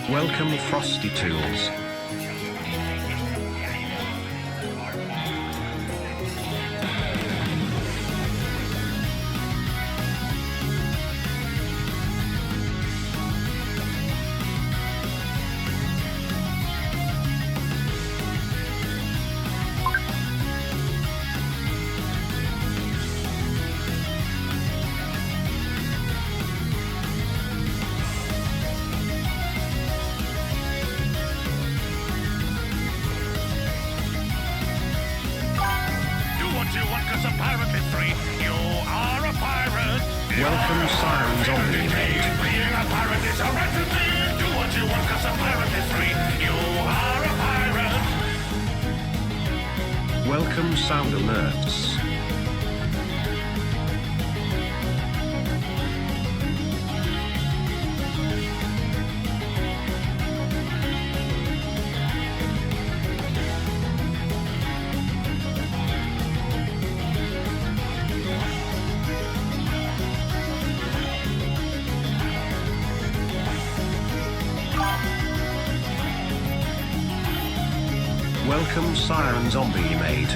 Welcome, Frosty Tools. Welcome, Sirens on the Maid. Being a pirate is a right to do. Do what you want, 'cause a pirate is free. You are a pirate. Welcome, Sound Alerts. Welcome, Sirens on the Maid.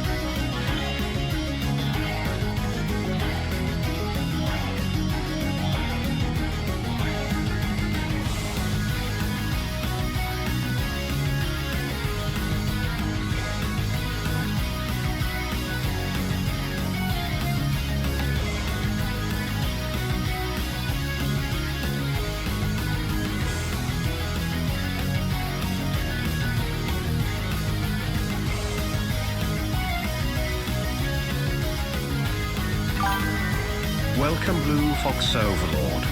Welcome, Blue Fox Overlord.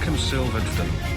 Welcome SilverDFanng.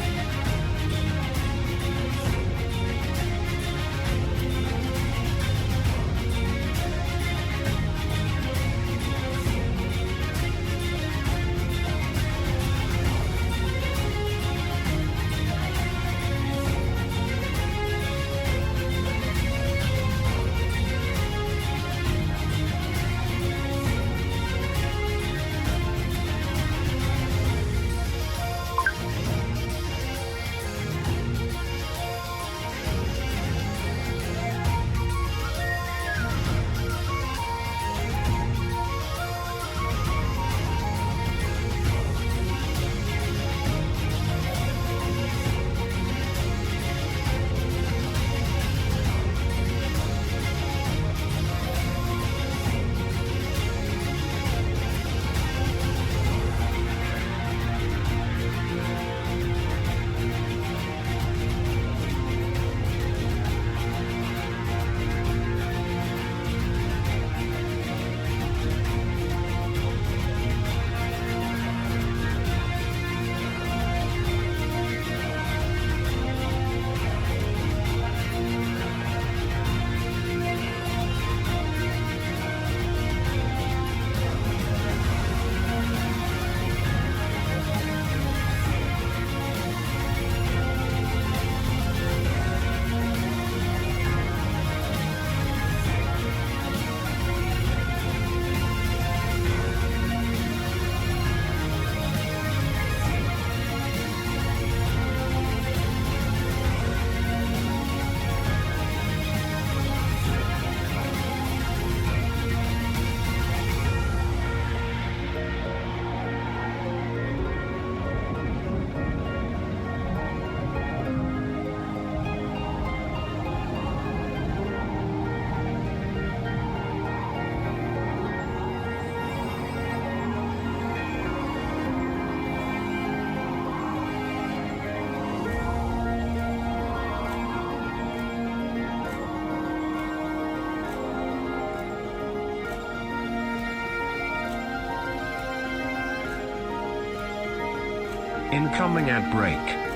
Incoming ad break.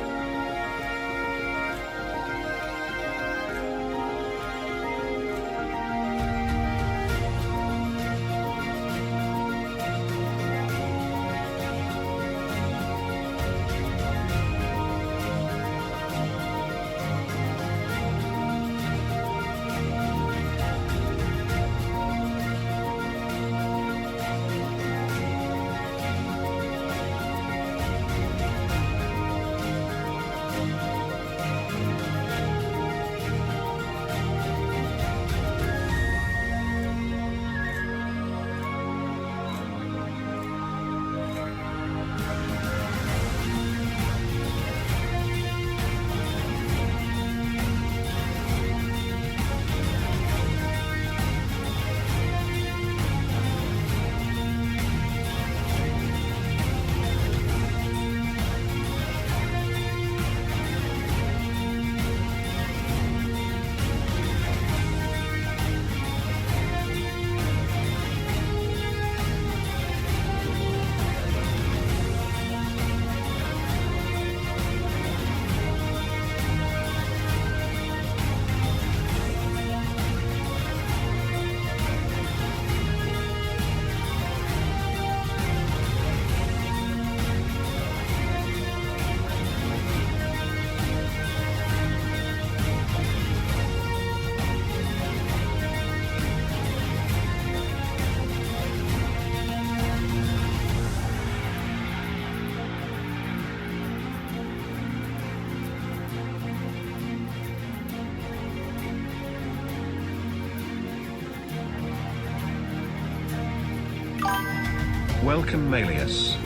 Welcome Malius.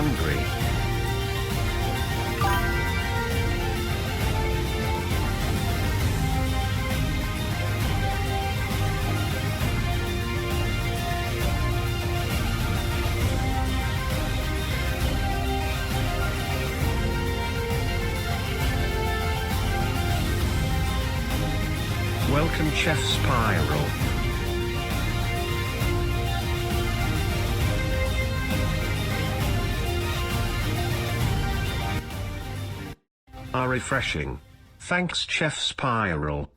hungry. Welcome Chef Spiral. Are refreshing. Thanks Chef Spiral.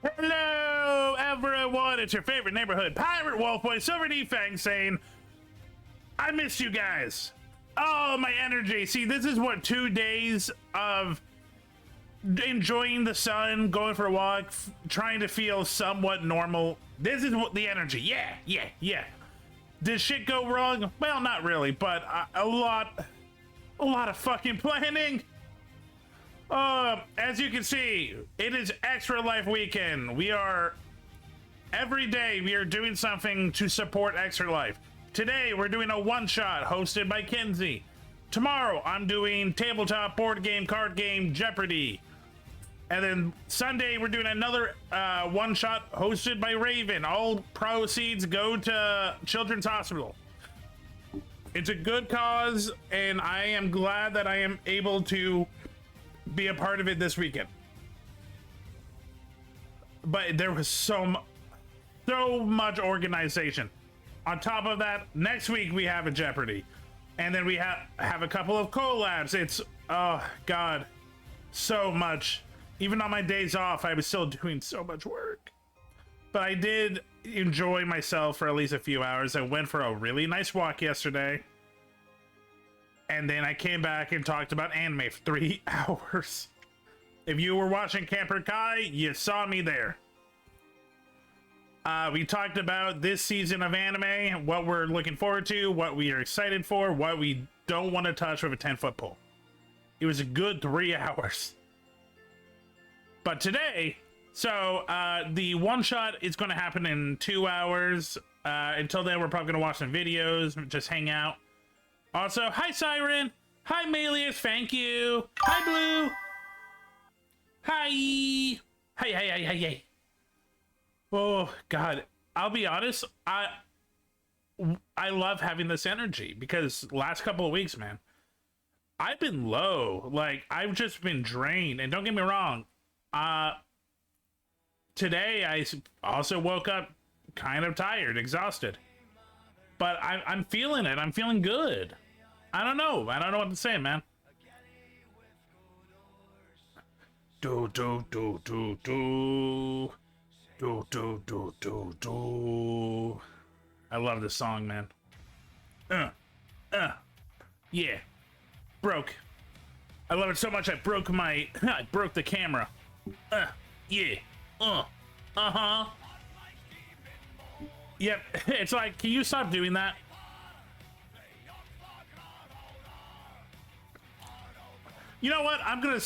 Hello, everyone. It's your favorite neighborhood pirate wolf boy, SilverDFanng, saying, I miss you guys. Oh, my energy. See, this is what 2 days of enjoying the sun, going for a walk, trying to feel somewhat normal. This is what the energy. Yeah. Did shit go wrong? Well, not really, but a lot of fucking planning. As you can see, it is Extra Life Weekend. Every day we are doing something to support Extra Life. Today we're doing a one-shot hosted by Kenzie. Tomorrow I'm doing tabletop board game, card game, Jeopardy. And then Sunday we're doing another one-shot hosted by Raven. All proceeds go to Children's Hospital. It's a good cause, and I am glad that I am able to be a part of it this weekend. But there was so much organization. On top of that, next week we have a Jeopardy, and then we have a couple of collabs. It's, oh god, so much. Even on my days off, I was still doing so much work. But I did enjoy myself for at least a few hours. I went for a really nice walk yesterday, and then I came back and talked about anime for 3 hours. If you were watching Camper Kai, you saw me there. We talked about this season of anime, what we're looking forward to, what we are excited for, what we don't want to touch with a 10-foot pole. It was a good 3 hours. But today, so the one shot is going to happen in 2 hours. Until then, we're probably going to watch some videos, just hang out. Also, hi Siren, hi Melius, thank you, hi Blue, hi. Oh god, I'll be honest, I love having this energy because last couple of weeks, man, I've been low. Like, I've just been drained. And don't get me wrong, today I also woke up kind of tired, exhausted, but I'm feeling it. I'm feeling good. I don't know what to say, man. Do do do do do do do do do do. I love this song, man. Yeah, broke. I love it so much I broke I broke the camera. Yeah. Uh-huh. Yep. It's like, can you stop doing that? You know what? I'm gonna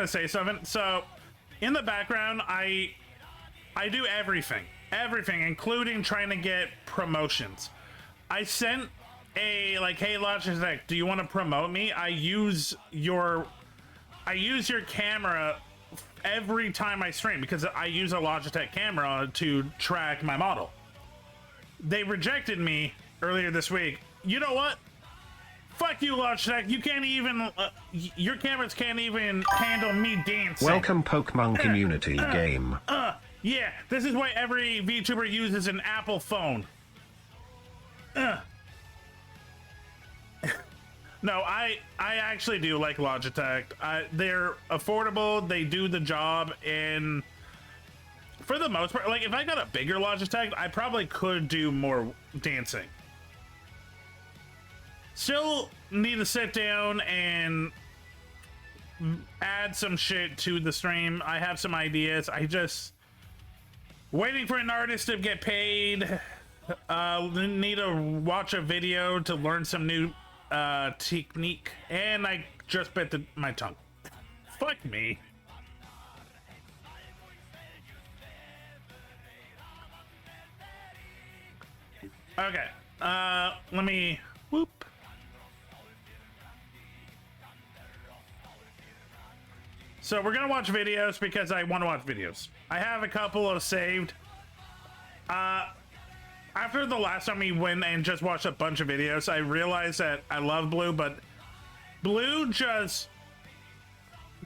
say something. So, in the background, I do everything, including trying to get promotions. I sent a like, hey Logitech, do you want to promote me? I use your camera every time I stream because I use a Logitech camera to track my model. They rejected me earlier this week. You know what? Fuck you, Logitech. You can't even, your cameras can't even handle me dancing. Welcome Pokemon community game. Yeah, this is why every VTuber uses an Apple phone. No, I actually do like Logitech. They're affordable, they do the job, and for the most part, like, if I got a bigger Logitech, I probably could do more dancing. Still need to sit down and add some shit to the stream. I have some ideas. I just waiting for an artist to get paid. Need to watch a video to learn some new technique, and I just bit my tongue. Fuck me. Okay, let me whoop. So we're gonna watch videos because I want to watch videos. I have a couple of saved. After the last time we went and just watched a bunch of videos, I realized that I love Blue, but Blue just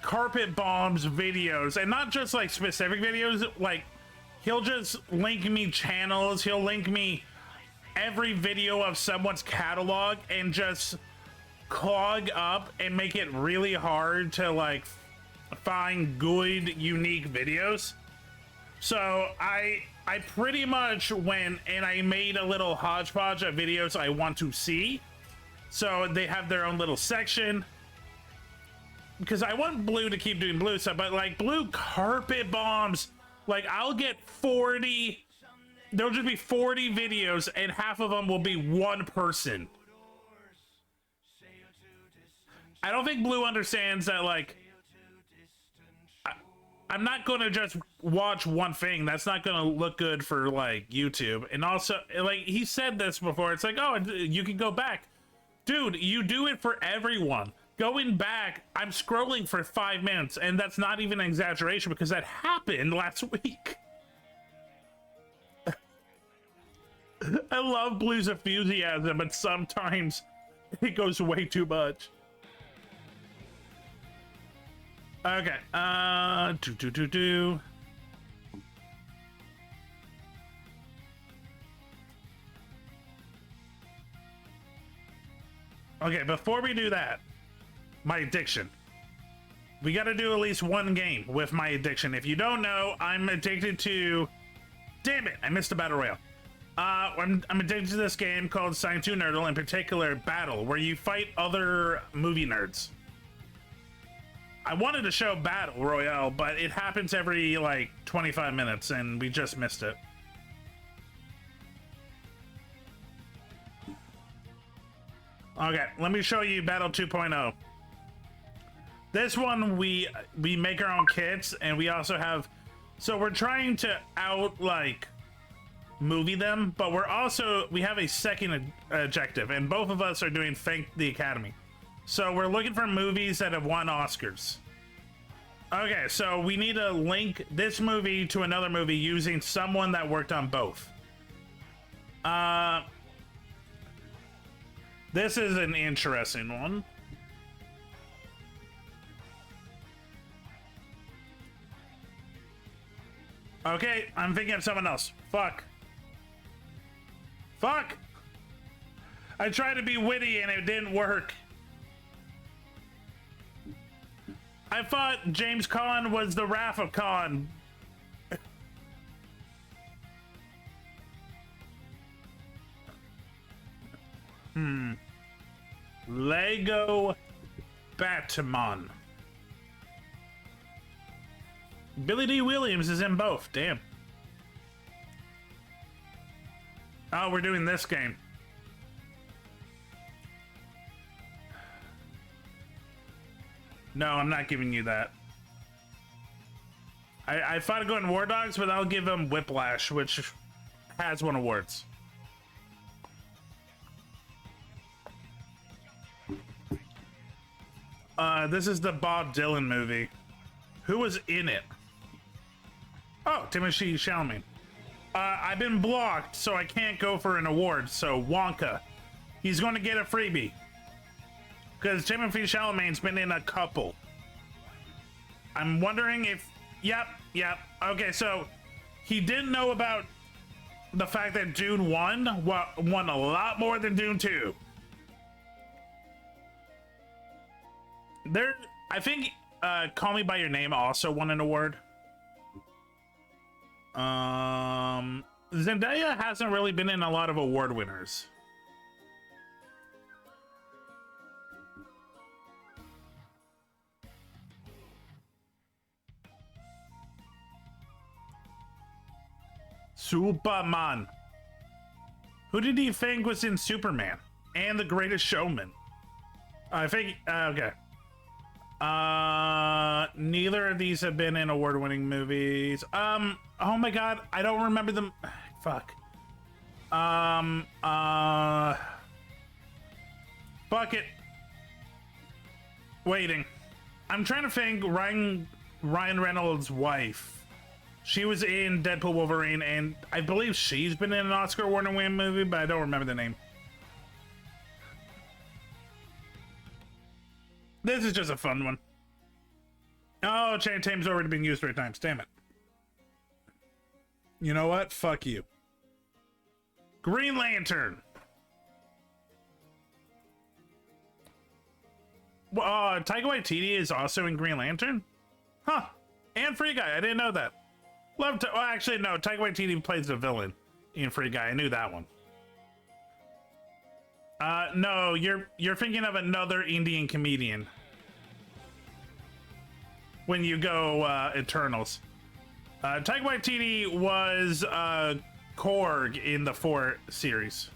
carpet bombs videos, and not just like specific videos. Like, he'll just link me channels, he'll link me every video of someone's catalog and just clog up and make it really hard to like find good, unique videos. So I pretty much went and I made a little hodgepodge of videos I want to see. So they have their own little section, because I want Blue to keep doing Blue stuff, but like Blue carpet bombs, like I'll get 40, there'll just be 40 videos and half of them will be one person. I don't think Blue understands that, like, I'm not gonna just watch one thing. That's not gonna look good for like YouTube. And also, like, he said this before, it's like, oh, you can go back. Dude, you do it for everyone. Going back, I'm scrolling for 5 minutes, and that's not even an exaggeration because that happened last week. I love Blue's enthusiasm, but sometimes it goes way too much. Okay, Okay, before we do that, my addiction. We gotta do at least one game with my addiction. If you don't know, I'm addicted to... Damn it, I missed a battle royale. I'm addicted to this game called Science 2 Nerdle, in particular Battle, where you fight other movie nerds. I wanted to show Battle Royale, but it happens every like 25 minutes and we just missed it. Okay, let me show you Battle 2.0. This one we make our own kits, and we also have, so we're trying to out like movie them, but we have a second objective, and both of us are doing Thank the Academy. So we're looking for movies that have won Oscars. Okay, so we need to link this movie to another movie using someone that worked on both. This is an interesting one. Okay, I'm thinking of someone else. Fuck. Fuck! I tried to be witty and it didn't work. I thought James Caan was the Wrath of Khan. Lego Batman. Billy D. Williams is in both. Damn. Oh, we're doing this game. No, I'm not giving you that. I thought of going War Dogs, but I'll give them Whiplash, which has won awards. This is the Bob Dylan movie. Who was in it? Oh, Timothée Chalamet. I've been blocked, so I can't go for an award. So Wonka, he's going to get a freebie because Timothée Chalamet's been in a couple. I'm wondering if, yep. Okay, so he didn't know about the fact that Dune 1 won a lot more than Dune 2. I think Call Me by Your Name also won an award. Zendaya hasn't really been in a lot of award winners. Superman. Who did he think was in Superman and The Greatest Showman? I think okay. Neither of these have been in award-winning movies. Oh my god, I don't remember them. Fuck. Fuck it. Waiting. I'm trying to think. Ryan Reynolds' wife. She was in Deadpool Wolverine, and I believe she's been in an Oscar award-winning movie, but I don't remember the name. This is just a fun one. Oh, Channing Tatum's already been used 3 times. Damn it. You know what? Fuck you. Green Lantern. Taika Waititi is also in Green Lantern? Huh. And Free Guy. I didn't know that. Love to. Well, actually, no. Taika Waititi plays the villain in Free Guy. I knew that one. No, you're thinking of another Indian comedian. When you go Eternals. Taika Waititi was Korg in the 4 series.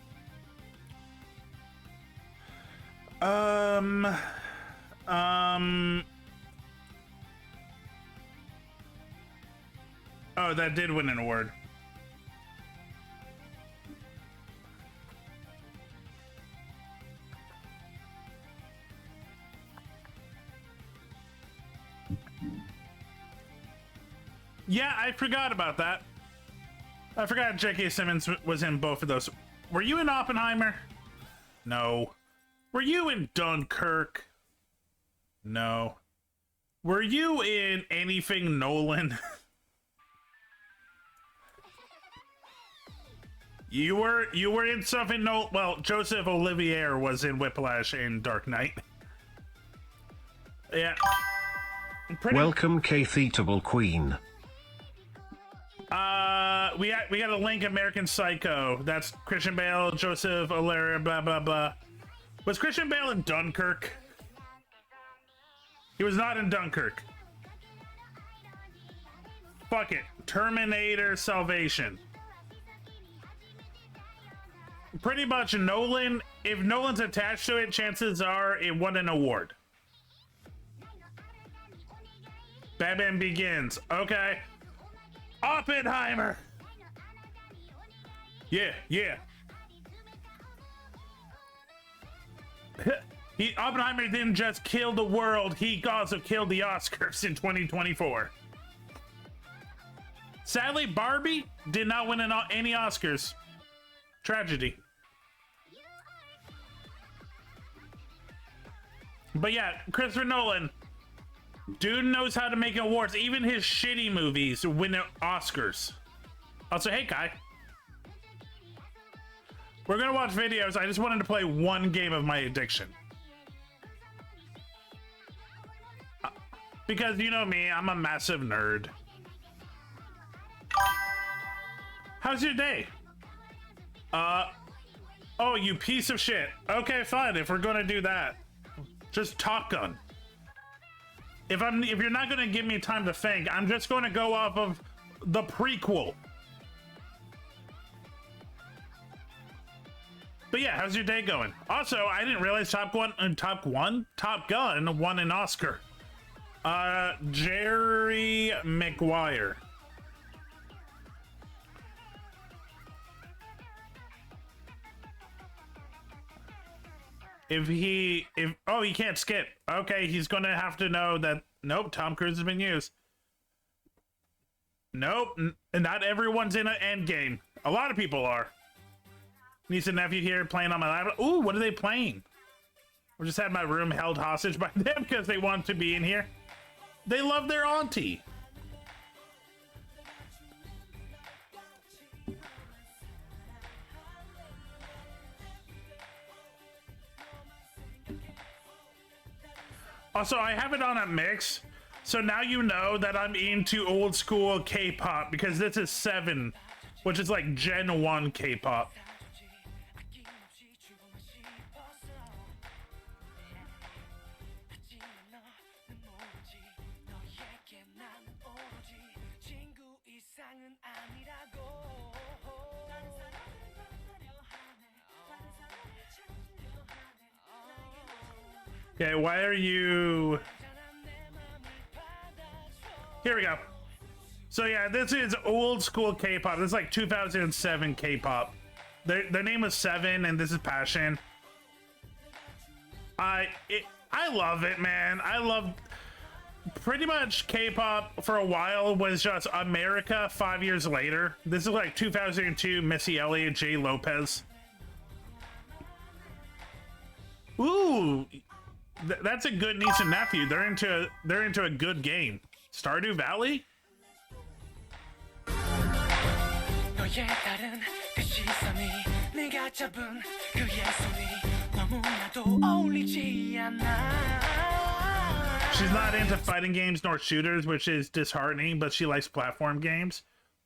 Oh, that did win an award. Yeah, I forgot about that. I forgot J.K. Simmons was in both of those. Were you in Oppenheimer? No. Were you in Dunkirk? No. Were you in anything Nolan? You were in something well, Joseph Olivier was in Whiplash and Dark Knight. Yeah. Welcome, K-Theatable Queen. We got a link American Psycho. That's Christian Bale, Joseph Olivier, blah blah blah. Was Christian Bale in Dunkirk? He was not in Dunkirk. Fuck it. Terminator Salvation. Pretty much Nolan, if Nolan's attached to it, chances are it won an award. Batman Begins. Okay. Oppenheimer. Yeah. Oppenheimer didn't just kill the world, he also killed the Oscars in 2024. Sadly, Barbie did not win any Oscars. Tragedy. But yeah, Christopher Nolan, dude knows how to make awards. Even his shitty movies win Oscars. Also, hey Kai, we're gonna watch videos. I just wanted to play one game of my addiction. Because you know me, I'm a massive nerd. How's your day? Oh, you piece of shit. Okay, fine. If we're gonna do that, just Top Gun. If you're not gonna give me time to think, I'm just gonna go off of the prequel. But yeah, how's your day going? Also, I didn't realize Top Gun won an Oscar. Jerry Maguire. He can't skip. Okay, he's gonna have to know that. Nope, Tom Cruise has been used. Nope, not everyone's in an end game. A lot of people are. Niece and nephew here playing on my laptop. Ooh, what are they playing? I just had my room held hostage by them because they want to be in here. They love their auntie. Also, I have it on a mix, so now you know that I'm into old school K-pop because this is 7, which is like Gen 1 K-pop. Okay, why are you... Here we go. So yeah, this is old school K-pop. This is like 2007 K-pop. Their name is 7, and this is Passion. I love it, man. pretty much K-pop for a while was just America 5 years later. This is like 2002, Missy Elliott, J. Lopez. Ooh, that's a good niece and nephew. They're into a good game. Stardew Valley? 너의 다른 그 시선이 네가 잡은 그의 손이 너무나도 어울리지 않아. She's not into fighting games nor shooters, which is disheartening, but she likes platform games.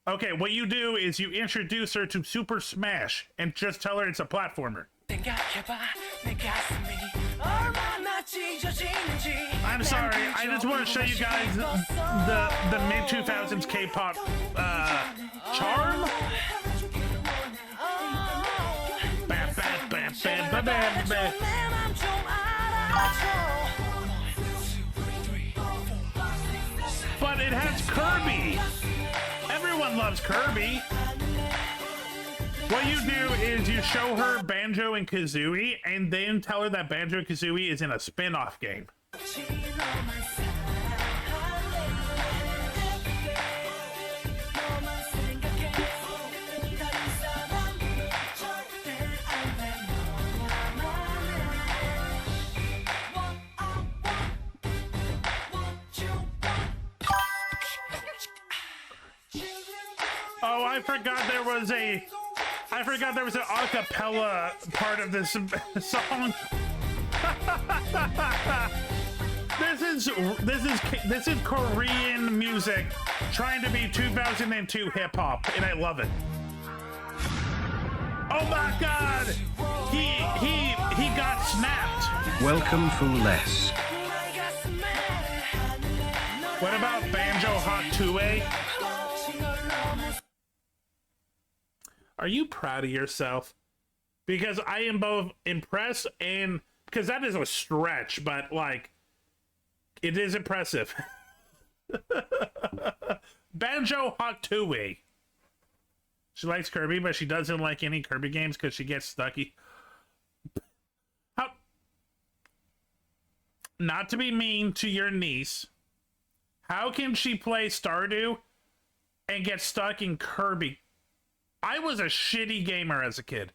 Okay, what you do is you introduce her to Super Smash and just tell her it's a platformer. 생각해봐 내 가슴이 얼마나 찢어지는지. I'm sorry, I just want to show you guys the mid 2000s K-pop charm. Bam, bam, bam, bam, bam, bam, bam. 내맘 좀 알아줘. But it has Kirby. Everyone loves Kirby. What you do is you show her Banjo and Kazooie, and then tell her that Banjo and Kazooie is in a spin-off game. Oh, I forgot there was an a cappella part of this song. This is Korean music trying to be 2002 hip hop, and I love it. Oh my God! He got snapped. Welcome, Fooless. What about Banjo Hot 2A? Are you proud of yourself? Because I am both impressed and because that is a stretch, but like it is impressive. Banjo Hot 2A. She likes Kirby, but she doesn't like any Kirby games because she gets stucky. How? Not to be mean to your niece, how can she play Stardew and get stuck in Kirby? I was a shitty gamer as a kid.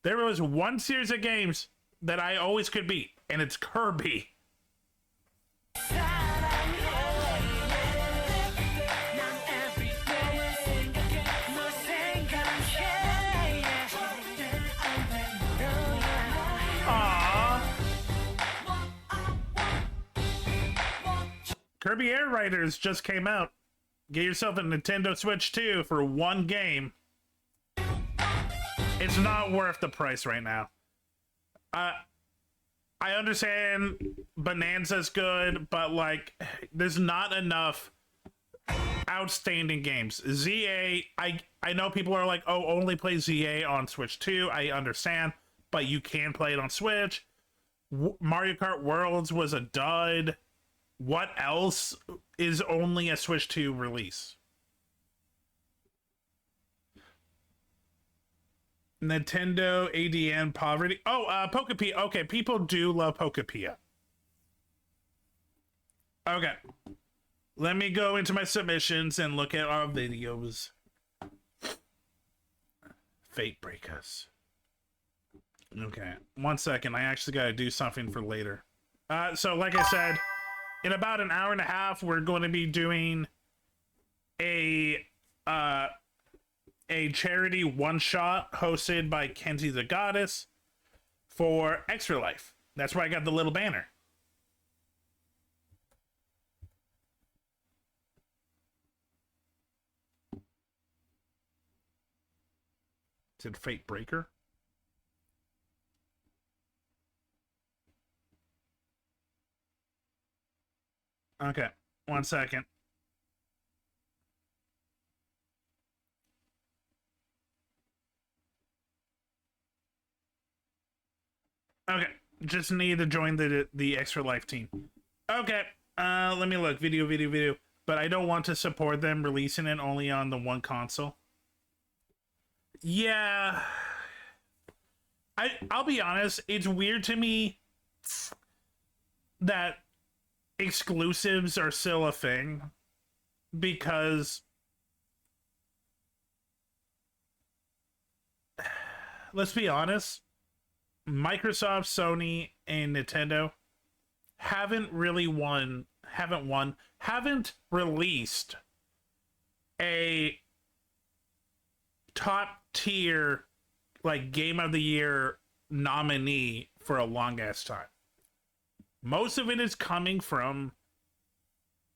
There was one series of games that I always could beat, and it's Kirby. Aww. Kirby Air Riders just came out. Get yourself a Nintendo Switch 2 for one game. It's not worth the price right now. I understand Bonanza's good, but like, there's not enough outstanding games. ZA, I know people are like, oh, only play ZA on Switch 2. I understand, but you can play it on Switch. Mario Kart Worlds was a dud. What else is only a Switch 2 release? Nintendo ADN poverty. Oh, Pokepia. Okay, people do love Pokepia. Okay. Let me go into my submissions and look at our videos. Fate Break Us. Okay, 1 second. I actually got to do something for later. So like I said, in about an hour and a half, we're going to be doing a charity one-shot hosted by Kenzie the Goddess for Extra Life. That's where I got the little banner. Is it Fate Breaker? Okay, 1 second. Okay, just need to join the Extra Life team. Okay, let me look. Video. But I don't want to support them releasing it only on the one console. Yeah. I'll be honest, it's weird to me that exclusives are still a thing because let's be honest, Microsoft, Sony, and Nintendo haven't released a top tier like game of the year nominee for a long ass time. Most of it is coming from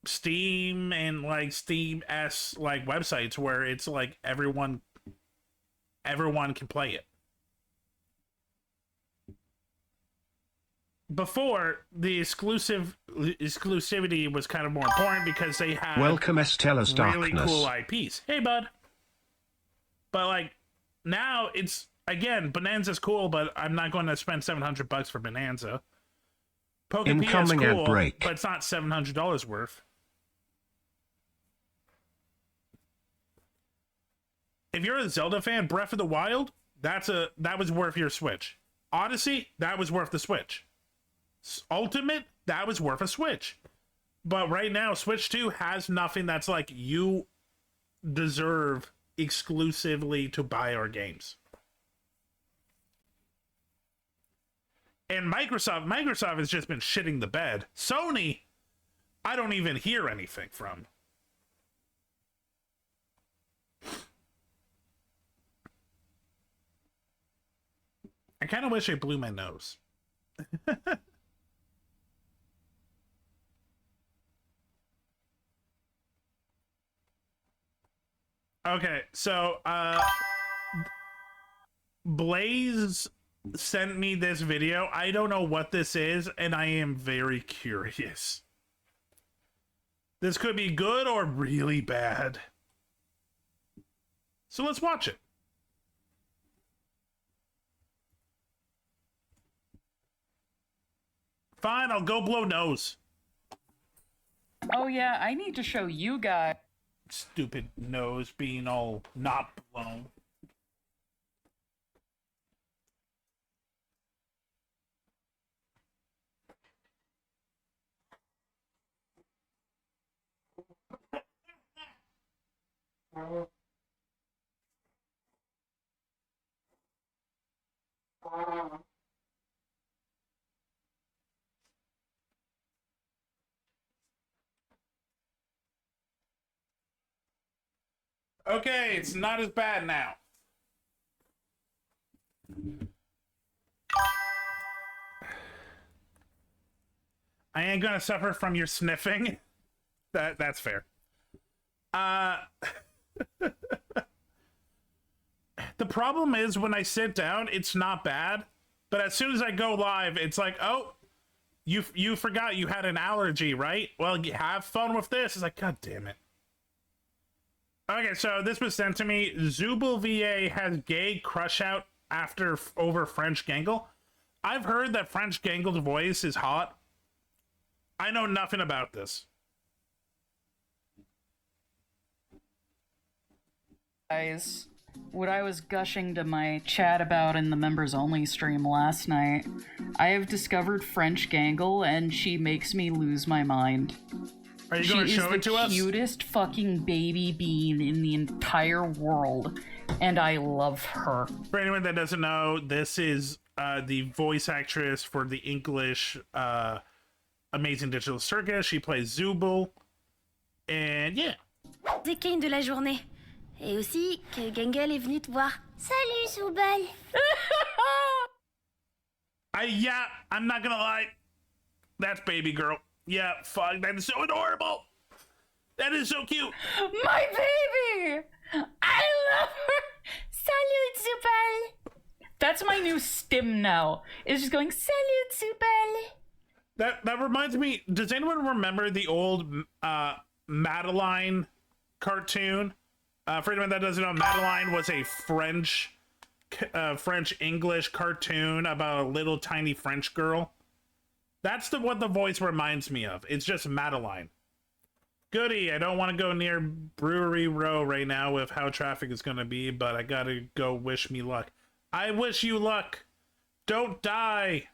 Steam and like Steam S like websites where it's like everyone can play it. Before, the exclusivity was kind of more important because they had Welcome Estella's really darkness. cool IPs. Hey, bud. But like now, it's again Bonanza's cool, but I'm not going to spend $700 for Bonanza. Pokemon is Incoming ad cool, break. but it's not $700 worth. If you're a Zelda fan, Breath of the Wild, that was worth your Switch. Odyssey, that was worth the Switch. Ultimate, that was worth a Switch. But right now, Switch 2 has nothing that's like you deserve exclusively to buy our games. And Microsoft has just been shitting the bed. Sony, I don't even hear anything from. I kind of wish I blew my nose. Okay, so Blaze sent me this video. I don't know what this is, and I am very curious. This could be good or really bad. So let's watch it. Fine, I'll go blow nose. Oh yeah, I need to show you guys. Stupid nose being all not blown. Okay, it's not as bad now. I ain't gonna suffer from your sniffing. That's fair. The problem is when I sit down, it's not bad, but as soon as I go live, it's like, oh, you forgot you had an allergy, right? Well, have fun with this. It's like, god damn it. Okay, so this was sent to me. Zubul VA has gay crush out over French Gangle. I've heard that French Gangle's voice is hot. I know nothing about this. Guys, what I was gushing to my chat about in the members only stream last night, I have discovered French Gangle and she makes me lose my mind. Are you going to show it to us? She is the cutest fucking baby bean in the entire world, and I love her. For anyone that doesn't know, this is the voice actress for the English Amazing Digital Circus. She plays Zubul. And yeah. Des Kane de la journée. Et aussi que Gengel est venu te voir. Salut, Soubal. Yeah, I'm not gonna lie. That's baby girl. Yeah, fuck, that is so adorable. That is so cute. My baby! I love her! Salut, Soubal. That's my new stim now. It's just going, salut, Soubal. That reminds me, does anyone remember the old Madeline cartoon? For anyone that doesn't know, Madeline was a French-English cartoon about a little tiny French girl. That's what the voice reminds me of. It's just Madeline. Goody, I don't want to go near Brewery Row right now with how traffic is going to be, but I gotta go wish me luck. I wish you luck. Don't die.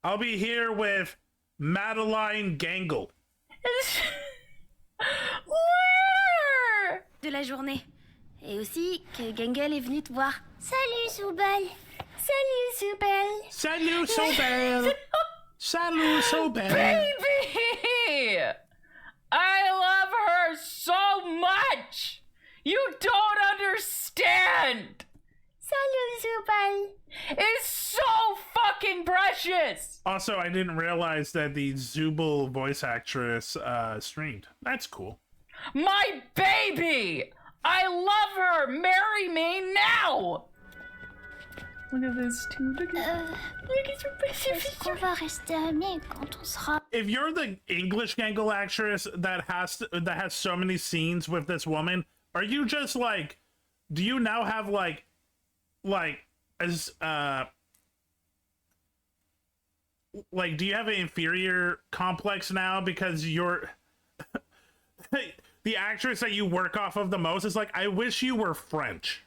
I'll be here with Madeline Gangle. Where? De la journée. Et aussi que Gengel est venu te voir. Salut, Soubel. Salut, Soubel. Salut, Sobel. Salut, Sobel. Baby! I love her so much! You don't understand! Salut, Soubel. It's so fucking precious! Also, I didn't realize that the Zubul voice actress streamed. That's cool. My baby! I love her! Marry me now! Look at this too. Look at Est-ce qu'on va rester amis quand on sera... If you're the English Gangle actress that has so many scenes with this woman, are you just like, do you now have like as like, do you have an inferior complex now because you're the actress that you work off of the most is like, I wish you were French.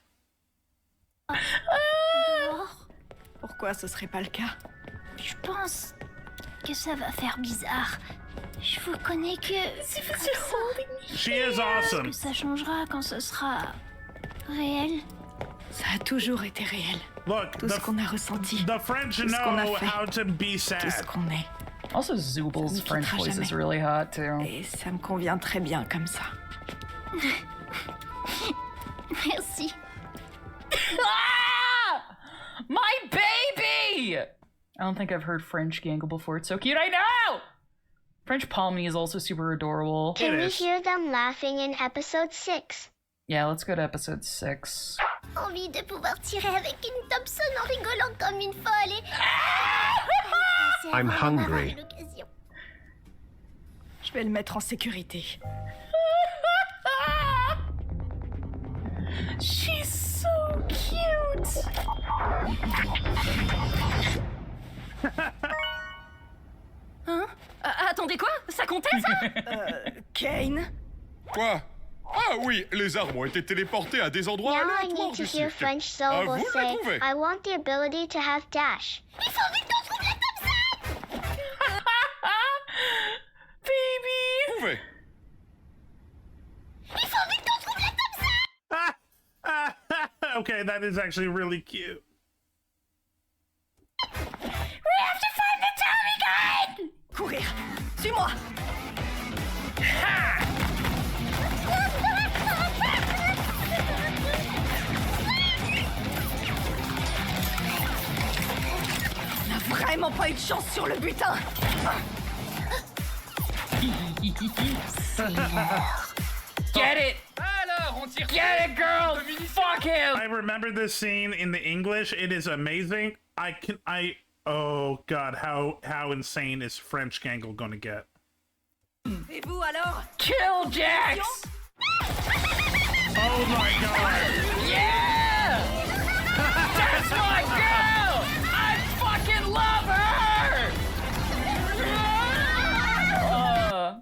Pourquoi ce serait pas le cas? Je pense que ça va faire bizarre. Je vous connais que... She is awesome. Que ça changera quand ce sera... réel. Ça a toujours été réel. Look, Tout ce qu'on a ressenti. the French Tout ce qu'on a know fait. how to be Tout ce sad. qu'on est. Also, Zubul's Ça ne French quittera voice is jamais. really hot too. Et ça me convient très bien comme ça. Merci. Ah! My baby! I don't think I've heard French Gangle before. It's so cute. I know! French Palmy is also super adorable. It Can we is. hear them laughing in episode 6? Yeah, let's go to episode 6. Envie de pouvoir tirer avec une Thompson en rigolant comme une folle et... C'est I'm avant d'en hungry. avoir l'occasion. Je vais le mettre en sécurité. She's so cute! Hein? Attendez, quoi? Ça comptait, ça? Kane? Quoi? Ah oui, les armes ont été téléportées à des endroits Now I aléatoires need to du hear cirque. French À syllables vous de les say, trouver. I want the ability to have dash. Il faut vite qu'on trouve la Thompson! Baby! Trouvez. Il faut vite qu'on trouve la Thompson! Okay, that is actually really cute. We have to find the Tommy gun! Courir! Suis-moi! On n'a vraiment pas eu de chance sur le butin! Get it! Alors, on tire. Get it, girl! Fuck him! I remember this scene in the English. It is amazing. Oh god, how insane is French Gangle gonna get? Et vous alors? Kill Jax! Oh my god! Yeah! That's my girl! I fucking love her!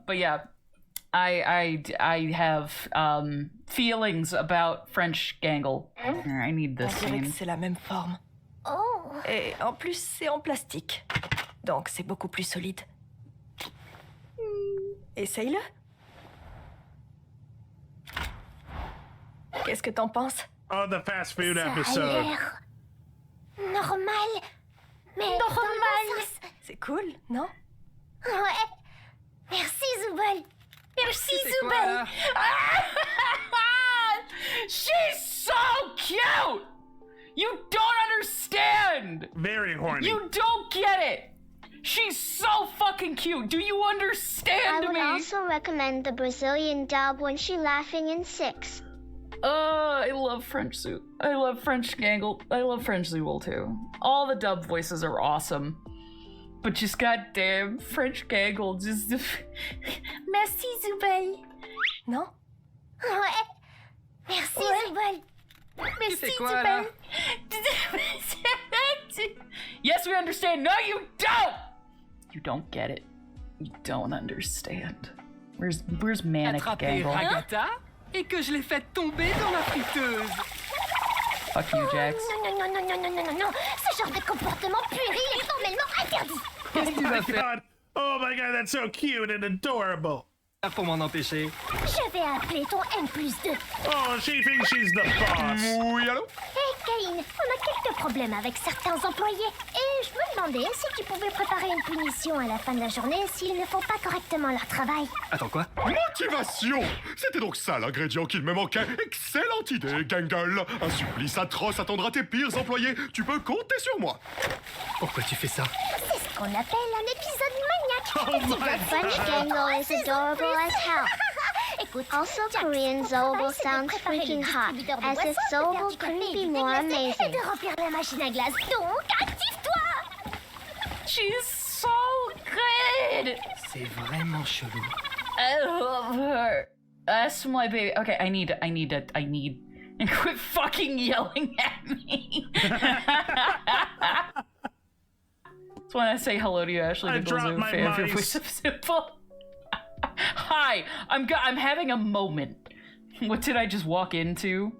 But yeah, I have feelings about French Gangle. Here, I need On this dirait que scene. c'est la même forme. Oh! Et en plus, c'est en plastique. Donc c'est beaucoup plus solide. Essaye-le. Qu'est-ce que t'en penses? Oh, the fast food Ça a episode. l'air... normal. Mais dans le bon sens. C'est cool, non? Ouais. Merci, Zubel. Merci, C'est quoi, Zubel. là? She's so cute! You don't understand! Very horny. You don't get it! She's so fucking cute! Do you I understand would me? also recommend the Brazilian dub when she laughing in 6. I love French Zoot. I love French Gangle. I love French Zool too. All the dub voices are awesome. But just goddamn, French Gangle just... Merci, Zubel. Non? Ouais. Merci, Zubel. Merci, fais quoi, là? Zubel. Yes, we understand. No, you don't! You don't get it. You don't understand. Where's Manic Attraper Gangle? Ragata et que je l'ai fait tomber dans la friteuse. Fuck you, Jax. Non. Ce genre de comportement puéril est formellement interdit. Qu'est-ce que tu Oh vas my faire? god. Oh my god, that's so cute and adorable. Pour m'en empêcher. Je vais appeler ton N+2. Oh, she thinks she's the boss. Oui, allô? Hé, Cain, on a quelques problèmes avec certains employés. Et je me demandais si tu pouvais préparer une punition à la fin de la journée s'ils ne font pas correctement leur travail. Attends, quoi? Motivation! C'était donc ça l'ingrédient qu'il me manquait. Excellente idée, Gangle. Un supplice atroce attendra tes pires employés. Tu peux compter sur moi. Pourquoi tu fais ça? C'est ce qu'on appelle un épisode maniaque. Oh my French god. Gangle is adorable as hell. Écoute, Also, Jack, Korean ton travail, Zobel c'est de sounds préparer freaking les hot, distributeurs de as if boissons, de faire Zobel du couldn't café be et du more déglacer amazing. Et de remplir la machine à glace. Donc, active-toi! She's so good. C'est vraiment chelou. I love her. That's my baby. Okay, I need. And quit fucking yelling at me. That's when I say hello to you, Ashley. I Nichols, dropped I'm a my fan of your mice. voice of simple. Hi, I'm having a moment. What did I just walk into?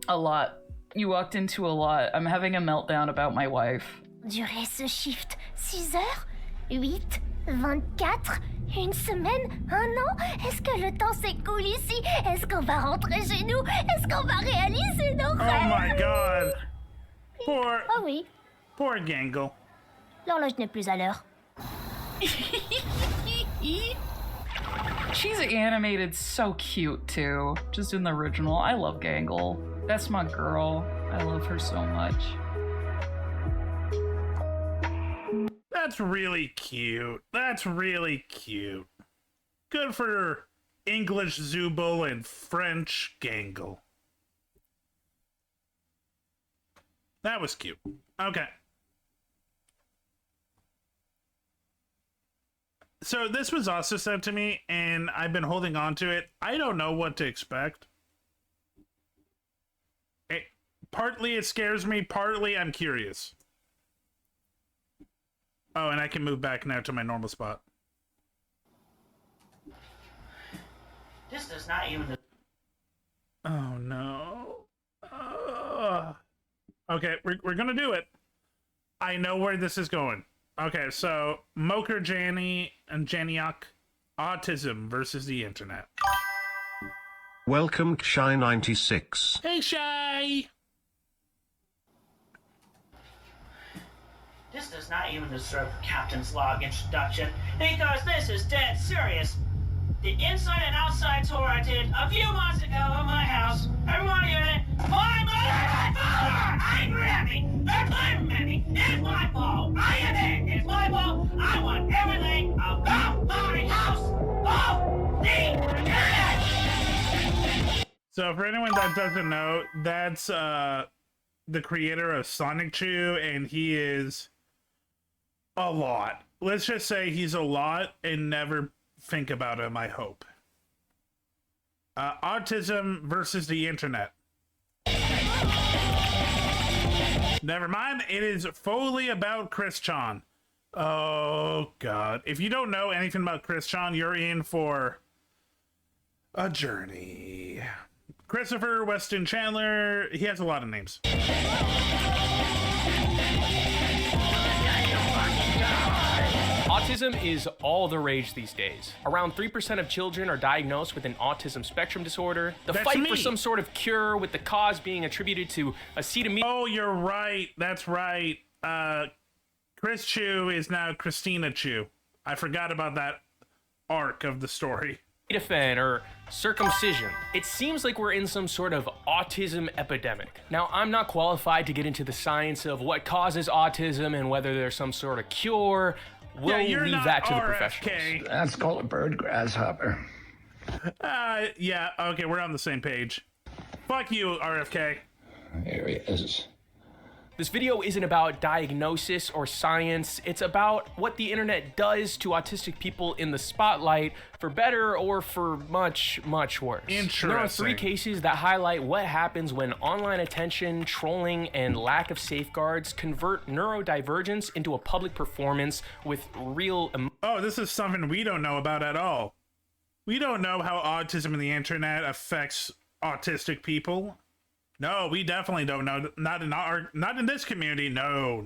A lot. You walked into a lot. I'm having a meltdown about my wife. Durer ce shift 6 heures, 8, 24, une semaine, un an? Est-ce que le temps s'écoule ici? Est-ce qu'on va rentrer chez nous? Est-ce qu'on va réaliser nos Oh rêves? my god. Poor, Oh oui, poor Gangle. l'horloge n'est plus à l'heure. She's animated so cute too, just in the original. I love Gangle. That's my girl. I love her so much. That's really cute. That's really cute. Good for English Zubul and French Gangle. That was cute. Okay. So this was also sent to me, and I've been holding on to it. I don't know what to expect. Partly it scares me, partly I'm curious. Oh, and I can move back now to my normal spot. This does not even... Oh no. Okay, we're gonna do it. I know where this is going. Okay, so Moker Janny and Janiak, autism versus the internet. Welcome, Shy96. Hey, Shy! This does not even deserve a captain's log introduction, because this is dead serious. The inside and outside tour I did a few months ago of my house, everyone hear it? My mother and my father angry at me. They're blaming at me. It's my fault. I am it. It's my fault. I want everything about my house off the internet. So for anyone that doesn't know, that's the creator of Sonic Chew, and he is a lot. Let's just say he's a lot, and never think about him, I hope. Autism versus the internet. Never mind, it is fully about Chris Chan. Oh god. If you don't know anything about Chris Chan, you're in for a journey. Christopher Weston Chandler, he has a lot of names. Autism is all the rage these days. Around 3% of children are diagnosed with an autism spectrum disorder. The That's fight me. for some sort of cure, with the cause being attributed to acetaminophen. Oh, you're right. That's right. Chris Chu is now Christina Chu. I forgot about that arc of the story. Or circumcision. It seems like we're in some sort of autism epidemic. Now, I'm not qualified to get into the science of what causes autism and whether there's some sort of cure. We'll leave that to the professionals. That's called a bird grasshopper. Yeah, okay, we're on the same page. Fuck you, RFK. Here he is. This video isn't about diagnosis or science. It's about what the internet does to autistic people in the spotlight, for better or for much, much worse. Interesting. There are 3 cases that highlight what happens when online attention, trolling, and lack of safeguards convert neurodivergence into a public performance with real Oh, this is something we don't know about at all. We don't know how autism in the internet affects autistic people. No, we definitely don't know. Not in this community. No.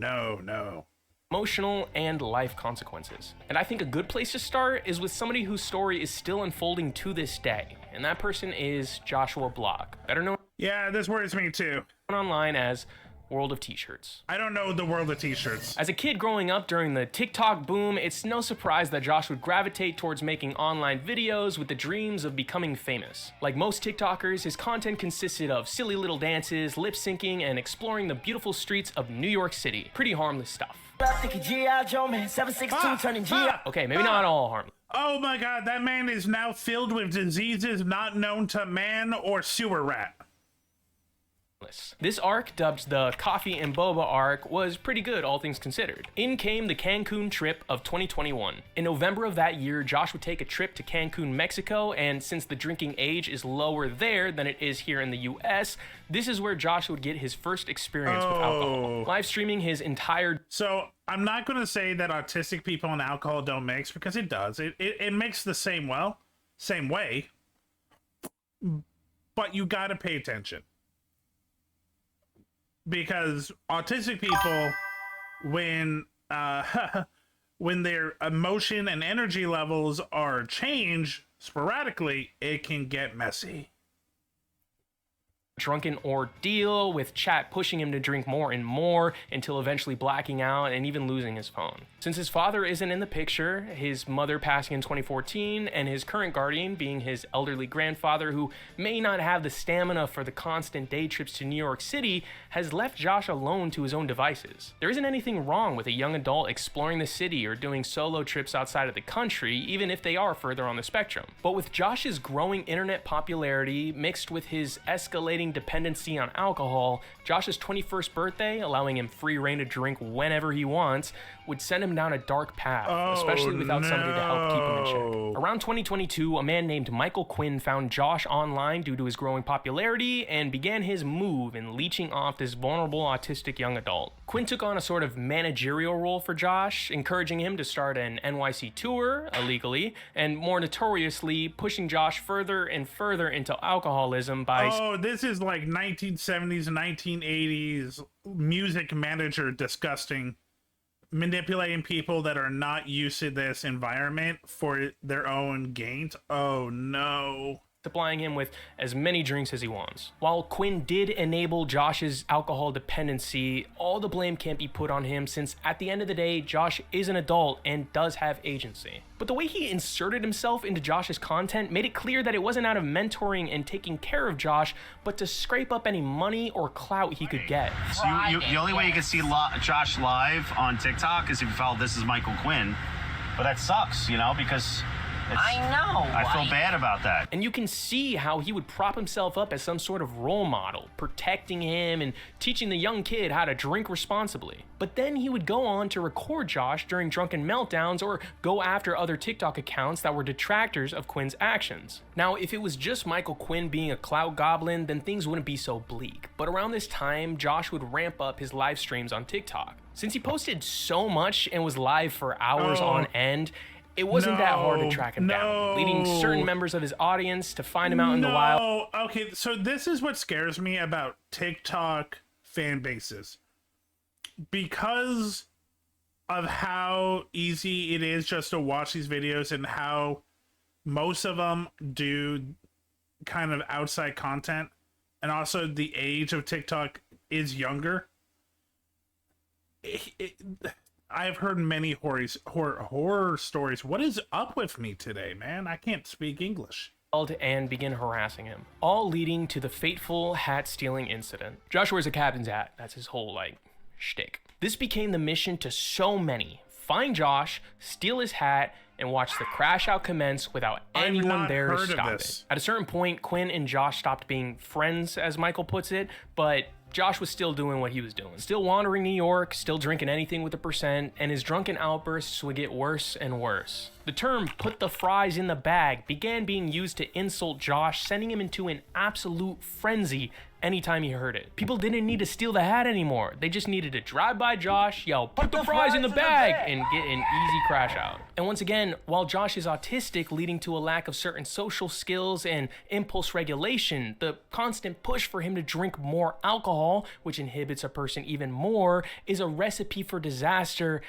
emotional and life consequences. And I think a good place to start is with somebody whose story is still unfolding to this day, and that person is Joshua Block, better known this worries me too. Online as World of T-Shirts. I don't know the World of T-Shirts. As a kid growing up during the TikTok boom, it's no surprise that Josh would gravitate towards making online videos with the dreams of becoming famous. Like most TikTokers, his content consisted of silly little dances, lip syncing, and exploring the beautiful streets of New York City. Pretty harmless stuff. Okay, maybe not all harmless. Oh my god, that man is now filled with diseases not known to man or sewer rat. This arc, dubbed the Coffee and Boba arc, was pretty good, all things considered. In came the Cancun trip of 2021. In November of that year, Josh would take a trip to Cancun, Mexico, and since the drinking age is lower there than it is here in the US, this is where Josh would get his first experience with alcohol. Live streaming his entire... So, I'm not going to say that autistic people and alcohol don't mix, because it does. It mixes the same way, but you gotta pay attention. Because autistic people, when their emotion and energy levels are changed sporadically, it can get messy. Drunken ordeal, with chat pushing him to drink more and more until eventually blacking out and even losing his phone. Since his father isn't in the picture, his mother passing in 2014, and his current guardian being his elderly grandfather who may not have the stamina for the constant day trips to New York City, has left Josh alone to his own devices. There isn't anything wrong with a young adult exploring the city or doing solo trips outside of the country, even if they are further on the spectrum. But with Josh's growing internet popularity mixed with his escalating dependency on alcohol, Josh's 21st birthday, allowing him free reign to drink whenever he wants, would send him down a dark path, especially without somebody to help keep him in check. Around 2022, a man named Michael Quinn found Josh online due to his growing popularity and began his move in leeching off this vulnerable autistic young adult. Quinn took on a sort of managerial role for Josh, encouraging him to start an NYC tour, illegally, and more notoriously, pushing Josh further and further into alcoholism by... Oh, this is like 1970s, 1980s music manager disgusting. Manipulating people that are not used to this environment for their own gains. Oh no. Supplying him with as many drinks as he wants. While Quinn did enable Josh's alcohol dependency, all the blame can't be put on him since at the end of the day, Josh is an adult and does have agency. But the way he inserted himself into Josh's content made it clear that it wasn't out of mentoring and taking care of Josh, but to scrape up any money or clout he could get. So the only way you can see Josh live on TikTok is if you follow This Is Michael Quinn. But that sucks, you know, because... I know. I feel bad about that. And you can see how he would prop himself up as some sort of role model, protecting him and teaching the young kid how to drink responsibly. But then he would go on to record Josh during drunken meltdowns or go after other TikTok accounts that were detractors of Quinn's actions. Now, if it was just Michael Quinn being a clout goblin, then things wouldn't be so bleak. But around this time, Josh would ramp up his live streams on TikTok. Since he posted so much and was live for hours on end, it wasn't that hard to track him down, leading certain members of his audience to find him out in the wild. Okay, so this is what scares me about TikTok fan bases. Because of how easy it is just to watch these videos and how most of them do kind of outside content, and also the age of TikTok is younger. I've heard many horror stories. What is up with me today, man? I can't speak English. And begin harassing him, all leading to the fateful hat-stealing incident. Josh wears a captain's hat. That's his whole, shtick. This became the mission to so many. Find Josh, steal his hat, and watch the crash out commence without anyone there to stop it. At a certain point, Quinn and Josh stopped being friends, as Michael puts it, but Josh was still doing what he was doing. Still wandering New York, still drinking anything with a percent, and his drunken outbursts would get worse and worse. The term "put the fries in the bag" began being used to insult Josh, sending him into an absolute frenzy anytime he heard it. People didn't need to steal the hat anymore. They just needed to drive by Josh, yell, "Put the fries in the bag," and get an easy crash out. And once again, while Josh is autistic, leading to a lack of certain social skills and impulse regulation, the constant push for him to drink more alcohol, which inhibits a person even more, is a recipe for disaster,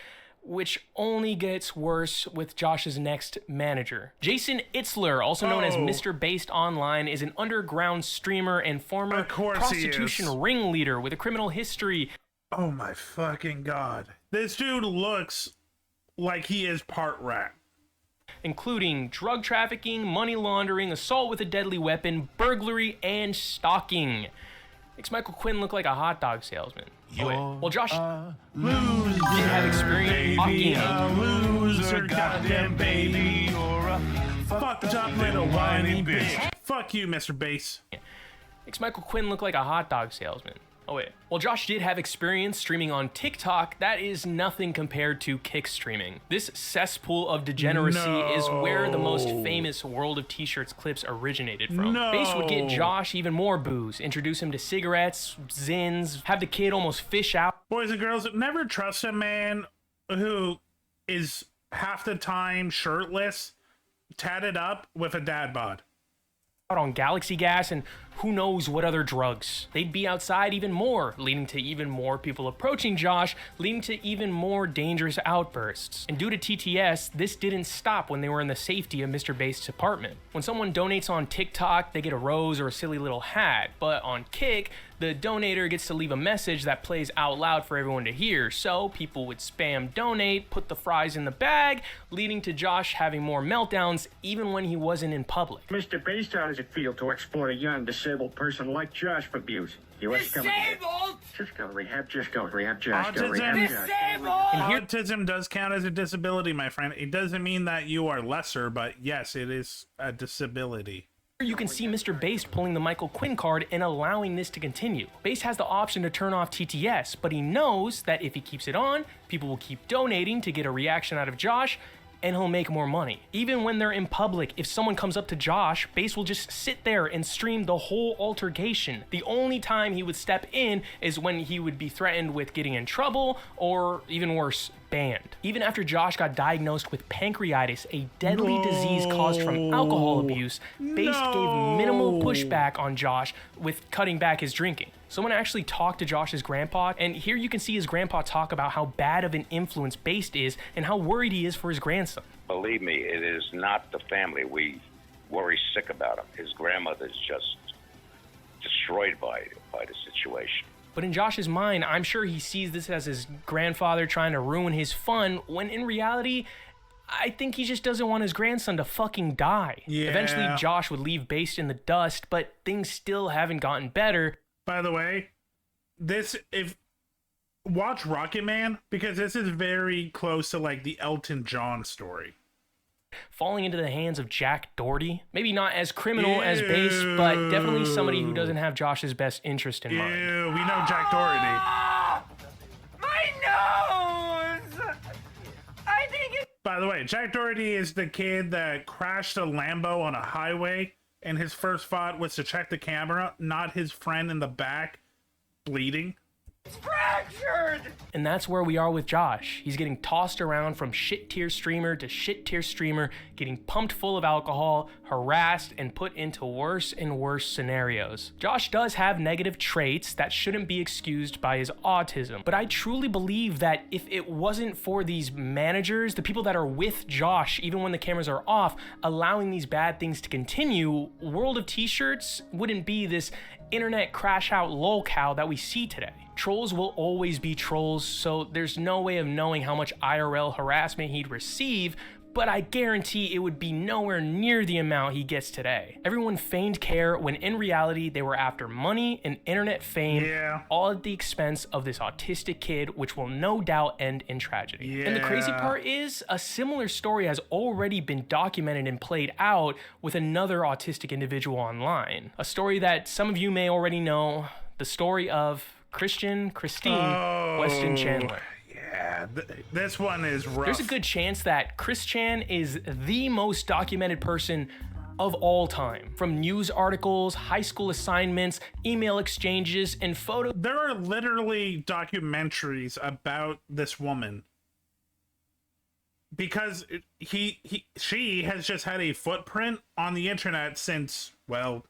which only gets worse with Josh's next manager. Jason Itzler, also known as Mr. Based Online, is an underground streamer and former prostitution ringleader with a criminal history. Oh my fucking god. This dude looks like he is part rat. Including drug trafficking, money laundering, assault with a deadly weapon, burglary, and stalking. Makes Michael Quinn look like a hot dog salesman. Well, Josh did have experience a loser, goddamn baby, or a fucked up little whiny bitch. Fuck you, Mr. Bass. Makes Michael Quinn look like a hot dog salesman. Well, Josh did have experience streaming on TikTok. That is nothing compared to kick streaming. This cesspool of degeneracy is where the most famous World of T-Shirts clips originated from. Bass would get Josh even more booze, introduce him to cigarettes, zins, have the kid almost fish out. Boys and girls, never trust a man who is half the time shirtless, tatted up with a dad bod. On Galaxy Gas and who knows what other drugs. They'd be outside even more, leading to even more people approaching Josh, leading to even more dangerous outbursts. And due to TTS, this didn't stop when they were in the safety of Mr. Based's apartment. When someone donates on TikTok, they get a rose or a silly little hat, but on Kick, the donator gets to leave a message that plays out loud for everyone to hear. So people would spam donate, put the fries in the bag, leading to Josh having more meltdowns even when he wasn't in public. Mr. Based, how does it feel to exploit a young disabled person like Josh for abuse? Disabled? Just go rehab, just go rehab, just go Autism, rehab. autism does count as a disability, my friend. It doesn't mean that you are lesser, but yes, it is a disability. You can see Mr. Bass pulling the Michael Quinn card and allowing this to continue. Bass has the option to turn off TTS, but he knows that if he keeps it on, people will keep donating to get a reaction out of Josh, and he'll make more money. Even when they're in public, if someone comes up to Josh, Bass will just sit there and stream the whole altercation. The only time he would step in is when he would be threatened with getting in trouble, or even worse, banned. Even after Josh got diagnosed with pancreatitis, a deadly disease caused from alcohol abuse, Bass gave minimal pushback on Josh with cutting back his drinking. Someone actually talked to Josh's grandpa, and here you can see his grandpa talk about how bad of an influence Bass is and how worried he is for his grandson. Believe me, it is not the family we worry sick about him. His grandmother's just destroyed by the situation. But in Josh's mind, I'm sure he sees this as his grandfather trying to ruin his fun, when in reality, I think he just doesn't want his grandson to fucking die. Yeah. Eventually, Josh would leave Bass in the dust, but things still haven't gotten better. By the way, watch Rocket Man, because this is very close to like the Elton John story. Falling into the hands of Jack Doherty. Maybe not as criminal as Bass, but definitely somebody who doesn't have Josh's best interest in mind. We know Jack Doherty. My nose! I think it. By the way, Jack Doherty is the kid that crashed a Lambo on a highway, and his first thought was to check the camera, not his friend in the back bleeding. It's fractured! And that's where we are with Josh. He's getting tossed around from shit tier streamer to shit tier streamer, getting pumped full of alcohol, harassed, and put into worse and worse scenarios. Josh does have negative traits that shouldn't be excused by his autism, but I truly believe that if it wasn't for these managers, the people that are with Josh, even when the cameras are off, allowing these bad things to continue, World of T-Shirts wouldn't be this internet crash out lolcow that we see today. Trolls will always be trolls, so there's no way of knowing how much IRL harassment he'd receive, but I guarantee it would be nowhere near the amount he gets today. Everyone feigned care when in reality they were after money and internet fame, all at the expense of this autistic kid, which will no doubt end in tragedy. And the crazy part is, a similar story has already been documented and played out with another autistic individual online. A story that some of you may already know, the story of Christine Weston Chandler. Yeah, this one is rough. There's a good chance that Chris Chan is the most documented person of all time. From news articles, high school assignments, email exchanges, and photos. There are literally documentaries about this woman. Because she has just had a footprint on the internet since, well,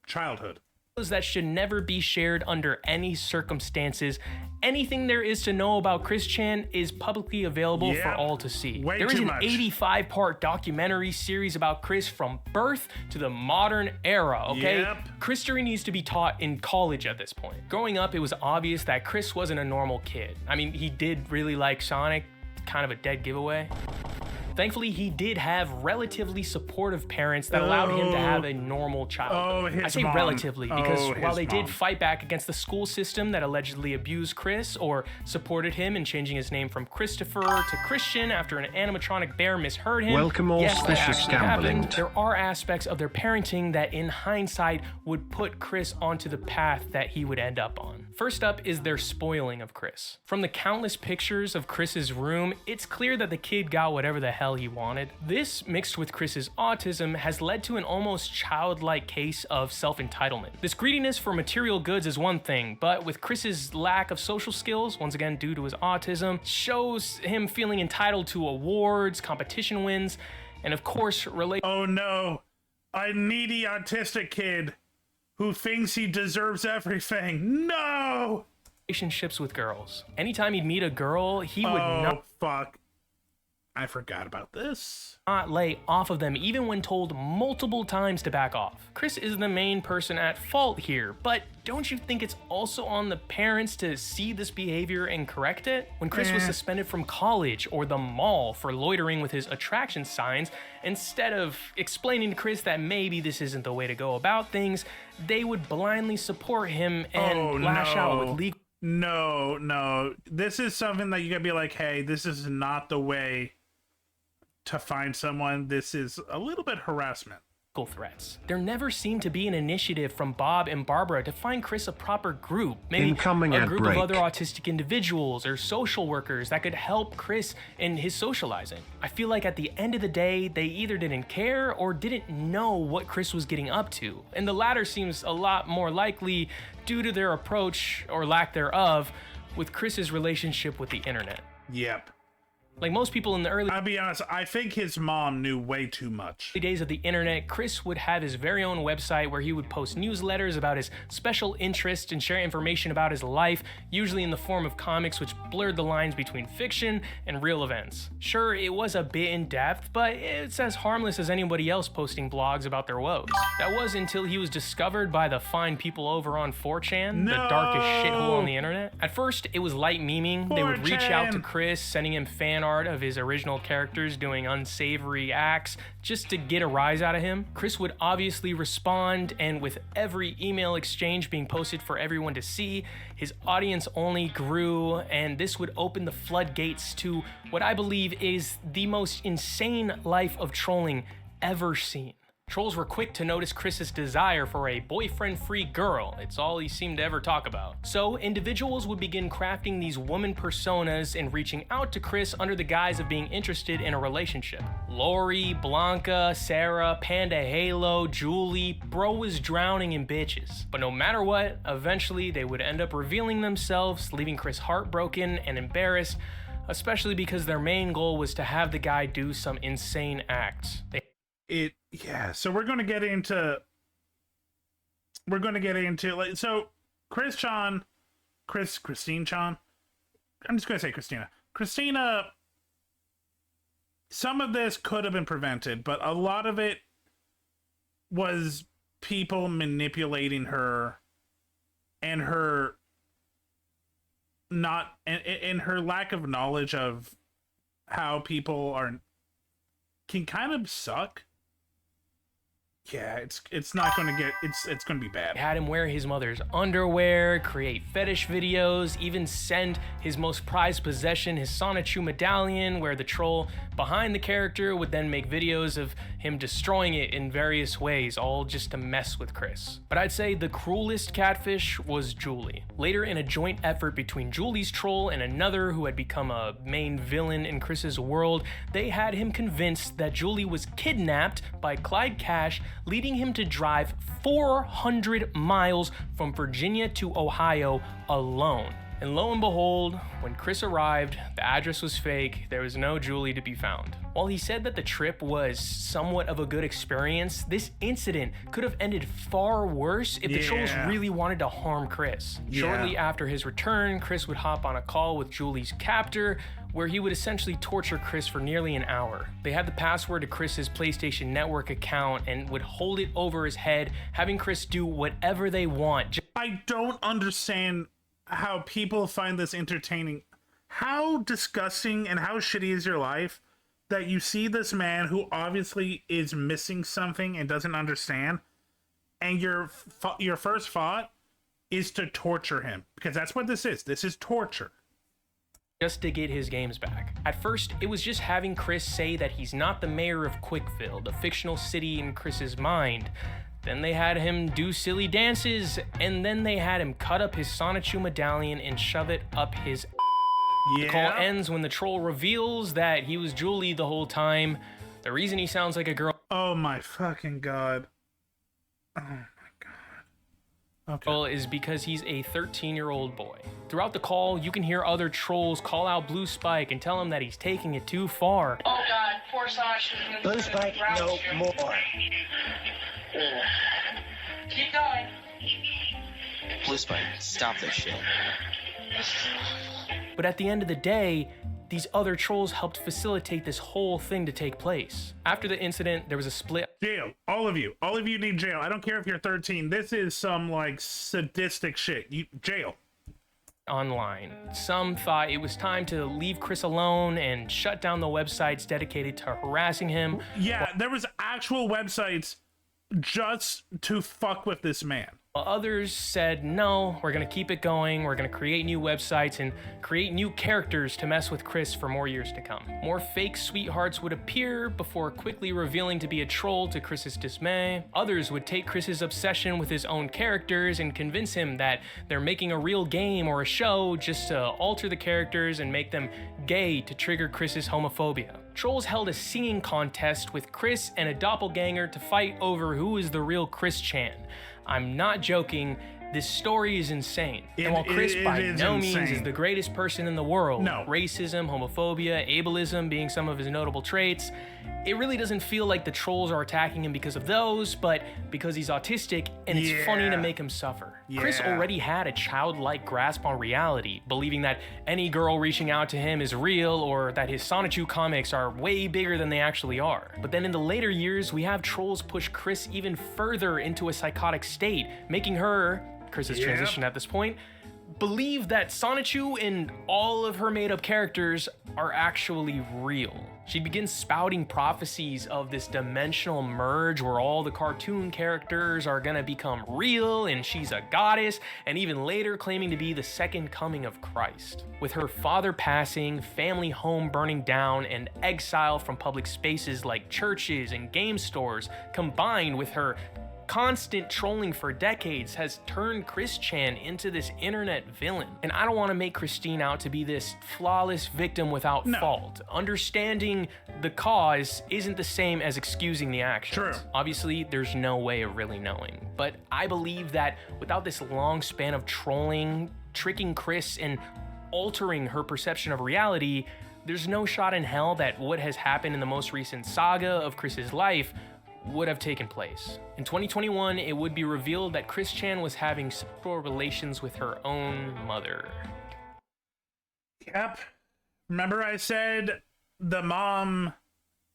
childhood. That should never be shared under any circumstances. Anything there is to know about Chris Chan is publicly available for all to see. There is an 85-part documentary series about Chris from birth to the modern era, okay? Yep. Chris needs to be taught in college at this point. Growing up, it was obvious that Chris wasn't a normal kid. I mean, he did really like Sonic, kind of a dead giveaway. Thankfully, he did have relatively supportive parents that allowed him to have a normal childhood. I say relatively because while they did fight back against the school system that allegedly abused Chris or supported him in changing his name from Christopher to Christian after an animatronic bear misheard him. Welcome all suspicious gambling. There are aspects of their parenting that in hindsight would put Chris onto the path that he would end up on. First up is their spoiling of Chris. From the countless pictures of Chris's room, it's clear that the kid got whatever the hell he wanted. This, mixed with Chris's autism, has led to an almost childlike case of self-entitlement. This greediness for material goods is one thing, but with Chris's lack of social skills, once again due to his autism, shows him feeling entitled to awards, competition wins, and of course, Oh no, a needy autistic kid who thinks he deserves everything. No! Relationships with girls. Anytime he'd meet a girl, he would not. Fuck. I forgot about this. Not lay off of them even when told multiple times to back off. Chris is the main person at fault here, but don't you think it's also on the parents to see this behavior and correct it? When Chris was suspended from college or the mall for loitering with his attraction signs, instead of explaining to Chris that maybe this isn't the way to go about things, they would blindly support him and lash out with legal. No. This is something that you gotta be like, hey, this is not the way to find someone. This is a little bit harassment. Threats. There never seemed to be an initiative from Bob and Barbara to find Chris a proper group, maybe a group of other autistic individuals or social workers that could help Chris in his socializing. I feel like at the end of the day, they either didn't care or didn't know what Chris was getting up to, and the latter seems a lot more likely due to their approach, or lack thereof, with Chris's relationship with the internet. Yep. Like most people in the early... I'll be honest, I think his mom knew way too much. Days of the internet, Chris would have his very own website where he would post newsletters about his special interests and share information about his life, usually in the form of comics which blurred the lines between fiction and real events. Sure, it was a bit in depth, but it's as harmless as anybody else posting blogs about their woes. That was until he was discovered by the fine people over on 4chan, the darkest shithole on the internet. At first, it was light memeing. They would reach out to Chris, sending him fan art of his original characters doing unsavory acts just to get a rise out of him. Chris would obviously respond, and with every email exchange being posted for everyone to see, his audience only grew, and this would open the floodgates to what I believe is the most insane life of trolling ever seen. Trolls were quick to notice Chris's desire for a boyfriend-free girl. It's all he seemed to ever talk about. So individuals would begin crafting these woman personas and reaching out to Chris under the guise of being interested in a relationship. Lori, Blanca, Sarah, Panda Halo, Julie, bro was drowning in bitches. But no matter what, eventually they would end up revealing themselves, leaving Chris heartbroken and embarrassed, especially because their main goal was to have the guy do some insane acts. So we're going to get into like, so Christine Chan, I'm just going to say Christina, some of this could have been prevented, but a lot of it was people manipulating her and her not, and her lack of knowledge of how people can kind of suck. Yeah, it's not going to get it's going to be bad. Had him wear his mother's underwear, create fetish videos, even send his most prized possession, his Sonichu medallion, where the troll behind the character would then make videos of him destroying it in various ways, all just to mess with Chris. But I'd say the cruelest catfish was Julie. Later, in a joint effort between Julie's troll and another who had become a main villain in Chris's world, they had him convinced that Julie was kidnapped by Clyde Cash, leading him to drive 400 miles from Virginia to Ohio alone. And lo and behold, when Chris arrived, the address was fake, there was no Julie to be found. While he said that the trip was somewhat of a good experience, this incident could have ended far worse if the trolls really wanted to harm Chris. Shortly after his return, Chris would hop on a call with Julie's captor, where he would essentially torture Chris for nearly an hour. They had the password to Chris's PlayStation Network account and would hold it over his head, having Chris do whatever they want. I don't understand how people find this entertaining. How disgusting and how shitty is your life that you see this man who obviously is missing something and doesn't understand, and your first thought is to torture him, because that's what this is. This is torture. Just to get his games back. At first, it was just having Chris say that he's not the mayor of Quickville, the fictional city in Chris's mind. Then they had him do silly dances, and then they had him cut up his Sonichu medallion and shove it up his The call ends when the troll reveals that he was Julie the whole time. The reason he sounds like a girl— oh my fucking god. Oh my god. Okay. Is because he's a 13-year-old boy. Throughout the call, you can hear other trolls call out Blue Spike and tell him that he's taking it too far. Oh god, poor Sasha. Blue Spike, no more. Keep going. Blue Spike, stop this shit. But at the end of the day, these other trolls helped facilitate this whole thing to take place. After the incident, there was a split. Jail. All of you need jail. I don't care if you're 13. This is some like sadistic shit. Jail. Online. Some thought it was time to leave Chris alone and shut down the websites dedicated to harassing him. Yeah, there was actual websites just to fuck with this man. While others said, no, we're gonna keep it going, we're gonna create new websites and create new characters to mess with Chris for more years to come. More fake sweethearts would appear before quickly revealing to be a troll to Chris's dismay. Others would take Chris's obsession with his own characters and convince him that they're making a real game or a show just to alter the characters and make them gay to trigger Chris's homophobia. Trolls held a singing contest with Chris and a doppelganger to fight over who is the real Chris Chan. I'm not joking, this story is insane. And while Chris by no means is the greatest person in the world, racism, homophobia, ableism being some of his notable traits, it really doesn't feel like the trolls are attacking him because of those, but because he's autistic and it's funny to make him suffer. Chris already had a childlike grasp on reality, believing that any girl reaching out to him is real or that his Sonichu comics are way bigger than they actually are. But then in the later years, we have trolls push Chris even further into a psychotic state, making her, Chris's transition at this point, believe that Sonichu and all of her made-up characters are actually real. She begins spouting prophecies of this dimensional merge where all the cartoon characters are gonna become real and she's a goddess, and even later claiming to be the second coming of Christ. With her father passing, family home burning down, and exile from public spaces like churches and game stores, combined with her constant trolling for decades, has turned Chris Chan into this internet villain. And I don't want to make Christine out to be this flawless victim without fault. Understanding the cause isn't the same as excusing the actions. True. Obviously, there's no way of really knowing. But I believe that without this long span of trolling, tricking Chris, and altering her perception of reality, there's no shot in hell that what has happened in the most recent saga of Chris's life would have taken place. In 2021, it would be revealed that Chris Chan was having sexual relations with her own mother. Yep. Remember I said the mom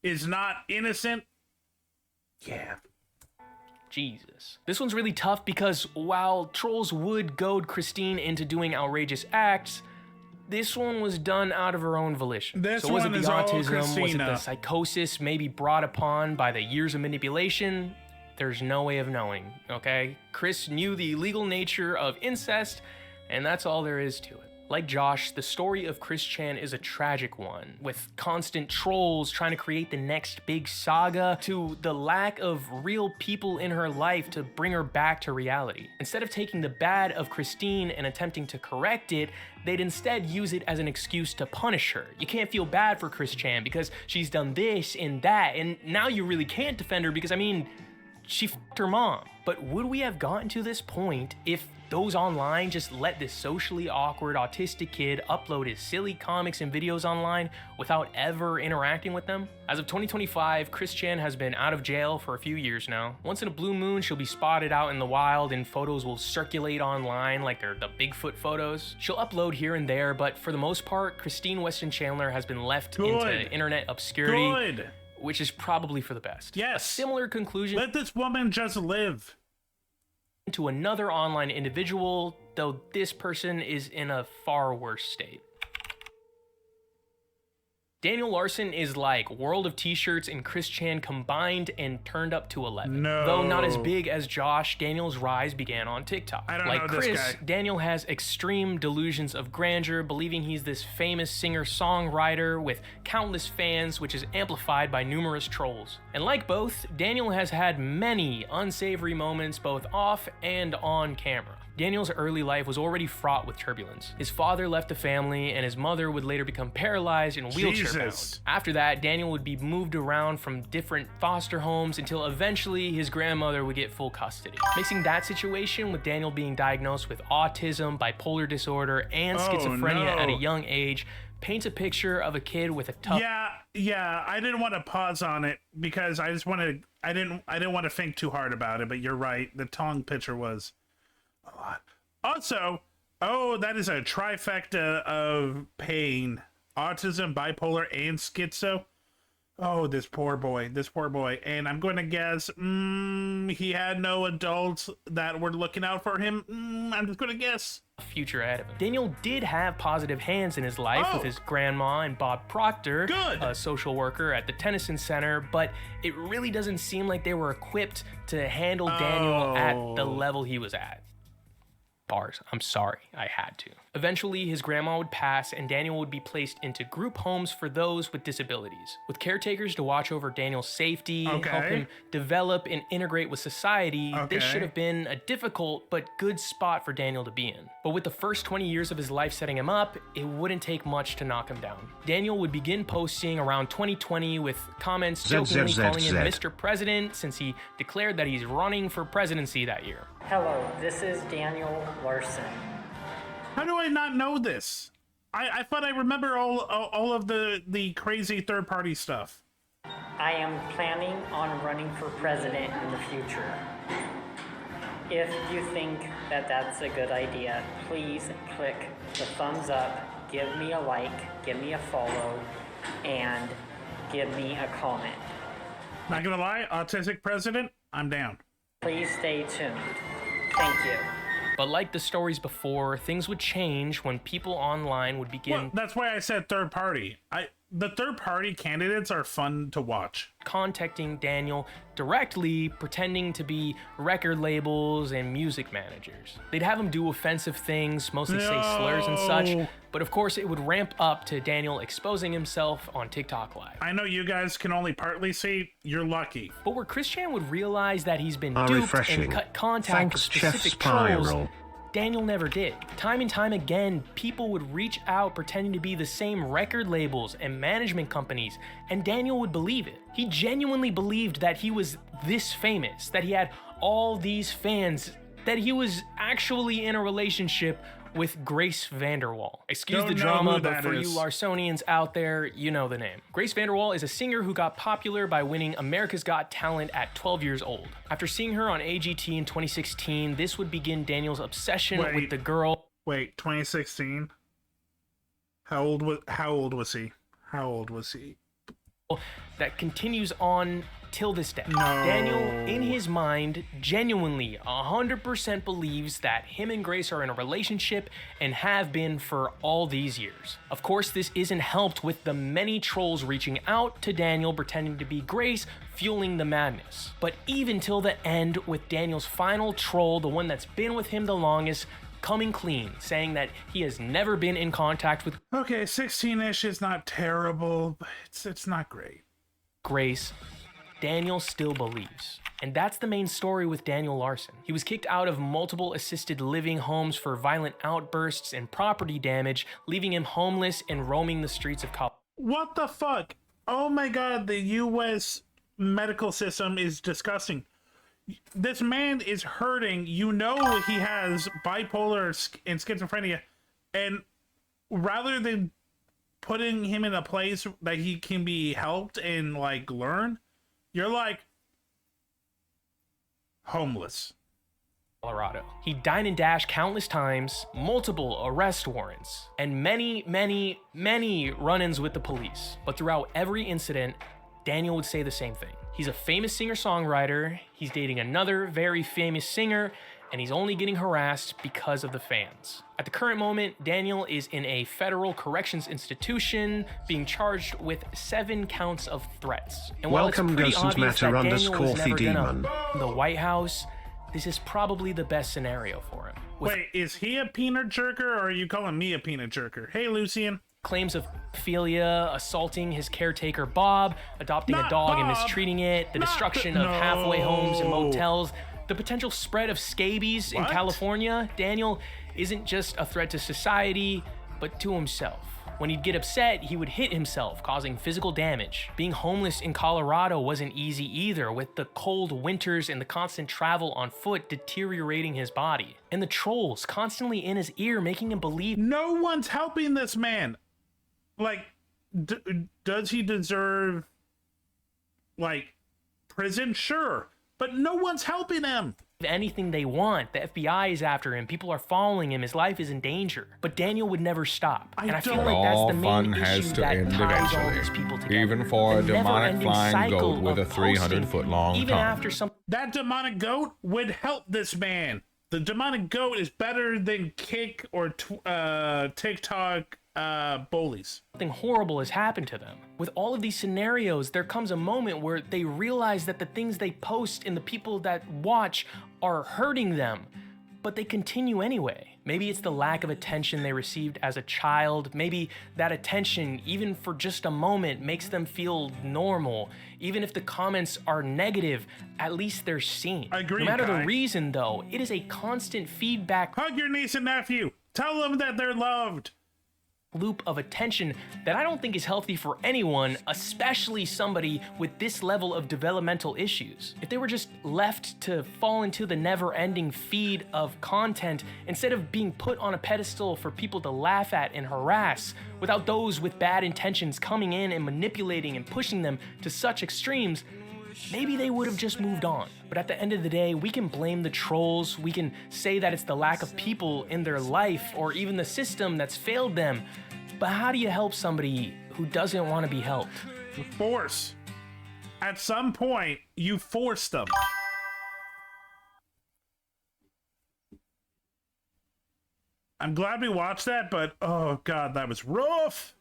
is not innocent? Yeah. Jesus. This one's really tough because while trolls would goad Christine into doing outrageous acts, this one was done out of her own volition. So was it the autism? Was it the psychosis maybe brought upon by the years of manipulation? there's no way of knowing, okay? Chris knew the illegal nature of incest, and that's all there is to it. Like Josh, the story of Chris Chan is a tragic one, with constant trolls trying to create the next big saga, to the lack of real people in her life to bring her back to reality. Instead of taking the bad of Christine and attempting to correct it, they'd instead use it as an excuse to punish her. You can't feel bad for Chris Chan because she's done this and that, and now you really can't defend her because, I mean, she f***ed her mom. But would we have gotten to this point if those online just let this socially awkward autistic kid upload his silly comics and videos online without ever interacting with them? As of 2025, Chris Chan has been out of jail for a few years now. Once in a blue moon, she'll be spotted out in the wild and photos will circulate online like they're the Bigfoot photos. She'll upload here and there, but for the most part, Christine Weston Chandler has been left into internet obscurity. Which is probably for the best. Yes. A similar conclusion. Let this woman just live. To another online individual, though this person is in a far worse state. Daniel Larson is like World of T-shirts and Chris Chan combined and turned up to 11. No. Though not as big as Josh, Daniel's rise began on TikTok. I don't like know Chris, this guy. Daniel has extreme delusions of grandeur, believing he's this famous singer-songwriter with countless fans, which is amplified by numerous trolls. And like both, Daniel has had many unsavory moments both off and on camera. Daniel's early life was already fraught with turbulence. His father left the family, and his mother would later become paralyzed and wheelchair-bound. After that, Daniel would be moved around from different foster homes until eventually his grandmother would get full custody. Mixing that situation with Daniel being diagnosed with autism, bipolar disorder, and schizophrenia at a young age paints a picture of a kid with a tough... Yeah, I didn't want to pause on it because I didn't want to think too hard about it, but you're right. The tongue picture was a lot. Also, that is a trifecta of pain. Autism, bipolar, and schizo. Oh, this poor boy. And I'm going to guess he had no adults that were looking out for him. I'm just going to guess. Future ahead of him. Daniel did have positive hands in his life with his grandma and Bob Proctor, a social worker at the Tennyson Center, but it really doesn't seem like they were equipped to handle Daniel at the level he was at. Bars. I'm sorry, I had to. Eventually, his grandma would pass and Daniel would be placed into group homes for those with disabilities, with caretakers to watch over Daniel's safety, help him develop and integrate with society. This should have been a difficult but good spot for Daniel to be in. But with the first 20 years of his life setting him up, it wouldn't take much to knock him down. Daniel would begin posting around 2020 with comments jokingly calling him Mr. President, since he declared that he's running for presidency that year. Hello, this is Daniel Larson. How do I not know this? I thought I remember all of the crazy third-party stuff. I am planning on running for president in the future. If you think that that's a good idea, please click the thumbs up, give me a like, give me a follow, and give me a comment. Not gonna lie, autistic president, I'm down. Please stay tuned. Thank you. But like the stories before, things would change when people online would begin... Well, that's why I said third party. The third party candidates are fun to watch. Contacting Daniel directly, pretending to be record labels and music managers. They'd have him do offensive things, mostly say slurs and such, but of course it would ramp up to Daniel exposing himself on TikTok Live. I know you guys can only partly see, you're lucky. But where Chris Chan would realize that he's been duped and cut contact with specific trolls, Daniel never did. Time and time again, people would reach out pretending to be the same record labels and management companies, and Daniel would believe it. He genuinely believed that he was this famous, that he had all these fans, that he was actually in a relationship with Grace VanderWaal. Excuse the drama, but for you Larsonians out there, you know the name. Grace VanderWaal is a singer who got popular by winning America's Got Talent at 12 years old. After seeing her on AGT in 2016, this would begin Daniel's obsession with the girl. Wait, 2016? How old was he? That continues on till this day. Daniel, in his mind, genuinely 100% believes that him and Grace are in a relationship and have been for all these years. Of course, this isn't helped with the many trolls reaching out to Daniel pretending to be Grace, fueling the madness. But even till the end, with Daniel's final troll, the one that's been with him the longest, coming clean, saying that he has never been in contact with Okay, 16-ish is not terrible, but it's not great. Grace, Daniel still believes. And that's the main story with Daniel Larson. He was kicked out of multiple assisted living homes for violent outbursts and property damage, leaving him homeless and roaming the streets of Colorado. What the fuck? Oh my god, the US medical system is disgusting. This man is hurting. You know he has bipolar and schizophrenia. And rather than putting him in a place that he can be helped and, like, learn, you're like, homeless. Colorado. He dined and dashed countless times, multiple arrest warrants, and many run-ins with the police. But throughout every incident, Daniel would say the same thing. He's a famous singer-songwriter, he's dating another very famous singer, and he's only getting harassed because of the fans. At the current moment, Daniel is in a federal corrections institution being charged with 7 counts of threats. And while Welcome, it's pretty Ghost and obvious Matter that Daniel was _Coffee never Demon. gonna the White House, this is probably the best scenario for him. With Wait, is he a peanut jerker, or are you calling me a peanut jerker? Hey, Lucian. claims of pedophilia, assaulting his caretaker Bob, adopting a dog and mistreating it, the destruction of halfway homes and motels, the potential spread of scabies in California. Daniel isn't just a threat to society, but to himself. When he'd get upset, he would hit himself, causing physical damage. Being homeless in Colorado wasn't easy either, with the cold winters and the constant travel on foot deteriorating his body. And the trolls constantly in his ear, making him believe no one's helping this man. Like, does he deserve, like, prison? Sure. But no one's helping him. anything they want. The FBI is after him. People are following him. His life is in danger. But Daniel would never stop. And I feel like that's the main issue that ties all these people together. Even for a demonic flying goat with a 300-foot-long tongue. Even after some... That demonic goat would help this man. The demonic goat is better than Kick or TikTok bullies. Something horrible has happened to them. With all of these scenarios, there comes a moment where they realize that the things they post and the people that watch are hurting them, but they continue anyway. Maybe it's the lack of attention they received as a child. Maybe that attention, even for just a moment, makes them feel normal. Even if the comments are negative, at least they're seen. I agree, No matter Kai. the reason, though, it is a constant feedback. Hug your niece and nephew. Tell them that they're loved. Loop of attention that I don't think is healthy for anyone, especially somebody with this level of developmental issues. If they were just left to fall into the never-ending feed of content instead of being put on a pedestal for people to laugh at and harass, without those with bad intentions coming in and manipulating and pushing them to such extremes, maybe they would have just moved on. But at the end of the day, we can blame the trolls, we can say that it's the lack of people in their life or even the system that's failed them. But how do you help somebody who doesn't want to be helped? Force. At some point, you force them. I'm glad we watched that, but oh god, that was rough.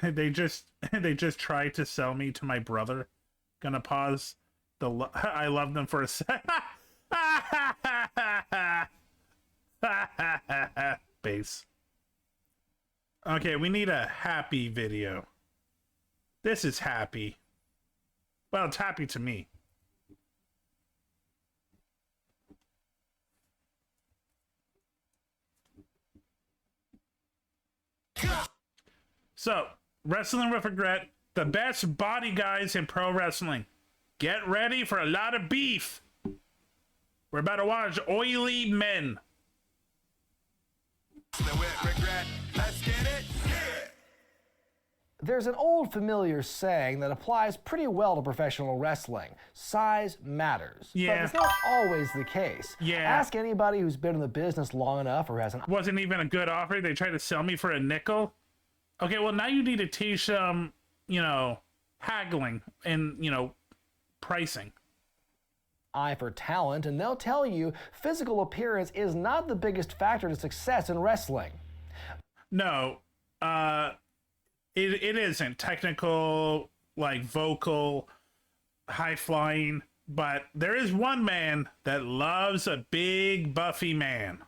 They just tried to sell me to my brother. Gonna pause the I love them for a sec. Base. Okay, we need a happy video. This is happy. Well, it's happy to me. So, Wrestling with Regret, the best body guys in pro wrestling. Get ready for a lot of beef. We're about to watch Oily Men. There's an old familiar saying that applies pretty well to professional wrestling. Size matters. Yeah. But it's not always the case. Yeah. Ask anybody who's been in the business long enough or has an... Wasn't even a good offer. They tried to sell me for a nickel. Okay, well, now you need to teach them haggling and, pricing. Eye for talent, and they'll tell you physical appearance is not the biggest factor to success in wrestling. No, it isn't. Technical, like vocal, high flying, but there is one man that loves a big buffy man.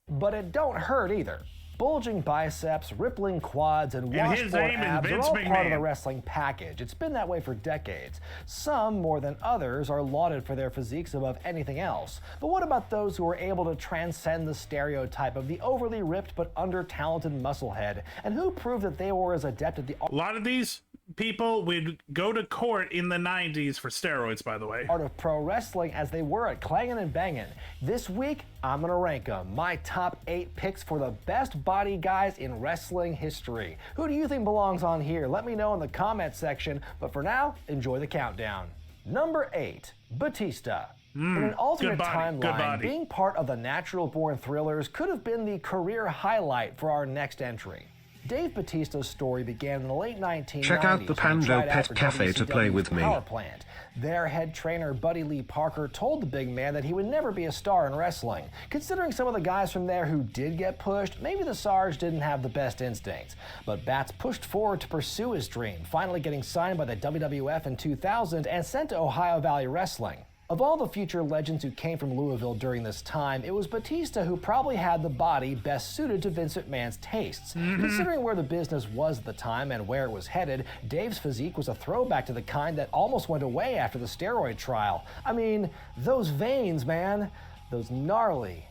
But it don't hurt either. Bulging biceps, rippling quads, and washboard abs are all part of the wrestling package. It's been that way for decades. Some, more than others, are lauded for their physiques above anything else. But what about those who are able to transcend the stereotype of the overly ripped but under-talented musclehead, and who prove that they were as adept at the... A lot of these people would go to court in the 90s for steroids, by the way. ...art of pro wrestling as they were at Clangin' and Bangin'. This week, I'm gonna rank them. My top 8 picks for the best body guys in wrestling history. Who do you think belongs on here? Let me know in the comment section, but for now, enjoy the countdown. Number 8, Batista. In an alternate timeline, being part of the Natural Born Thrillers could have been the career highlight for our next entry. Dave Batista's story began in the late 1990s. Check out the Pando Pet Cafe to play with me. Power plant. Their head trainer, Buddy Lee Parker, told the big man that he would never be a star in wrestling. Considering some of the guys from there who did get pushed, maybe the Sarge didn't have the best instincts. But Bats pushed forward to pursue his dream, finally getting signed by the WWF in 2000 and sent to Ohio Valley Wrestling. Of all the future legends who came from Louisville during this time, it was Batista who probably had the body best suited to Vince McMahon's tastes. Considering where the business was at the time and where it was headed, Dave's physique was a throwback to the kind that almost went away after the steroid trial. I mean, those veins, man. Those gnarly,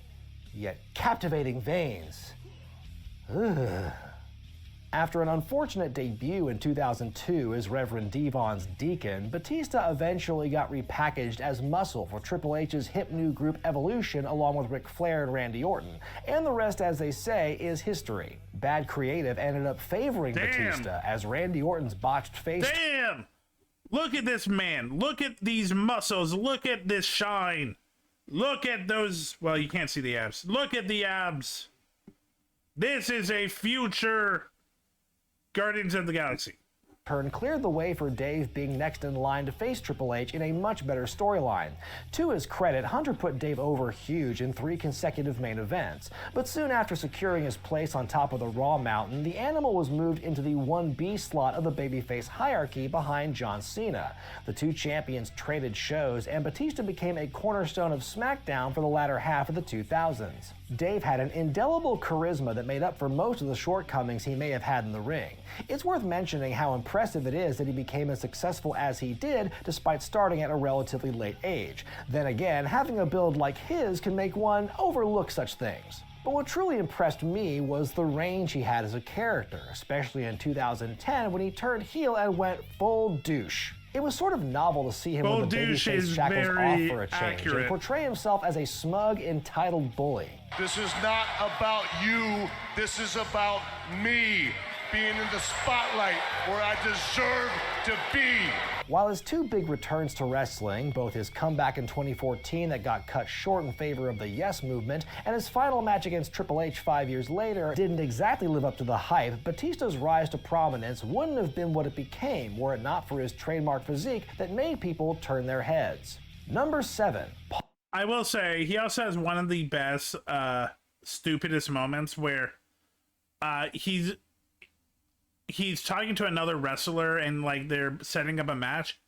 yet captivating veins. Ugh. After an unfortunate debut in 2002 as Reverend Devon's deacon, Batista eventually got repackaged as Muscle for Triple H's hip new group Evolution along with Ric Flair and Randy Orton. And the rest, as they say, is history. Bad Creative ended up favoring Batista as Randy Orton's botched face... Damn! Look at this man. Look at these muscles. Look at this shine. Look at those... Well, you can't see the abs. Look at the abs. This is a future... Guardians of the Galaxy. Turn cleared the way for Dave being next in line to face Triple H in a much better storyline. To his credit, Hunter put Dave over huge in 3 consecutive main events, but soon after securing his place on top of the Raw Mountain, the Animal was moved into the 1B slot of the babyface hierarchy behind John Cena. The 2 champions traded shows, and Batista became a cornerstone of SmackDown for the latter half of the 2000s. Dave had an indelible charisma that made up for most of the shortcomings he may have had in the ring. It's worth mentioning how impressive it is that he became as successful as he did despite starting at a relatively late age. Then again, having a build like his can make one overlook such things. But what truly impressed me was the range he had as a character, especially in 2010 when he turned heel and went full douche. It was sort of novel to see him with the babyface shackles off for a change and portray himself as a smug, entitled bully. This is not about you. This is about me being in the spotlight where I deserve to be. While his 2 big returns to wrestling, both his comeback in 2014 that got cut short in favor of the Yes Movement, and his final match against Triple H 5 years later didn't exactly live up to the hype, Batista's rise to prominence wouldn't have been what it became were it not for his trademark physique that made people turn their heads. Number 7. I will say, he also has one of the best, stupidest moments where he's talking to another wrestler and like they're setting up a match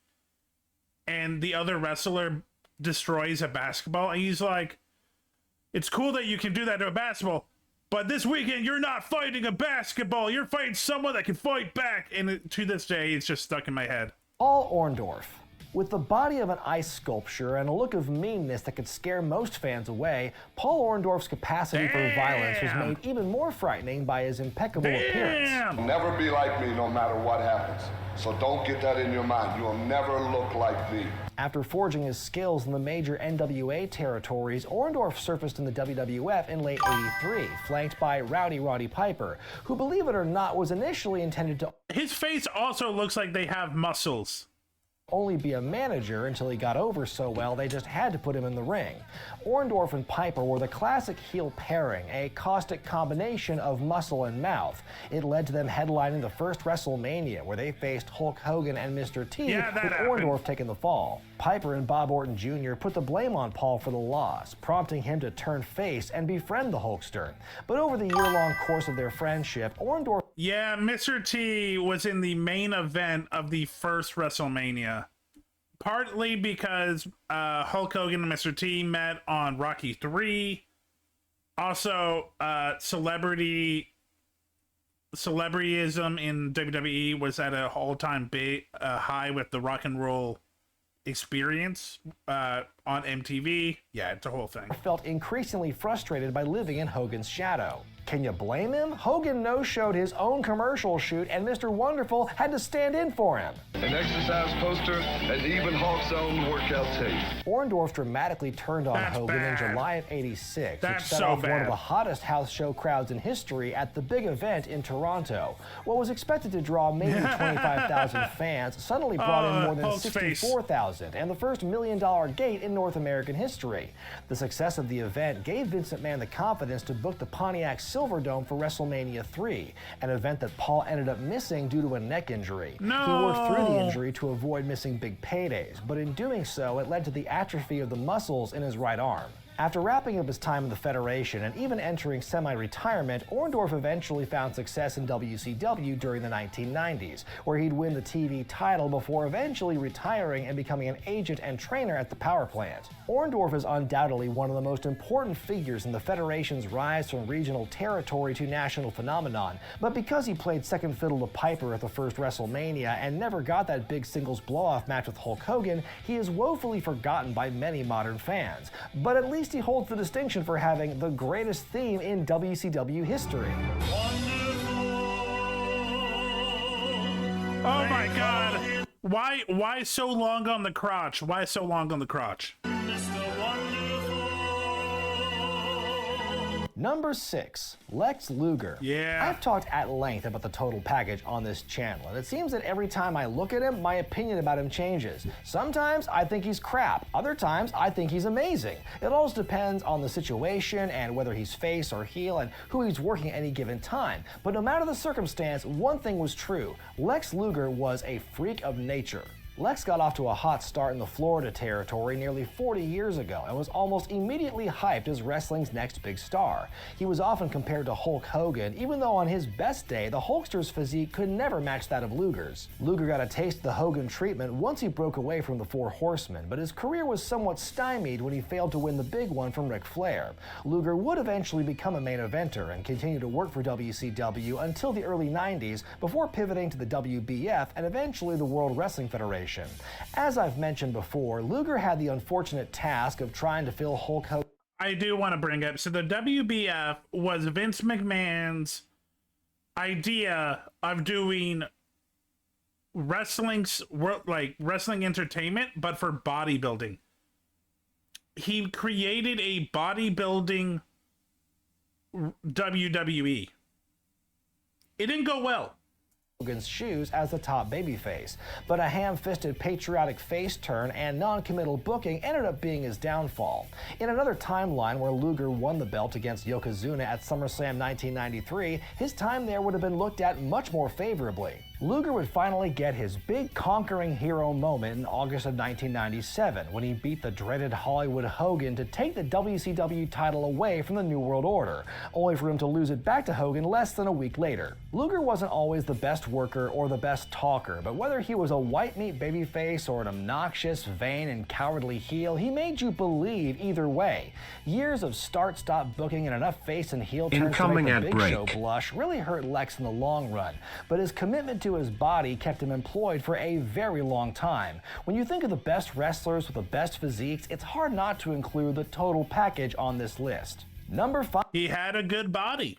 and the other wrestler destroys a basketball and he's like, it's cool that you can do that to a basketball, but this weekend you're not fighting a basketball, you're fighting someone that can fight back. And to this day it's just stuck in my head. Paul Orndorff. With the body of an ice sculpture and a look of meanness that could scare most fans away, Paul Orndorff's capacity for violence was made even more frightening by his impeccable appearance. Never be like me no matter what happens. So don't get that in your mind. You'll never look like me. After forging his skills in the major NWA territories, Orndorff surfaced in the WWF in late '83, flanked by Rowdy Roddy Piper, who, believe it or not, was initially intended to... His face also looks like they have muscles. only be a manager until he got over so well they just had to put him in the ring. Orndorff and Piper were the classic heel pairing, a caustic combination of muscle and mouth. It led to them headlining the first WrestleMania, where they faced Hulk Hogan and Mr. T, with Orndorff taking the fall. Piper and Bob Orton Jr. put the blame on Paul for the loss, prompting him to turn face and befriend the Hulkster. But over the year-long course of their friendship, Orndorff... Yeah, Mr. T was in the main event of the first WrestleMania. Partly because Hulk Hogan and Mr. T met on Rocky III. Also, celebrityism in WWE was at an all-time high with the Rock and Roll Experience on MTV. Yeah, it's a whole thing. Felt increasingly frustrated by living in Hogan's shadow. Can you blame him? Hogan no-showed his own commercial shoot, and Mr. Wonderful had to stand in for him. An exercise poster, and even Hulk's own workout tape. Orndorff dramatically turned on Hogan in July of '86, which set off one of the hottest house show crowds in history at the big event in Toronto. What was expected to draw maybe 25,000 fans suddenly brought in more than 64,000, and the first $1 million gate in North American history. The success of the event gave Vince McMahon the confidence to book the Pontiac Silverdome for WrestleMania 3, an event that Paul ended up missing due to a neck injury. No! He worked through the injury to avoid missing big paydays, but in doing so, it led to the atrophy of the muscles in his right arm. After wrapping up his time in the Federation and even entering semi-retirement, Orndorff eventually found success in WCW during the 1990s, where he'd win the TV title before eventually retiring and becoming an agent and trainer at the power plant. Orndorff is undoubtedly one of the most important figures in the Federation's rise from regional territory to national phenomenon, but because he played second fiddle to Piper at the first WrestleMania and never got that big singles blow-off match with Hulk Hogan, he is woefully forgotten by many modern fans. But at least he holds the distinction for having the greatest theme in WCW history. Oh my god! Why so long on the crotch? Why so long on the crotch? Number 6, Lex Luger. Yeah. I've talked at length about the total package on this channel, and it seems that every time I look at him, my opinion about him changes. Sometimes I think he's crap, other times I think he's amazing. It all depends on the situation and whether he's face or heel and who he's working at any given time. But no matter the circumstance, one thing was true. Lex Luger was a freak of nature. Lex got off to a hot start in the Florida territory nearly 40 years ago and was almost immediately hyped as wrestling's next big star. He was often compared to Hulk Hogan, even though on his best day, the Hulkster's physique could never match that of Luger's. Luger got a taste of the Hogan treatment once he broke away from the Four Horsemen, but his career was somewhat stymied when he failed to win the big one from Ric Flair. Luger would eventually become a main eventer and continue to work for WCW until the early 90s before pivoting to the WBF and eventually the World Wrestling Federation. As I've mentioned before, Luger had the unfortunate task of trying to fill Hulk Hogan. I do want to bring up, so the WBF was Vince McMahon's idea of doing wrestling entertainment, but for bodybuilding. He created a bodybuilding WWE. It didn't go well. Hogan's shoes as the top babyface, but a ham-fisted patriotic face turn and non-committal booking ended up being his downfall. In another timeline where Luger won the belt against Yokozuna at SummerSlam 1993, his time there would have been looked at much more favorably. Luger would finally get his big conquering hero moment in August of 1997 when he beat the dreaded Hollywood Hogan to take the WCW title away from the New World Order, only for him to lose it back to Hogan less than a week later. Luger wasn't always the best worker or the best talker, but whether he was a white meat babyface or an obnoxious, vain, and cowardly heel, he made you believe either way. Years of start-stop booking and enough face and heel turns to make the Big Show blush really hurt Lex in the long run, but his commitment to his body kept him employed for a very long time. When you think of the best wrestlers with the best physiques, it's hard not to include the total package on this list. Number 5. He had a good body.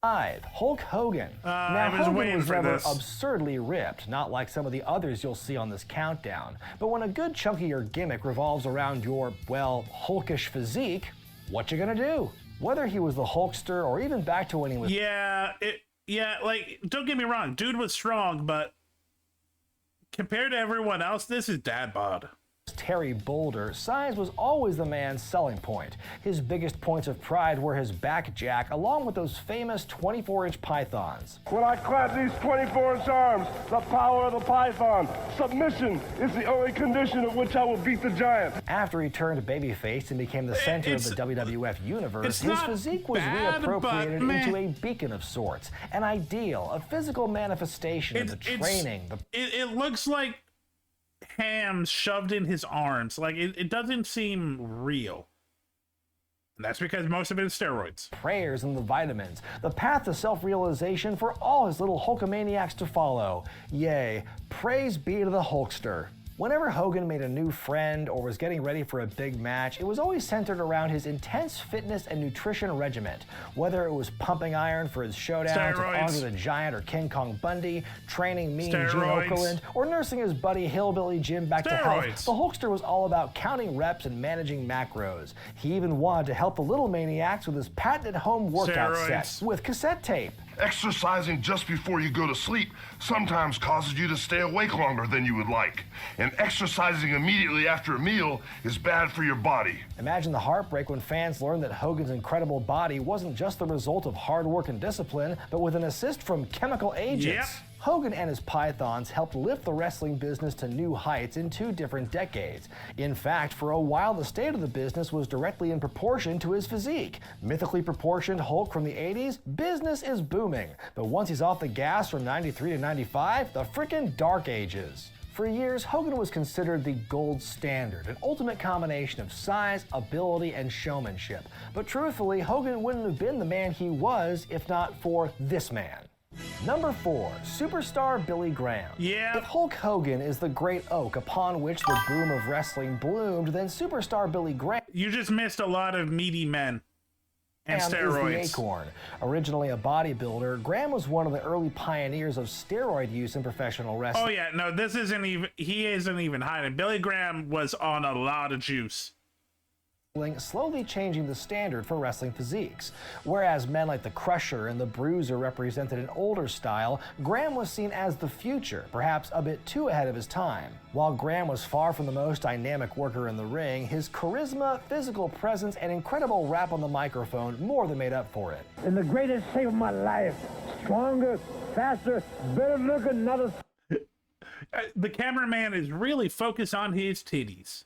5. Hulk Hogan. Now, Hogan was never absurdly ripped, not like some of the others you'll see on this countdown. But when a good chunk of your gimmick revolves around your, well, Hulkish physique, what you gonna do? Whether he was the Hulkster or even back to when he was... Yeah, like, don't get me wrong, dude was strong, but compared to everyone else, this is dad bod. Terry Boulder, size was always the man's selling point. His biggest points of pride were his back jack, along with those famous 24-inch pythons. When I clap these 24-inch arms, the power of the python, submission is the only condition at which I will beat the giant. After he turned babyface and became the center of the WWF universe, his physique was reappropriated into a beacon of sorts, an ideal, a physical manifestation of the training. It looks like hams shoved in his arms. Like, it doesn't seem real. And that's because most of it is steroids. Prayers and the vitamins, the path to self-realization for all his little Hulkamaniacs to follow. Yay, praise be to the Hulkster. Whenever Hogan made a new friend or was getting ready for a big match, it was always centered around his intense fitness and nutrition regiment. Whether it was pumping iron for his showdowns with Andre the Giant or King Kong Bundy, training Mean Gene Okerlund, or nursing his buddy Hillbilly Jim back to health, the Hulkster was all about counting reps and managing macros. He even wanted to help the little maniacs with his patented home workout set with cassette tape. Exercising just before you go to sleep sometimes causes you to stay awake longer than you would like. And exercising immediately after a meal is bad for your body. Imagine the heartbreak when fans learned that Hogan's incredible body wasn't just the result of hard work and discipline, but with an assist from chemical agents. Yep. Hogan and his pythons helped lift the wrestling business to new heights in 2 different decades. In fact, for a while, the state of the business was directly in proportion to his physique. Mythically proportioned Hulk from the 80s, business is booming. But once he's off the gas from 93 to 95, the frickin' dark ages. For years, Hogan was considered the gold standard, an ultimate combination of size, ability, and showmanship. But truthfully, Hogan wouldn't have been the man he was if not for this man. Number 4, superstar Billy Graham. Yeah. If Hulk Hogan is the great oak upon which the boom of wrestling bloomed, then superstar Billy Graham... You just missed a lot of meaty men and steroids. Is the acorn. Originally a bodybuilder, Graham was one of the early pioneers of steroid use in professional wrestling. Oh yeah, no, this isn't even... He isn't even hiding. Billy Graham was on a lot of juice. Slowly changing the standard for wrestling physiques. Whereas men like the Crusher and the Bruiser represented an older style, Graham was seen as the future, perhaps a bit too ahead of his time. While Graham was far from the most dynamic worker in the ring, his charisma, physical presence, and incredible rap on the microphone more than made up for it. In the greatest shape of my life, stronger, faster, better looking, another... The cameraman is really focused on his titties.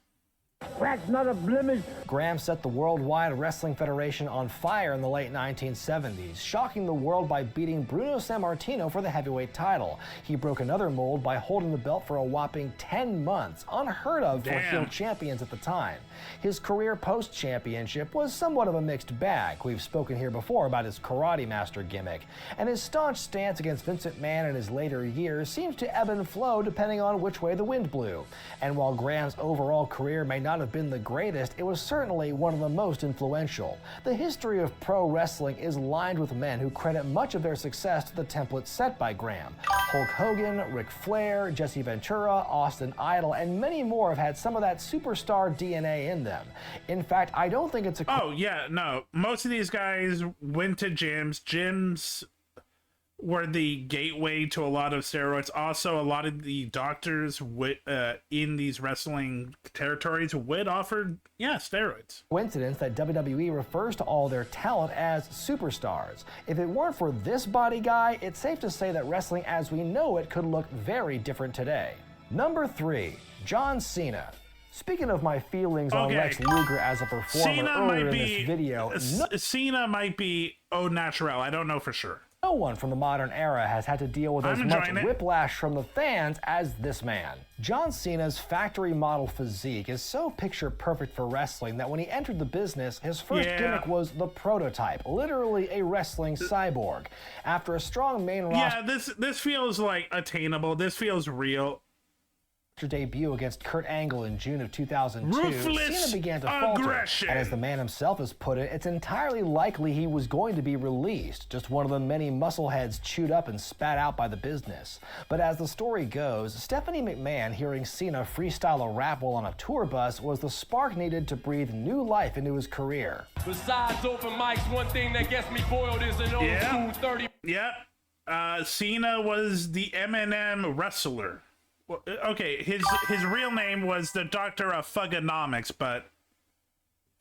Scratch, not a blemish. Graham set the Worldwide Wrestling Federation on fire in the late 1970s, shocking the world by beating Bruno Sammartino for the heavyweight title. He broke another mold by holding the belt for a whopping 10 months, unheard of for heel champions at the time. His career post-championship was somewhat of a mixed bag. We've spoken here before about his Karate Master gimmick, and his staunch stance against Vince McMahon in his later years seems to ebb and flow depending on which way the wind blew. And while Graham's overall career may not have been the greatest, it was certainly one of the most influential. The history of pro wrestling is lined with men who credit much of their success to the template set by Graham. Hulk Hogan, Ric Flair, Jesse Ventura, Austin Idol, and many more have had some of that superstar DNA in them. In fact, I don't think it's a... Oh, yeah, no. Most of these guys went to gyms. Gyms were the gateway to a lot of steroids. Also, a lot of the doctors in these wrestling territories would offer, steroids. Coincidence that WWE refers to all their talent as superstars. If it weren't for this body guy, it's safe to say that wrestling as we know it could look very different today. Number 3, John Cena. Speaking of my feelings on Lex Luger as a performer earlier in this video... Cena might be au naturel. I don't know for sure. No one from the modern era has had to deal with as much whiplash from the fans as this man. John Cena's factory model physique is so picture perfect for wrestling that when he entered the business, his first gimmick was the prototype, literally a wrestling cyborg. After a strong main roster... Yeah, this feels like attainable. This feels real. Debut against Kurt Angle in June of 2002, Ruthless Cena began to falter, aggression. and as the man himself has put it, it's entirely likely he was going to be released, just one of the many muscleheads chewed up and spat out by the business. But as the story goes, Stephanie McMahon hearing Cena freestyle a rap while on a tour bus was the spark needed to breathe new life into his career. Besides open mics, one thing that gets me boiled is an old school 30. Yep. Cena was the Eminem wrestler. Well, okay, his real name was the Doctor of Thugonomics, but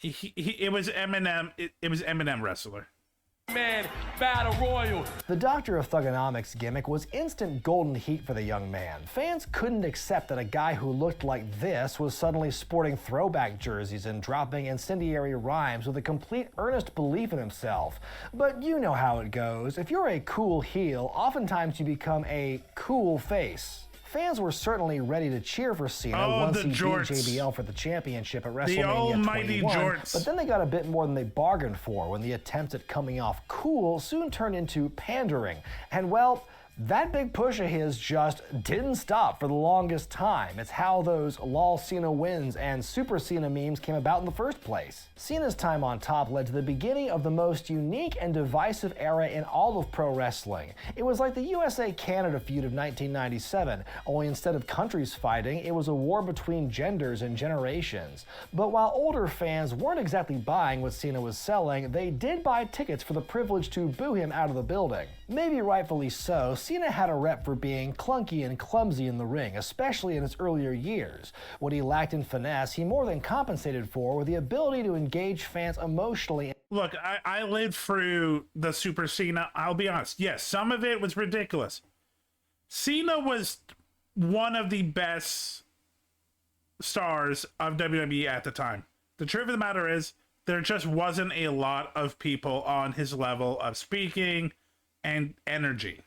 it was Eminem. It was Eminem Wrestler. Man, Battle Royal. The Doctor of Thugonomics gimmick was instant golden heat for the young man. Fans couldn't accept that a guy who looked like this was suddenly sporting throwback jerseys and dropping incendiary rhymes with a complete earnest belief in himself. But you know how it goes. If you're a cool heel, oftentimes you become a cool face. Fans were certainly ready to cheer for Cena once he beat JBL for the championship at WrestleMania 21, but then they got a bit more than they bargained for when the attempts at coming off cool soon turned into pandering. And well, that big push of his just didn't stop for the longest time. It's how those lol Cena wins and Super Cena memes came about in the first place. Cena's time on top led to the beginning of the most unique and divisive era in all of pro wrestling. It was like the USA-Canada feud of 1997, only instead of countries fighting, it was a war between genders and generations. But while older fans weren't exactly buying what Cena was selling, they did buy tickets for the privilege to boo him out of the building. Maybe rightfully so, Cena had a rep for being clunky and clumsy in the ring, especially in his earlier years. What he lacked in finesse, he more than compensated for with the ability to engage fans emotionally. Look, I lived through the Super Cena. I'll be honest. Yes, some of it was ridiculous. Cena was one of the best stars of WWE at the time. The truth of the matter is, there just wasn't a lot of people on his level of speaking and energy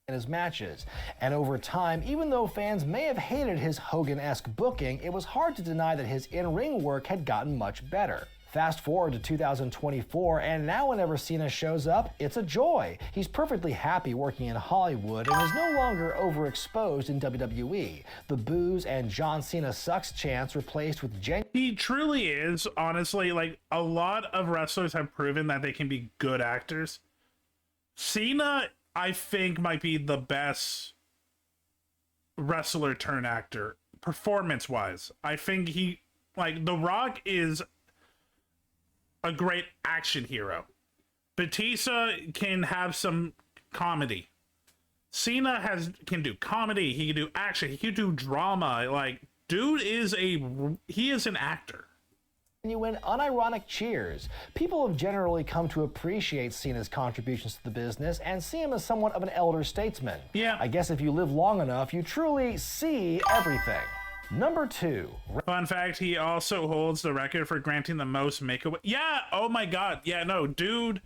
in his matches. And over time, even though fans may have hated his Hogan-esque booking, it was hard to deny that his in-ring work had gotten much better. Fast forward to 2024, and now whenever Cena shows up, it's a joy. He's perfectly happy working in Hollywood and is no longer overexposed in WWE. The boos and John Cena sucks chants replaced with He truly is, honestly, like, a lot of wrestlers have proven that they can be good actors. Cena, I think, might be the best wrestler turn actor, performance-wise. I think he, like, The Rock is a great action hero. Batista can have some comedy. Cena can do comedy, he can do action, he can do drama. Like, dude is he is an actor. You win unironic cheers. People have generally come to appreciate Cena's contributions to the business and see him as somewhat of an elder statesman. Yeah. I guess if you live long enough, you truly see everything. Number 2. Fun fact, he also holds the record for granting the most make-a-wish. Yeah, oh my god. Yeah, no, dude.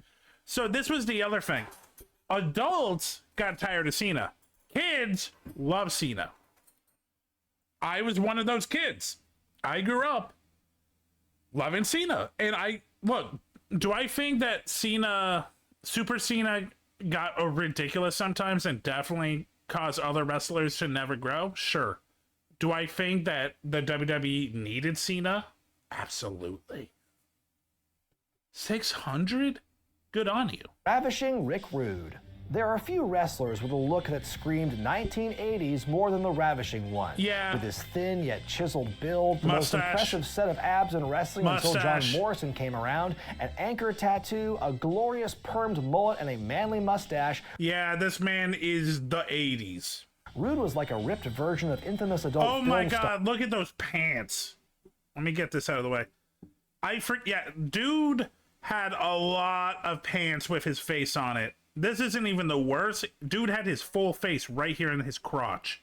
So this was the other thing. Adults got tired of Cena. Kids love Cena. I was one of those kids. I grew up loving Cena. And look, do I think that Super Cena got ridiculous sometimes and definitely caused other wrestlers to never grow? Sure. Do I think that the WWE needed Cena? Absolutely. 600? Good on you. Ravishing Rick Rude. There are a few wrestlers with a look that screamed 1980s more than the Ravishing one. Yeah. With his thin yet chiseled build, the Mustache. most impressive set of abs in wrestling until John Morrison came around, an anchor tattoo, a glorious permed mullet, and a manly mustache. Yeah, this man is the 80s. Rude was like a ripped version of infamous adult film star. Oh my god, look at those pants. Let me get this out of the way. Dude had a lot of pants with his face on it. This isn't even the worst. Dude had his full face right here in his crotch.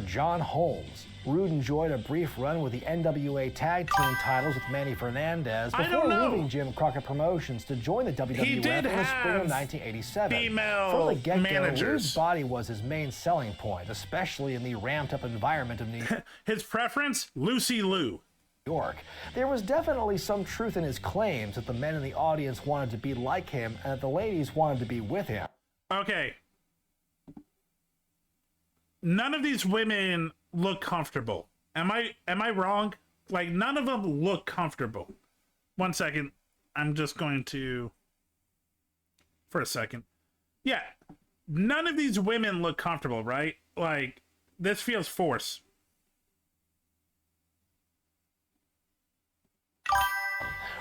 John Holmes. Rude enjoyed a brief run with the NWA Tag Team titles with Manny Fernandez before leaving Jim Crockett Promotions to join the WWF in the spring of 1987. Female From the get-go, managers. Rude's body was his main selling point, especially in the ramped-up environment of New York. His preference? Lucy Liu. There was definitely some truth in his claims that the men in the audience wanted to be like him and that the ladies wanted to be with him. Okay. None of these women look comfortable. Am I wrong? Like, none of them look comfortable. 1 second. I'm just going to... For a second. Yeah. None of these women look comfortable, right? Like, this feels forced.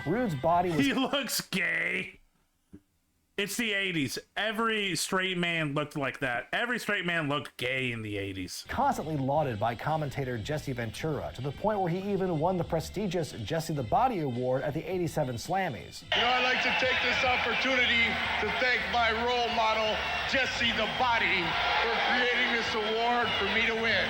Rude's body was... He looks gay. It's the 80s. Every straight man looked like that. Every straight man looked gay in the 80s. Constantly lauded by commentator Jesse Ventura, to the point where he even won the prestigious Jesse the Body Award at the 87 Slammies. You know, I'd like to take this opportunity to thank my role model, Jesse the Body, for creating this award for me to win.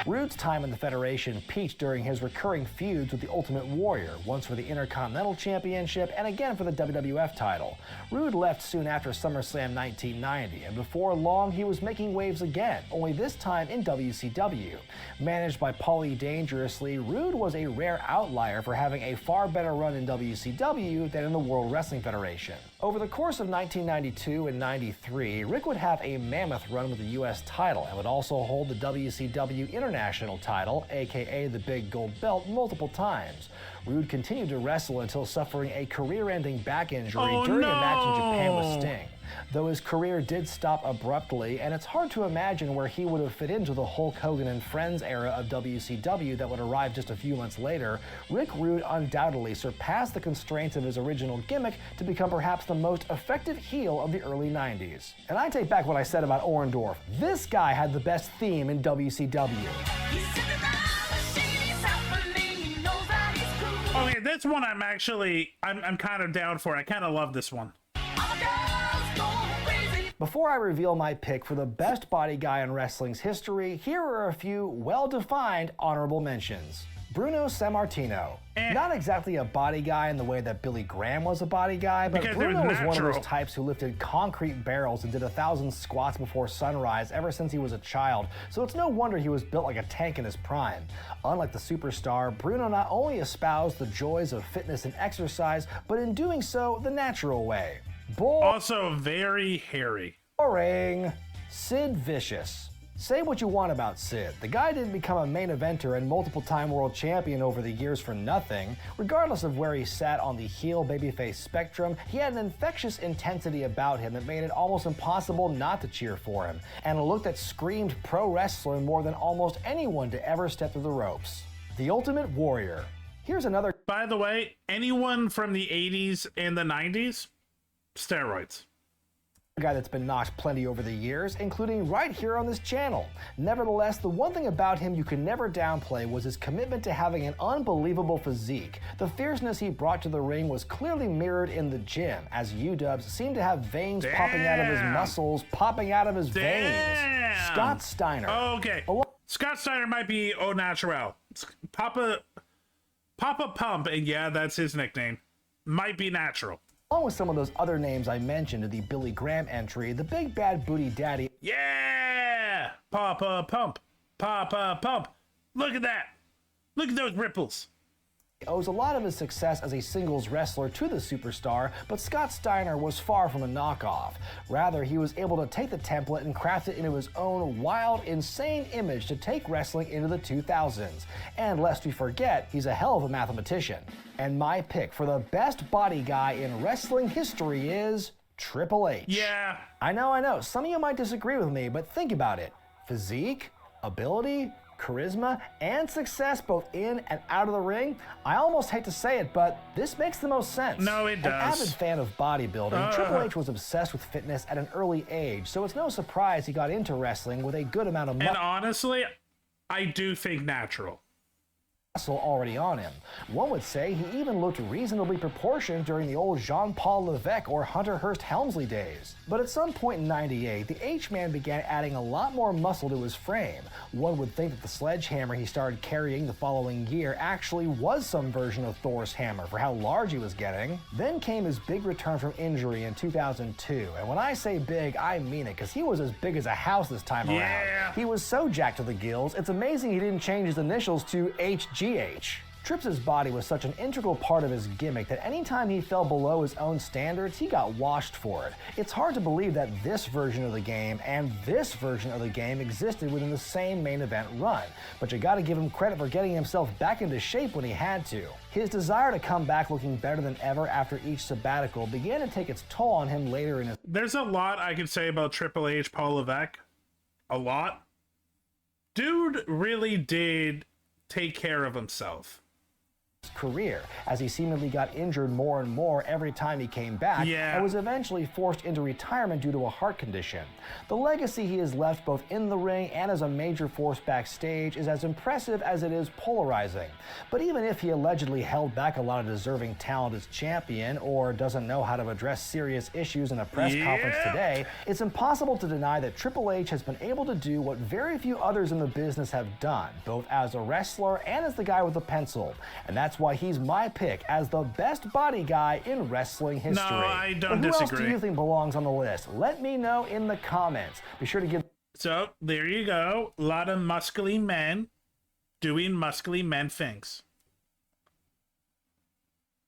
Rude's time in the Federation peaked during his recurring feuds with the Ultimate Warrior, once for the Intercontinental Championship and again for the WWF title. Rude left soon after SummerSlam 1990, and before long he was making waves again, only this time in WCW. Managed by Paulie Dangerously, Rude was a rare outlier for having a far better run in WCW than in the World Wrestling Federation. Over the course of 1992 and 93, Rick would have a mammoth run with the US title and would also hold the WCW International title, aka the Big Gold Belt, multiple times. Rude continued to wrestle until suffering a career-ending back injury during a match in Japan with Sting. Though his career did stop abruptly, and it's hard to imagine where he would have fit into the Hulk Hogan and Friends era of WCW that would arrive just a few months later, Rick Rude undoubtedly surpassed the constraints of his original gimmick to become perhaps the most effective heel of the early 90s. And I take back what I said about Orndorff. This guy had the best theme in WCW. Okay, this one I'm kind of down for. I kind of love this one. Before I reveal my pick for the best body guy in wrestling's history, here are a few well-defined honorable mentions. Bruno Sammartino. Not exactly a body guy in the way that Billy Graham was a body guy, but Because Bruno was one of natural. those types who lifted concrete barrels and did 1,000 squats before sunrise ever since he was a child, so it's no wonder he was built like a tank in his prime. Unlike the superstar, Bruno not only espoused the joys of fitness and exercise, but in doing so the natural way. Also very hairy. Boring. Sid Vicious. Say what you want about Sid. The guy didn't become a main eventer and multiple-time world champion over the years for nothing. Regardless of where he sat on the heel babyface spectrum, he had an infectious intensity about him that made it almost impossible not to cheer for him, and a look that screamed pro wrestler more than almost anyone to ever step through the ropes. The Ultimate Warrior. Here's another... By the way, anyone from the 80s and the 90s, steroids. Guy that's been knocked plenty over the years, including right here on this channel. Nevertheless, the one thing about him you can never downplay was his commitment to having an unbelievable physique. The fierceness he brought to the ring was clearly mirrored in the gym, as UW seemed to have veins popping out of his muscles, popping out of his veins. Scott Steiner. Oh, okay. Scott Steiner might be au naturel. Papa Pump, and yeah, that's his nickname, might be natural. Along with some of those other names I mentioned in the Billy Graham entry, the Big Bad Booty Daddy. Yeah! Papa Pump. Papa Pump. Look at that. Look at those ripples. Owes a lot of his success as a singles wrestler to the superstar, but Scott Steiner was far from a knockoff. Rather, he was able to take the template and craft it into his own wild, insane image to take wrestling into the 2000s. And lest we forget, he's a hell of a mathematician. And my pick for the best body guy in wrestling history is Triple H. Yeah. I know. Some of you might disagree with me, but think about it. Physique, ability, charisma, and success both in and out of the ring. I almost hate to say it, but this makes the most sense. No, it does. An avid fan of bodybuilding, Triple H was obsessed with fitness at an early age, so it's no surprise he got into wrestling with a good amount of And honestly, I do think natural. muscle already on him. One would say he even looked reasonably proportioned during the old Jean-Paul Levesque or Hunter Hearst Helmsley days. But at some point in '98, the H-Man began adding a lot more muscle to his frame. One would think that the sledgehammer he started carrying the following year actually was some version of Thor's hammer for how large he was getting. Then came his big return from injury in 2002, and when I say big, I mean it, because he was as big as a house this time around. He was so jacked to the gills, it's amazing he didn't change his initials to HGH. Trips' body was such an integral part of his gimmick that anytime he fell below his own standards, he got washed for it. It's hard to believe that this version of the game and this version of the game existed within the same main event run, but you gotta give him credit for getting himself back into shape when he had to. His desire to come back looking better than ever after each sabbatical began to take its toll on him later in his... There's a lot I could say about Triple H, Paul Levesque. A lot. Dude really did take care of himself. career, as he seemingly got injured more and more every time he came back, and was eventually forced into retirement due to a heart condition. The legacy he has left both in the ring and as a major force backstage is as impressive as it is polarizing. But even if he allegedly held back a lot of deserving talent as champion, or doesn't know how to address serious issues in a press conference today, it's impossible to deny that Triple H has been able to do what very few others in the business have done, both as a wrestler and as the guy with the pencil. And that's why he's my pick as the best body guy in wrestling history. No, I don't but who disagree. else do you think belongs on the list? Let me know in the comments. Be sure to give... So, there you go. A lot of muscly men doing muscly men things.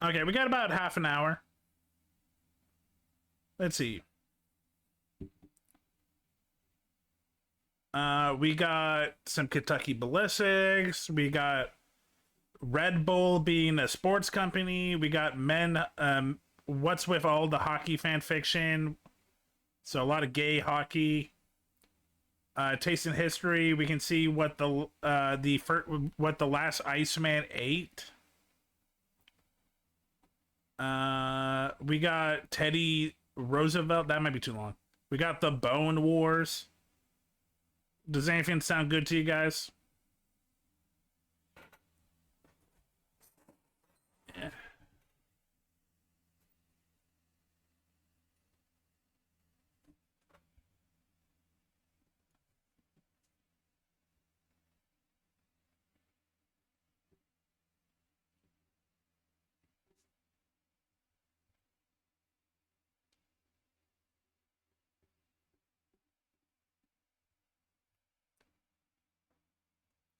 Okay, we got about half an hour. Let's see. We got some Kentucky Ballistics. We got Red Bull being a sports company. We got men. What's with all the hockey fan fiction? So a lot of gay hockey. Taste in history. We can see what the last Iceman ate. We got Teddy Roosevelt. That might be too long. We got the Bone Wars. Does anything sound good to you guys? Yeah.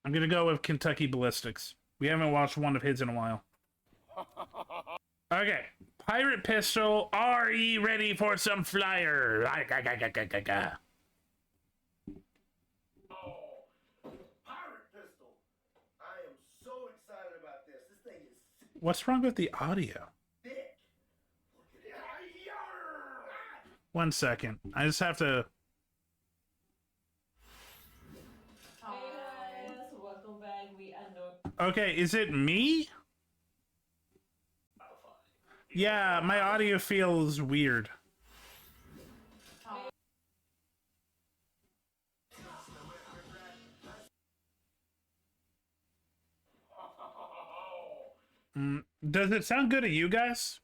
I'm gonna go with Kentucky Ballistics. We haven't watched one of his in a while. Okay. Pirate Pistol, are ye ready for some flyer? What's wrong with the audio? One second. I just have to... Okay, is it me? Yeah, my audio feels weird. Does it sound good to you guys?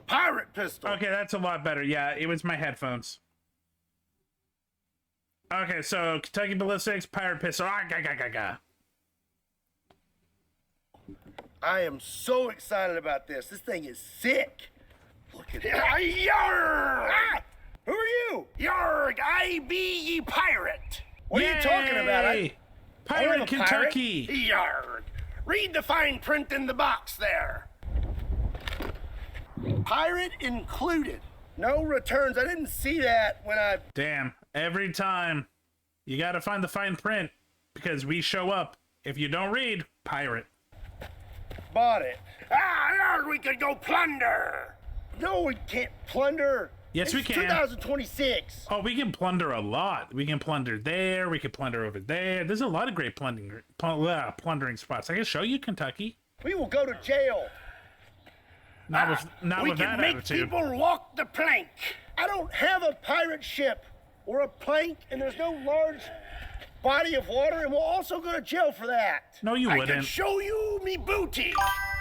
Pirate Pistol. Okay, that's a lot better. Yeah, it was my headphones. Okay, so Kentucky Ballistics, Pirate Pistol. I am so excited about this. This thing is sick. Look at that. Yarg! Ah! Who are you? Yarg, I be ye pirate. What are you talking about? Pirate Kentucky. Yarg. Read the fine print in the box there. Pirate included. No returns. I didn't see that when I... Damn. Every time. You gotta find the fine print. Because we show up. If you don't read, pirate. Bought it. Ah, we could go plunder. No, we can't plunder. Yes, we can. 2026. Oh, we can plunder a lot. We can plunder there. We can plunder over there. There's a lot of great plundering spots. I can show you Kentucky. We will go to jail. Not with that attitude. We can make people walk the plank. I don't have a pirate ship or a plank, and there's no large body of water, and we'll also go to jail for that. No, you wouldn't. I can show you me booty.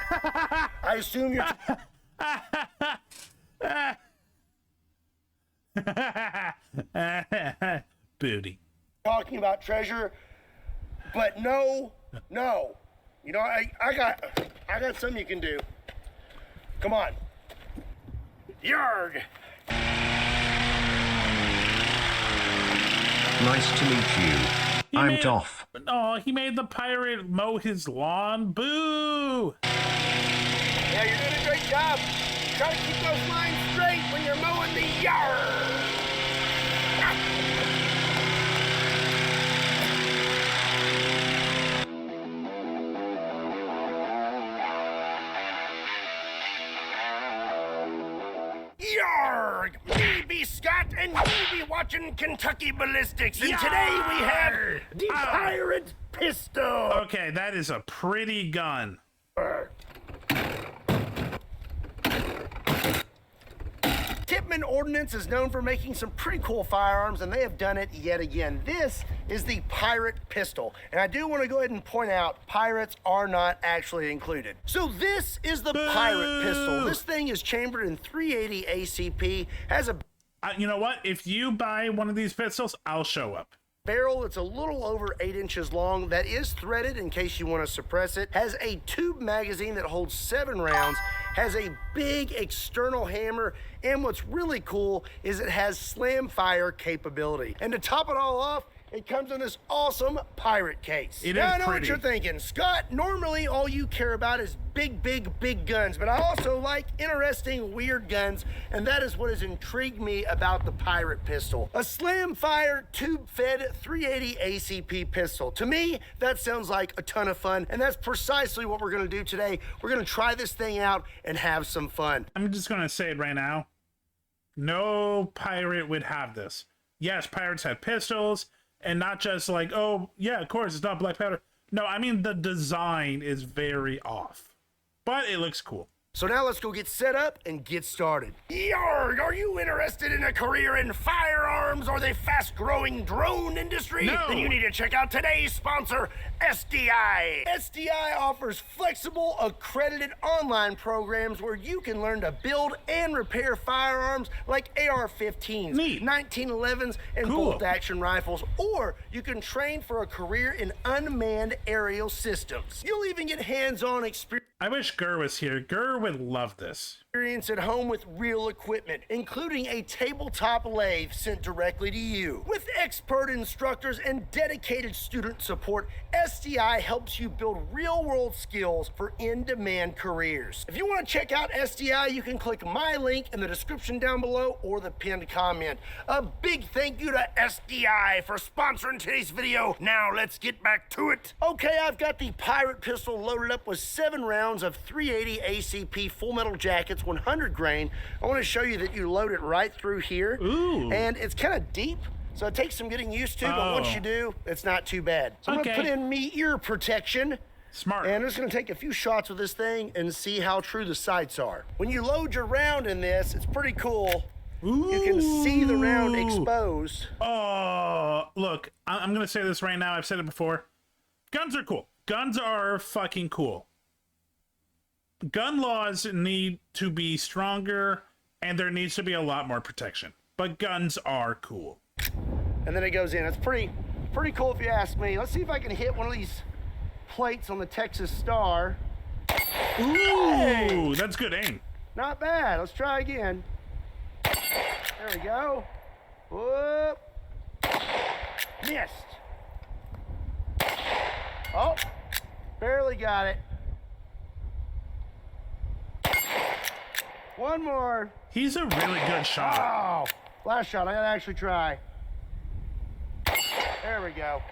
I assume you're... Booty. Talking about treasure, but no. You know, I got something you can do. Come on. Yarg. Nice to meet you. I'm Doff. Oh, he made the pirate mow his lawn. Boo! Yeah, you're doing a great job. Try to keep those lines straight when you're mowing the yard. Yarg! Me be Scott, and you be watching Kentucky Ballistics, and today we have the Pirate Pistol. Okay, that is a pretty gun. Tippmann Ordnance is known for making some pretty cool firearms, and they have done it yet again. This is the Pirate Pistol, and I do want to go ahead and point out pirates are not actually included. So this is the Pirate Pistol. This thing is chambered in 380 ACP, has a you know what? If you buy one of these pistols, I'll show up. barrel that's a little over 8 inches long that is threaded in case you want to suppress it, has a tube magazine that holds 7 rounds, has a big external hammer, and what's really cool is it has slam fire capability. And to top it all off, it comes in this awesome pirate case. Now, I know what you're thinking. Scott, normally all you care about is big guns, but I also like interesting, weird guns, and that is what has intrigued me about the Pirate Pistol. A slam-fire, tube-fed 380 ACP pistol. To me, that sounds like a ton of fun, and that's precisely what we're gonna do today. We're gonna try this thing out and have some fun. I'm just gonna say it right now. No pirate would have this. Yes, pirates have pistols, and not just like, oh, yeah, of course, it's not black powder. No, I mean, the design is very off, but it looks cool. So now let's go get set up and get started. Yarg, are you interested in a career in firearms or the fast-growing drone industry? No. Then you need to check out today's sponsor, SDI. SDI offers flexible, accredited online programs where you can learn to build and repair firearms like AR-15s, 1911s, and bolt-action rifles, or you can train for a career in unmanned aerial systems. You'll even get hands-on experience. I wish Gur was here. Gur would love this. Experience at home with real equipment, including a tabletop lathe sent directly to you. With expert instructors and dedicated student support, SDI helps you build real-world skills for in-demand careers. If you want to check out SDI, you can click my link in the description down below or the pinned comment. A big thank you to SDI for sponsoring today's video. Now let's get back to it. Okay, I've got the Pirate Pistol loaded up with 7 rounds of 380 ACP full metal jackets, 100 grain. I want to show you that you load it right through here. Ooh. And it's kind of deep, so it takes some getting used to, but once you do, it's not too bad. So I'm going to put in me ear protection. Smart. And I'm just going to take a few shots with this thing and see how true the sights are. When you load your round in this, it's pretty cool. Ooh. You can see the round exposed. Oh, look, I'm going to say this right now. I've said it before. Guns are cool. Guns are fucking cool. Gun laws need to be stronger, and there needs to be a lot more protection. But guns are cool. And then it goes in. It's pretty cool if you ask me. Let's see if I can hit one of these plates on the Texas Star. Ooh, hey! That's good aim. Not bad. Let's try again. There we go. Whoop. Missed. Oh, barely got it. One more. He's a really good shot. Oh, last shot. I gotta actually try. There we go.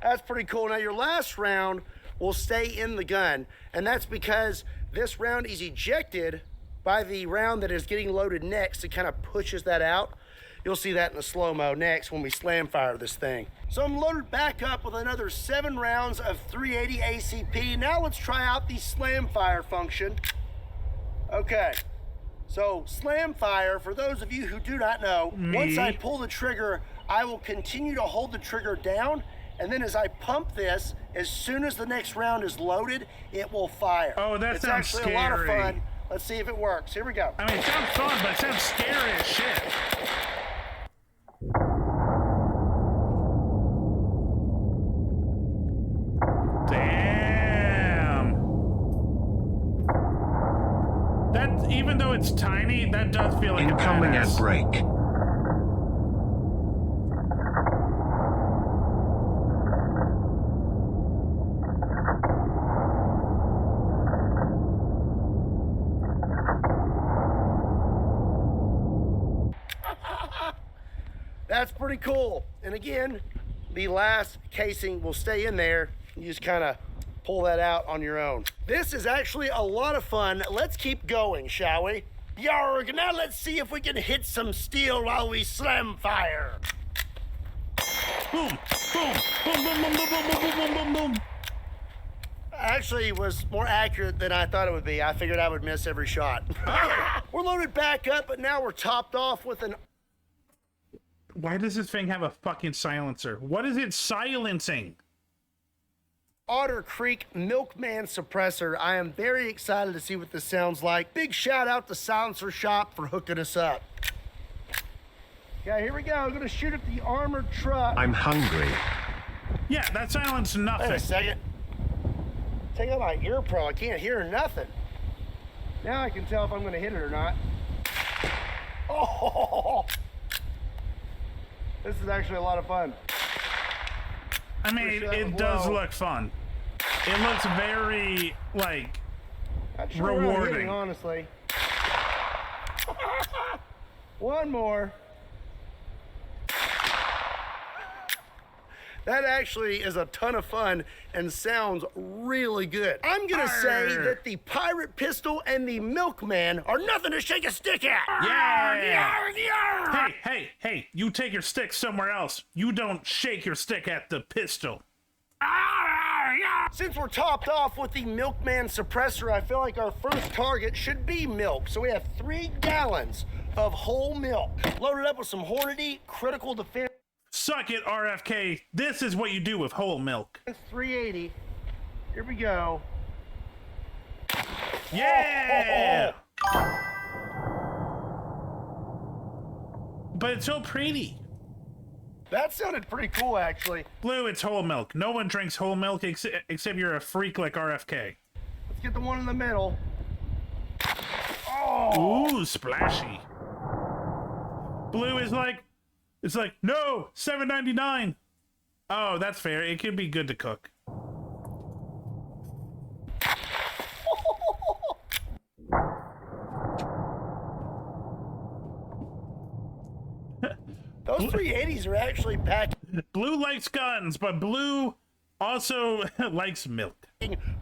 That's pretty cool. Now your last round will stay in the gun, and that's because this round is ejected by the round that is getting loaded next. It kind of pushes that out. You'll see that in the slow-mo next when we slam fire this thing. So I'm loaded back up with another 7 rounds of 380 ACP. Now let's try out the slam fire function. Okay. So, slam fire, for those of you who do not know, once I pull the trigger, I will continue to hold the trigger down, and then as I pump this, as soon as the next round is loaded, it will fire. Oh, that sounds actually scary. a lot of fun. Let's see if it works. Here we go. I mean, it sounds fun, but it sounds scary as shit. Even though it's tiny, that does feel like incoming a badass. at break. That's pretty cool. And again, the last casing will stay in there. You just kind of pull that out on your own. This is actually a lot of fun. Let's keep going, shall we? Yarg, now let's see if we can hit some steel while we slam fire. Boom, boom, boom, boom, boom, boom, boom, boom, boom, boom, boom. Actually, it was more accurate than I thought it would be. I figured I would miss every shot. We're loaded back up, but now we're topped off with an... Why does this thing have a fucking silencer? What is it silencing? Otter Creek Milkman suppressor. I am very excited to see what this sounds like. Big shout out to Silencer Shop for hooking us up. Okay, here we go. I'm gonna shoot at the armored truck. I'm hungry. Yeah, that silenced nothing. Wait a second. Take out my ear pro. I can't hear nothing. Now I can tell if I'm gonna hit it or not. Oh! This is actually a lot of fun. I mean, it does look fun. It looks very, like, rewarding. Hitting, honestly. One more. That actually is a ton of fun and sounds really good. I'm gonna say that the pirate pistol and the milkman are nothing to shake a stick at. Yeah. Hey, you take your stick somewhere else. You don't shake your stick at the pistol. Since we're topped off with the milkman suppressor, I feel like our first target should be milk. So we have 3 gallons of whole milk loaded up with some Hornady critical defense. Suck it, RFK. This is what you do with whole milk. 380. Here we go. Yeah! But it's so pretty. That sounded pretty cool, actually. Blue, it's whole milk. No one drinks whole milk except you're a freak like RFK. Let's get the one in the middle. Oh! Ooh, splashy. Blue is like, it's like, no, $7.99. Oh, that's fair. It could be good to cook. Those 380s are actually packed. Blue likes guns, but Blue also likes milk.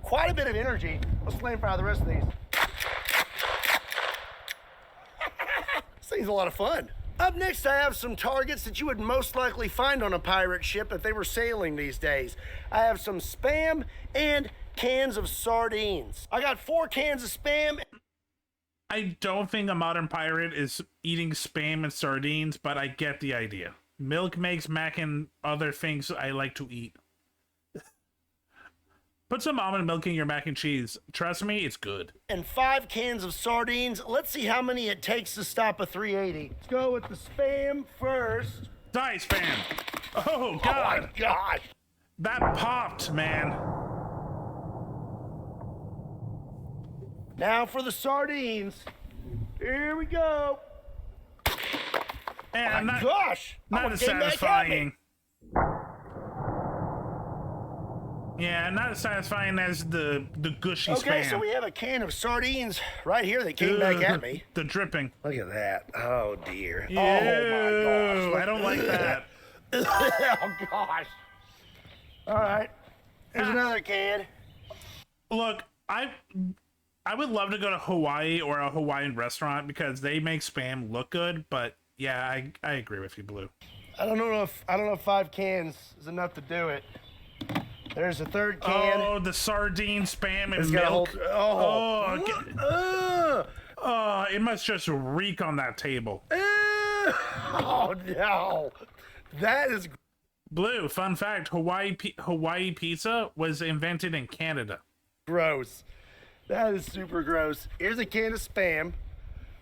Quite a bit of energy. Let's flame fire the rest of these. This thing's a lot of fun. Up next, I have some targets that you would most likely find on a pirate ship if they were sailing these days. I have some Spam and cans of sardines. I got 4 cans of Spam. I don't think a modern pirate is eating Spam and sardines, but I get the idea. Milk makes mac and other things I like to eat. Put some almond milk in your mac and cheese. Trust me, it's good. And 5 cans of sardines. Let's see how many it takes to stop a 380. Let's go with the Spam first. Die, Spam. Oh, God. Oh, my gosh. That popped, man. Now for the sardines. Here we go. And oh my gosh. Not as satisfying. Yeah, not as satisfying as the gushy Spam. Okay, so we have a can of sardines right here that came back at me. The dripping. Look at that. Oh, dear. Ew, oh, my gosh. I don't like that. Oh, gosh. All right. Here's another can. Look, I would love to go to Hawaii or a Hawaiian restaurant because they make Spam look good, but yeah, I agree with you, Blue. I don't know if 5 cans is enough to do it. There's a 3rd can. Oh, the sardine, Spam, and milk. It must just reek on that table. Oh, no. That is... Blue, fun fact, Hawaii pizza was invented in Canada. Gross. That is super gross. Here's a can of Spam.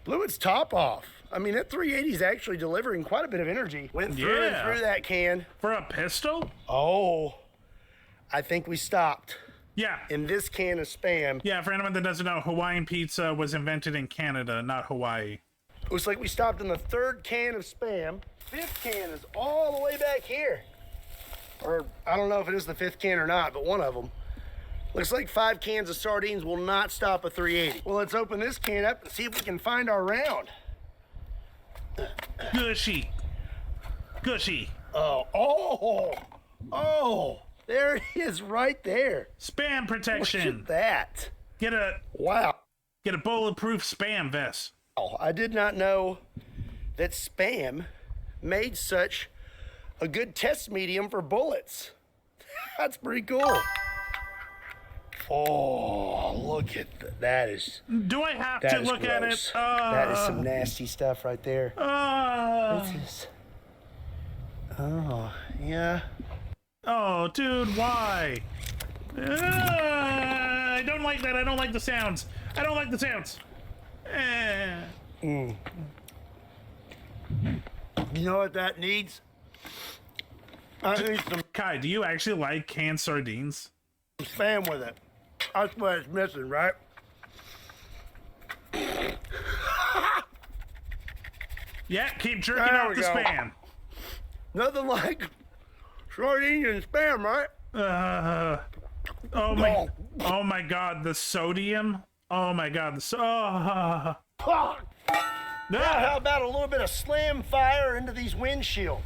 Blew its top off. I mean, that 380 is actually delivering quite a bit of energy. Went through and through that can. For a pistol? Oh. I think we stopped. Yeah. In this can of Spam. Yeah, for anyone that doesn't know, Hawaiian pizza was invented in Canada, not Hawaii. Looks like we stopped in the 3rd can of Spam. 5th can is all the way back here. Or, I don't know if it is the 5th can or not, but one of them. Looks like 5 cans of sardines will not stop a 380. Well, let's open this can up and see if we can find our round. Gushy. Gushy. Oh. There it is right there. Spam protection. Look at that. Get a bulletproof Spam vest. Oh, I did not know that Spam made such a good test medium for bullets. That's pretty cool. Oh, look at that is. Do I have to look at it? That is some nasty stuff right there. What's this? Oh, yeah. Oh, dude, why? I don't like that. I don't like the sounds. I don't like the sounds. You know what that needs? I need some Kai, do you actually like canned sardines? Spam with it. That's what it's missing, right? Yeah, keep jerking off the Spam. Nothing like sardine and Spam, right? Oh my God, the sodium. Oh my God, Now, how about a little bit of slam fire into these windshields?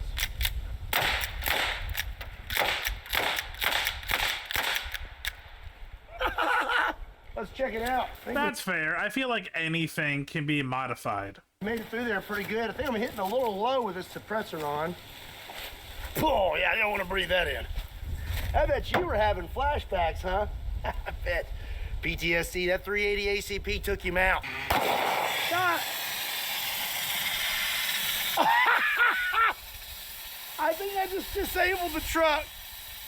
Let's check it out. That's fair. I feel like anything can be modified. Made it through there pretty good. I think I'm hitting a little low with this suppressor on. Oh, yeah, I don't want to breathe that in. I bet you were having flashbacks, huh? I bet. PTSD, that 380 ACP took him out. Ah. I think I just disabled the truck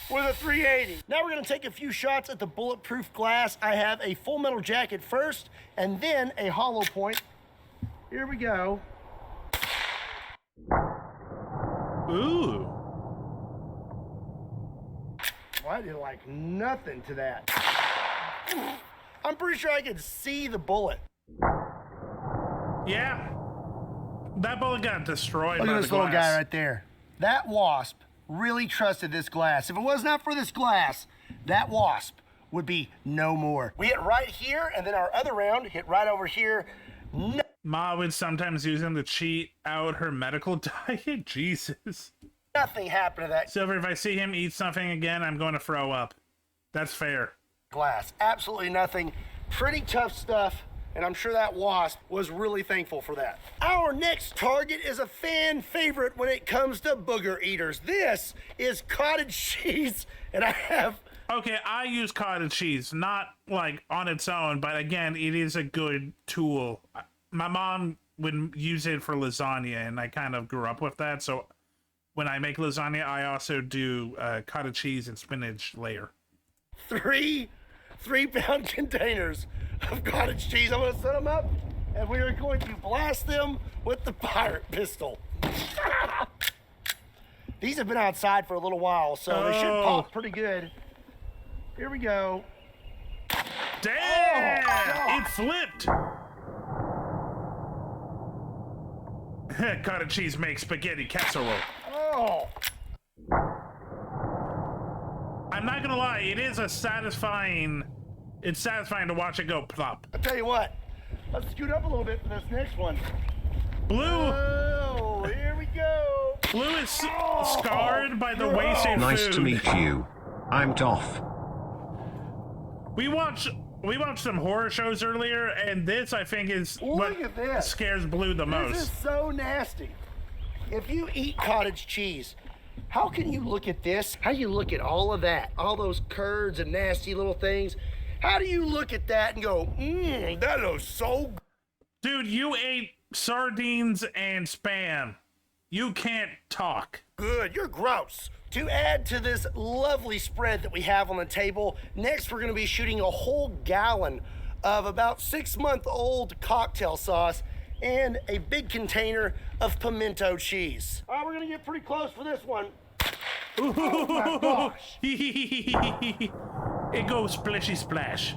with a 380. Now we're gonna take a few shots at the bulletproof glass. I have a full metal jacket first, and then a hollow point. Here we go. Ooh. Well, I did like nothing to that. I'm pretty sure I could see the bullet. Yeah. That bullet got destroyed Look by at the this glass. little guy right there. That wasp really trusted this glass. If it was not for this glass, that wasp would be no more. We hit right here, and then our other round hit right over here. No. Ma would sometimes use him to cheat out her medical diet. Jesus. Nothing happened to that Silver, if I see him eat something again, I'm going to throw up. That's fair. glass. Absolutely nothing. Pretty tough stuff. And I'm sure that wasp was really thankful for that. Our next target is a fan favorite when it comes to booger eaters. This is cottage cheese, and I have... Okay, I use cottage cheese, not like on its own, but again, it is a good tool. My mom would use it for lasagna, and I kind of grew up with that, so when I make lasagna, I also do cottage cheese and spinach layer. 3 3-pound containers of cottage cheese. I'm going to set them up, and we are going to blast them with the pirate pistol. These have been outside for a little while, so they should pop pretty good. Here we go. Damn! It flipped! Cottage cheese makes spaghetti casserole. Oh! I'm not gonna lie, it is a satisfying... It's satisfying to watch it go plop. I'll tell you what. Let's scoot up a little bit for this next one. Blue! Oh, here we go! Blue is scarred by the wasted food. Nice to meet you. I'm Toff. We watched some horror shows earlier, and this, I think, is what scares Blue the most. This is so nasty. If you eat cottage cheese, how can you look at this? How do you look at all of that? All those curds and nasty little things? How do you look at that and go, that looks so good? Dude, you ate sardines and Spam. You can't talk. Good, you're gross. To add to this lovely spread that we have on the table, next we're gonna be shooting a whole gallon of about 6-month-old cocktail sauce and a big container of pimento cheese. All right, we're gonna get pretty close for this one. Oh my gosh. It goes splishy splash.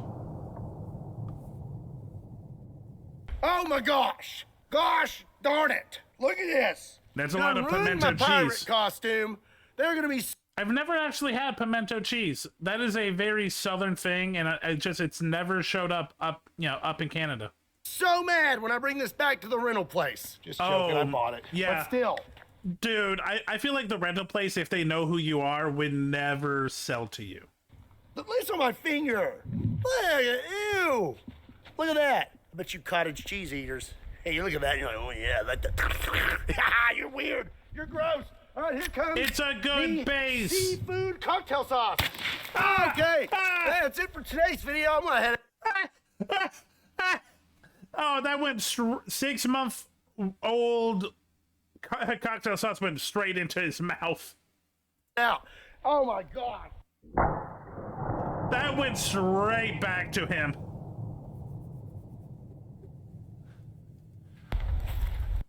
Oh my gosh. Gosh darn it. Look at this. That's a lot of pimento my pirate cheese. Costume. They're gonna be... I've never actually had pimento cheese. That is a very southern thing, and it's never showed up in Canada. So mad when I bring this back to the rental place. Just joking, I bought it. Yeah. But still. Dude, I feel like the rental place, if they know who you are, would never sell to you. At least on my finger. Look, ew. Look at that. I bet you cottage cheese eaters Hey, you look at that, you're like, oh yeah, you're weird. You're gross. All right, here comes. It's a good base. Seafood cocktail sauce. Okay, that's it for today's video. I'm gonna head. Oh, that went 6-month-old cocktail sauce went straight into his mouth. Now, oh my God. That went straight back to him.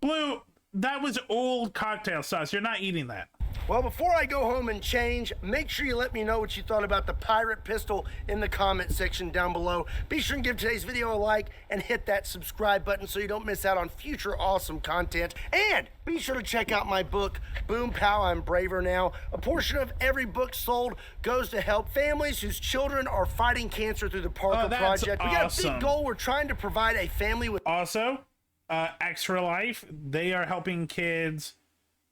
Blue, that was old cocktail sauce. You're not eating that. Well, before I go home and change, make sure you let me know what you thought about the pirate pistol in the comment section down below. Be sure and give today's video a like and hit that subscribe button so you don't miss out on future awesome content. And be sure to check out my book, Boom Pow, I'm Braver Now. A portion of every book sold goes to help families whose children are fighting cancer through the Parker Project. Awesome. We got a big goal. We're trying to provide a family with... Also, Extra Life, they are helping kids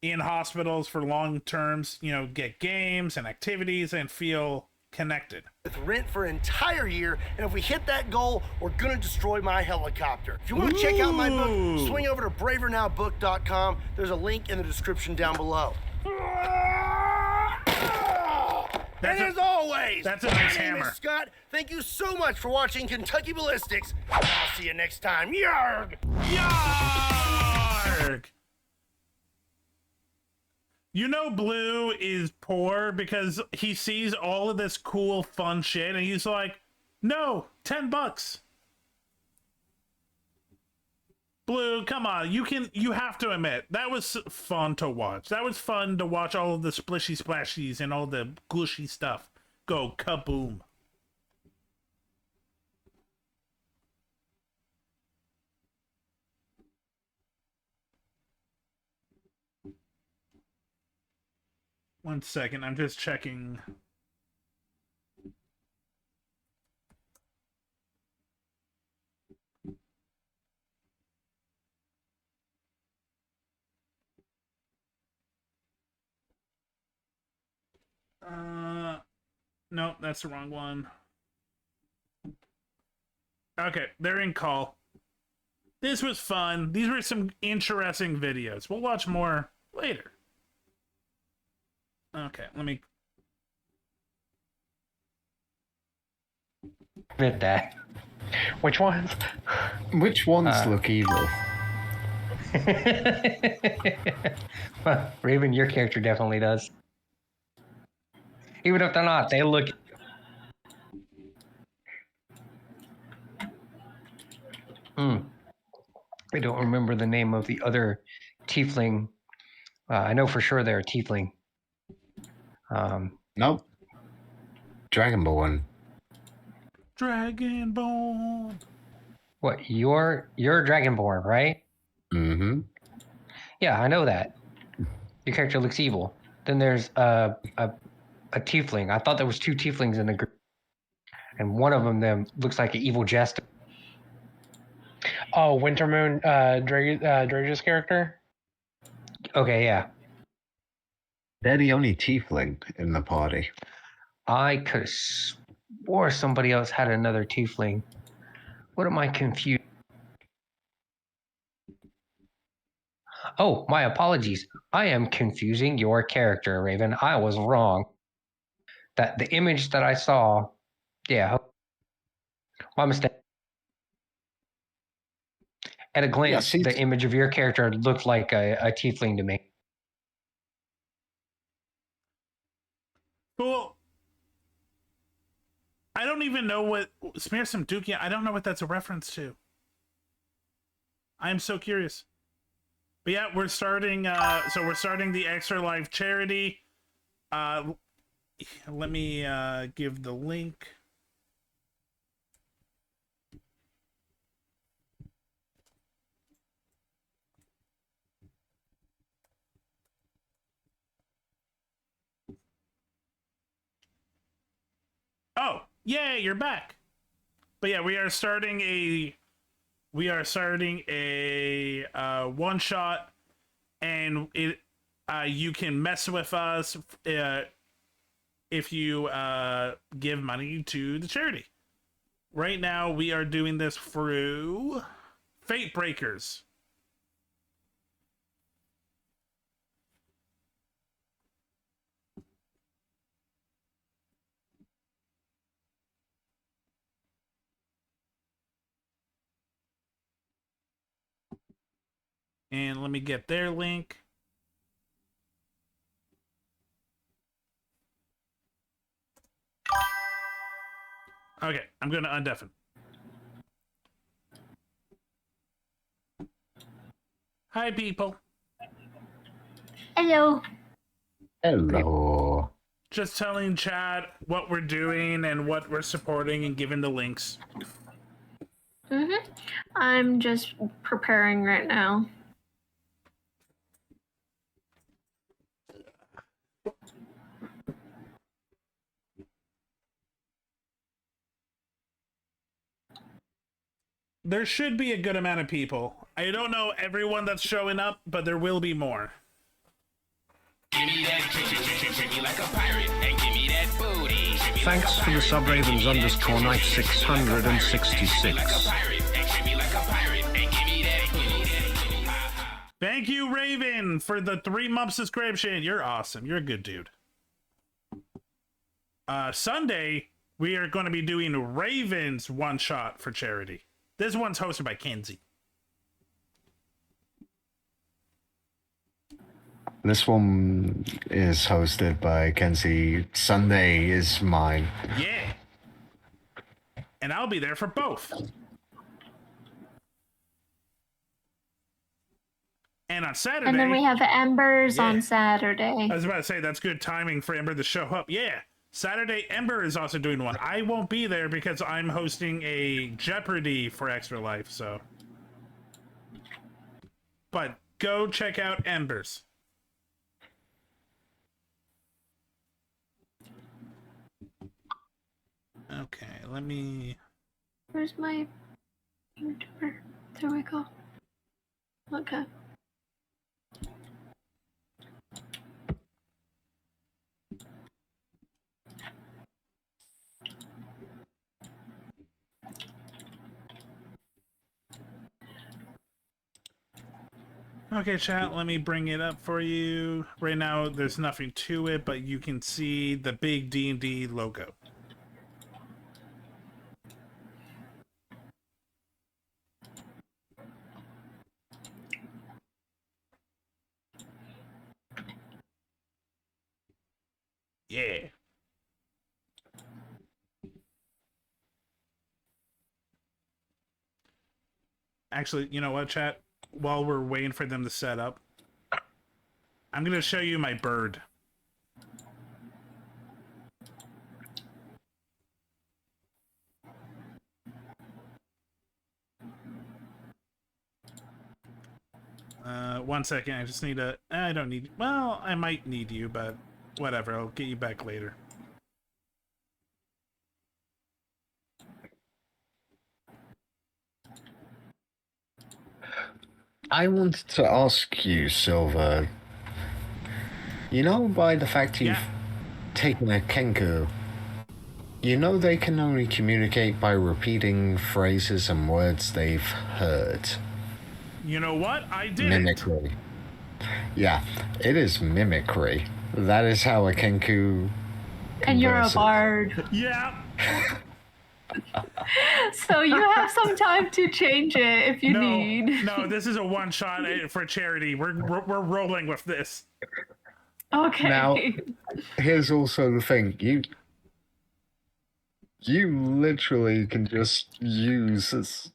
in hospitals for long terms, get games and activities and feel connected. With rent for an entire year, and if we hit that goal, we're gonna destroy my helicopter. If you want to check out my book, swing over to bravernowbook.com. There's a link in the description down below. And as always, that's a nice my name hammer. is Scott. Thank you so much for watching Kentucky Ballistics. I'll see you next time. Yarg! Yarg! Blue is poor because he sees all of this cool, fun shit, and he's like, no, $10. Blue, come on, you have to admit, that was fun to watch. That was fun to watch all of the splishy splashies and all the gushy stuff go kaboom. One second, I'm just checking. No, that's the wrong one. Okay, they're in call. This was fun. These were some interesting videos. We'll watch more later. Okay, let me... Admit that. Which ones? Which ones look evil? Well, Raven, your character definitely does. Even if they're not, they look... I don't remember the name of the other tiefling. I know for sure they're a tiefling. Nope. Dragonborn. Dragonborn. What, you're Dragonborn, right? Mm-hmm. Yeah, I know that. Your character looks evil. Then there's a tiefling. I thought there was two tieflings in the group. And one of them looks like an evil jester. Oh, Wintermoon, Drage's character? Okay, yeah. They're the only tiefling in the party. I could have swore somebody else had another tiefling. What am I confused? Oh, my apologies. I am confusing your character, Raven. I was wrong. That the image that I saw, yeah, my mistake. At a glance, the image of your character looked like a tiefling to me. Cool. I don't even know what Smear Some Dookie. I don't know what that's a reference to. I'm so curious. But yeah, we're starting. So we're starting the Extra Life charity. Let me give the link. Oh, yay, you're back. But yeah, we are starting a one shot, and it you can mess with us if you give money to the charity. Right now we are doing this through Fate Breakers. And let me get their link. Okay, I'm going to undeafen. Hi, people. Hello. Hello. Just telling Chad what we're doing and what we're supporting and giving the links. I'm just preparing right now. There should be a good amount of people. I don't know everyone that's showing up, but there will be more. Thanks for the sub Ravens _ night 666. Thank you, Raven, for the 3-month subscription. You're awesome. You're a good dude. Sunday, we are going to be doing Raven's one-shot for charity. This one's hosted by Kenzie. This one is hosted by Kenzie. Sunday is mine. Yeah. And I'll be there for both. And on Saturday... And then we have Embers on Saturday. I was about to say, that's good timing for Ember to show up. Yeah. Saturday, Ember is also doing one. I won't be there because I'm hosting a Jeopardy for Extra Life, so... But go check out Embers. Okay, let me... Where's my YouTuber? There we go. Okay. Okay, chat, let me bring it up for you. Right now, there's nothing to it, but you can see the big D&D logo. Yeah. Actually, you know what, chat? While we're waiting for them to set up, I'm going to show you my bird. One second, I just need a... I don't need... Well, I might need you, but whatever, I'll get you back later. I wanted to ask you, Silver. You know, by the fact you've taken a Kenku, you know they can only communicate by repeating phrases and words they've heard. You know what? I did Mimicry. Yeah, it is mimicry. That is how a Kenku And you're a converses. bard. Yeah. So you have some time to change it if you need. No, this is a one-shot for charity. We're rolling with this. Okay. Now, here's also the thing. You literally can just use this,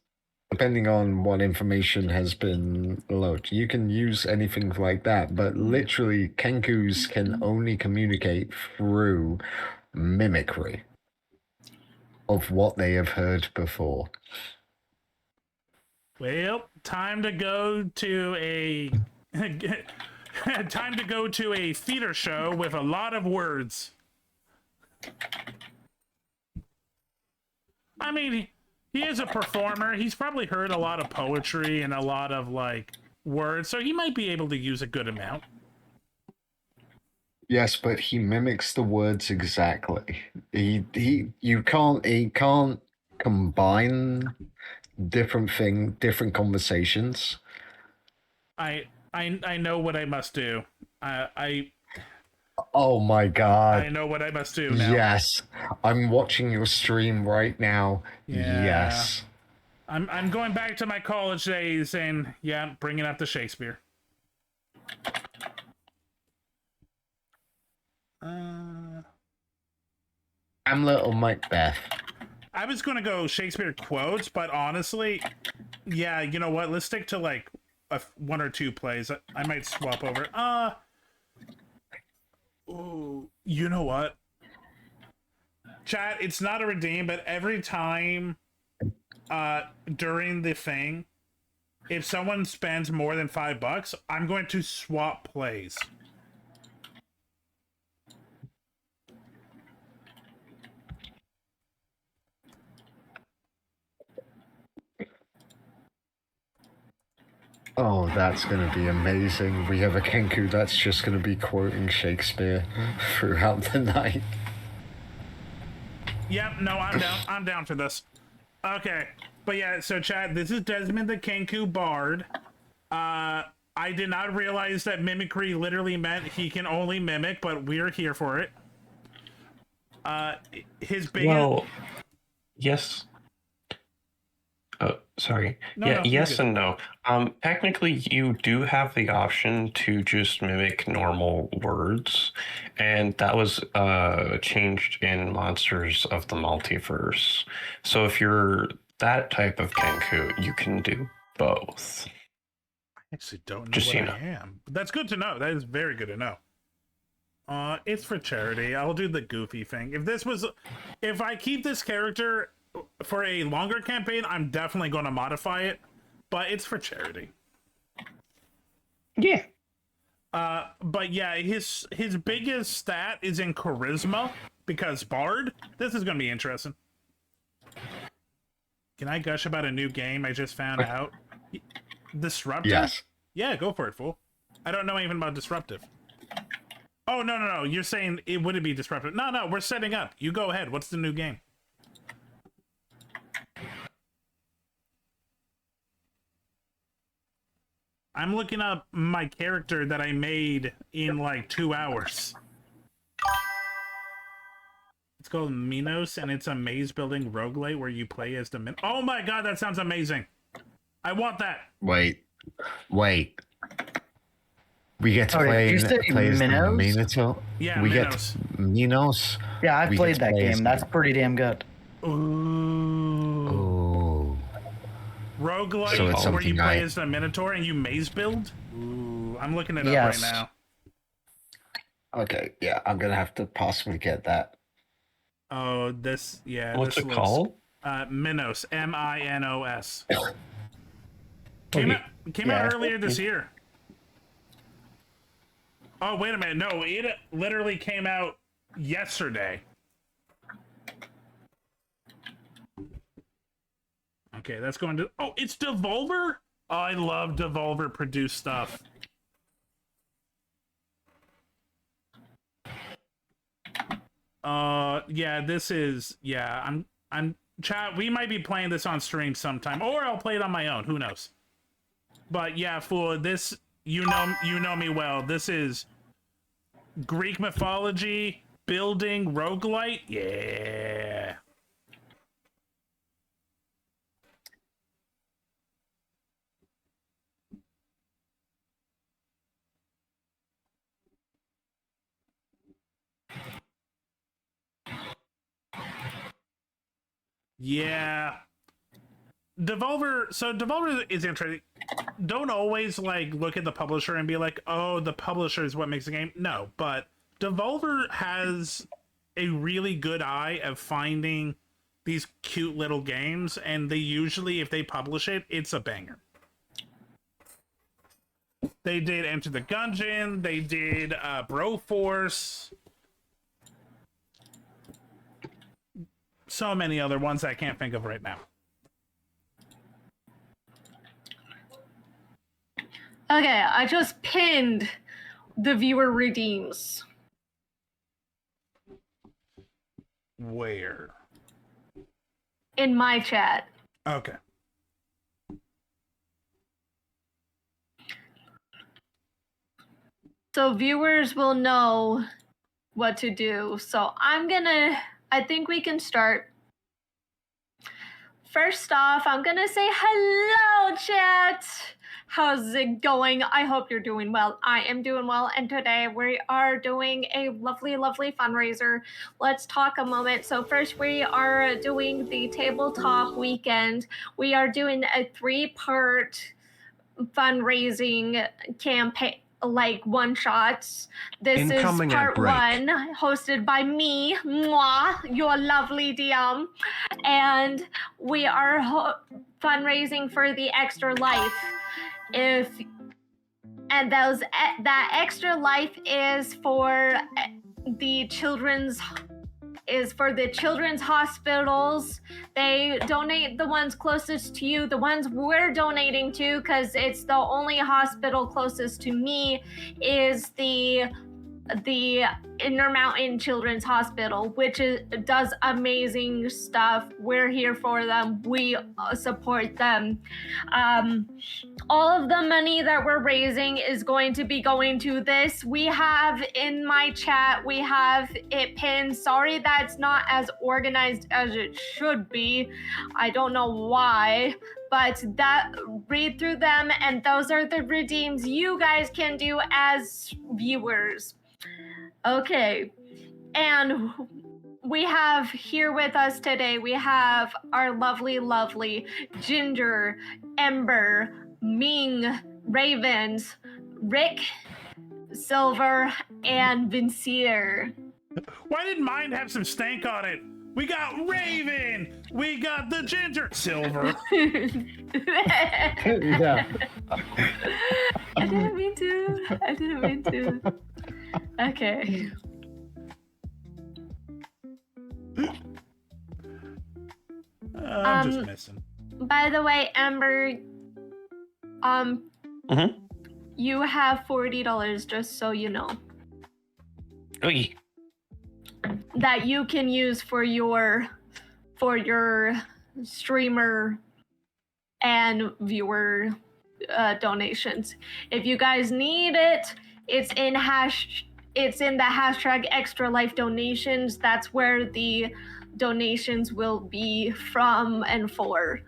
depending on what information has been loaded. You can use anything like that, but literally Kenkus can only communicate through mimicry of what they have heard before. Well, time to go to a theater show with a lot of words. I mean, he is a performer. He's probably heard a lot of poetry and a lot of like words, so he might be able to use a good amount. Yes, but he mimics the words exactly. He can't combine different conversations. I know what I must do. Oh my god. I know what I must do now. Yes. I'm watching your stream right now. Yeah. Yes. I'm going back to my college days and yeah, bringing up the Shakespeare. I'm Little Macbeth. I was going to go Shakespeare quotes, but honestly, yeah, you know what? Let's stick to like one or two plays. I might swap over. Ooh, you know what? Chat, it's not a redeem, but every time during the thing, if someone spends more than $5, I'm going to swap plays. Oh, that's going to be amazing. We have a Kenku that's just going to be quoting Shakespeare throughout the night. Yep, no, I'm down. I'm down for this. Okay, but yeah, so chat, this is Desmond the Kenku Bard. I did not realize that mimicry literally meant he can only mimic, but we're here for it. His biggest... Well, yes. Oh, sorry. No, yeah, no, you're yes good. and no. Technically, you do have the option to just mimic normal words, and that was changed in Monsters of the Multiverse. So if you're that type of Kenku, you can do both. I actually don't know Just what so you I know. am. But that's good to know. That is very good to know. It's for charity. I'll do the goofy thing. If I keep this character for a longer campaign, I'm definitely going to modify it, but it's for charity. Yeah. But yeah, his biggest stat is in charisma because Bard. This is going to be interesting. Can I gush about a new game I just found out? Disruptive? Yes. Yeah, go for it, fool. I don't know anything about Disruptive. Oh, no. You're saying it wouldn't be Disruptive. No, we're setting up. You go ahead. What's the new game? I'm looking up my character that I made in like 2 hours. It's called Minos, and it's a maze building roguelite where you play as the Oh my god, that sounds amazing. I want that. Wait. We get to Sorry, play, did you say play as the Minos? Minotaur? Yeah, we Minos. get Minos. Yeah, I've We played get to that play as game. That's pretty damn good. Ooh. Roguelite So it's where you something play I- as the Minotaur and you maze build? Ooh, I'm looking it up Yes. right now. Okay, yeah, I'm gonna have to possibly get that. Oh, this, yeah. What's this it looks, called? Minos, Minos. Oh, Came yeah. out earlier this year. Oh, wait a minute. No, it literally came out yesterday. Okay, that's going to... Oh, it's Devolver? Oh, I love Devolver produced stuff. Yeah, this is... Yeah, I'm... Chat, we might be playing this on stream sometime. Or I'll play it on my own. Who knows? But yeah, for this... You know me well. This is Greek mythology, building, roguelite. Yeah. Yeah. Devolver is interesting. Don't always like look at the publisher and be like, oh, the publisher is what makes the game. No, but Devolver has a really good eye of finding these cute little games, and they usually, if they publish it, it's a banger. They did Enter the Gungeon, they did Broforce, so many other ones I can't think of right now. Okay, I just pinned the viewer redeems. Where? In my chat. Okay. So viewers will know what to do. So I think we can start. First off, I'm gonna say hello, chat. How's it going? I hope you're doing well. I am doing well, and today we are doing a lovely, lovely fundraiser. Let's talk a moment. So first, we are doing the tabletop weekend. We are doing a 3-part fundraising campaign, like one-shots. This Incoming is part at break. 1, hosted by me, your lovely DM, and we are fundraising for the Extra Life. That Extra Life is for the children's hospitals. They donate the ones closest to you. The ones we're donating to, because it's the only hospital closest to me, is the Intermountain Children's Hospital, which does amazing stuff. We're here for them. We support them. All of the money that we're raising is going to be going to this. We have in my chat, we have it pinned. Sorry that's not as organized as it should be. I don't know why, but read through them, and those are the redeems you guys can do as viewers. Okay, and we have here with us today, we have our lovely, lovely Ginger, Ember, Ming, Ravens, Rick, Silver, and Vincier. Why did mine have some stank on it? We got Raven! We got the Ginger! Silver. Yeah. I didn't mean to. Okay. I'm just messing. By the way, Ember, you have $40, just so you know. Oy. That you can use for your streamer and viewer donations. If you guys need it, it's in the hashtag Extra Life donations. That's where the donations will be from and for.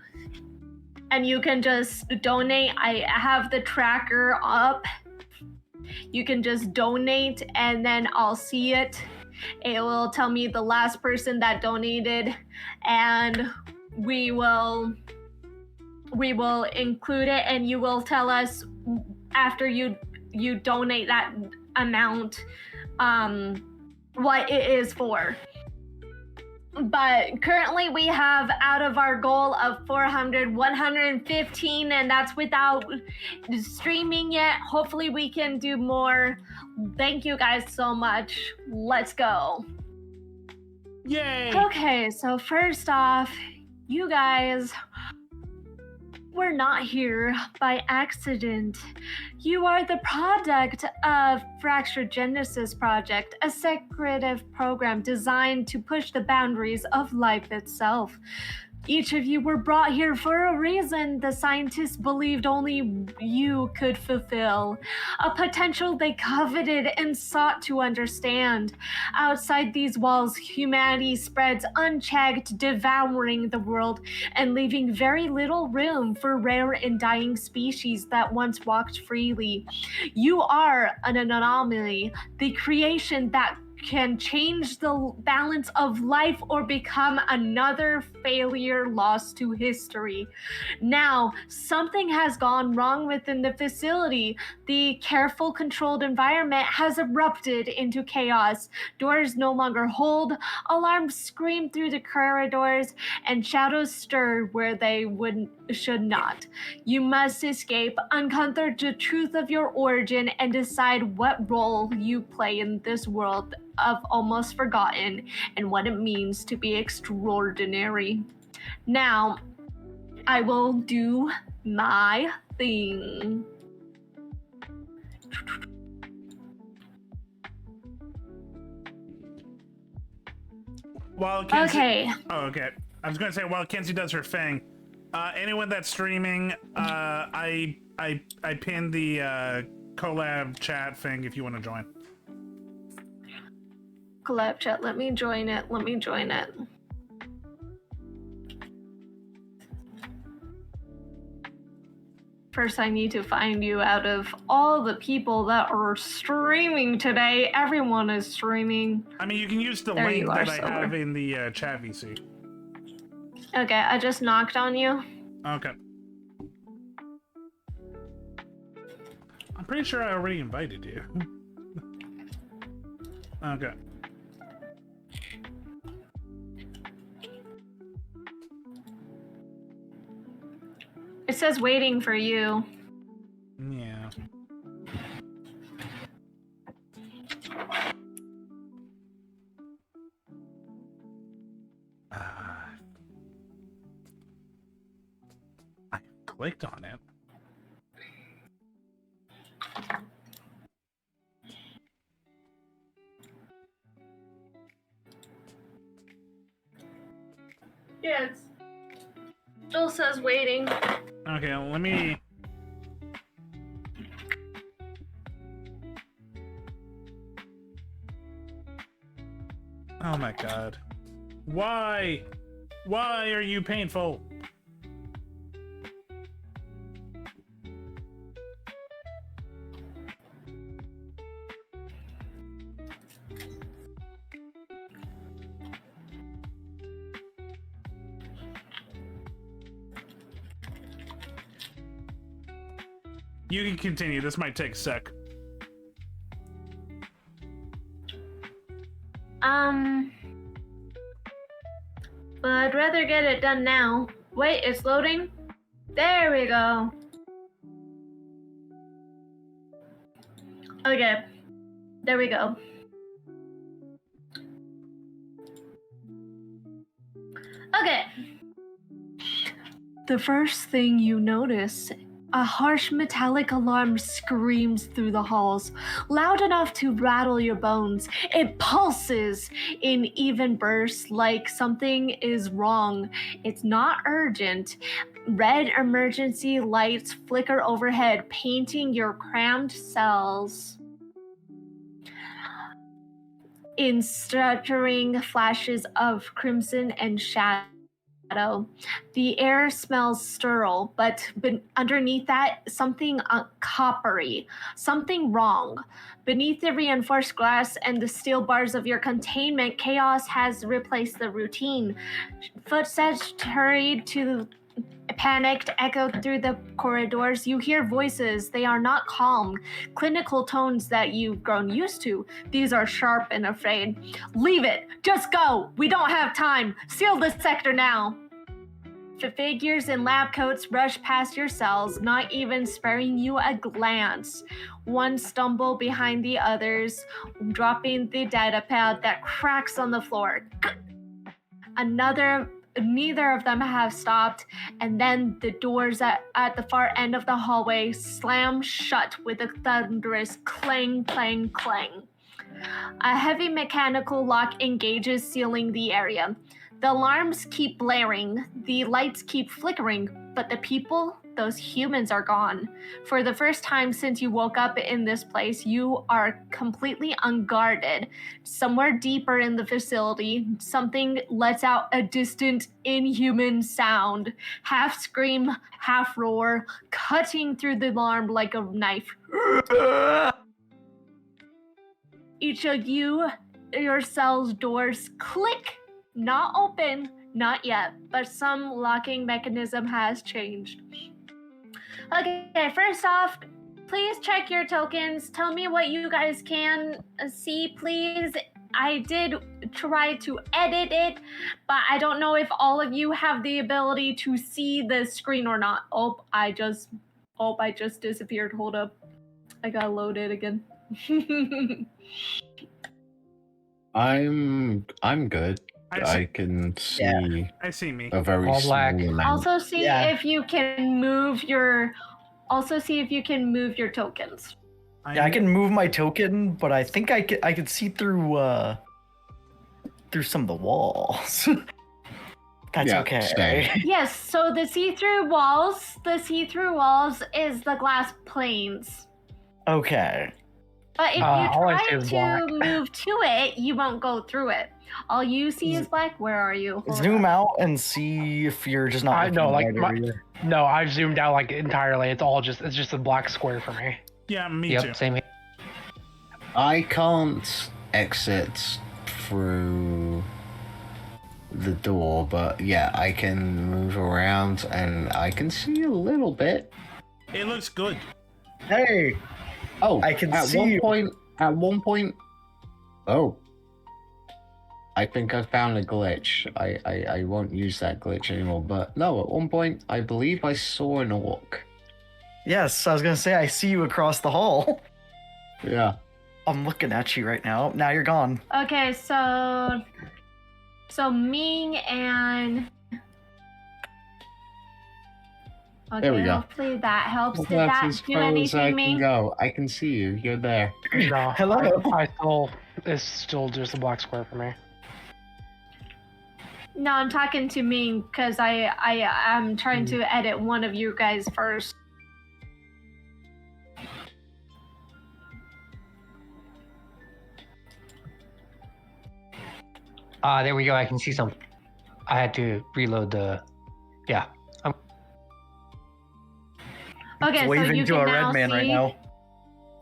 And you can just donate. I have the tracker up. You can just donate, and then I'll see it. It will tell me the last person that donated, and we will include it, and you will tell us after you donate that amount what it is for. But currently we have, out of our goal of 400, 115, and that's without streaming yet. Hopefully we can do more. Thank you guys so much. Let's go. Yay! Okay, so first off, you guys were not here by accident. You are the product of Fractured Genesis Project, a secretive program designed to push the boundaries of life itself. Each of you were brought here for a reason the scientists believed only you could fulfill, a potential they coveted and sought to understand. Outside these walls, humanity spreads unchecked, devouring the world and leaving very little room for rare and dying species that once walked freely. You are an anomaly, the creation that can change the balance of life or become another failure lost to history. Now, something has gone wrong within the facility. The careful, controlled environment has erupted into chaos. Doors no longer hold, alarms scream through the corridors, and shadows stir where they should not. You must escape, uncover the truth of your origin, and decide what role you play in this world of almost forgotten and what it means to be extraordinary. Now, I will do my thing. While Kenzie, okay. Oh, okay. I was going to say, while Kenzie does her thing, anyone that's streaming, I pinned the collab chat thing if you want to join. Collab chat, let me join it. First, I need to find you out of all the people that are streaming today. Everyone is streaming. I mean, you can use the There link you are, that I Silver. have in the chat VC. Okay, I just knocked on you. Okay. I'm pretty sure I already invited you. Okay. It says waiting for you. Yeah. I clicked on it. Yeah, it still says waiting. Okay, let me... Oh my god. Why? Why are you painful? You can continue. This might take a sec. But I'd rather get it done now. Wait, it's loading? There we go. Okay. There we go. Okay. The first thing you notice, a harsh metallic alarm screams through the halls, loud enough to rattle your bones. It pulses in even bursts like something is wrong. It's not urgent. Red emergency lights flicker overhead, painting your crammed cells in stuttering flashes of crimson and shadow. The air smells sterile, but underneath that, something coppery, something wrong. Beneath the reinforced glass and the steel bars of your containment, chaos has replaced the routine. Footsteps hurried to panicked echo through the corridors. You hear voices. They are not calm, clinical tones that you've grown used to. These are sharp and afraid. Leave it. Just go. We don't have time. Seal this sector now. The figures in lab coats rush past your cells, not even sparing you a glance. One stumble behind the others, dropping the data pad that cracks on the floor. Neither of them have stopped, and then the doors at the far end of the hallway slam shut with a thunderous clang, clang, clang. A heavy mechanical lock engages, sealing the area. The alarms keep blaring, the lights keep flickering, but the people, those humans, are gone. For the first time since you woke up in this place, you are completely unguarded. Somewhere deeper in the facility, something lets out a distant, inhuman sound. Half scream, half roar, cutting through the alarm like a knife. Each of your cell's doors click. Not open, not yet, but some locking mechanism has changed. Okay, first off, please check your tokens. Tell me what you guys can see, please. I did try to edit it, but I don't know if all of you have the ability to see the screen or not. I just disappeared. Hold up. I got loaded again. I'm good. I can see. I see me. A very small amount. Also see if you can move your. Also see if you can move your tokens. Yeah, I can move my token, but I think I could see through some of the walls. That's okay. Stay. Yes. So the see-through walls is the glass planes. Okay. But if you all I try see is to black. move to it, you won't go through it. All you see is black. Where are you? Hold Zoom up. out and see if you're just not. I looking know, like right area. no, I've zoomed out like entirely. It's just a black square for me. Yeah, me Yep, too. same here. I can't exit through the door, but yeah, I can move around and I can see a little bit. It looks good. Hey. Oh, I can at see one you. point. At one point. Oh. I think I found a glitch. I won't use that glitch anymore. But no, at one point, I believe I saw an orc. Yes, I was gonna say I see you across the hall. Yeah. I'm looking at you right now. Now you're gone. Okay, so Ming and okay, There we go. hopefully that helps. Did That's that as do far as I anything, can Ming? go. I can see you. You're there. No, Hello. it's still just a black square for me. No, I'm talking to Ming because I'm trying to edit one of you guys first. There we go. I can see some. I had to reload the. Yeah. Okay, so Waving you to can a now red man see. right now.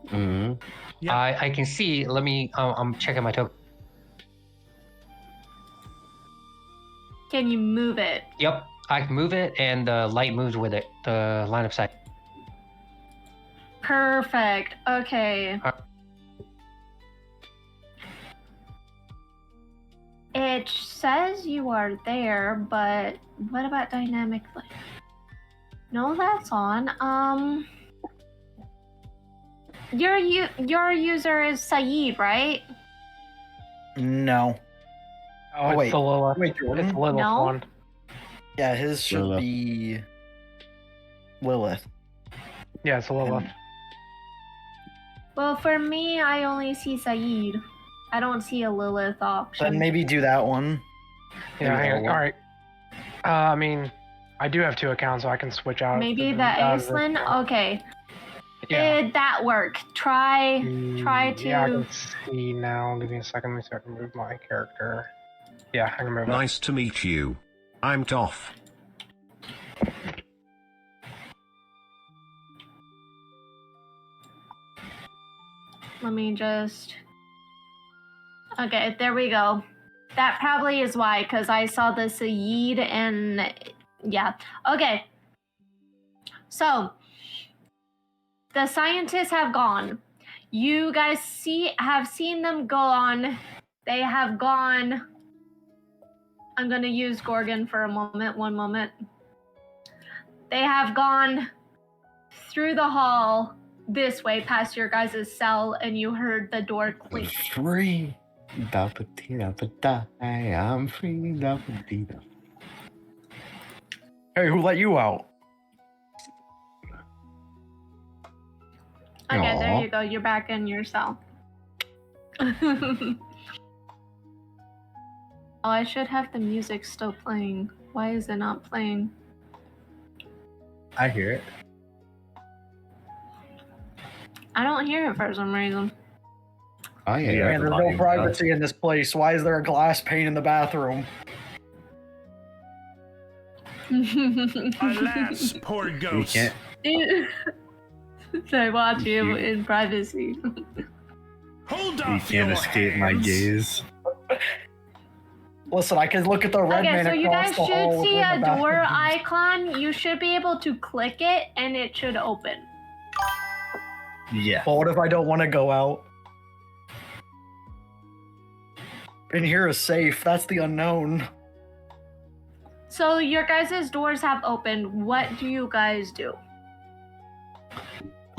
Mm-hmm. I can see. Let me. I'm checking my token. Can you move it? Yep, I can move it, and the light moves with it. The line of sight. Perfect. Okay. It says you are there, but what about dynamic light? No, that's on. Your user is Saeed, right? No. Oh, wait. it's the Lilith. Wait, Jordan? It's the Lilith No? one. Yeah, his should Lilith. be Lilith. Yeah, it's the Lilith. Well, for me, I only see Saeed. I don't see a Lilith option. Then maybe do that one. Yeah, Maybe hang that on. one. All right. I mean, I do have 2 accounts, so I can switch out. Maybe the out of this Aislinn? one. Okay. Yeah. Did that work? Try to... Yeah, I can see now. Give me a second. Let me see if I can move my character. Yeah, I can move it. Nice to meet you. I'm Toff. Let me just... Okay, there we go. That probably is why, because I saw the Saeed and... Yeah. Okay. So, the scientists have gone. You guys have seen them go on. They have gone... I'm going to use Gorgon for a moment. One moment. They have gone through the hall this way past your guys' cell, and you heard the door clink. Free. I am free. Hey, who let you out? Okay, there Aw. you go. You're back in your cell. Oh, I should have the music still playing. Why is it not playing? I hear it. I don't hear it for some reason. I Yeah, hear there's no privacy in this place. Why is there a glass pane in the bathroom? Alas, poor ghost. I watch you in privacy. Hold You off can't your escape my hands. gaze. Listen, I can look at the red Okay, man so you across guys the hall should see within a the door bathroom. icon. You should be able to click it, and it should open. Yeah. But what if I don't want to go out? In here is safe. That's the unknown. So your guys' doors have opened. What do you guys do?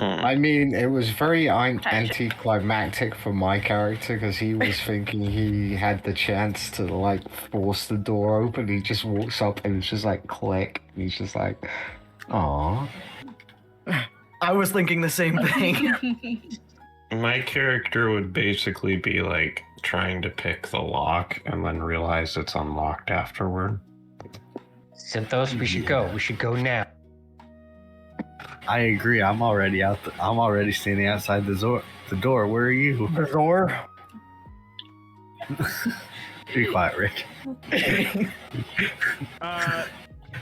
I mean, it was very anticlimactic for my character because he was thinking he had the chance to like force the door open. He just walks up and it's just like click. He's just like, "Aw." I was thinking the same thing. My character would basically be like trying to pick the lock and then realize it's unlocked afterward. Synthos, we should go. We should go now. I agree. I'm already out. I'm already standing outside the The door, where are you? The door. Be quiet, Rick.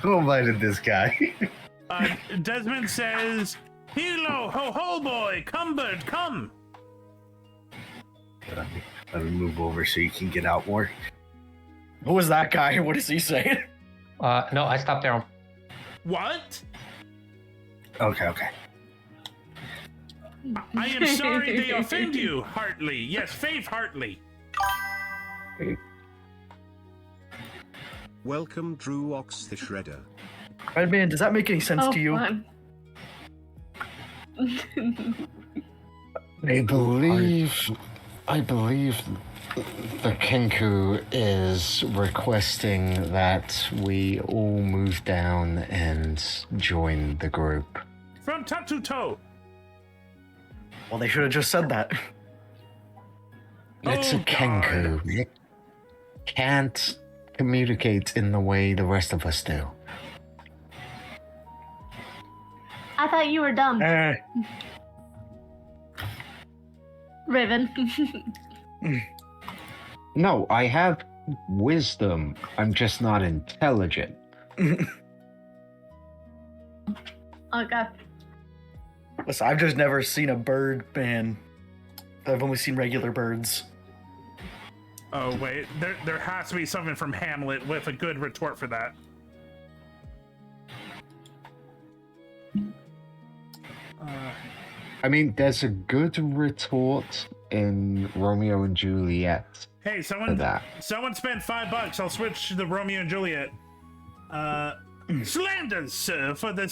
Who invited this guy? Desmond says, "Hilo, ho ho boy, come bird, come." Let me move over so you can get out more. Who was that guy? What is he saying? No, I stopped there. What? Okay. I am sorry they offend you, Hartley. Yes, Faith Hartley. Welcome, Drew Ox the Shredder. Redman, does that make any sense to you? I believe the Kenku is requesting that we all move down and join the group. From top to toe. Well, they should have just said that. It's a Kenku. It can't communicate in the way the rest of us do. I thought you were dumb. Raven. No, I have wisdom. I'm just not intelligent. Okay. Listen, I've just never seen a bird, man. I've only seen regular birds. Oh wait, there has to be something from Hamlet with a good retort for that. I mean, there's a good retort in Romeo and Juliet. Hey, someone spent $5. I'll switch to the Romeo and Juliet. Slanders, sir, for the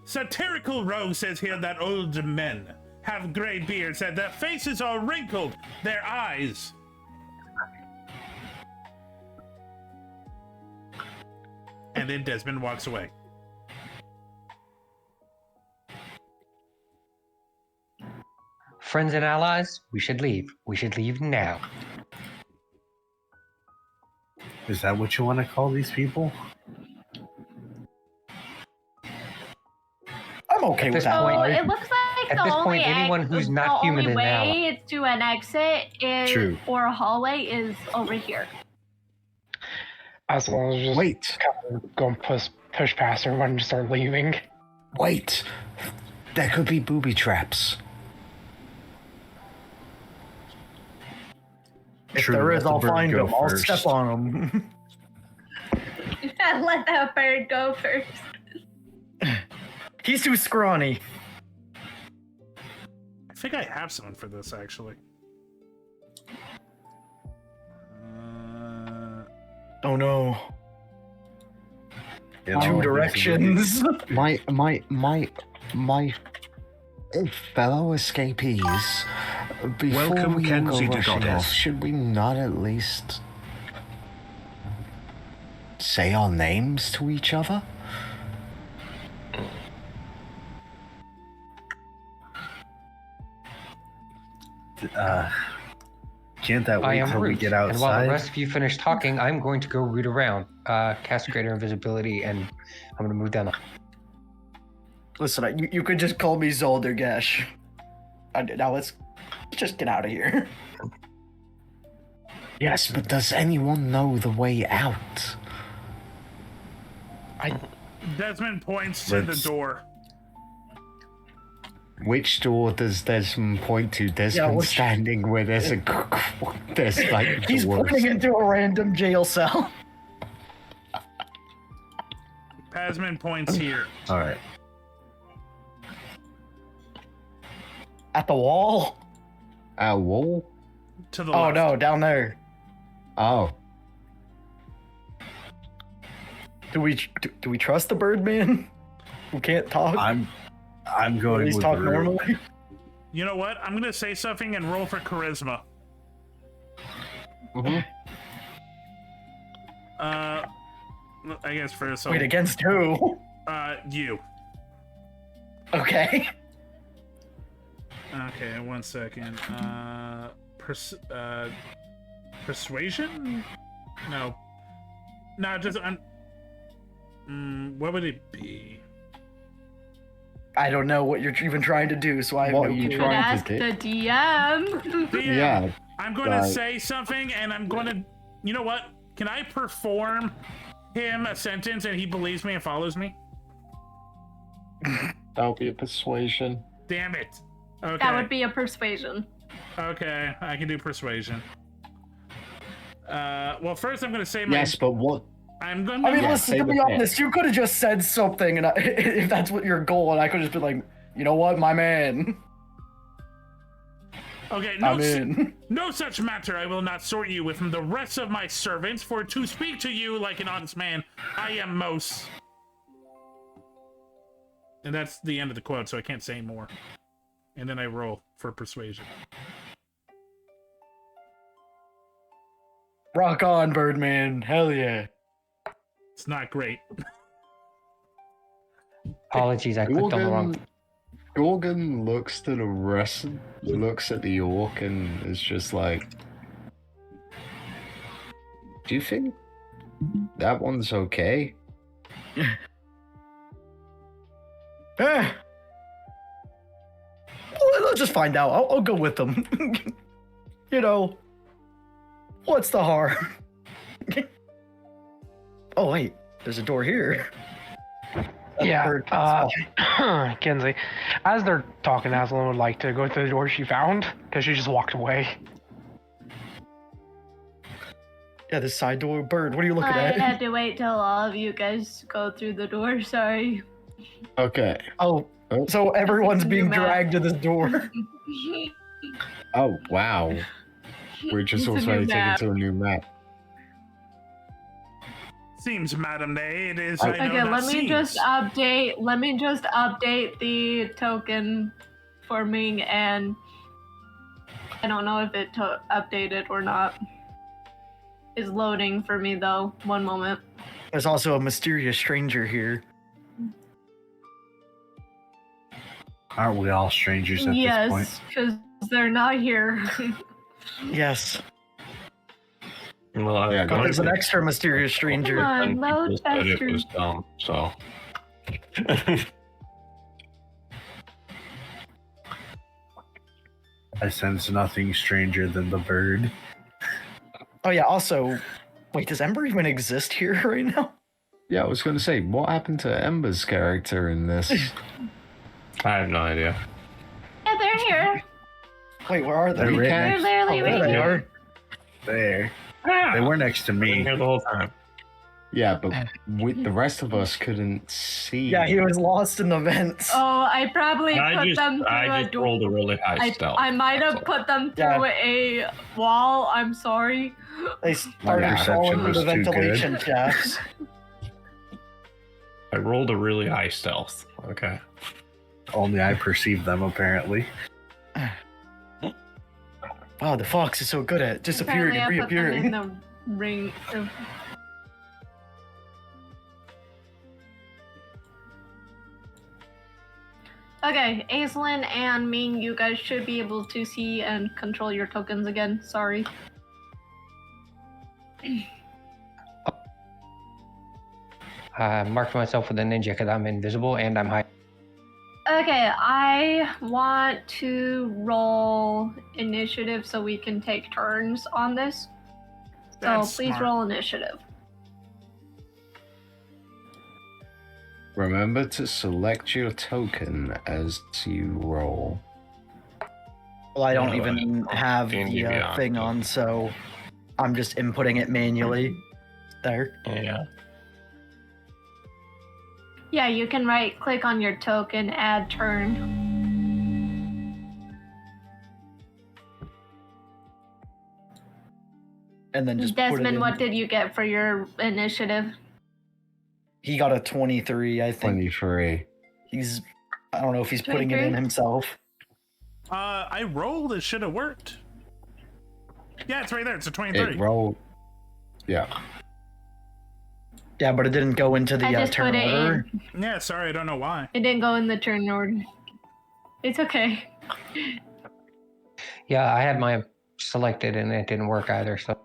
satirical rogue says here that old men have gray beards, and their faces are wrinkled, their eyes. And then Desmond walks away. Friends and allies, we should leave. We should leave now. Is that what you want to call these people? I'm okay with that. So it looks like At the this only point, anyone who's not the human only is an ally. way to an exit is True. or a hallway is over here. As long as just Wait. go and push past everyone and just start leaving. Wait. There could be booby traps. If True, there let is, the I'll bird find go him. I'll first. step on him. Let that bird go first. He's too scrawny. I think I have someone for this actually. Oh no. Yeah, Two directions. My fellow escapees, before Welcome, we all go Kenzie the rushing Goddess. off, should we not at least say our names to each other? Can't that I wait am till we Root, get and while the outside? rest of you finish talking, I'm going to go root around, cast Greater Invisibility, and I'm going to move down the... Listen, you could just call me Zoldergesh. Now let's just get out of here. Yes, but does anyone know the way out? Desmond points to the door. Which door does Desmond point to? Desmond which- standing where there's a... there's like He's doors. pointing into a random jail cell. Desmond points here. All right. At the wall? A wall? To the Oh left. no, down there. Oh. Do we trust the Birdman? Who can't talk? I'm At going least with talk Root. normally. You know what? I'm gonna say something and roll for charisma. Mm-hmm. I guess first. So, Wait, against who? You. Okay. Okay, 1 second. Persuasion? No. No, just what would it be? I don't know what you're even trying to do, so I have What no are you clue. trying Ask to the do? DM. Yeah. I'm going to say something, and I'm going to... You know what? Can I perform him a sentence, and he believes me and follows me? That'll be a persuasion. Damn it. Okay. That would be a persuasion. Okay, I can do persuasion. Well, first I'm going to say my... Yes, but what... I'm going to... I mean, listen, to be honest, you could have just said something, and if that's what your goal, and I could have just been like, you know what, my man. Okay, no such matter. I will not sort you with the rest of my servants, for to speak to you like an honest man, I am Mos. And that's the end of the quote, so I can't say more. And then I roll for persuasion. Rock on, Birdman. Hell yeah. It's not great. Apologies, I clicked on the wrong. Gorgon looks to the rest, looks at the orc, and is just like, "Do you think that one's okay?" Well, let's just find out. I'll go with them. You know, what's the harm? Oh wait, there's a door here. Yeah, Kenzie, as they're talking, Aslan would like to go through the door she found, because she just walked away. Yeah, this side door. Bird, what are you looking I at? had to wait till all of you guys go through the door, sorry. Okay. Oh, so everyone's being New map. dragged to this door. Oh wow, we're just It's a new automatically taken map. to a new map. Seems, Madam Day, it is. Okay, I know Okay, not let me seems. just update the token for Ming, and I don't know if it updated or not. It's loading for me though. One moment. There's also a mysterious stranger here. Aren't we all strangers at this point? Yes, because they're not here. Yes. Well, Yeah, But there's an extra mysterious stranger. Come on, load said it faster. was dumb, so. I sense nothing stranger than the bird. Oh yeah, also, wait, does Ember even exist here right now? Yeah, I was going to say, what happened to Ember's character in this? I have no idea. Yeah, they're here. Wait, where are they? They're right They're next. literally There right they here. are. There. They were next to Been me. here the whole time. Yeah, but the rest of us couldn't see. Yeah, he was lost in the vents. Oh, I probably put them through I a just door. rolled a really high stealth. I might have That's all. put them Yeah. through a wall. I'm sorry. They started perception falling through was the too good. ventilation shafts. I rolled a really high stealth. Okay. Only I perceive them, apparently. Wow, the fox is so good at disappearing and Apparently I put them reappearing. in the ring. Okay, Aislinn and Ming, you guys should be able to see and control your tokens again. Sorry. I marked myself with a ninja because I'm invisible and I'm high. Okay, I want to roll initiative so we can take turns on this. So That's please smart. roll initiative. Remember to select your token as you roll. Well, I don't even have Can't the give you on. thing on, so I'm just inputting it manually. There. Yeah. Yeah, you can right click on your token, add turn. And then just put it Desmond, in. what did you get for your initiative? He got a 23, I think. 23. I don't know if he's putting it in 23? himself. I rolled. It should have worked. Yeah, it's right there. It's a 23. It rolled. Yeah. Yeah, but it didn't go into the I just turn put it order. in. Yeah, sorry, I don't know why. It didn't go in the turn order. It's okay. Yeah, I had my selected and it didn't work either. So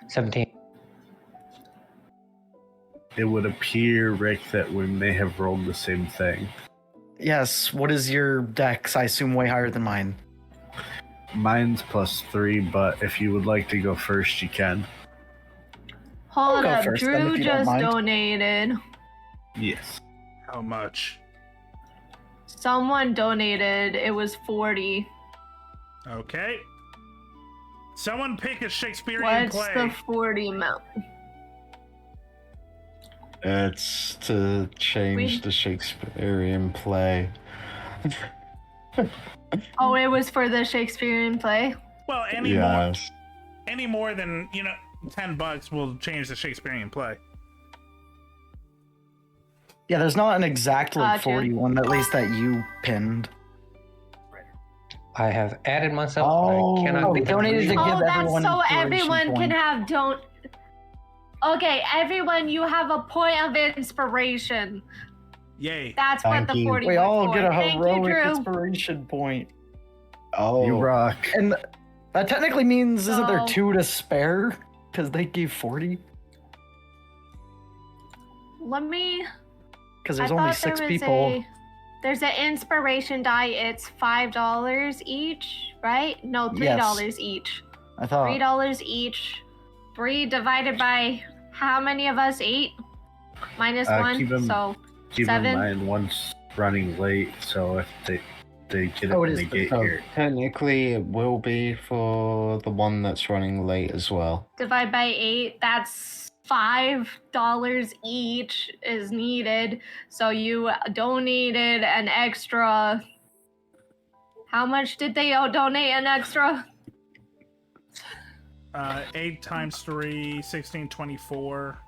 17. it would appear, Rick, that we may have rolled the same thing. Yes, what is your dex? I assume way higher than mine. Mine's +3, but if you would like to go first, you can. Hold go up, first, then, Drew if you don't just mind. donated. Yes. How much? Someone donated. It was 40. Okay. Someone pick a Shakespearean What's play. the 40 amount? It's to change the Shakespearean play. Oh, it was for the Shakespearean play? Well, any more than, $10 will change the Shakespearean play. Yeah, there's not an exact like Gotcha. 41, at least that you pinned. I have added myself. Oh, I cannot we donated to give Oh, that's everyone so inspiration everyone point. can have Okay, everyone, you have a point of inspiration. Yay. That's what the 40 We was all for. get a Thank you, heroic Drew. inspiration point. Oh. You rock. And that technically means, isn't there So- 2 to spare? Because they gave 40? Let me... Because there's I only thought there 6 was people. There's an inspiration die. It's $5 each, right? No, $3 each. I thought. $3 each. 3 divided by how many of us? 8? Minus 1, Keep in so 7. mind, one's running late, so if they get it Oh, when it they is. get So here. technically, it will be for the one that's running late as well. Divide by 8, that's $5 each is needed. So you donated an extra. How much did they donate an extra? 8 times 3, 16, 24.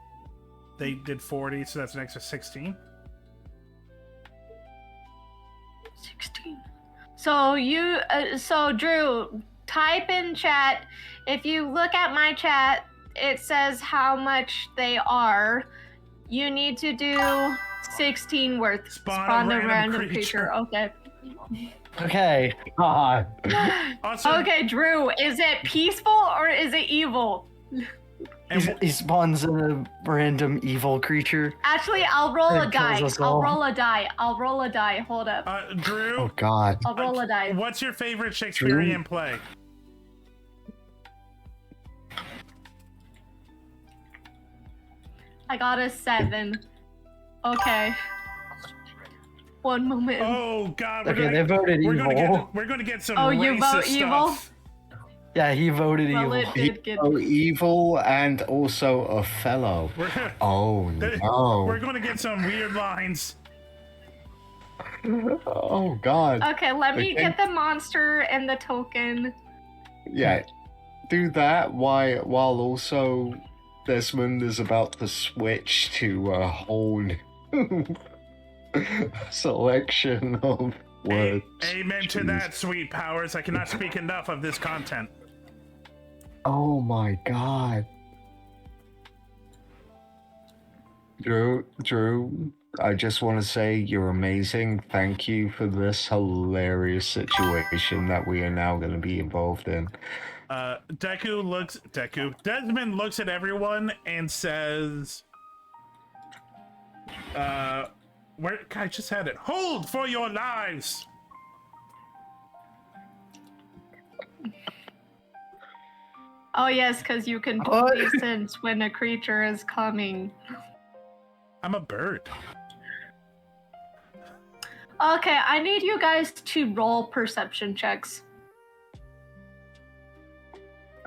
They did 40, so that's an extra 16. 16. So Drew, type in chat. If you look at my chat, it says how much they are. You need to do 16 worth. Spawn a a random creature. Okay. Okay. God. Okay, Drew, is it peaceful or is it evil? He spawns a random evil creature. Actually, I'll roll It a die. kills us I'll all. roll a die. I'll roll a die. Hold up. Drew, Oh, God. I'll roll a die. what's your favorite Shakespearean play? I got a 7. Okay. One moment. Oh God! Okay, they voted we're evil. We're gonna get some. Oh, you racist vote evil? stuff. Yeah, he voted Well, evil. it did get. Oh, evil and also a fellow. Oh, no. We're gonna get some weird lines. Oh, God. Okay, let me Okay. get the monster and the token. Yeah, do that while also Desmond is about to switch to a whole new selection of words. Amen to Jeez. that, sweet powers. I cannot speak enough of this content. Oh my God. Drew, I just want to say you're amazing. Thank you for this hilarious situation that we are now going to be involved in. Desmond looks at everyone and says, where, I just had it. Hold for your lives! Oh yes, because you can totally sense when a creature is coming. I'm a bird. Okay, I need you guys to roll perception checks.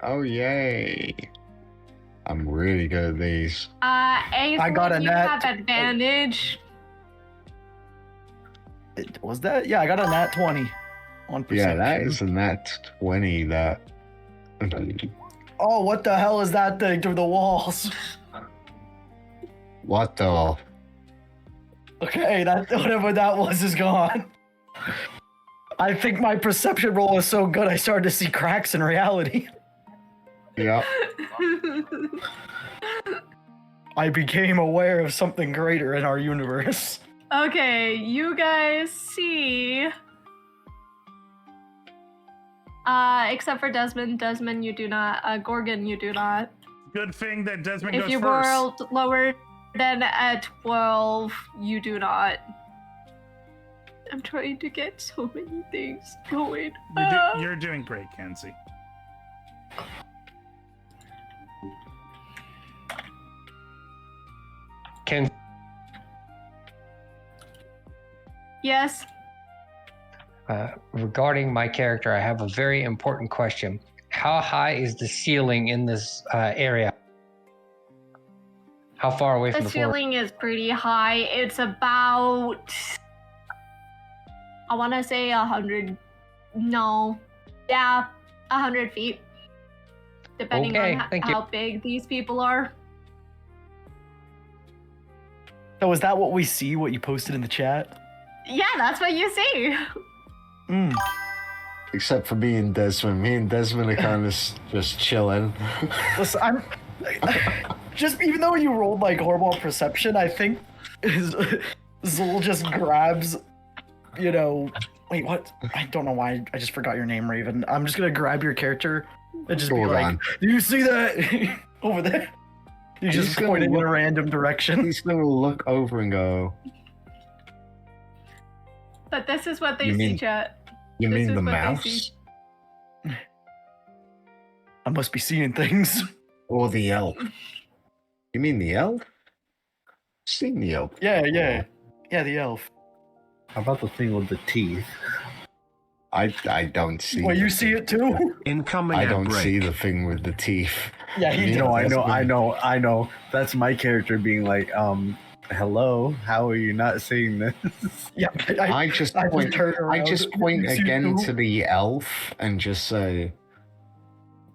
Oh, yay. I'm really good at these. Ace, I got a you nat- have advantage. Was that? Yeah, I got a nat 20 on perception. Yeah, that is a nat 20 that... Oh, what the hell is that thing through the walls? What the... Okay, that whatever that was is gone. I think my perception roll was so good I started to see cracks in reality. Yeah. I became aware of something greater in our universe. Okay, you guys see. Except for Desmond. Desmond, you do not. Gorgon, you do not. Good thing that Desmond If goes you first. rolled lower, Then at 12, you do not. I'm trying to get so many things going. You're doing great, Kenzie. Yes. Regarding my character, I have a very important question. How high is the ceiling in this area? How far away from The the floor? ceiling is pretty high. It's about, I want to say 100. No. Yeah, 100 feet. Depending on how big these people are. So is that what we see, what you posted in the chat? Yeah, that's what you see. Except for me and Desmond. Me and Desmond are kind of just chilling. Listen, I'm just, even though you rolled like horrible perception, I think Zul just grabs, you know, wait, what? I don't know why I just forgot your name, Raven. I'm just gonna grab your character and just be like, do you see that over there? You just pointing in a random direction. He's gonna look over and go, But this is what they see, chat. You This mean is the what they mouse? see. I must be seeing things. Or the elf? You mean the elf? Seen the elf. Yeah, the elf. How about the thing with the teeth? I don't see. Well, you see it too? Incoming I ad don't break. see the thing with the teeth. Yeah, he No, does. I know. That's my character being like, hello, how are you not seeing this? Yeah, I just point again to the elf and just say,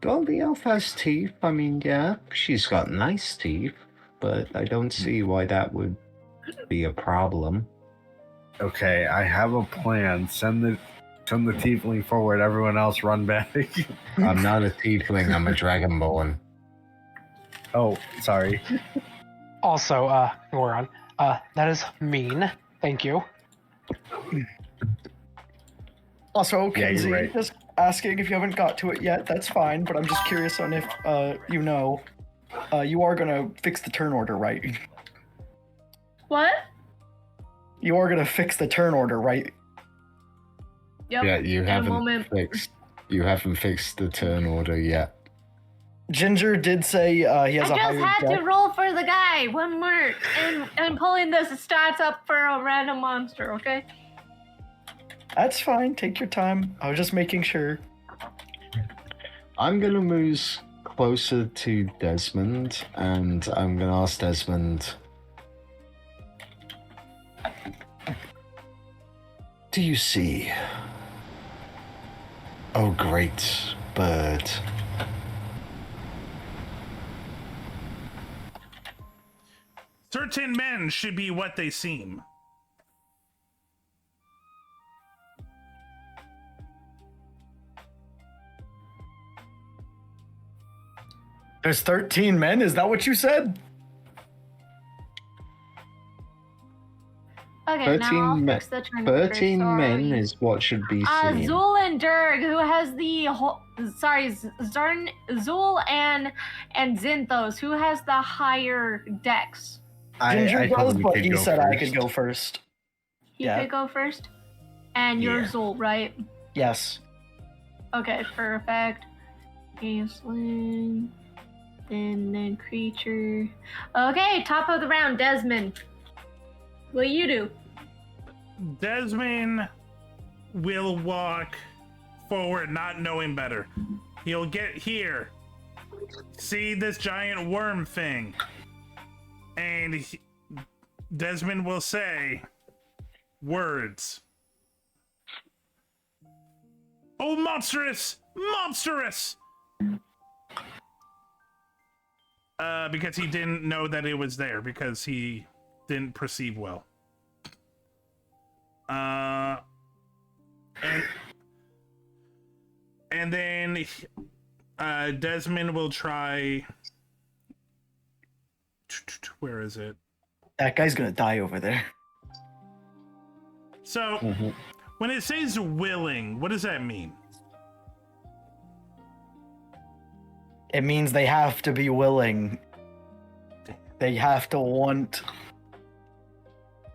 well, the elf has teeth. I mean, yeah, she's got nice teeth, but I don't see why that would be a problem. Okay, I have a plan. Send the tiefling forward. Everyone else run back. I'm not a tiefling. I'm a dragonborn. Oh, sorry. Also, Goron, that is mean. Thank you. Also, Yeah, Kenzie, you're right. just asking if you haven't got to it yet, that's fine, but I'm just curious on if, you are gonna fix the turn order, right? What? You are gonna fix the turn order, right? Yep. Yeah, you in a haven't moment. fixed the turn order yet. Ginger did say he has I a just higher had dex. to roll for the guy one more and pulling the stats up for a random monster, okay? That's fine, take your time. I was just making sure. I'm gonna move closer to Desmond, and I'm gonna ask Desmond, do you see? Oh, great bird. Certain men should be what they seem. There's 13 men? Is that what you said? Okay, now I'll fix the turn order, 13 men sorry. is what should be seen. Zul and Durg, who has the Zul and Zinthos, who has the higher dex? Ginger does, but he said I could go first. He could go first? And you're Yeah. Zul, right? Yes. Okay, perfect. Sling, and then creature. Okay, top of the round, Desmond. What do you do? Desmond will walk forward, not knowing better. He'll get here, see this giant worm thing, and Desmond will say words. Oh, monstrous! Monstrous! Because he didn't know that it was there, because he didn't perceive well. And then Desmond will try. Where is it? That guy's gonna die over there. So, when it says willing, what does that mean? It means they have to be willing. They have to want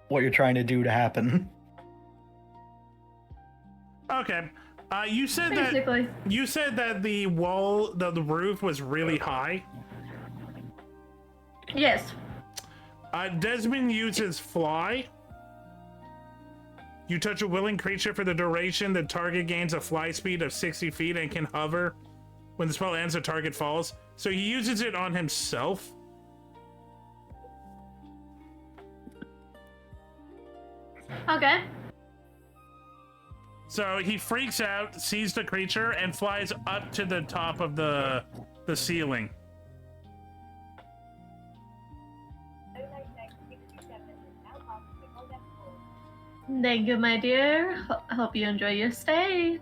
what you're trying to do to happen. Okay. You said Basically. that the wall, the roof was really high. Yes. Desmond uses fly. You touch a willing creature for the duration. The target gains a fly speed of 60 feet and can hover. When the spell ends, the target falls. So he uses it on himself. Okay. So he freaks out, sees the creature, and flies up to the top of the ceiling. Thank you, my dear. Hope you enjoy your stay.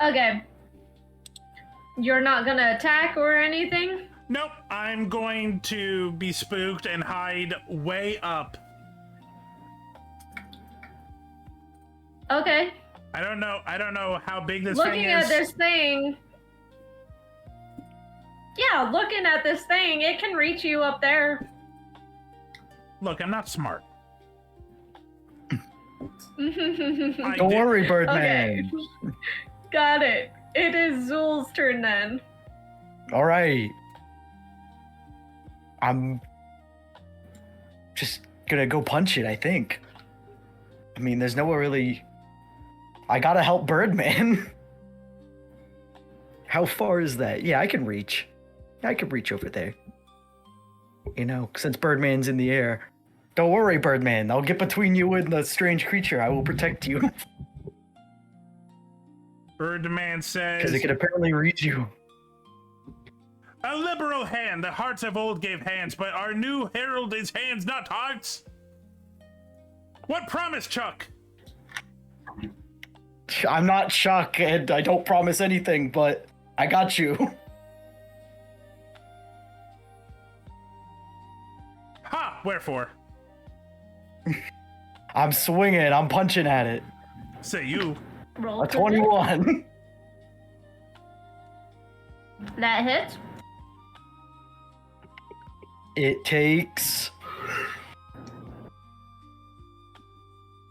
Okay. You're not gonna attack or anything? Nope, I'm going to be spooked and hide way up. Okay. I don't know how big this Looking thing is. at this thing. Yeah, looking at this thing, it can reach you up there. Look, I'm not smart. Don't worry, Birdman. Okay. Got it. It is Zul's turn then. All right. I'm just gonna go punch it, I think. I mean, there's nowhere really... I gotta help Birdman. How far is that? Yeah, I can reach. I can reach over there. You know, since Birdman's in the air. Don't worry, Birdman. I'll get between you and the strange creature. I will protect you. Birdman says... Because it can apparently reach you. A liberal hand. The hearts of old gave hands, but our new herald is hands, not hearts. What promise, Chuck? I'm not Chuck, and I don't promise anything, but I got you. Ha! Wherefore? I'm swinging. I'm punching at it. Say you. Roll A for 21. That hits. It takes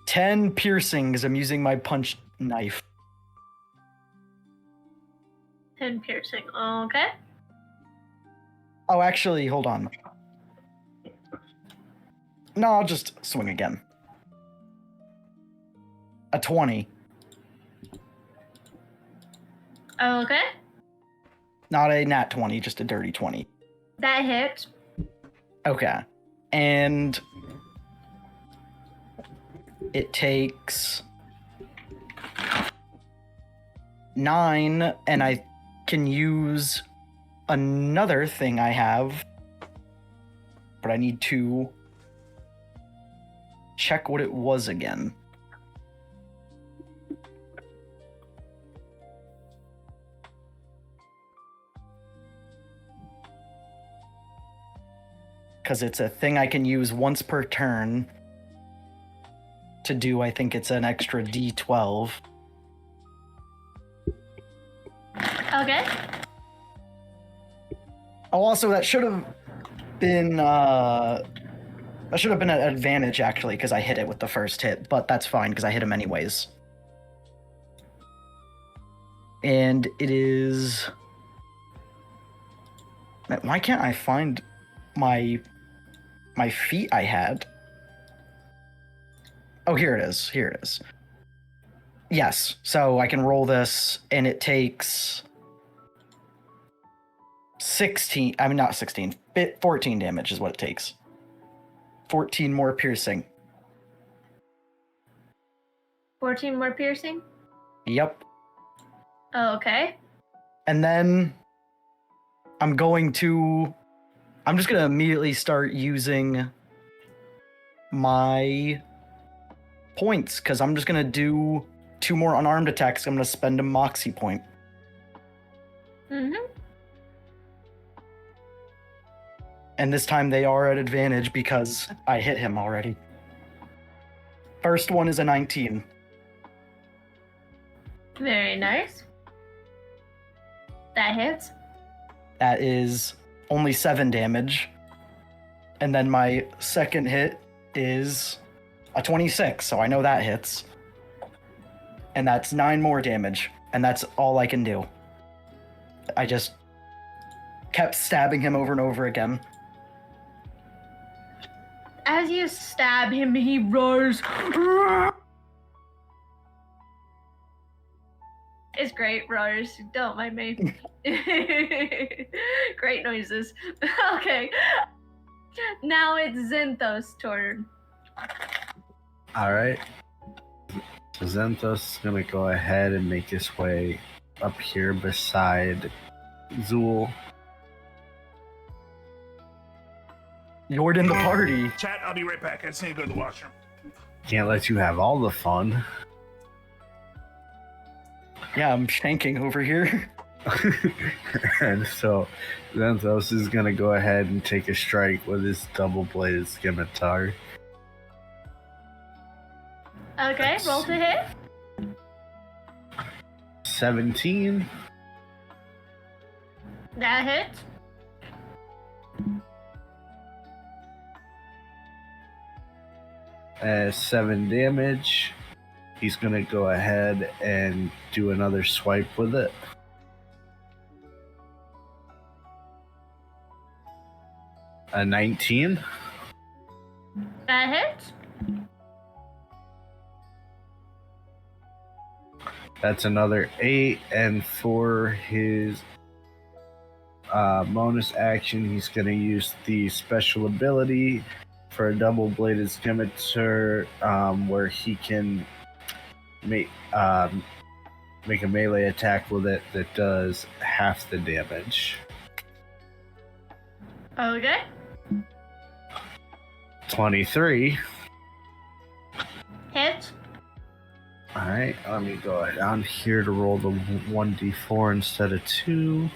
10 piercings. I'm using my punch knife. 10 piercing. Okay. Oh, actually, hold on. No, I'll just swing again. A 20. Okay. Not a nat 20, just a dirty 20. That hits. Okay. And it takes 9, and I can use another thing I have, but I need to check what it was again. Because it's a thing I can use once per turn to do, I think it's an extra D12. Okay. Oh, also, that should have been an advantage, actually, because I hit it with the first hit, but that's fine, because I hit him anyways. And it is... Why can't I find my feat I had? Oh, here it is. Here it is. Yes, so I can roll this, and it takes 16, I mean, not 16, 14 damage is what it takes. 14 more piercing. 14 more piercing? Yep. Okay. And then I'm just gonna immediately start using my points, because I'm just gonna do 2 more unarmed attacks. I'm gonna spend a moxie point. Mm-hmm. And this time they are at advantage because I hit him already. First one is a 19. Very nice. That hits. That is only 7 damage. And then my second hit is a 26, so I know that hits. And that's 9 more damage, and that's all I can do. I just kept stabbing him over and over again. As you stab him, he roars. It's great, roars. Don't mind me. Great noises. Okay. Now it's Zenthos' turn. Alright. So Zenthos is gonna go ahead and make his way up here beside Zool. You're in the party. Chat, I'll be right back. I just need to go to the washroom. Can't let you have all the fun. Yeah, I'm shanking over here. And so Zenthos is gonna go ahead and take a strike with his double-bladed scimitar. Okay, roll to hit. 17. That hits. As 7 damage. He's gonna go ahead and do another swipe with it. A 19. That hits. That's another 8, and for his bonus action, he's going to use the special ability for a double-bladed scimitar, where he can make a melee attack with it that does half the damage. Okay. 23. Hits. Alright, let me go down here to roll the 1d4 instead of 2.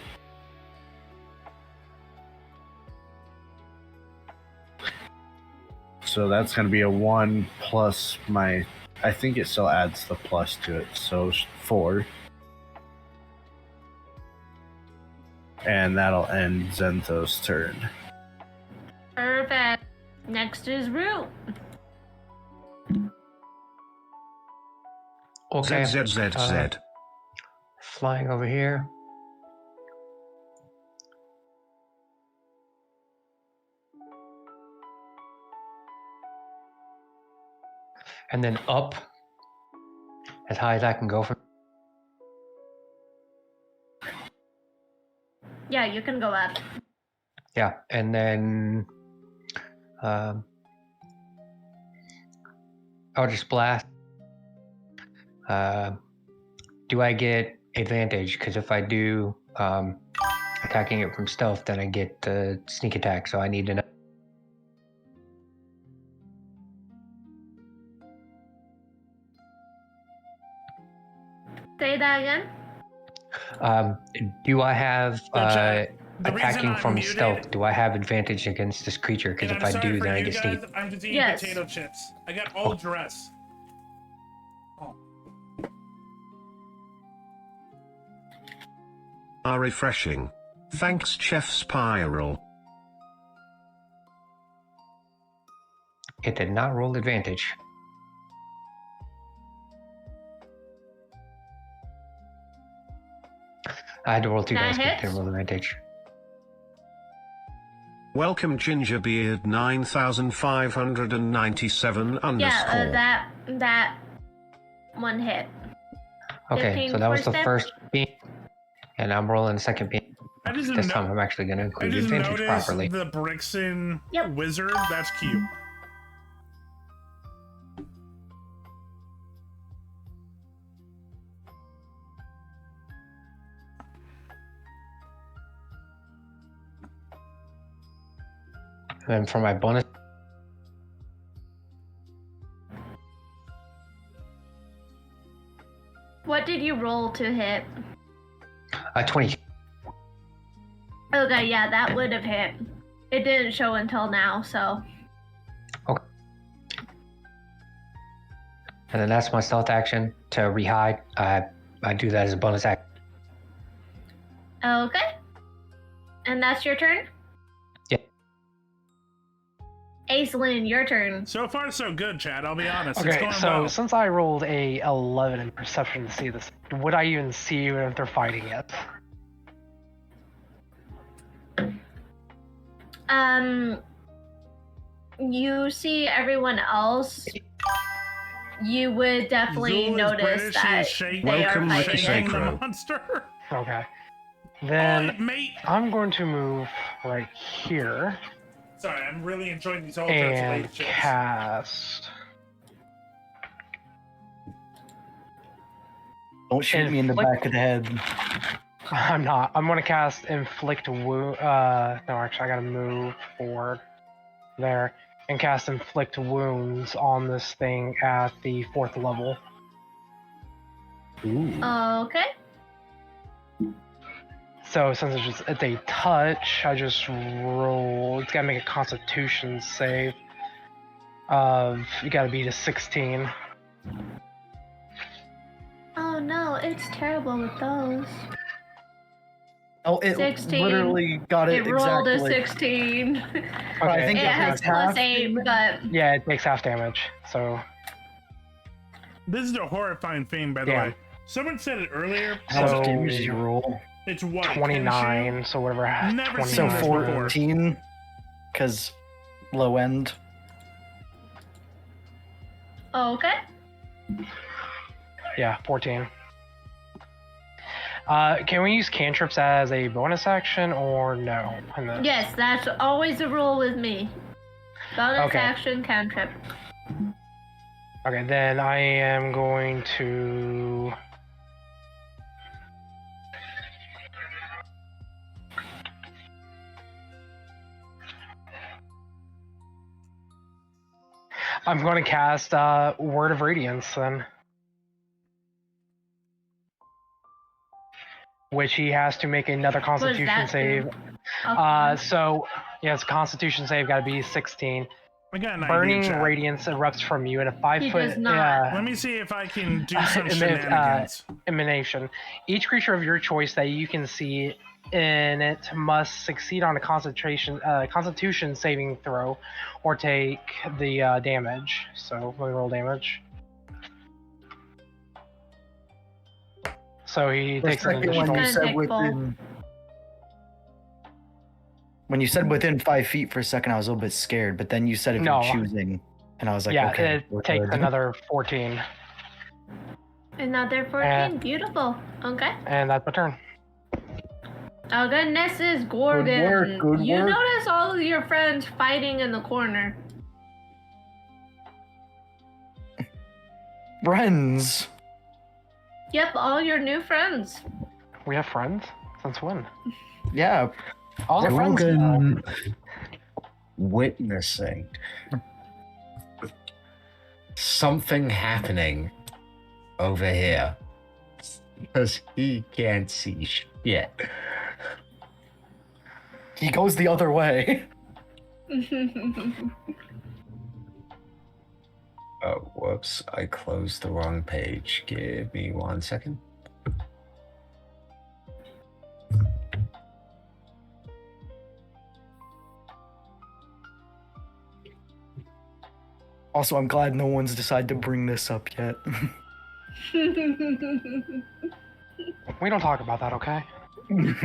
So that's going to be a 1 plus my... I think it still adds the plus to it, so 4. And that'll end Zenthos' turn. Perfect. Next is Root. Okay. ZZZZ. Flying over here. And then up as high as I can go from. Yeah, you can go up. Yeah, and then I'll just blast. Do I get advantage? Because if I do attacking it from stealth, then I get sneak attack. So I need to know. Say that again. Do I have the reason attacking I'm from muted- stealth? Do I have advantage against this creature? Because And if I'm I sorry do, for then I you get guys, sneak. I'm just eating Yes. potato chips. I got all dress. Are refreshing. Thanks, Chef Spiral. It did not roll advantage. I had to roll 2 That dice because it hits. didn't roll advantage. Welcome, Gingerbeard 9597 underscore. Yeah, that one hit. Okay, 15 so that was for the step. first beam, and I'm rolling the second beam. I just This no- time I'm actually going to I include just advantage noticed properly. the Brixton wizard. That's cute. And then for my bonus, What did you roll to hit? 20. Okay, yeah, that would have hit. It didn't show until now, so. And then that's my stealth action to rehide. I do that as a bonus act. Okay. And that's your turn? Yeah. Aislinn, your turn. So far, so good, Chad. I'll be honest. It's Okay, going so well. since I rolled a 11 in perception to see this, would I even see even if they're fighting it? You see everyone else. You would definitely Zul is notice British, he that is shaking, they are shaking fighting the it. monster. Okay. Then mate. I'm going to move right here Sorry, I'm really enjoying these old and relationships. cast. Don't shoot me in the back of the head. I'm not. I'm going to cast Inflict Wound. No, actually, I got to move forward there and cast Inflict Wounds on this thing at the 4th level. Okay. So since it's a touch, I just roll. It's got to make a Constitution save. You got to beat a 16. Oh no, it's terrible with those. Oh, it 16. literally got it It rolled exactly. a 16. I think it has plus 8, but Yeah, it takes half damage. So This is a horrifying thing, by the Yeah. way. Someone said it earlier. How much damage did you roll? It's what? 29. So whatever. Never 29. seen So this before. 14, because low end. okay. Yeah, 14. Can we use cantrips as a bonus action or no? In this? Yes, that's always a rule with me. Bonus Okay. action cantrip. Okay, then I am going to. I'm going to cast Word of Radiance then. Which he has to make another Constitution that save. do? Okay. So, yes, Constitution save got to be 16. I got an Burning idea, Chad. radiance erupts from you in a 5 He foot does not. Let me see if I can do some emit- shenanigans. emanation. Each creature of your choice that you can see in it must succeed on a Constitution saving throw, or take the damage. So let me roll damage. So he For a takes an second, when additional. you said take full. within, when you said within 5 feet for a second, I was a little bit scared. But then you said if No. you're choosing, and I was like, Yeah, okay, we're it takes good. another 14, Another 14. Beautiful. Okay. and that's my turn. Oh goodness, is Gordon. Good work, good you work. notice all of your friends fighting in the corner. Friends. Yep, all your new friends. We have friends? Since when? Yeah. All the friends. Logan witnessing something happening over here because he can't see shit. He goes the other way. Oh, whoops. I closed the wrong page. Give me 1 second. Also, I'm glad no one's decided to bring this up yet. We don't talk about that, okay?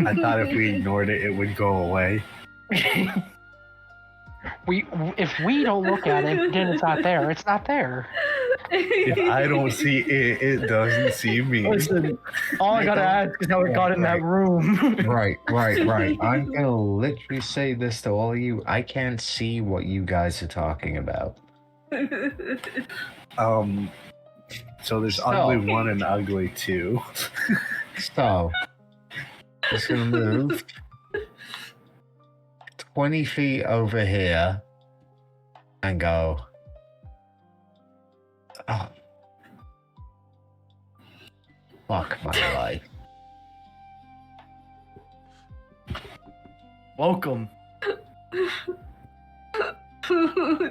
I thought if we ignored it, it would go away. If we don't look at it, then it's not there. It's not there. If I don't see it, it doesn't see me. Listen, all I gotta ask is how it got in that room. Right. I'm gonna literally say this to all of you. I can't see what you guys are talking about. So there's ugly 1 and ugly 2. So, just gonna move 20 feet over here and go. Oh. Fuck my life. Welcome.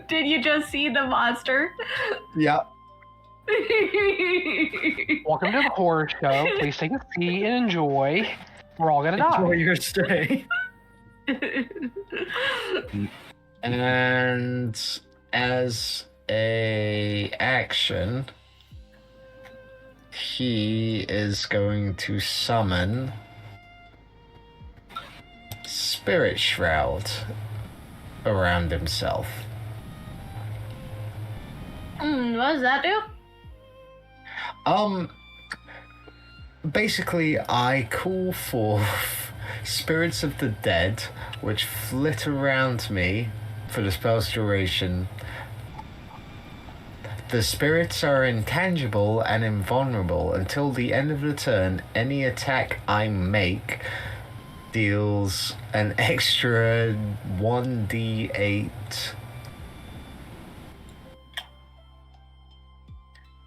Did you just see the monster? Yep. Welcome to the horror show. Please take a seat and enjoy. We're all gonna die. Enjoy your stay. And as a action, he is going to summon Spirit Shroud around himself. What does that do? Basically, I call forth spirits of the dead, which flit around me for the spell's duration. The spirits are intangible and invulnerable until the end of the turn. Any attack I make deals an extra 1d8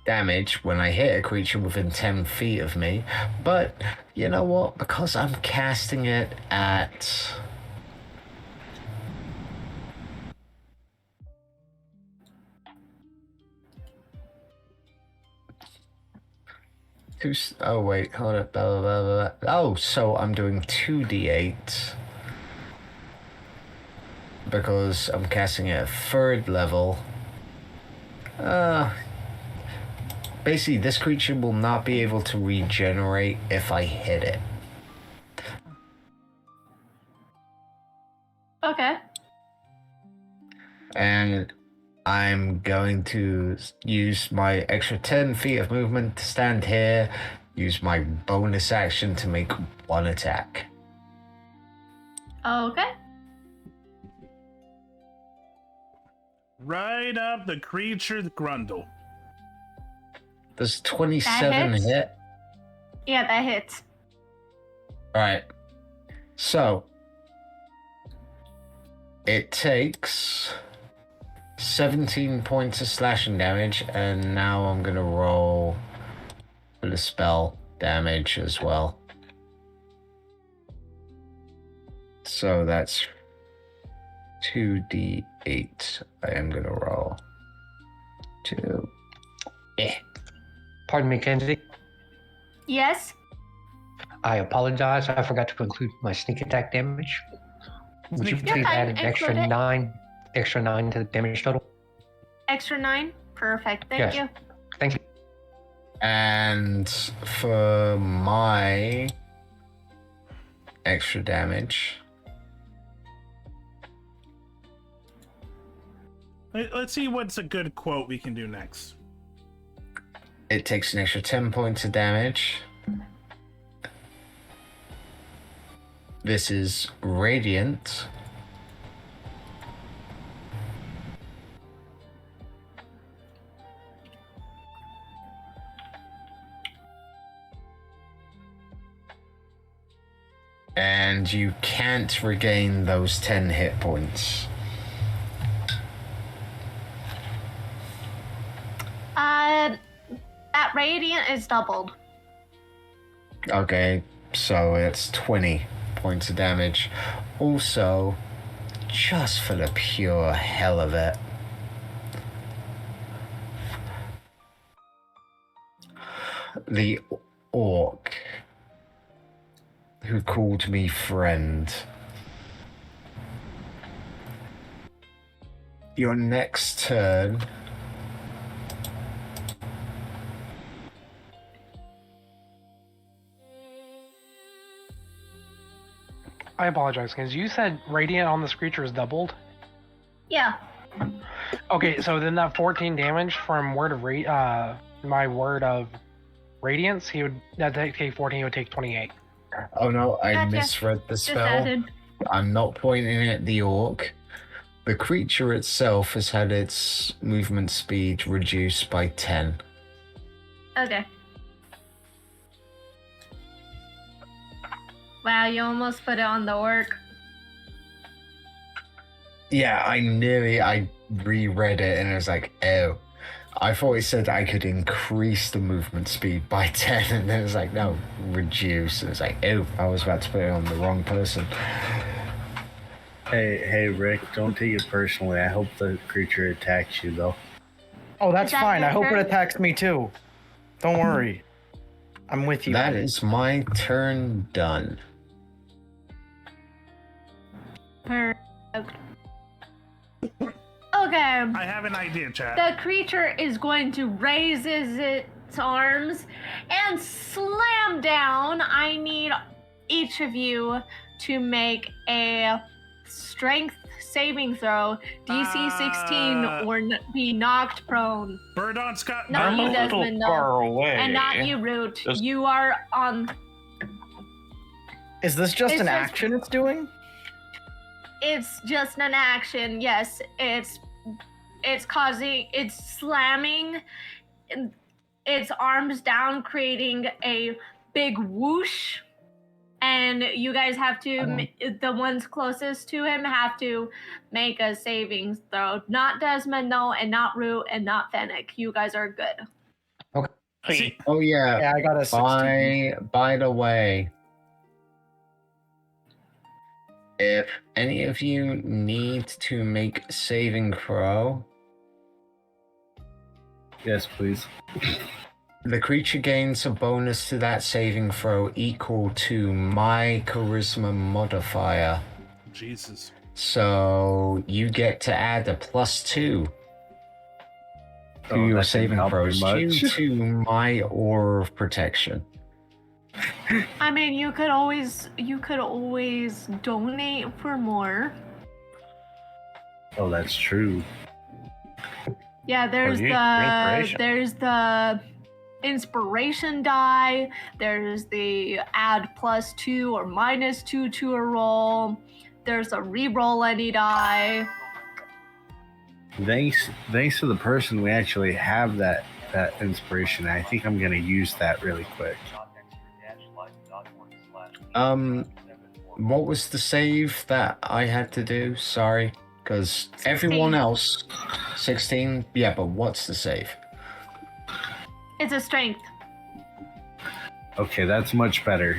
damage when I hit a creature within 10 feet of me. But you know what? Because I'm casting it at oh wait, hold up, blah, blah, blah, blah. Oh, so I'm doing 2d8 because I'm casting it at 3rd level. Basically, this creature will not be able to regenerate if I hit it. Okay. And I'm going to use my extra 10 feet of movement to stand here, use my bonus action to make 1 attack. Okay. Right up the creature's grundle. Does 27 hits? hit? Yeah, that hits. Alright. So, it takes 17 points of slashing damage, and now I'm gonna roll for the spell damage as well. So that's 2d8. I am gonna roll. 2. Pardon me, Kenzie. Yes? I apologize. I forgot to include my sneak attack damage. Would you please add an extra include it. 9 to the damage total? Extra 9? Perfect. Thank Yes. you. Thank you. And for my extra damage, Let's see what's a good quote we can do next. it takes an extra 10 points of damage. This is radiant. And you can't regain those 10 hit points. That radiant is doubled. Okay, so it's 20 points of damage. Also, just for the pure hell of it, the orc who called me friend. Your next turn, I apologize, because you said radiant on this creature is doubled. Yeah. Okay, so then that 14 damage from my word of radiance, that'd take 14, he would take 28. oh no, I Gotcha. misread the Just spell. added. I'm not pointing at the orc. The creature itself has had its movement speed reduced by 10. Okay. Wow, you almost put it on the orc. Yeah, I reread it and I was like, oh. I thought it said I could increase the movement speed by 10, and then it was like, no, reduce. And it's like, oh, I was about to put it on the wrong person. Hey, Rick, don't take it personally. I hope the creature attacks you, though. Oh, that's Is that fine. your I hope turn? it attacks me too. Don't worry. I'm with you. That is my turn done. Okay. I have an idea, chat. The creature is going to raise its arms and slam down. I need each of you to make a strength saving throw, DC 16, or be knocked prone. Bird on Scott. Not I'm you, a little Desmond, no. far away. And not you, Root. Just- You are on. Is this just It's an just- action it's doing? It's just an action. Yes, it's slamming its arms down, creating a big whoosh. And you guys have to, the ones closest to him have to make a savings throw. Not Desmond, no, and not Root, and not Fennec. You guys are good. Okay. Oh yeah. Yeah, I got a 16. By the way, if any of you need to make saving throw, yes, please. The creature gains a bonus to that saving throw equal to my charisma modifier. Jesus. So you get to add a +2 to your that saving didn't help throws very due much. to my aura of protection. I mean, you could always donate for more. Oh, that's true. Yeah, there's use the inspiration die. There's the add +2 or -2 to a roll. There's a re-roll any die. Thanks to the person, we actually have that inspiration. I think I'm gonna use that really quick. What was the save that I had to do? Sorry, because everyone else 16. Yeah, but what's the save? It's a strength. Okay, that's much better.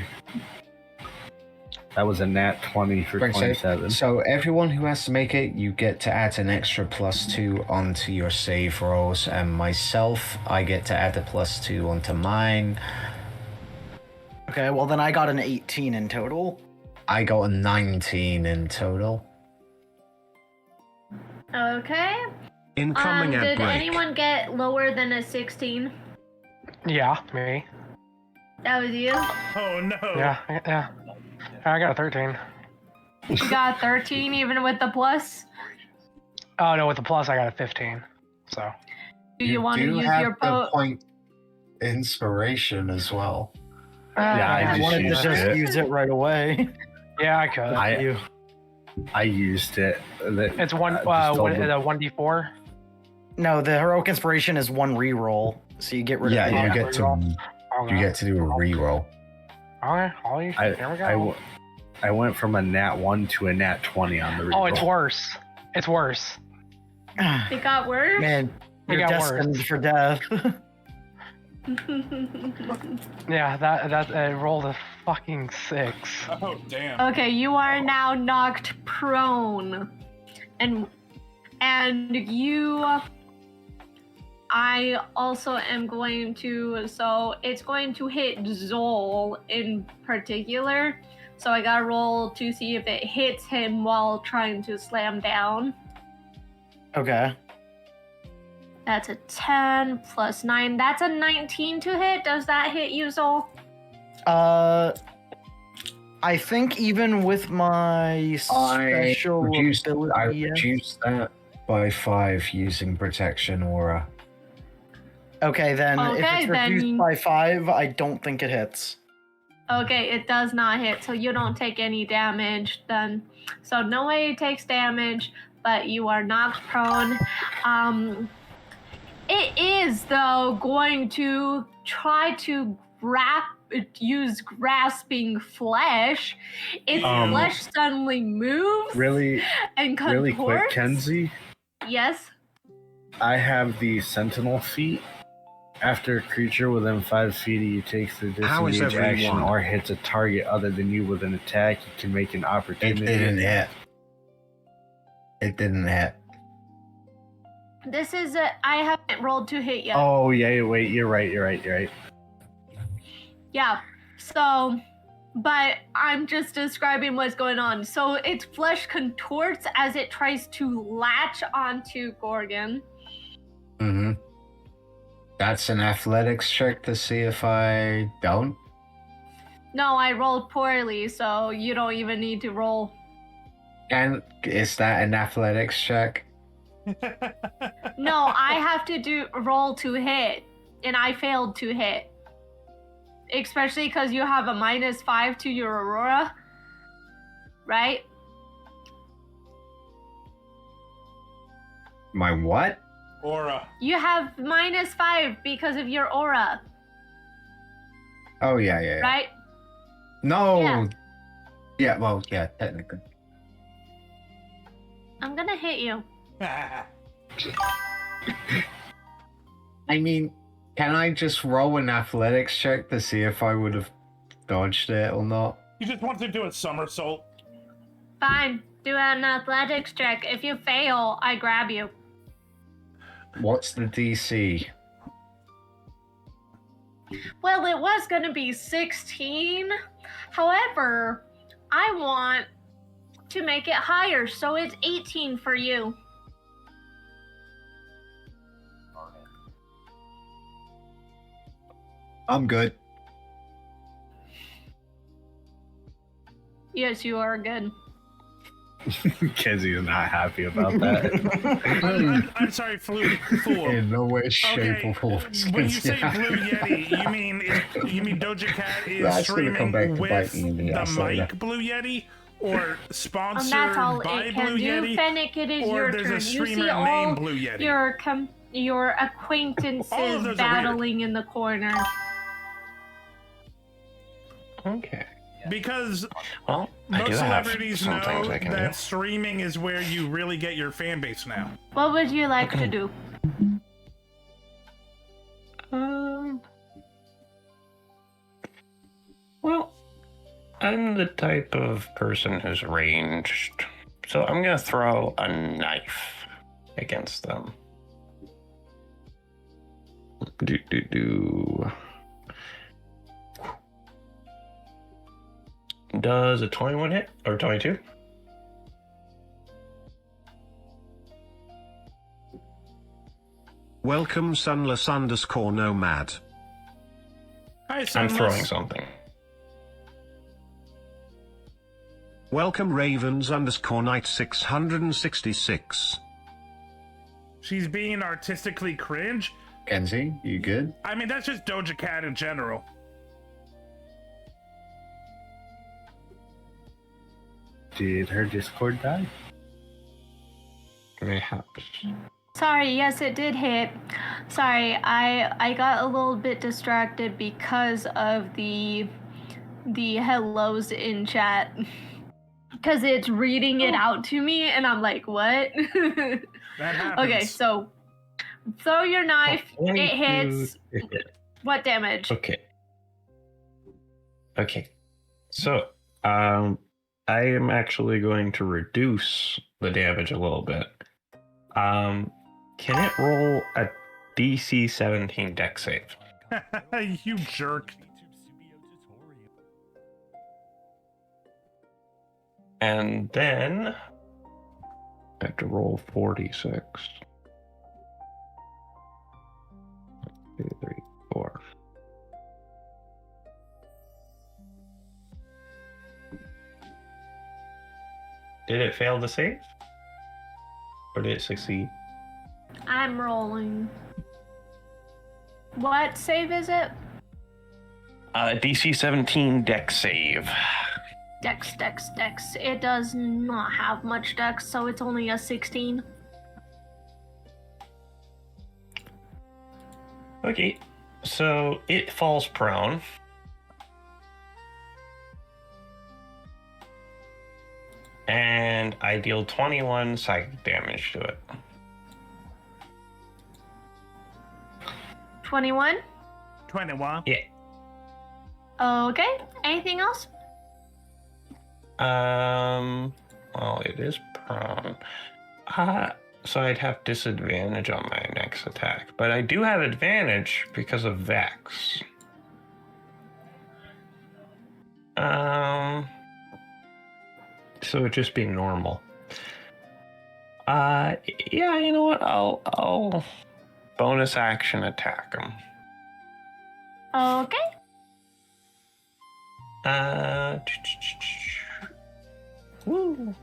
That was a nat 20 for Right, 27. So everyone who has to make it, you get to add an extra +2 onto your save rolls, and myself, I get to add a +2 onto mine. Okay, well then I got an 18 in total. I got a 19 in total. Okay. Incoming ad Did break. anyone get lower than a 16? Yeah, me. That was you? Oh no. Yeah. I got a 13. You got 13 even with the plus? Oh no, with the plus I got a 15. So. Do you want to do use have your the point inspiration as well. I wanted to just use it right away. Yeah, I could. I used it. It's one. I just told them- 1d4. No, the heroic inspiration is one reroll, so you get rid of Yeah, the you get to do a reroll. Okay, Ollie. There we go. I went from a nat 1 to a nat 20 on the reroll. Oh, it's worse. It's worse. It got worse? Man, It you're got destined worse. for death. Yeah, that rolled a fucking 6. Oh damn. Okay, you are now knocked prone. And you I also am going to, so it's going to hit Zol in particular. So I gotta roll to see if it hits him while trying to slam down. Okay. That's a 10 plus 9. That's a 19 to hit. Does that hit you, Zol? I think even with my special ability, I yes. reduced that by 5 using protection aura. Okay, then if Okay, it's reduced then- by 5, I don't think it hits. Okay, it does not hit, so you don't take any damage then. So no way takes damage, but you are knocked prone. It is, though, going to try to use grasping flesh. Its flesh suddenly moves Really, and contorts. really quick, Kenzie. Yes? I have the Sentinel feat. After a creature within 5 feet of you takes the How is disengage action everyone? or hits a target other than you with an attack, you can make an opportunity. It didn't hit. It didn't hit. This is I haven't rolled to hit yet. Oh yeah, wait, you're right. Yeah. So, but I'm just describing what's going on. So its flesh contorts as it tries to latch onto Gorgon. Mm-hmm. That's an athletics check to see if I don't. No, I rolled poorly, so you don't even need to roll. And is that an athletics check? No, I have to roll to hit, and I failed to hit. Especially because you have a -5 to your Aurora, right? My what? Aura. You have -5 because of your aura, Oh yeah. right? No. Yeah. Yeah. Well, yeah, technically. I'm gonna hit you. I mean, can I just roll an athletics check to see if I would have dodged it or not? You just want to do a somersault. Fine, do an athletics check. If you fail, I grab you. What's the DC? Well, it was gonna be 16. However, I want to make it higher, so it's 18 for you. I'm good. Yes, you are good. Kenzie's not happy about that. I'm sorry, Fool. In no way, shape, or form. When you say Blue Yeti, you mean Doja Cat is That's gonna come back streaming to with bite me in the ass the later. mic Blue Yeti, or sponsored That's all by it can Blue do. Yeti, Fennec, it is or your there's turn. a You streamer see all named Blue Yeti. your All of acquaintances those are battling in the corner. Okay. Because Well, I most do have celebrities some know things I can that do. streaming is where you really get your fan base now. What would you like to do? Well, I'm the type of person who's ranged, so I'm gonna throw a knife against them. Does a 21 hit or 22? Welcome Sunless_Nomad. Hi, I'm Sunless. throwing something. Welcome Ravens_Night 666. She's being artistically cringe. Kenzie, you good? I mean, that's just Doja Cat in general. Did her Discord die? Mayhaps. Sorry, yes, it did hit. Sorry, I got a little bit distracted because of the hellos in chat. Because it's reading it out to me, and I'm like, what? That happens. Okay, so throw your knife. It hits. What damage? Okay. So, I am actually going to reduce the damage a little bit. Can it roll a DC 17 dex save? You jerk. And then I have to roll 46. 2, 3, 4. Did it fail to save? Or did it succeed? I'm rolling. What save is it? DC 17 dex save. Dex. It does not have much dex, so it's only a 16. Okay, so it falls prone. And I deal 21 psychic damage to it. 21? 21. Yeah. Okay. Anything else? Well, it is prone. So I'd have disadvantage on my next attack. But I do have advantage because of Vex. So it'd just be normal. Yeah, you know what? I'll bonus action attack him. Okay. Woo.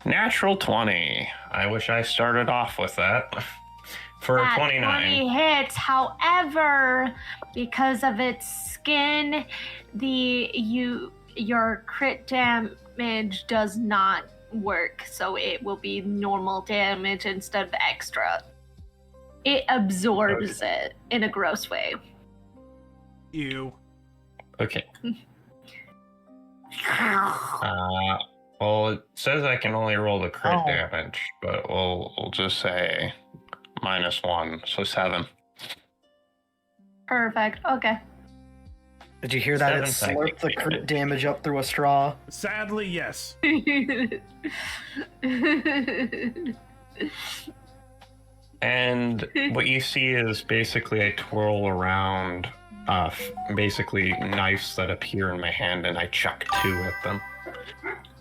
Natural 20. I wish I started off with that. For a 29. 20 hits. However, because of its skin, your crit damage does not work, so it will be normal damage instead of extra. It absorbs it in a gross way. Ew. Okay. Well, it says I can only roll the crit damage, but we'll just say -1, so 7. Perfect. Okay. Did you hear that? It slurped the crit damage up through a straw. Sadly, yes. And what you see is basically I twirl around basically knives that appear in my hand, and I chuck 2 at them.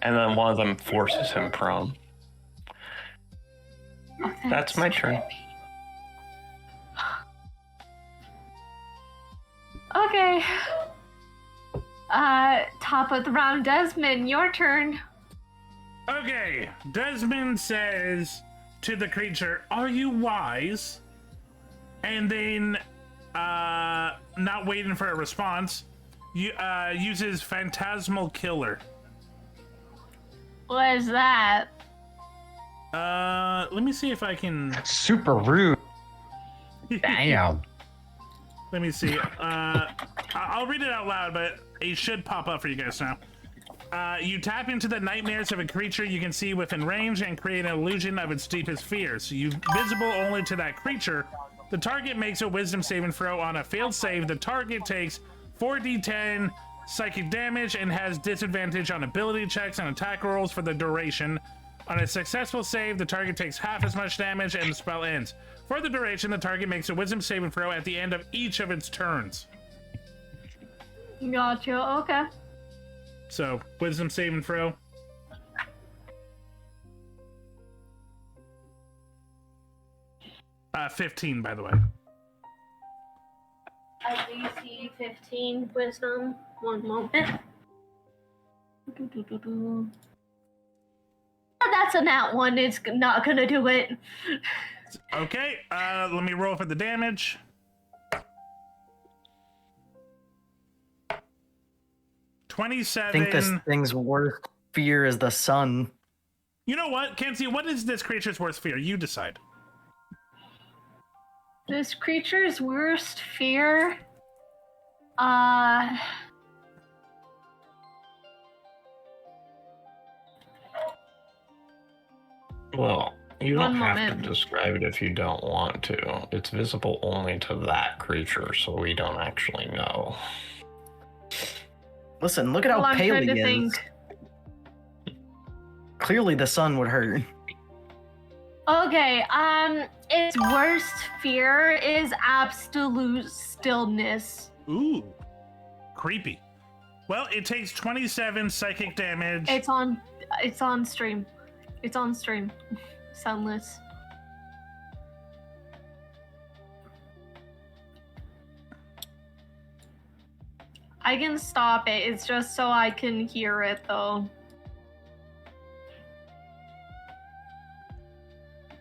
And then one of them forces him prone. Oh, that's my turn. Okay. Top of the round, Desmond, your turn. Okay, Desmond says to the creature, "Are you wise?" And then, not waiting for a response, uses Phantasmal Killer. What is that? Let me see if I can... Super rude. Damn. Let me see. I'll read it out loud, but it should pop up for you guys now. You tap into the nightmares of a creature you can see within range and create an illusion of its deepest fears. You visible only to that creature. The target makes a wisdom saving throw. On a failed save, the target takes 4d10 psychic damage and has disadvantage on ability checks and attack rolls for the duration. On a successful save, the target takes half as much damage and the spell ends. For the duration, the target makes a wisdom saving throw at the end of each of its turns. Gotcha, okay. So, wisdom saving throw. Uh, 15, by the way. DC 15 wisdom. One moment. That's a nat 1. It's not gonna do it. Okay, let me roll for the damage. I think this thing's worst fear is the sun. You know what, Kenzie? What is this creature's worst fear? You decide. This creature's worst fear? Well, you don't One have moment. to describe it if you don't want to. It's visible only to that creature, so we don't actually know. Listen, look at how I'm pale trying he to is. think. Clearly the sun would hurt. Okay, its worst fear is absolute stillness. Ooh, creepy. Well, it takes 27 psychic damage. It's on stream. It's on stream. Soundless. I can stop it. It's just so I can hear it, though.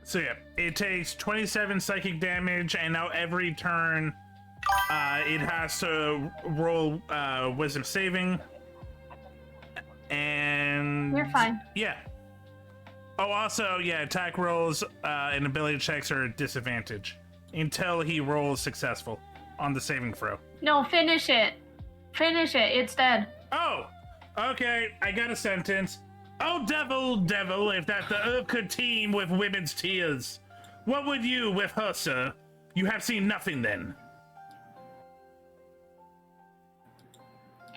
So yeah, it takes 27 psychic damage, and now every turn, it has to roll wisdom saving. And You're fine. Yeah. Oh, also, yeah, attack rolls and ability checks are at disadvantage until he rolls successful on the saving throw. No, finish it. Finish it. It's dead. Oh, okay. I got a sentence. Oh, devil, devil, if that the earth could teem with women's tears, what would you with her, sir? You have seen nothing then.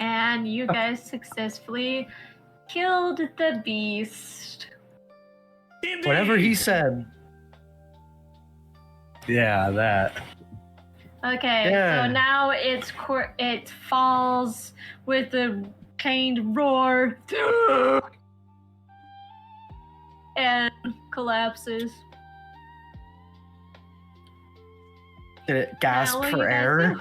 And you guys successfully killed the beast. Indeed! Whatever he said. Yeah, that. Okay, Yeah. so now it falls with a pained roar and collapses. Did it gasp Now, what for you guys air?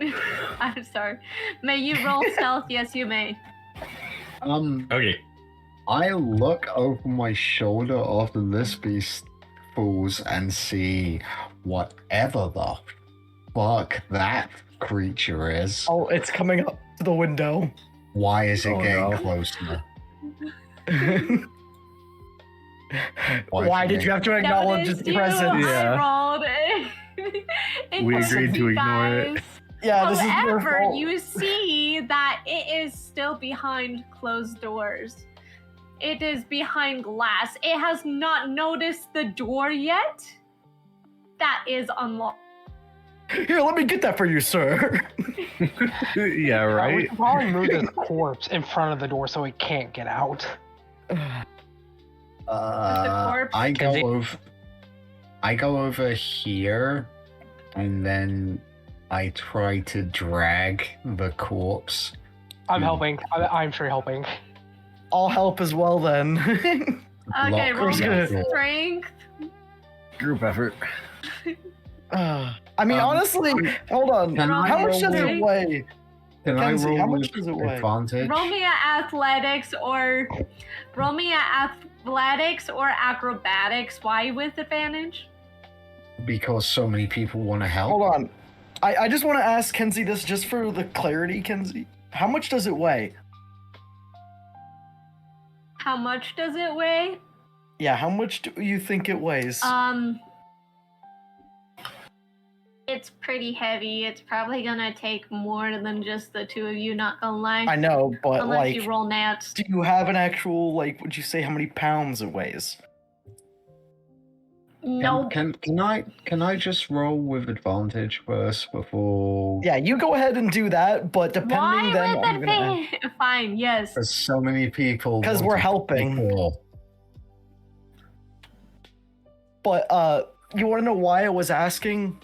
do? I'm sorry. May you roll stealth? Yes, you may. Okay. I look over my shoulder after this beast falls and see whatever the fuck that creature is. Oh, it's coming up to the window. Why is it Oh, getting no. closer? Why did you have to acknowledge its presence? I rolled it. We agreed to ignore it. Yeah, this is your However, fault. you see that it is still behind closed doors. It is behind glass. It has not noticed the door yet. That is unlocked. Here, let me get that for you, sir. Yeah, We right? could probably move the corpse in front of the door so it can't get out. I go over here, and then I try to drag the corpse. I'm helping. I'm sure helping. I'll help as well then. Okay, roll Lock me the door. strength. Group effort. I mean, honestly, hold on. Can I How much does roll it weigh? Can Kenzie, I roll how much with does it weigh? advantage? Roll me at athletics or acrobatics. Why with advantage? Because so many people want to help. Hold on. I just want to ask Kenzie this just for the clarity, Kenzie. How much does it weigh? How much does it weigh? Yeah, how much do you think it weighs? It's pretty heavy. It's probably gonna take more than just the two of you, not gonna lie. I know, but Unless like, you roll nats. do you have an actual, like, would you say how many pounds it weighs? Nope. Can I just roll with advantage first before? Yeah, you go ahead and do that, but depending Why then, with I'm gonna advantage? Fine, yes. There's so many people. 'Cause want we're to helping. before. But you want to know why I was asking?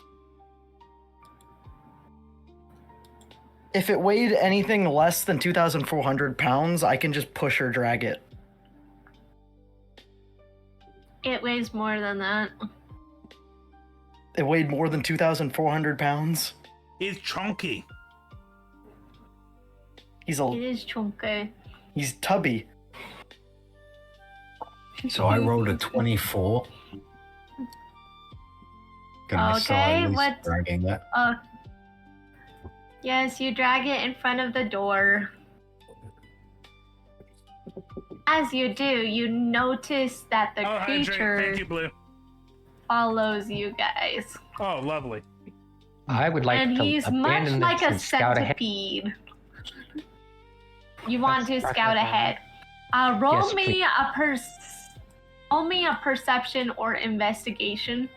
If it weighed anything less than 2,400 pounds, I can just push or drag it. It weighs more than that. It weighed more than 2,400 pounds. He's chunky. He's It is chunky. he's tubby. So I rolled a 24. Can I start at Okay, least what? dragging that? Yes, you drag it in front of the door. As you do, you notice that the Hydrate. creature Thank you, Blue. follows you guys. Oh, lovely. I would like And to he's much abandon like this a and scout ahead. centipede. You want to That's scout perfect. ahead. Roll Yes, me please. roll me a perception or investigation.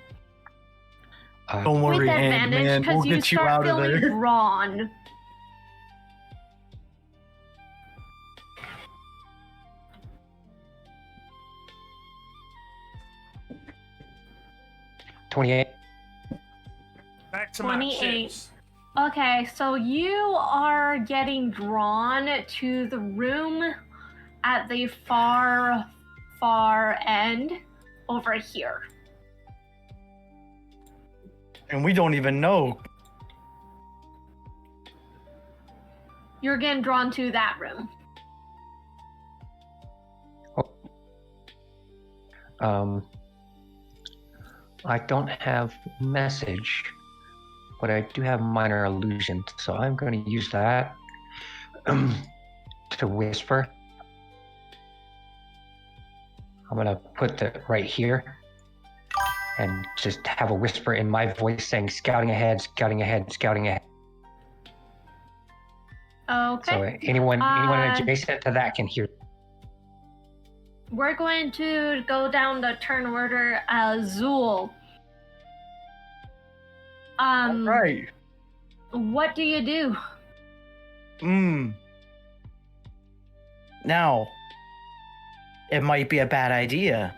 Don't With worry, advantage, Ant-Man. because We'll you get you start out of feeling there. drawn. Back to my 28. chips. Okay, so you are getting drawn to the room at the far end over here. And we don't even know. You're getting drawn to that room. I don't have message, but I do have minor illusion, so I'm going to use that to whisper. I'm going to put that right here and just have a whisper in my voice saying, scouting ahead, scouting ahead, scouting ahead. Okay. So anyone adjacent to that can hear. We're going to go down the turn order. Azul. Right. What do you do? Now, it might be a bad idea.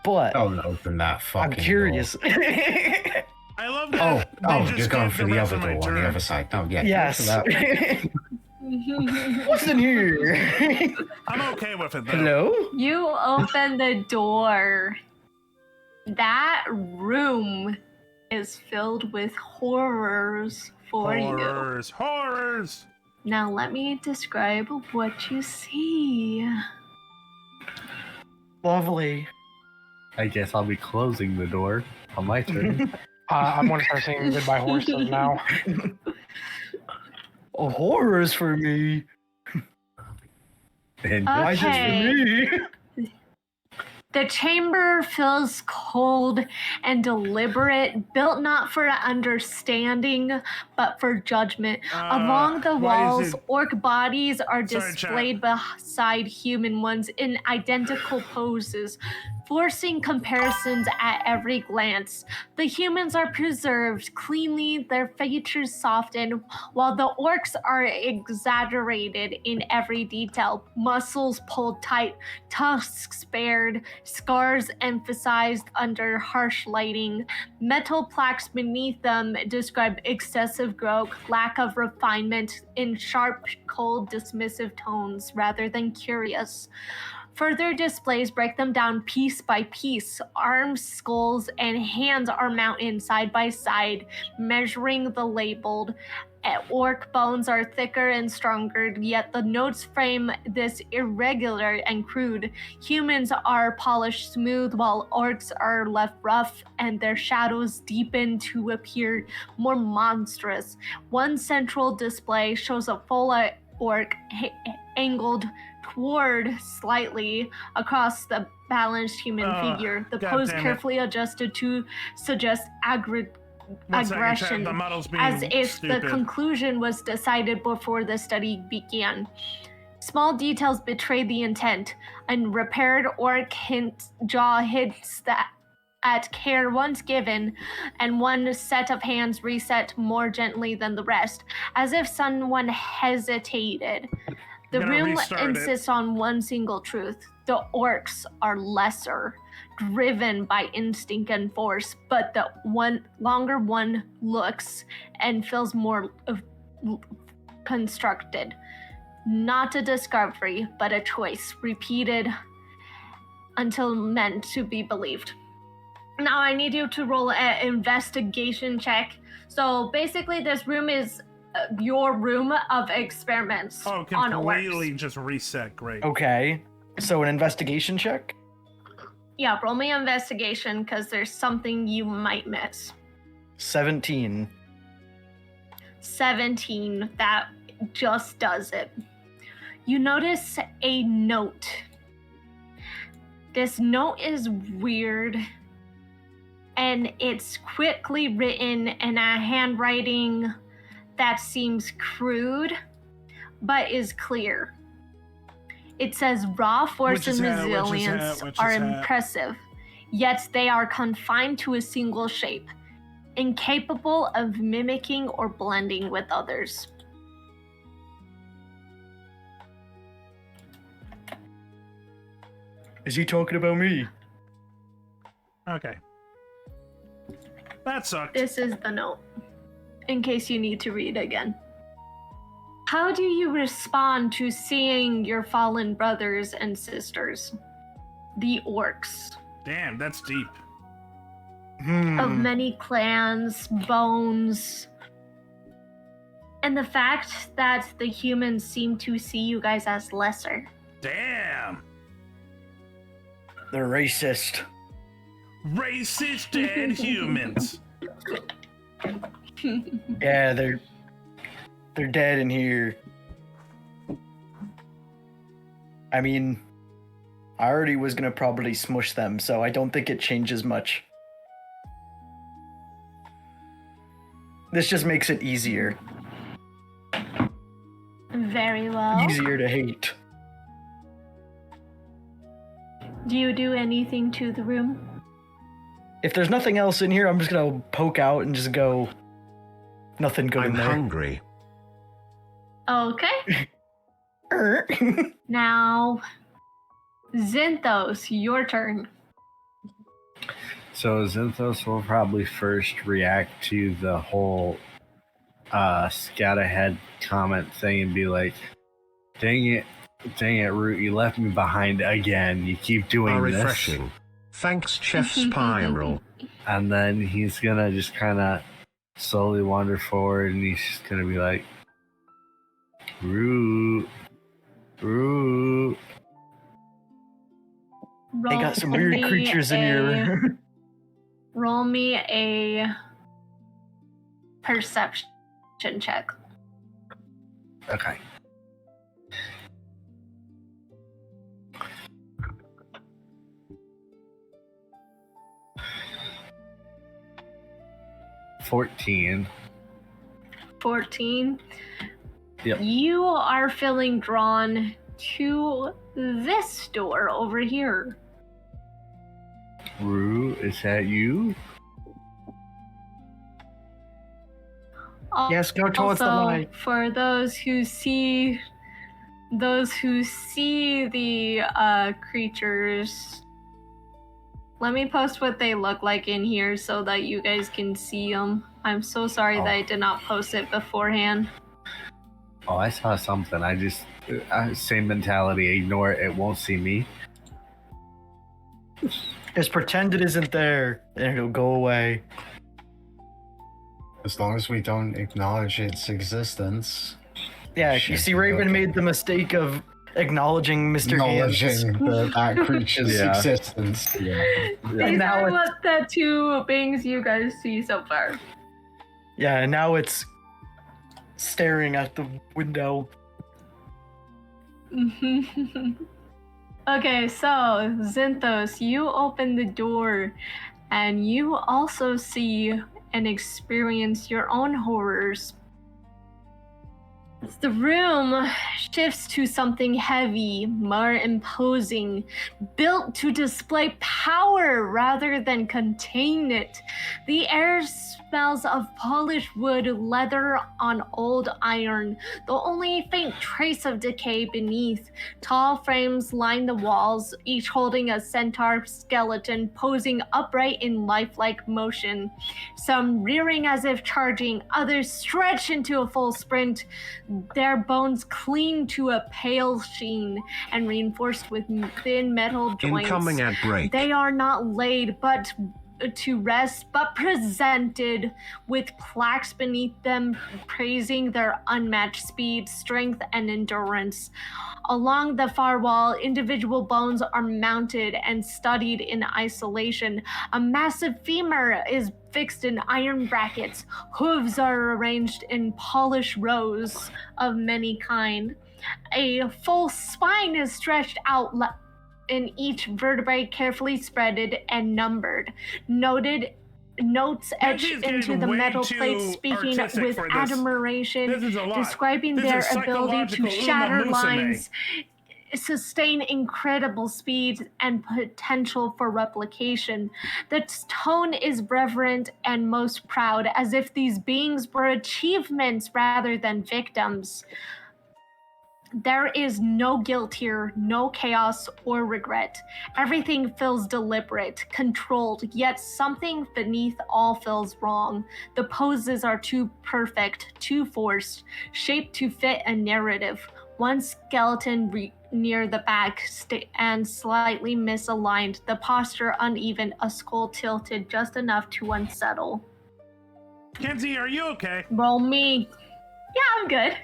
But don't open that fucking I'm curious. I love that. You're going for the other door on the other side. Oh, yeah. Yes. Go for that. What's in here? I'm okay with it, though. Hello? You open the door. That room is filled with horrors for you. Horrors! Now let me describe what you see. Lovely. I guess I'll be closing the door on my turn. I'm going to start singing Goodbye Horses now. Horrors for me. And why just for me? The chamber feels cold and deliberate, built not for understanding, but for judgment. Along the walls, orc bodies are displayed beside human ones in identical poses, forcing comparisons at every glance. The humans are preserved cleanly, their features softened, while the orcs are exaggerated in every detail. Muscles pulled tight, tusks bared, scars emphasized under harsh lighting. Metal plaques beneath them describe excessive growth, lack of refinement in sharp, cold, dismissive tones rather than curious. Further displays break them down piece by piece. Arms, skulls, and hands are mounted side by side, measuring the labeled. Orc bones are thicker and stronger, yet the notes frame this irregular and crude. Humans are polished smooth, while orcs are left rough, and their shadows deepen to appear more monstrous. One central display shows a full orc angled toward slightly across the balanced human figure. The pose carefully adjusted to suggest aggression, as if the conclusion was decided before the study began. Small details betray the intent. A repaired orc jaw hints that at care once given, and one set of hands reset more gently than the rest, as if someone hesitated. The room insists on one single truth. The orcs are lesser, driven by instinct and force, but the longer one looks and feels more constructed. Not a discovery, but a choice, repeated until meant to be believed. Now I need you to roll an investigation check. So basically this room is your room of experiments on orcs. Completely just reset. Great. Okay. So an investigation check? Yeah, roll me investigation because there's something you might miss. 17. 17. That just does it. You notice a note. This note is weird, and it's quickly written in a handwriting that seems crude, but is clear. It says raw force and resilience are impressive, yet they are confined to a single shape, incapable of mimicking or blending with others. Is he talking about me? Okay. That sucked. This is the note, in case you need to read again. How do you respond to seeing your fallen brothers and sisters, the orcs? Damn, that's deep. Of many clans, bones, and the fact that the humans seem to see you guys as lesser. Damn. They're racist. Racist dead humans. Yeah, they're dead in here. I mean, I already was gonna probably smush them, so I don't think it changes much. This just makes it easier. Very well. Easier to hate. Do you do anything to the room? If there's nothing else in here, I'm just gonna poke out and just go, nothing good in there. I'm hungry. Okay. Now, Zinthos, your turn. So Zinthos will probably first react to the whole scout ahead comment thing and be like, dang it, Root, you left me behind again. You keep doing this. Refreshing. Thanks, Chef Spiral. And then he's gonna just kind of slowly wander forward, and he's just gonna be like, Root. They got some weird creatures in here. Roll me a perception check. Okay. $14. 14. Yep. You are feeling drawn to this door over here. Rue, is that you? Yes, go towards the Also, light. for those who see the creatures, let me post what they look like in here so that you guys can see them. I'm so sorry that I did not post it beforehand. Oh, I saw something. I just same mentality. Ignore it. It won't see me. Just pretend it isn't there, and it'll go away. As long as we don't acknowledge its existence. Yeah, you see, Raven made the mistake of acknowledging Mr. Acknowledging Hands. that creature's Yeah. existence. Yeah. These And now are it's, what the two beings you guys see so far. yeah, and now it's staring at the window. Okay, so Zinthos, you open the door and you also see and experience your own horrors. The room shifts to something heavy, more imposing, built to display power rather than contain it. The air smells of polished wood, leather on old iron, the only faint trace of decay beneath. Tall frames line the walls, each holding a centaur skeleton posing upright in lifelike motion. Some rearing as if charging, others stretch into a full sprint, their bones cling to a pale sheen and reinforced with thin metal joints. Incoming ad break. They are not laid but to rest, but presented with plaques beneath them praising their unmatched speed, strength, and endurance. Along the far wall, individual bones are mounted and studied in isolation. A massive femur is fixed in iron brackets. Hooves are arranged in polished rows of many kind. A full spine is stretched out in each vertebrae carefully spreaded and numbered. Notes etched into the metal plates speaking with admiration, describing their ability to shatter lines, sustain incredible speed, and potential for replication. The tone is reverent and most proud, as if these beings were achievements rather than victims. There is no guilt here, no chaos or regret. Everything feels deliberate, controlled, yet something beneath all feels wrong. The poses are too perfect, too forced, shaped to fit a narrative. One skeleton near the back and slightly misaligned, the posture uneven, a skull tilted just enough to unsettle. Kenzie, are you okay? Roll me. Yeah, I'm good.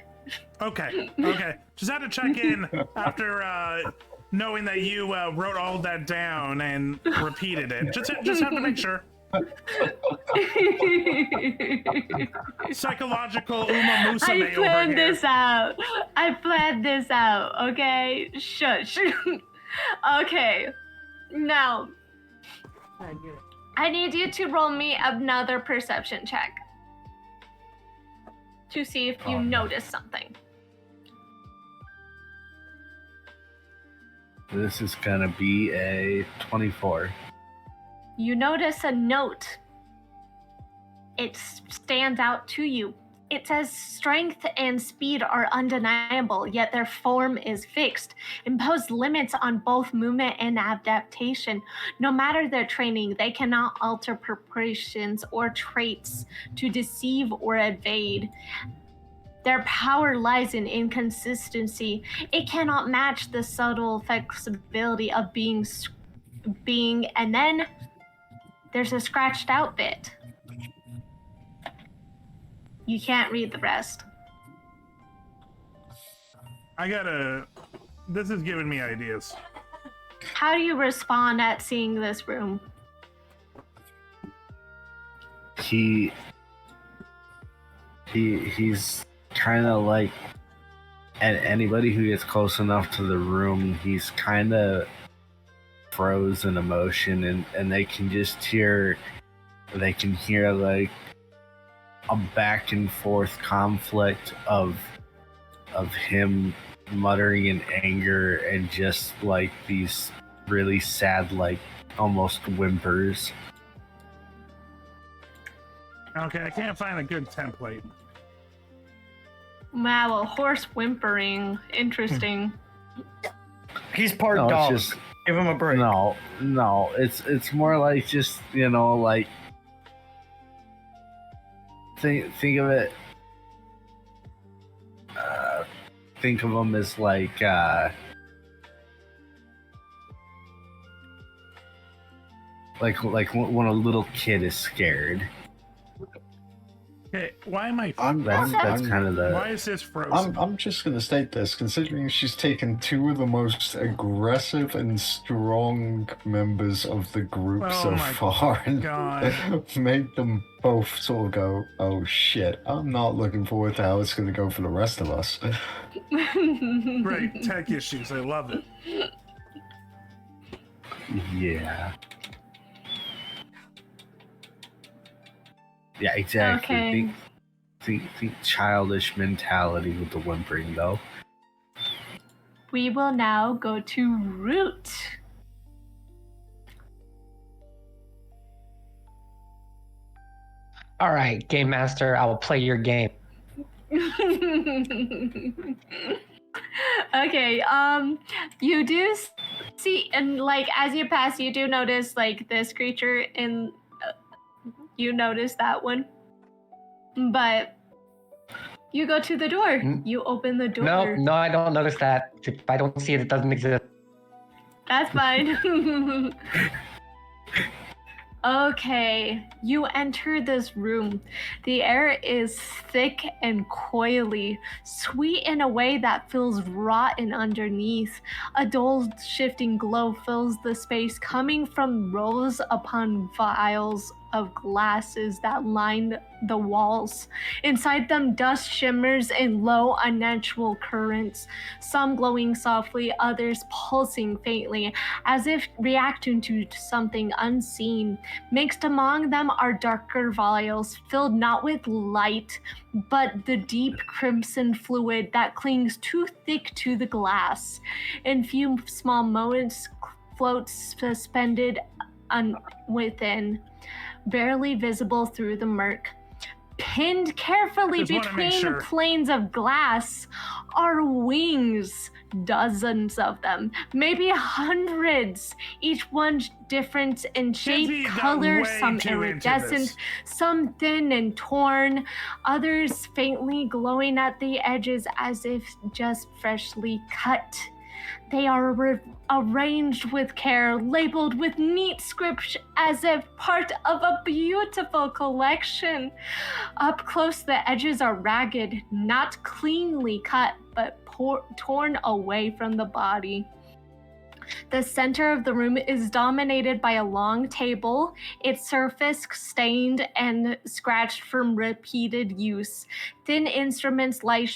Okay. Just had to check in after knowing that you wrote all that down and repeated it. Just have to make sure. Psychological Uma Musume I planned this out, okay? Shush. Okay, now, I need you to roll me another perception check to see if you notice something. This is gonna be a 24. You notice a note. It stands out to you. It says strength and speed are undeniable, yet their form is fixed. Impose limits on both movement and adaptation. No matter their training, they cannot alter preparations or traits to deceive or evade. Their power lies in inconsistency. It cannot match the subtle flexibility of being, and then there's a scratched out bit. You can't read the rest. This is giving me ideas. How do you respond at seeing this room? He's kind of like, and anybody who gets close enough to the room, he's kind of froze in emotion, and they can hear like a back and forth conflict of him muttering in anger and just like these really sad, like almost whimpers. Okay, I can't find a good template. Wow, a horse whimpering. Interesting. He's part dog. Give him a break. No, it's more like just, like think of it. Think of them as like when a little kid is scared. Okay, why am I? That's kind of the. Why is this frozen? I'm just gonna state this, considering she's taken two of the most aggressive and strong members of the group so far, and made them both sort of go, "Oh shit!" I'm not looking forward to how it's gonna go for the rest of us. Great tech issues. I love it. Yeah. Yeah, exactly. Okay. Think childish mentality with the whimpering, though. We will now go to Root. All right, Game Master, I will play your game. Okay, you do see, and like as you pass, you do notice like this creature in. You notice that one, but you go to the door. You open the door. No, I don't notice that. If I don't see it, it doesn't exist. That's fine. Okay, you enter this room. The air is thick and coily, sweet in a way that feels rotten underneath. A dull shifting glow fills the space, coming from rows upon vials of glasses that line the walls. Inside them, dust shimmers in low, unnatural currents, some glowing softly, others pulsing faintly, as if reacting to something unseen. Mixed among them are darker vials, filled not with light, but the deep crimson fluid that clings too thick to the glass. In few small moments, floats suspended within, barely visible through the murk. Pinned carefully between planes of glass are wings, dozens of them, maybe hundreds, each one different in shape, color, some iridescent, some thin and torn, others faintly glowing at the edges as if just freshly cut. They are arranged with care, labeled with neat script as if part of a beautiful collection. Up close, the edges are ragged, not cleanly cut, but torn away from the body. The center of the room is dominated by a long table, its surface stained and scratched from repeated use. Thin instruments lie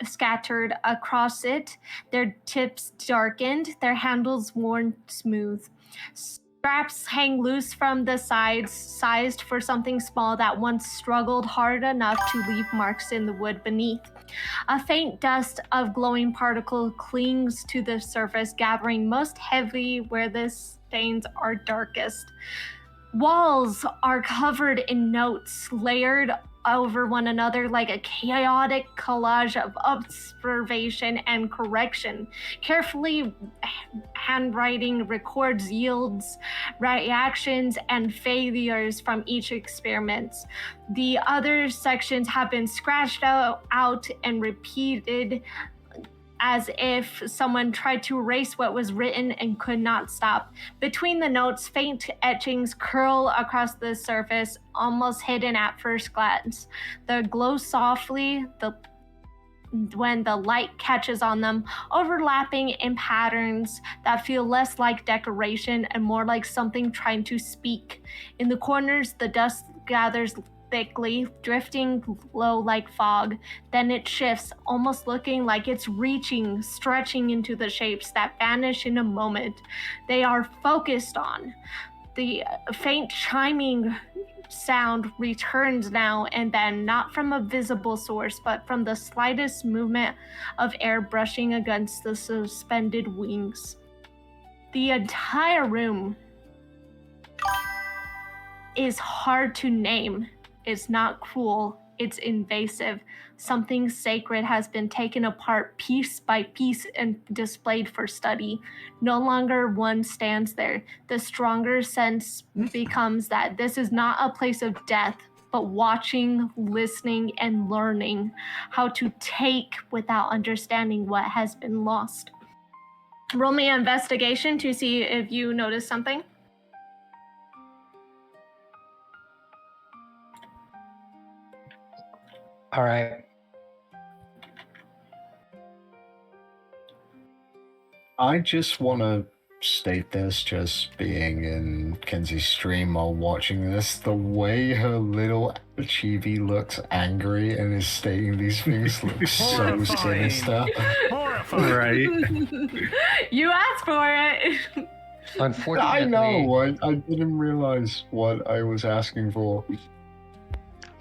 scattered across it, their tips darkened, their handles worn smooth. Straps hang loose from the sides, sized for something small that once struggled hard enough to leave marks in the wood beneath. A faint dust of glowing particle clings to the surface, gathering most heavy where the stains are darkest. Walls are covered in notes, layered over one another like a chaotic collage of observation and correction. Carefully handwriting records yields, reactions, and failures from each experiment. The other sections have been scratched out and repeated as if someone tried to erase what was written and could not stop. Between the notes, faint etchings curl across the surface, almost hidden at first glance. They glow softly when the light catches on them, overlapping in patterns that feel less like decoration and more like something trying to speak. In the corners, the dust gathers thickly, drifting low like fog. Then it shifts, almost looking like it's reaching, stretching into the shapes that vanish in a moment. They are focused on. The faint chiming sound returns now and then, not from a visible source, but from the slightest movement of air brushing against the suspended wings. The entire room is hard to name. It's not cruel, it's invasive. Something sacred has been taken apart piece by piece and displayed for study. No longer one stands there. The stronger sense becomes that this is not a place of death, but watching, listening, and learning how to take without understanding what has been lost. Roll me an investigation to see if you notice something. All right. I just want to state this, just being in Kenzie's stream while watching this, the way her little chibi looks angry and is stating these things looks so sinister. Horrifying. Right? You asked for it. Unfortunately, I know. I didn't realize what I was asking for.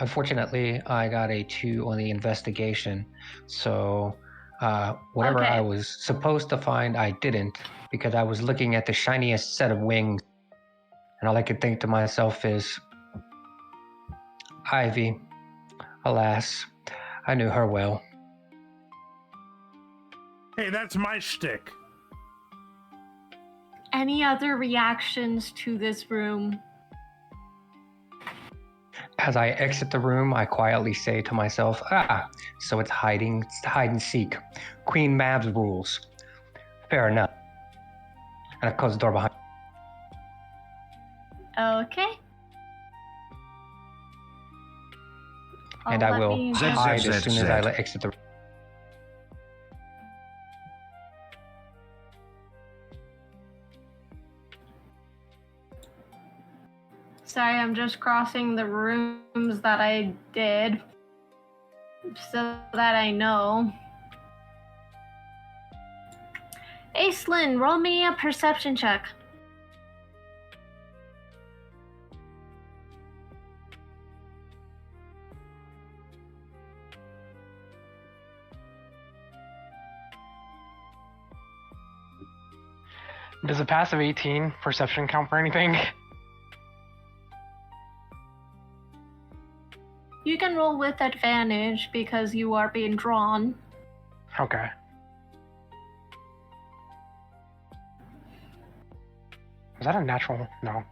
Unfortunately, I got a 2 on the investigation, so whatever Okay. I was supposed to find, I didn't, because I was looking at the shiniest set of wings, and all I could think to myself is, Ivy, alas, I knew her well. Hey, that's my shtick. Any other reactions to this room? As I exit the room, I quietly say to myself, so it's hide and seek. Queen Mab's rules. Fair enough. And I close the door behind. Okay. And I will hide as soon as I exit the room. Sorry, I'm just crossing the rooms that I did so that I know. Aislinn, roll me a perception check. Does a passive 18 perception count for anything? You can roll with advantage because you are being drawn. Okay. Was that a natural? No. I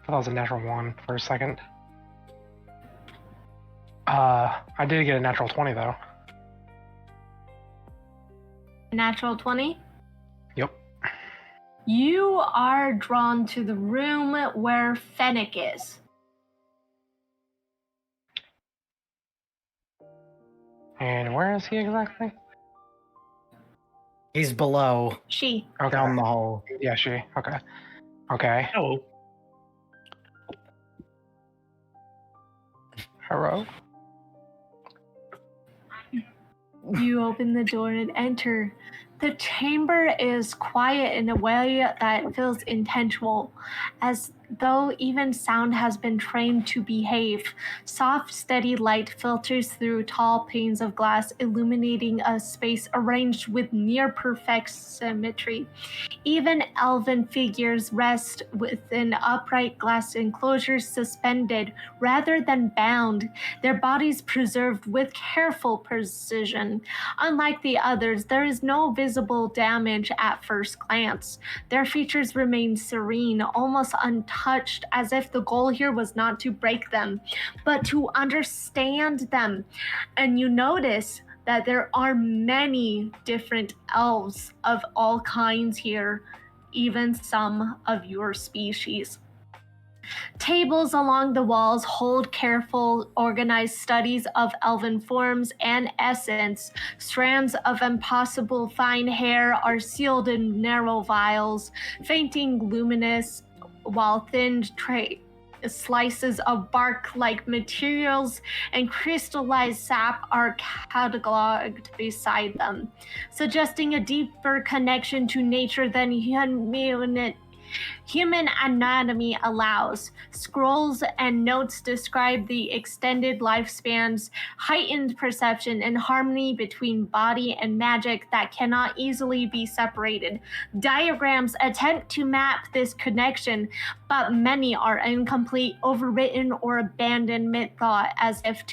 thought that was a natural 1 for a second. I did get a natural 20 though. Natural 20? Yep. You are drawn to the room where Fennec is. And where is he exactly? He's below. She. Okay. Down the hall. Yeah, she. Okay. Okay. Hello. Hello. You open the door and enter. The chamber is quiet in a way that feels intentional, as though even sound has been trained to behave. Soft, steady light filters through tall panes of glass, illuminating a space arranged with near-perfect symmetry. Even elven figures rest within upright glass enclosures, suspended rather than bound, their bodies preserved with careful precision. Unlike the others, there is no visible damage at first glance. Their features remain serene, almost untouched, as if the goal here was not to break them, but to understand them. And you notice that there are many different elves of all kinds here, even some of your species. Tables along the walls hold careful, organized studies of elven forms and essence. Strands of impossible fine hair are sealed in narrow vials, fainting luminous, while thin slices of bark-like materials and crystallized sap are cataloged beside them, suggesting a deeper connection to nature than human anatomy allows. Scrolls and notes describe the extended lifespans, heightened perception, and harmony between body and magic that cannot easily be separated. Diagrams attempt to map this connection, but many are incomplete, overwritten, or abandoned mid-thought, as if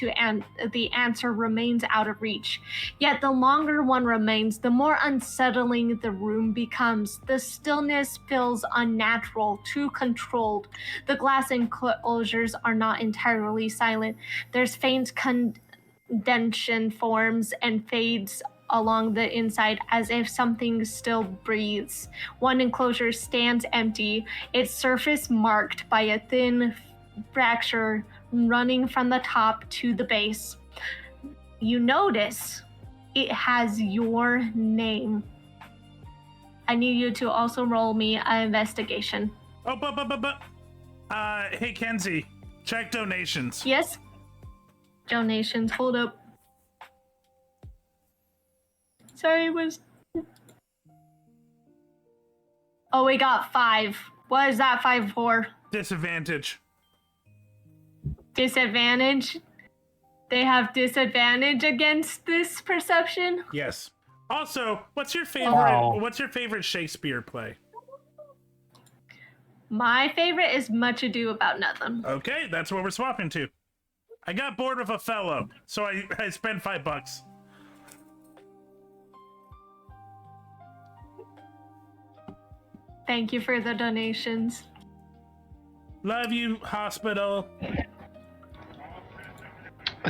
the answer remains out of reach. Yet the longer one remains, the more unsettling the room becomes. The stillness feels unnatural, too controlled. The glass enclosures are not entirely silent. There's faint condensation forms and fades along the inside, as if something still breathes. One enclosure stands empty, its surface marked by a thin fracture running from the top to the base. You notice it has your name. I need you to also roll me an investigation. Oh, but. Hey, Kenzie, check donations. Yes? Donations, hold up. Sorry, it was... Oh, we got 5. What is that 5 for? Disadvantage. Disadvantage? They have disadvantage against this perception? Yes. Also, what's your favorite? Wow. What's your favorite Shakespeare play? My favorite is Much Ado About Nothing. Okay, that's what we're swapping to. I got bored with Othello, so I spent $5. Thank you for the donations. Love you, hospital.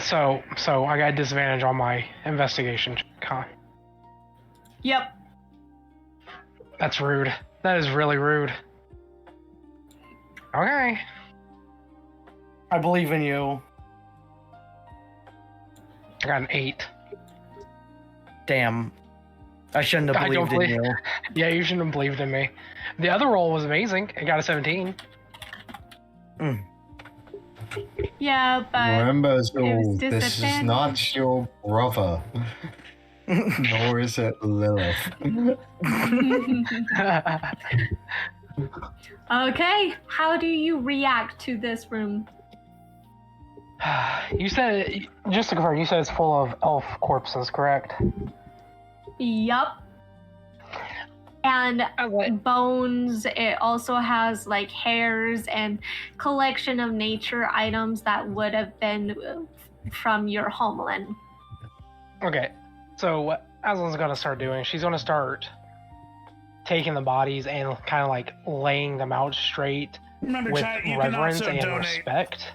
So I got disadvantage on my investigation. Huh? Yep. That's rude. That is really rude. Okay. I believe in you. I got an 8. Damn. I shouldn't have believed in you. Yeah, you shouldn't have believed in me. The other roll was amazing. I got a 17. Yeah, but remember, it was this is not your brother. Nor is it Lilith. Okay, how do you react to this room? You said, just to confirm, you said it's full of elf corpses, correct? Yup. And bones. It also has like hairs and collection of nature items that would have been from your homeland. Okay, so what Aslan's gonna start doing, she's gonna start taking the bodies and kind of like laying them out straight Remember, with chat, you reverence can also and donate respect.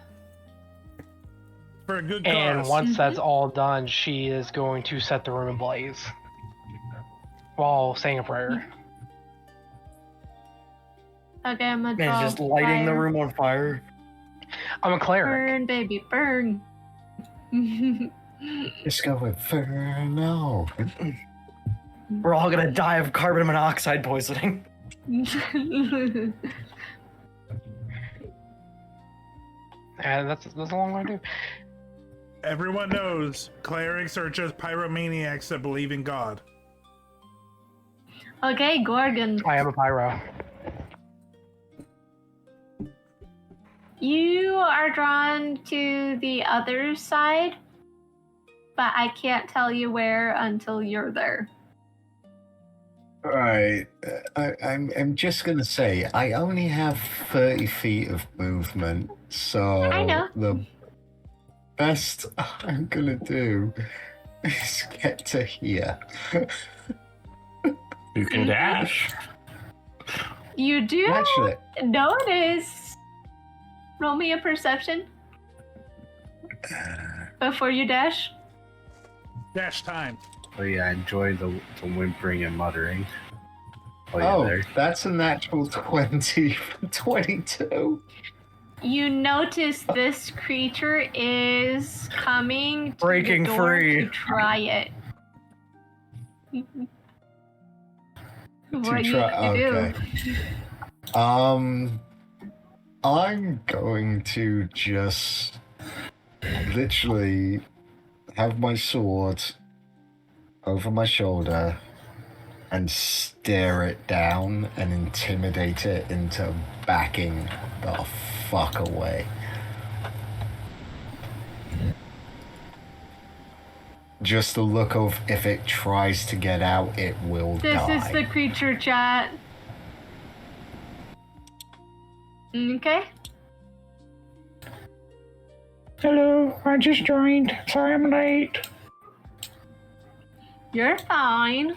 For a good cause. And once that's all done, she is going to set the room ablaze while saying a prayer. Okay, I'm gonna Man, draw just lighting the fire. room on fire. I'm a cleric. Burn, baby, burn. Let's go with no. We're all gonna die of carbon monoxide poisoning. And that's a long way to do. Everyone knows clerics are just pyromaniacs that believe in God. Okay, Gorgon. I am a pyro. You are drawn to the other side, but I can't tell you where until you're there. Right. I'm just gonna say I only have 30 feet of movement, so I know. the best I'm gonna do is get to here. You can dash. You do Actually, notice. Roll me a perception before you dash. Dash time. Oh yeah, enjoy the whimpering and muttering. Oh, there. That's a natural 20 from 22. You notice this creature is coming to Breaking the door free. to try it. What are you gonna do? I'm going to just literally have my sword over my shoulder and stare it down and intimidate it into backing the fuck away. Just the look of if it tries to get out, it will die. This is the creature chat. Okay. Hello, I just joined. Sorry I'm late. You're fine.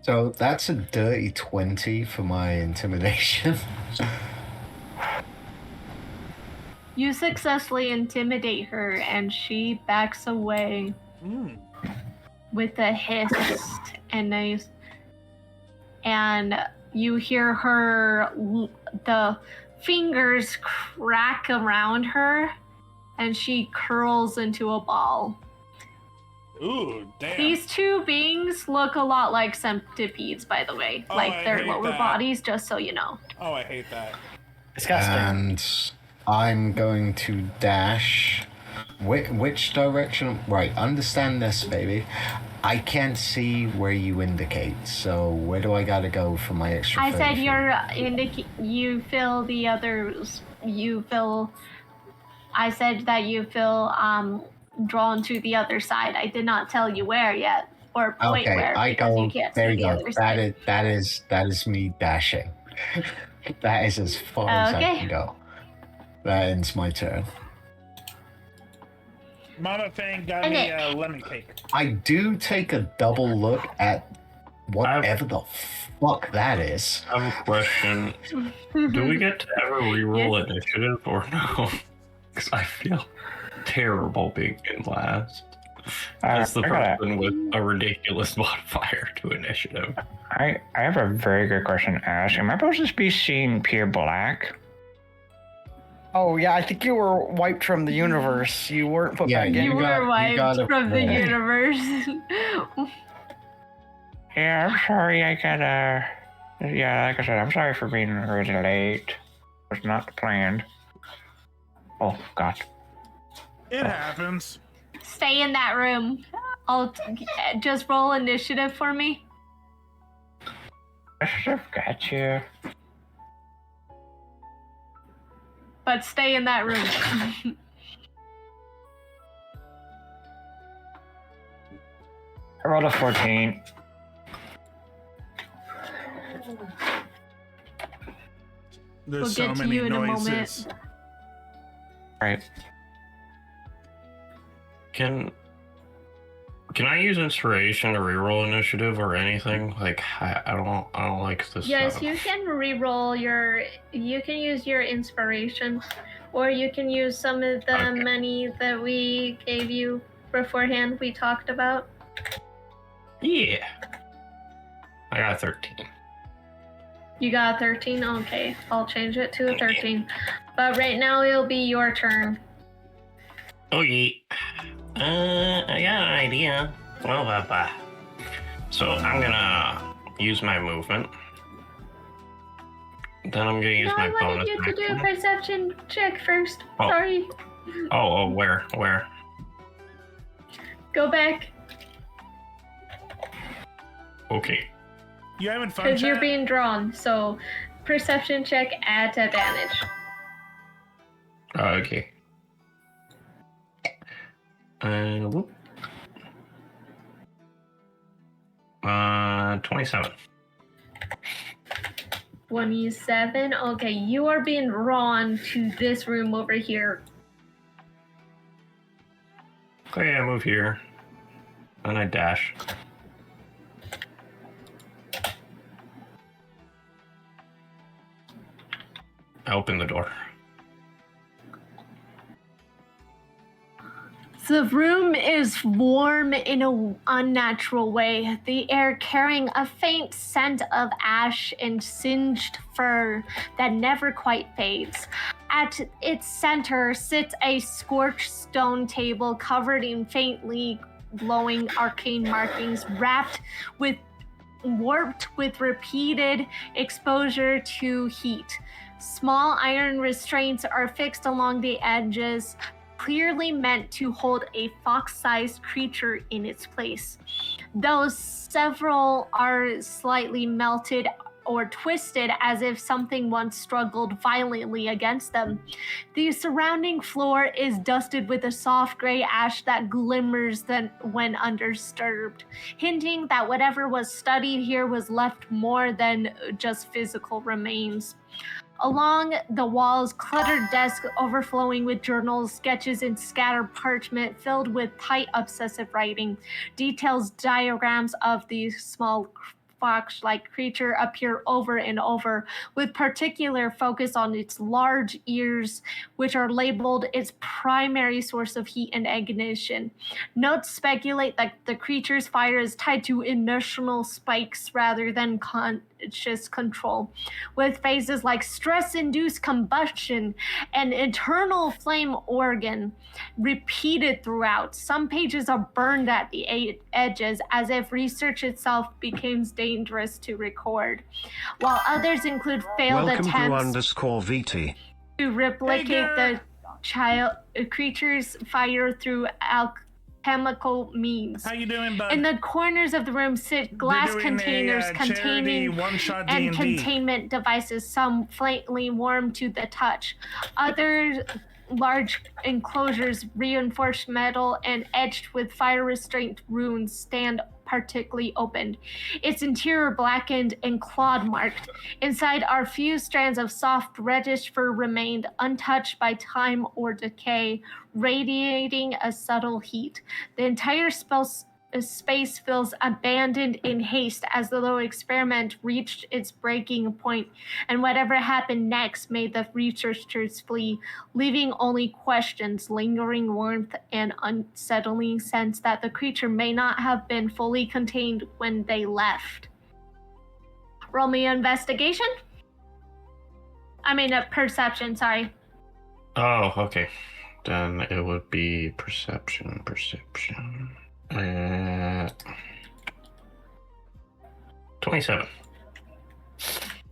So that's a dirty 20 for my intimidation. You successfully intimidate her and she backs away with a hiss and you hear her, the fingers crack around her and she curls into a ball. Ooh, damn. These two beings look a lot like centipedes, by the way. Oh, like I their hate lower that. bodies, just so you know. Oh, I hate that. Disgusting. And I'm going to dash. Which direction? Right, understand this, baby. I can't see where you indicate, so where do I gotta go for my extra? I said 30 feet? you feel the others. You feel. I said that you feel drawn to the other side. I did not tell you where yet, or point Okay, where, I because go. you can't There see you the go. other side. That is me dashing. That is as far as I Okay. can go. That ends my turn. Mama Fang got And me a lemon cake. I do take a double look at whatever the fuck that is. I have a question. Do we get to ever reroll initiative or no? Because I feel terrible being in last. As the person with a ridiculous modifier to initiative. I have a very good question to ask. Am I supposed to be seeing pure black? Oh yeah, I think you were wiped from the universe. You weren't put back in. You were wiped from the universe. Yeah, I'm sorry. Yeah, like I said, I'm sorry for being really late. It was not planned. Oh God. It happens. Stay in that room. I'll just roll initiative for me. I should have got you. But stay in that room. I rolled a 14. There's We'll so get to many you in a noises. moment. Right. Can I use inspiration to reroll initiative or anything? Like I don't like this. Yes, stuff. you can re-roll your. You can use your inspiration, or you can use some of the money that we gave you beforehand. We talked about. Yeah. I got 13. You got a 13. Okay, I'll change it to a 13. But right now it'll be your turn. Okay. I got an idea. So I'm gonna use my movement. Then I'm gonna use No, my I bonus wanted you to do a action. perception check first. Oh. Sorry. Oh, where? Go back. Okay. You having fun, Because you're chat? being drawn, so perception check at advantage. Okay. Whoop. 27. 27. Okay, you are being drawn to this room over here. Okay, I move here. And I dash. I open the door. The room is warm in an unnatural way, the air carrying a faint scent of ash and singed fur that never quite fades. At its center sits a scorched stone table covered in faintly glowing arcane markings, warped with repeated exposure to heat. Small iron restraints are fixed along the edges, clearly meant to hold a fox-sized creature in its place. Though several are slightly melted or twisted as if something once struggled violently against them. The surrounding floor is dusted with a soft gray ash that glimmers when undisturbed, hinting that whatever was studied here was left more than just physical remains. Along the walls, cluttered desks overflowing with journals, sketches, and scattered parchment filled with tight, obsessive writing. Details, diagrams of the small fox-like creature appear over and over, with particular focus on its large ears, which are labeled its primary source of heat and ignition. Notes speculate that the creature's fire is tied to emotional spikes rather than conscious control, with phases like stress-induced combustion and internal flame organ repeated throughout. Some pages are burned at the edges as if research itself becomes dangerous to record, while others include failed Welcome attempts to _VT. to replicate the creature's fire through alchemical means. How you doing, bud? In the corners of the room sit glass containers containing and containment devices, some faintly warm to the touch. Others large enclosures, reinforced metal and etched with fire restraint runes, stand particularly opened, its interior blackened and clawed marked. Inside are few strands of soft reddish fur remained untouched by time or decay, radiating a subtle heat. The entire space feels abandoned in haste, as though experiment reached its breaking point, and whatever happened next made the researchers flee, leaving only questions, lingering warmth, and unsettling sense that the creature may not have been fully contained when they left. Roll me an investigation. A perception, sorry. Oh, okay. Then it would be perception. 27.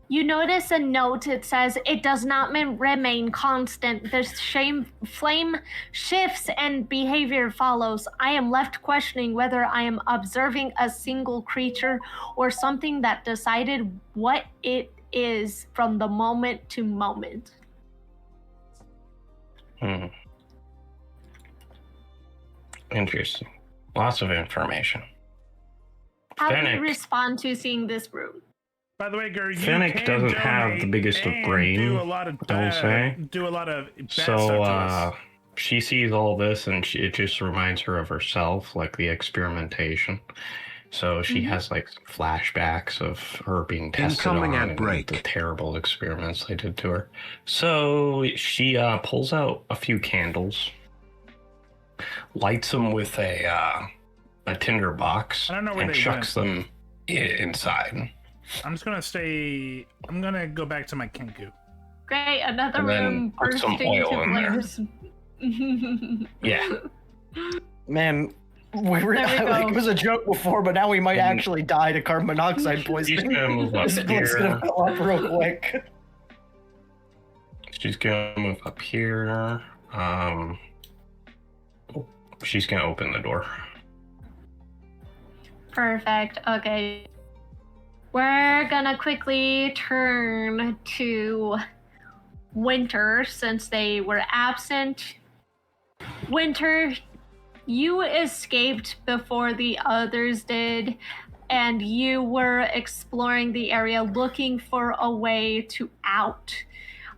You notice a note. It says, "It does not remain constant. The flame shifts and behavior follows. I am left questioning whether I am observing a single creature or something that decided what it is from the moment to moment." Interesting. Lots of information. How do you respond to seeing this room? By the way, Gur, you Fennec doesn't have the biggest of brain, do a lot of I will say. Do a lot of bad So stuff to us. she sees all this and it just reminds her of herself, like the experimentation. So she has like flashbacks of her being tested Incoming on ad and break. the terrible experiments they did to her. So she pulls out a few candles, lights them with a tinder box, I don't know where and they chucks them inside. I'm just gonna stay. I'm gonna go back to my Kenku. Great, another And then room put some bursting oil into in there. flames. Yeah. Man, we were There we like, go. it was a joke before, but now we might actually die to carbon monoxide poisoning. gonna move up This blood's gonna here. fill up real quick. She's gonna move up here. She's gonna open the door. Perfect. Okay. We're gonna quickly turn to Winter, since they were absent. Winter, you escaped before the others did, and you were exploring the area looking for a way to out.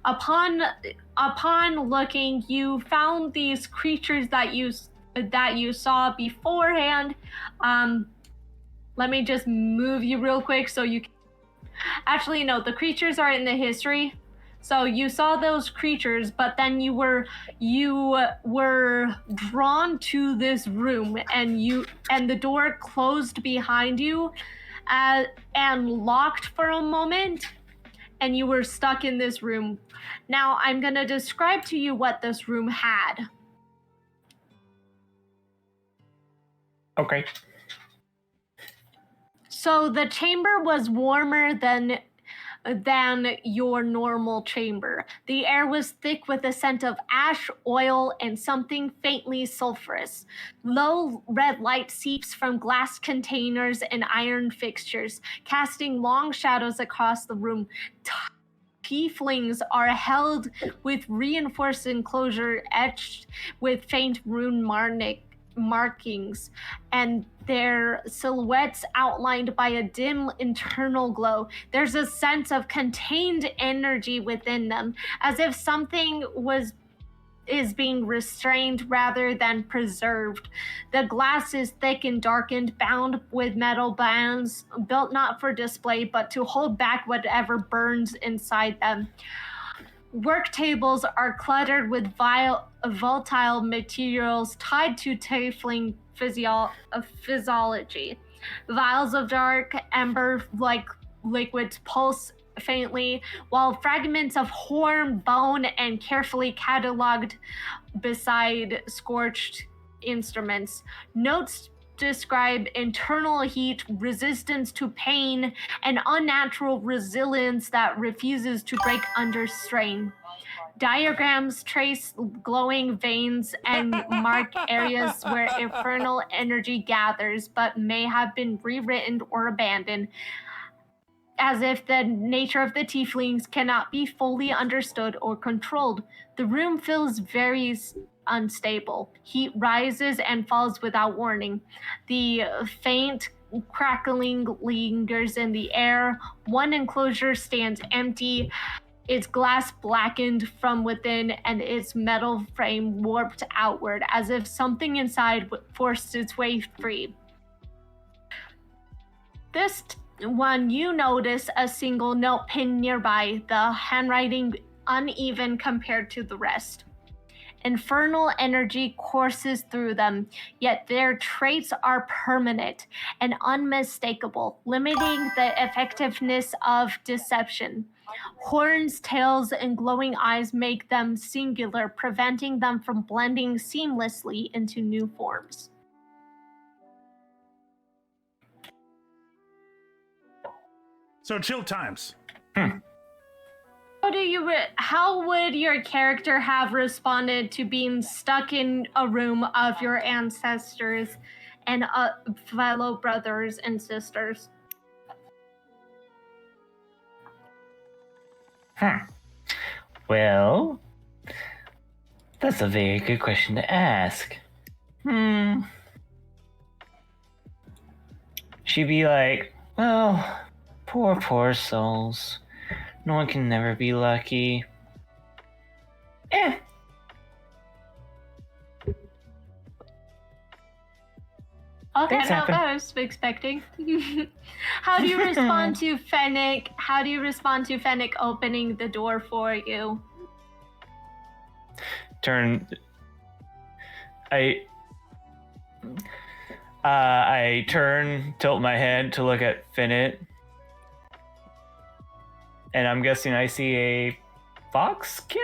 Upon looking, you found these creatures that you saw beforehand. Let me just move you real quick so you can... Actually, no, the creatures are in the history. So you saw those creatures, but then you were drawn to this room, and the door closed behind you, and locked for a moment, and you were stuck in this room. Now I'm gonna describe to you what this room had. Okay. So the chamber was warmer than your normal chamber. The air was thick with a scent of ash, oil, and something faintly sulfurous. Low red light seeps from glass containers and iron fixtures, casting long shadows across the room. Tieflings are held with reinforced enclosure etched with faint rune markings, and their silhouettes outlined by a dim internal glow. There's a sense of contained energy within them, as if something is being restrained rather than preserved. The glass is thick and darkened, bound with metal bands, built not for display, but to hold back whatever burns inside them. Work tables are cluttered with volatile materials tied to tiefling physiology. Vials of dark ember-like liquids pulse faintly, while fragments of horn, bone, and carefully cataloged beside scorched instruments. Notes describe internal heat, resistance to pain, and unnatural resilience that refuses to break under strain. Diagrams trace glowing veins and mark areas where infernal energy gathers, but may have been rewritten or abandoned, as if the nature of the tieflings cannot be fully understood or controlled. The room feels very unstable. Heat rises and falls without warning. The faint crackling lingers in the air. One enclosure stands empty, its glass blackened from within and its metal frame warped outward, as if something inside forced its way free. This one, you notice a single note pinned nearby, the handwriting uneven compared to the rest. Infernal energy courses through them, yet their traits are permanent and unmistakable, limiting the effectiveness of deception. Horns, tails, and glowing eyes make them singular, preventing them from blending seamlessly into new forms. So chill times. How would your character have responded to being stuck in a room of your ancestors and fellow brothers and sisters? Well, that's a very good question to ask. She'd be like, well, poor souls. No one can never be lucky. Okay, Things no, happen. that I was expecting. How do you respond to Fennec? How do you respond to Fennec opening the door for you? I turn, tilt my head to look at Finnet, and I'm guessing I see a fox skin?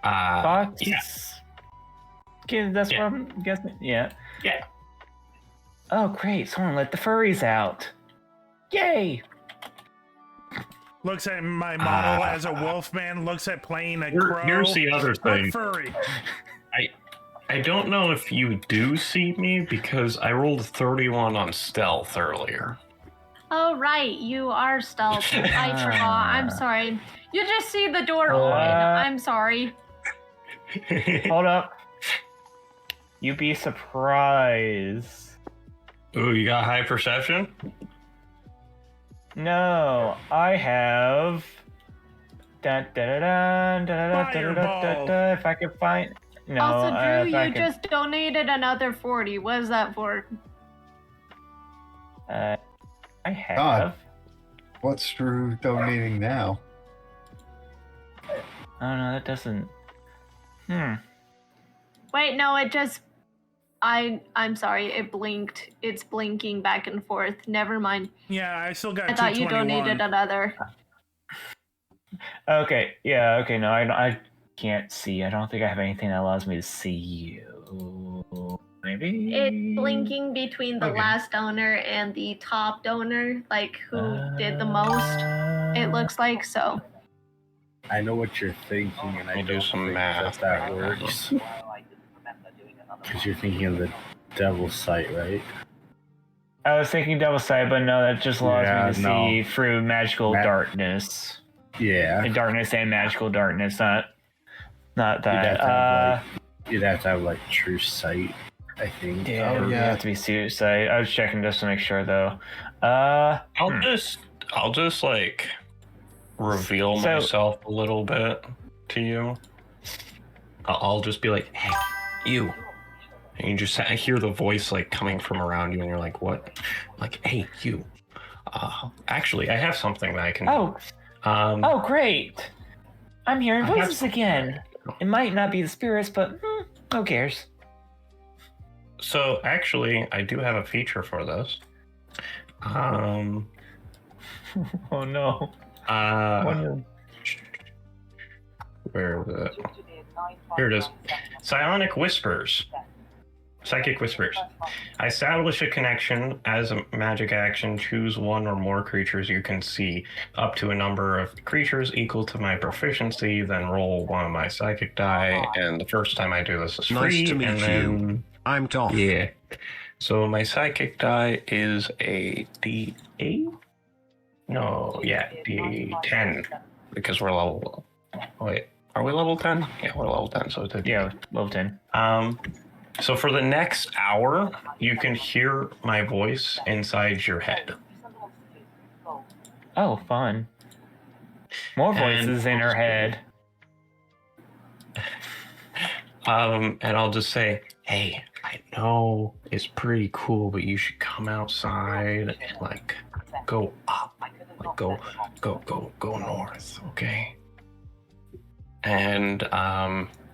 Fox? Yeah. Skin, that's what I'm guessing? Yeah. Yeah. Oh, great. Someone let the furries out. Yay! Looks at my model as a wolf man, looks at playing a crow. Here's the other thing. Look furry. I don't know if you do see me because I rolled a 31 on stealth earlier. Oh, right, you are stealth. I forgot. I'm sorry. You just see the door open. I'm sorry. Hold up. You'd be surprised. Ooh, you got high perception? No, I have. If I could find. No. Also, Drew, if I you could... just donated another 40. What is that for? I have. God. What's Drew donating now? Oh no, that doesn't. Wait, no, it just. I'm sorry, it blinked. It's blinking back and forth. Never mind. Yeah, I still got. I thought you donated another. Okay, yeah, okay, no, I can't see. I don't think I have anything that allows me to see you. Maybe? It's blinking between the last donor and the top donor, like who did the most, it looks like, so. I know what you're thinking, and I do some math. That works. Because you're thinking of the Devil's Sight, right? I was thinking Devil's Sight, but no, that just allows me to see through magical darkness. Yeah. And darkness and magical darkness, not that. You'd have to have like true sight, I think. Yeah, you have to be true sight. I was checking just to make sure, though. I'll just like reveal myself a little bit to you. I'll just be like, hey, you. And you just hear the voice like coming from around you, and you're like, what? Like, hey, you. Actually, I have something that I can do. Oh, great. I'm hearing voices again. It might not be the spirits, but who cares? So, actually, I do have a feature for this. Oh, no. Where is it? Here it is. Psionic Whispers. Psychic Whispers. I establish a connection as a magic action. Choose one or more creatures you can see, up to a number of creatures equal to my proficiency, then roll one of my psychic die, and the first time I do this is free. Nice to meet and you. then, I'm Toff. Yeah. So my psychic die is a D8? No, yeah, D10. Because we're level... Wait, are we level 10? Yeah, we're level 10, so it's a... Yeah, level 10. So for the next hour, you can hear my voice inside your head. Oh, fun. More voices in her head. And I'll just say, hey, I know it's pretty cool, but you should come outside and like go up, like go north, okay? And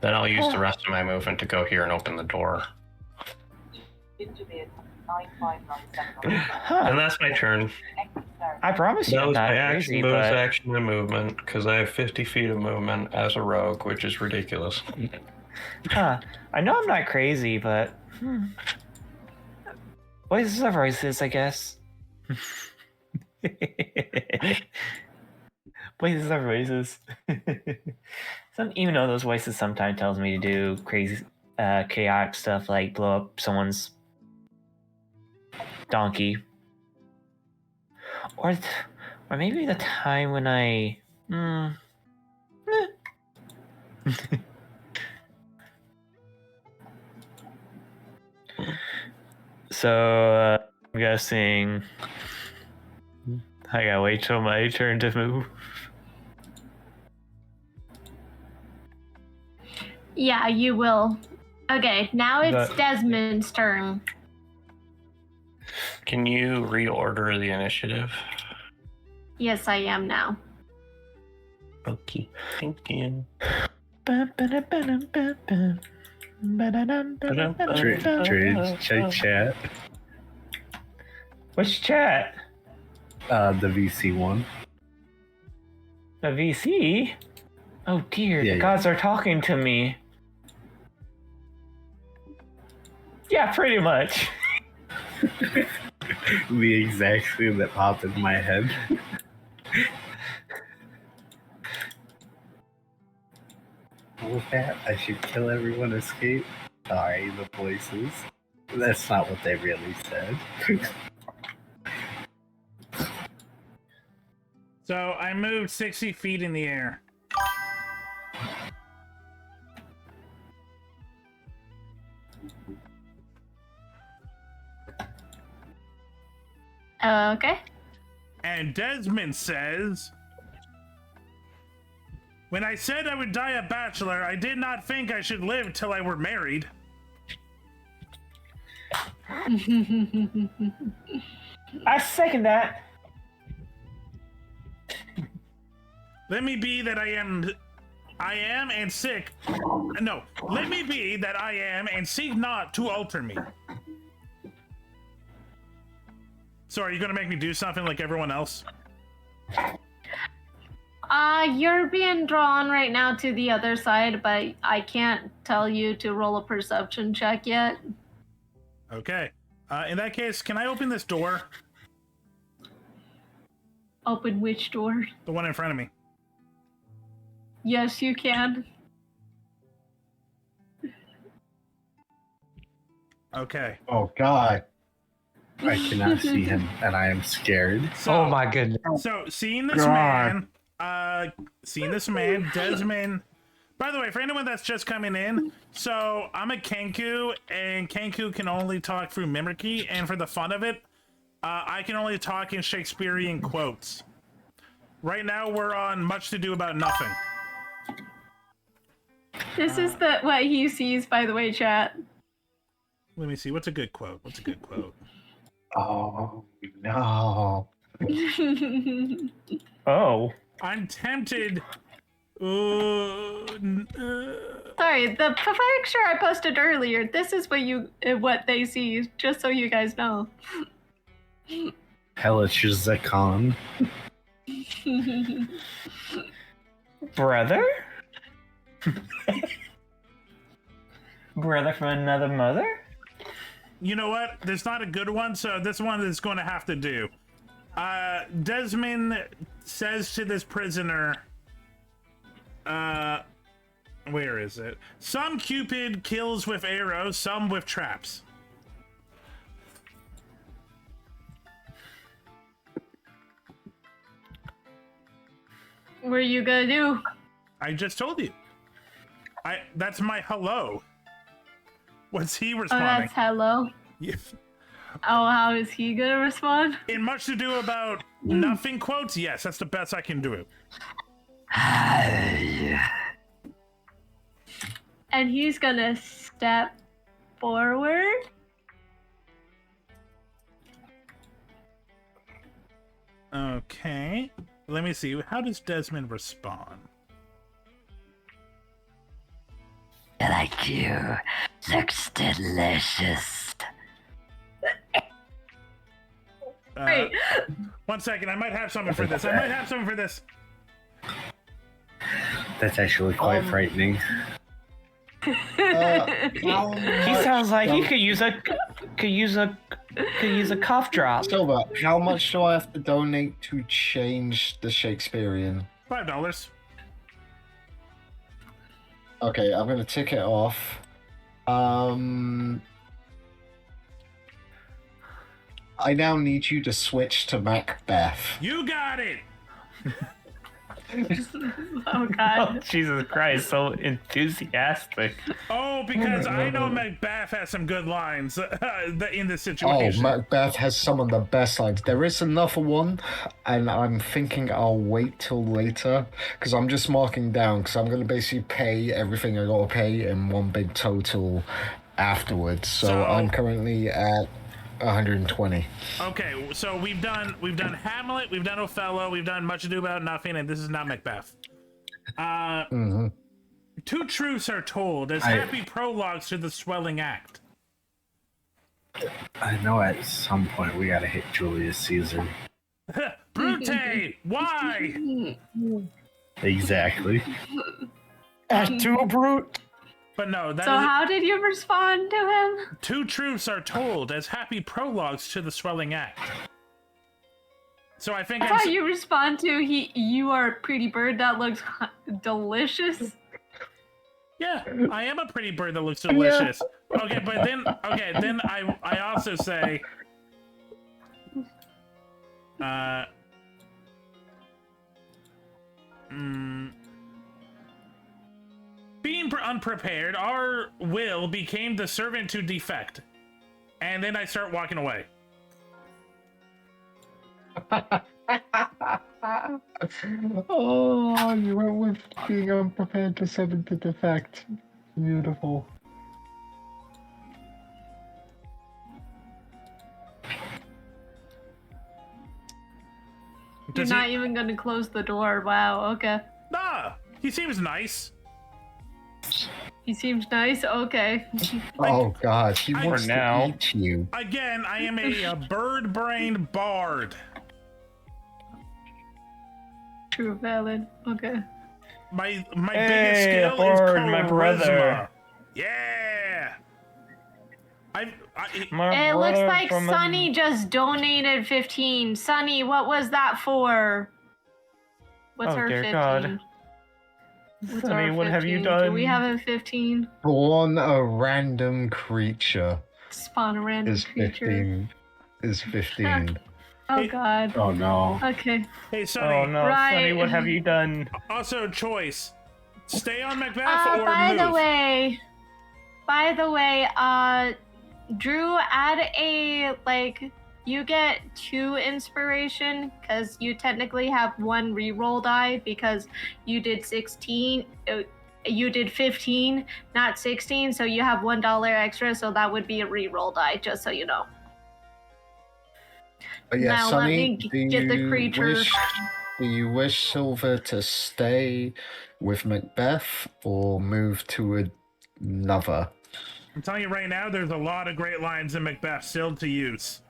then I'll use the rest of my movement to go here and open the door. And that's my turn. I promise you, that was I'm not my action, crazy, bonus but... action, and movement, because I have 50 feet of movement as a rogue, which is ridiculous. Huh. I know I'm not crazy, but... Voices are voices, I guess. Voices are voices. Even though those voices sometimes tells me to do crazy, chaotic stuff like blow up someone's donkey, or maybe the time when I. So I'm guessing I gotta wait till my turn to move. Yeah, you will. Okay, now it's Desmond's turn. Can you reorder the initiative? Yes, I am now. Okay, thank you. Check chat. Which chat? The VC one. The VC? Oh dear, the gods are talking to me. Yeah, pretty much. The exact thing that popped in my head. With that, I should kill everyone, escape. Sorry, the voices. That's not what they really said. So I moved 60 feet in the air. Okay. And Desmond says, when I said I would die a bachelor, I did not think I should live till I were married. I second that. Let me be that I am and sick. No, let me be that I am and seek not to alter me. So are you gonna make me do something like everyone else? You're being drawn right now to the other side, but I can't tell you to roll a perception check yet. Okay. In that case, can I open this door? Open which door? The one in front of me. Yes, you can. Okay. Oh God. I cannot see him, and I am scared. Oh my goodness. So seeing this man, Desmond. By the way, for anyone that's just coming in, so I'm a Kenku, and Kenku can only talk through mimicry, and for the fun of it, I can only talk in Shakespearean quotes. Right now, we're on Much to Do About Nothing. This is what he sees, by the way, chat. Let me see. What's a good quote? Oh no. Oh. I'm tempted. Sorry, the picture I posted earlier. This is what they see, just so you guys know. Hellish Zakon. Brother? Brother from another mother? You know what? There's not a good one, so this one is going to have to do. Desmond says to this prisoner, where is it? Some Cupid kills with arrows, some with traps. What are you gonna do? I just told you. That's my hello. What's he responding? Oh, that's hello. Yes. Oh, how is he gonna respond? In Much to Do About Nothing quotes, yes, that's the best I can do it. And he's gonna step forward. Okay. Let me see. How does Desmond respond? Like you. Looks delicious. Wait. 1 second. I might have something for this. That's actually quite frightening. He sounds like he could use a cough drop. Silver, how much do I have to donate to change the Shakespearean? $5. Okay, I'm gonna tick it off. I now need you to switch to Macbeth. You got it! Oh God! Oh, Jesus Christ! So enthusiastic. Oh, because I know Macbeth has some good lines in this Oh, situation. Macbeth has some of the best lines. There is another one, and I'm thinking I'll wait till later because I'm just marking down because I'm gonna basically pay everything I gotta pay in one big total afterwards. So I'm currently at 120. Okay, so we've done Hamlet, we've done Othello, we've done Much Ado About Nothing, and this is not Macbeth. Two truths are told as happy prologues to the swelling act. I know at some point we gotta hit Julius Caesar. Brute! Why? Exactly. Too brute. But no, So how did you respond to him? Two truths are told as happy prologues to the swelling act. So I think I thought you respond to you are a pretty bird that looks delicious. Yeah, I am a pretty bird that looks delicious. Okay, but then I also say unprepared, our will became the servant to defect. And then I start walking away. Oh, you went with being unprepared to summon to defect. Beautiful. You're not even going to close the door. Wow, okay. Nah, he seems nice. He seems nice? Okay. Oh god, he wants For to now. eat you. Again, I am a bird-brained bard. True, valid. Okay. My biggest skill is Bard, charisma. my brother. Yeah. It looks like Sunny just donated 15. Sunny, what was that for? What's Oh, our dear 15? God. What's Sunny, our what have you 15? done? Do we have a 15? Spawn a random creature. Spawn a random is creature. 15. Is 15. Oh god. Oh no. Okay. Hey, Sunny. Oh no, Right. Sunny, what have you done? Also, choice. Stay on Macbeth or by move. the way, Drew, add a, like, you get 2 inspiration, because you technically have 1 reroll die, because you did 16, you did 15, not 16, so you have $1 extra, so that would be a reroll die, just so you know. But yeah, Now Sunny, let me get the creature. Do you wish Silver to stay with Macbeth or move to another? I'm telling you right now, there's a lot of great lines in Macbeth still to use.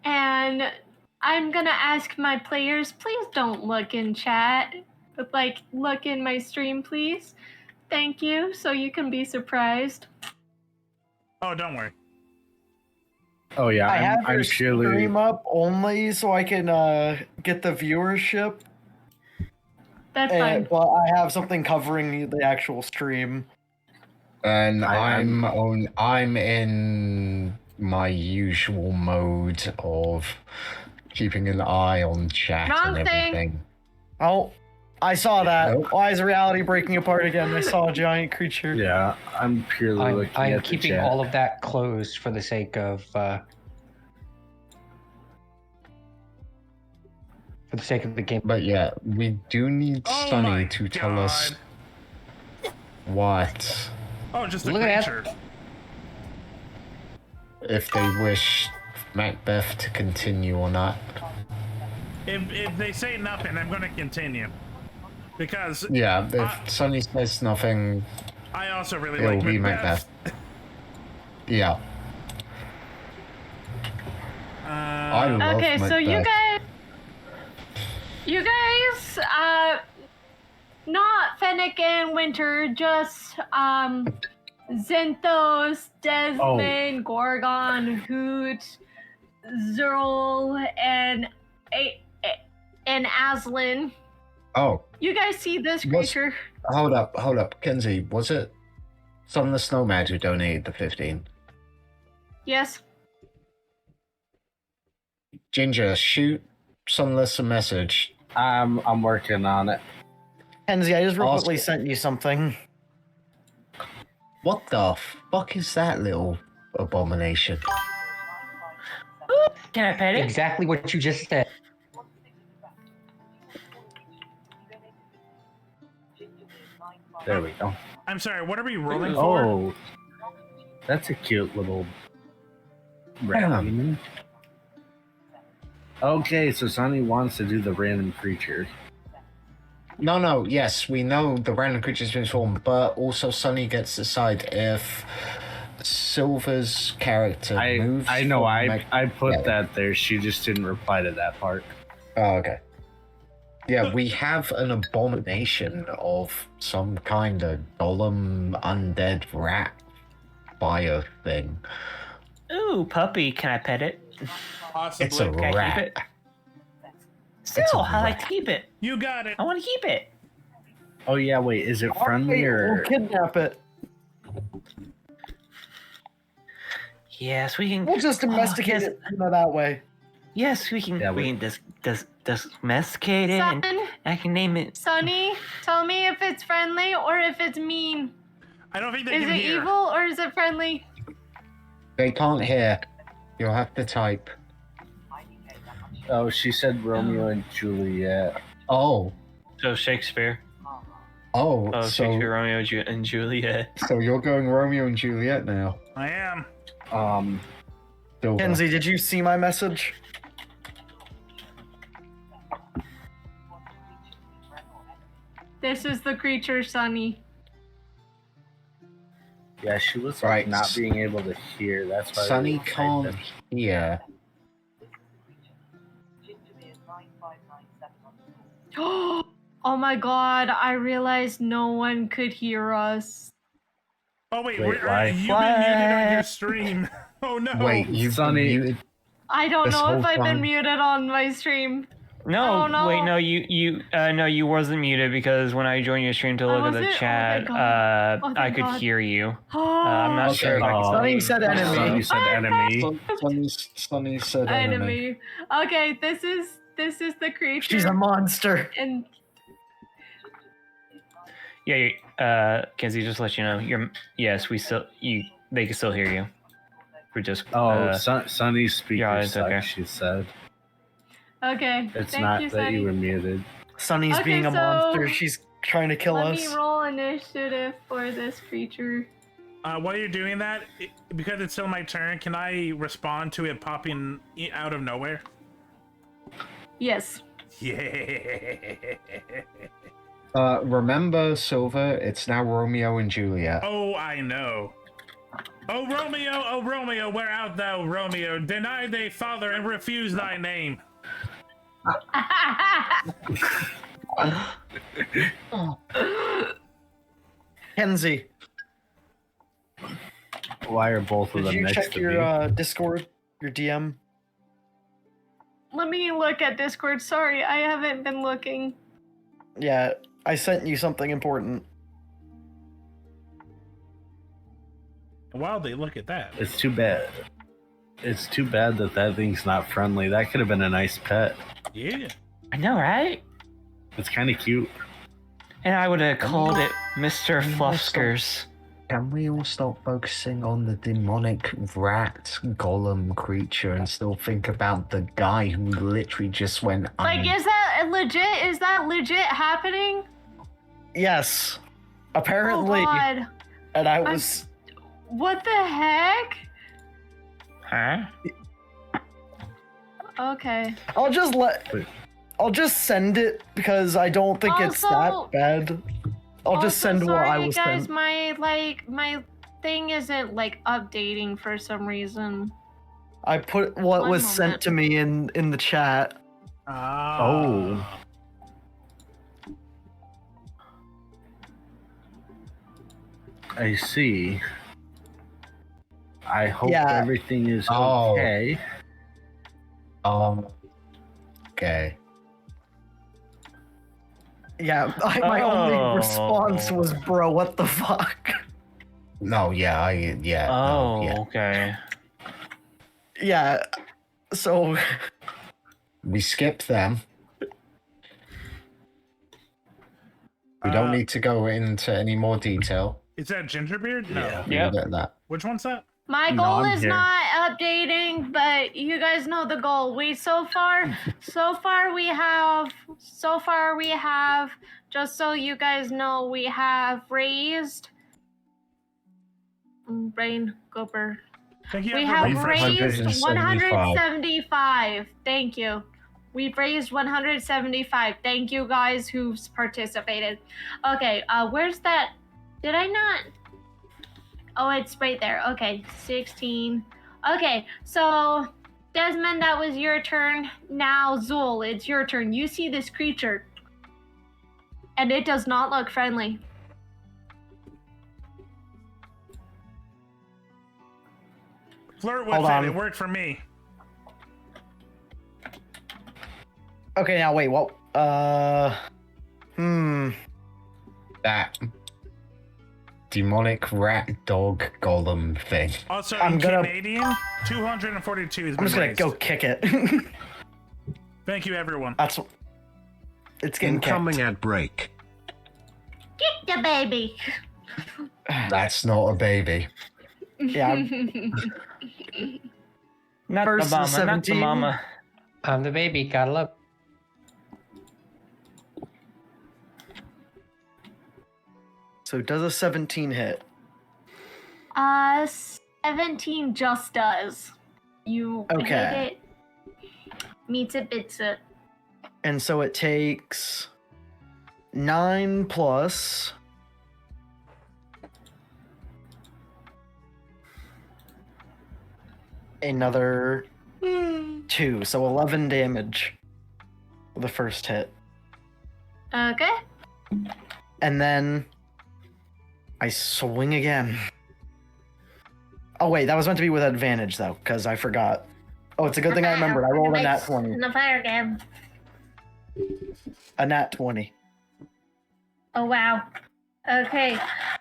And I'm gonna ask my players, please don't look in chat, but like look in my stream, please. Thank you, so you can be surprised. Oh, don't worry. Oh yeah, I have I'm your purely. stream up only so I can get the viewership. That's fine. But I have something covering the actual stream. And I'm in my usual mode of keeping an eye on chat Wrong and thing. everything. Oh, I saw that. Why is reality breaking apart again? I saw a giant creature. Yeah, I'm purely looking I'm at the keeping chat. all of that closed for the sake of the game. But yeah, we do need Oh Sunny my to tell us what Oh, just a Look at creature. if they wish Macbeth to continue or not. If they say nothing, I'm going to continue. Because Yeah, if Sunny says nothing, I also really it'll like be Macbeth. Yeah. I love Okay, so you Macbeth. guys, not Fennec and Winter, just Zenthos, Desmond, Gorgon, Hoot, Zerl, and Aslan. Oh, You guys see this creature? hold up. Kenzie, was it Son of the Snowman who donated the 15? Yes. Ginger, shoot Sunless a message. I'm working on it. Kenzie, I just quickly sent you something. What the fuck is that little abomination? Can I pet it? Exactly what you just said. There we go. I'm sorry, what are we rolling for? Oh, that's a cute little rat demon. Okay, so Sunny wants to do the random creature. No, yes, we know the random creature's been formed, but also Sunny gets to decide if Silver's character moves. I know, from I put that there. She just didn't reply to that part. Oh, okay. Yeah, we have an abomination of some kind of golem undead rat bio thing. Ooh, puppy, can I pet it? Possibly. It's a Can I keep rat. it? Still, I like to keep it. You got it. I want to keep it. Oh yeah, wait, is it friendly or? We'll kidnap it. Yes, we can. We'll just domesticate it that way. Yes, we can. We can domesticate it, and Son? I can name it. Sonny, tell me if it's friendly or if it's mean. I don't think they Is can it hear. evil or is it friendly? They can't hear. You'll have to type. Oh, she said Romeo and Juliet. Oh. So Shakespeare. Oh, Oh, so Shakespeare, Romeo and Juliet. so you're going Romeo and Juliet now. I am. Silver. Kenzie, did you see my message? This is the creature, Sonny. Yeah, she was Right. not being able to hear. That's why. Sunny they can't typed hear. Oh my god, I realized no one could hear us. Oh wait, Wait, you've why? been muted on your stream. Oh no. Wait, you've Sunny- been muted. I don't This know if whole I've been time? muted on my stream. No, Oh, no. wait, no, you wasn't muted because when I joined your stream to Oh, look at was the it? Oh my chat, God. Oh, I thank could God. hear you. Oh, I'm not sure if I could. Sunny said enemy. Sunny said enemy. Sunny said enemy. enemy. Okay, this is the creature. She's a monster. And Yeah, Kenzie, just to let you know, they can still hear you. We're just Sunny's speaker yeah, it's sucks, okay. she said. okay, It's thank not you, that Sonny. you were muted. Sunny's Okay, being a so monster. She's trying to kill Let us. me roll initiative for this creature. While you're doing that, because it's still my turn, can I respond to it popping out of nowhere? Yes. Yeah. Remember, Silver, it's now Romeo and Juliet. Oh, I know. Oh, Romeo, where art thou, Romeo? Deny thy father and refuse thy name. Kenzie, Why are both of did them you next check to your me? Discord, your DM? Let me look at Discord. Sorry, I haven't been looking. Yeah, I sent you something important. Wow, they look at that. It's too bad. It's too bad that thing's not friendly. That could have been a nice pet. Yeah. I know, right? It's kind of cute. And I would have called it Mr. Fluffskers. Can we all stop focusing on the demonic rat golem creature and still think about the guy who literally just went Like, is that legit? Is that legit happening? Yes, apparently. Oh God. And I was. What the heck? Huh? Okay. I'll just send it because I don't think it's Also- that bad. I'll just Also, send what I sorry, was guys, sent. my thing isn't like updating for some reason. I put what One was moment. sent to me in the chat. Oh. I see. I hope Yeah. everything is Oh. okay. Okay. Yeah, my only Oh. response was, "Bro, what the fuck?" No, yeah, yeah. Oh, yeah. okay. Yeah. So We skip them. We don't need to go into any more detail. Is that Gingerbeard? No. Leave it at that. Which one's that? My No, goal I'm is here. not updating, but you guys know the goal. We so far we have, just so you guys know, we have raised. Brain Gooper. We have raised 175. Thank you. We've raised 175. Thank you guys who've participated. Okay, where's that? Did I not? Oh, it's right there. Okay, 16. Okay, so Desmond, that was your turn. Now, Zul, it's your turn. You see this creature, and it does not look friendly. Flirt with Hold it. on. It worked for me. okay, now wait, what? That. demonic rat dog golem thing. Also, I'm in gonna- Canadian, 242 is. I'm just gonna go kick it. Thank you, everyone. It's getting Incoming kicked. ad break. Kick the baby. That's not a baby. Yeah. Not First the to mama, not the 17. mama. I'm the baby, gotta love. So does a 17 hit? 17 just does. You Okay. hit it. Meets it, bits it. And so it takes 9 plus another 2, so 11 damage for the first hit. Okay. And then I swing again. Oh wait, that was meant to be with advantage though, because I forgot. Oh, it's a good thing I remembered. I rolled a nat 20. In the fire again. A nat 20. Oh wow. Okay.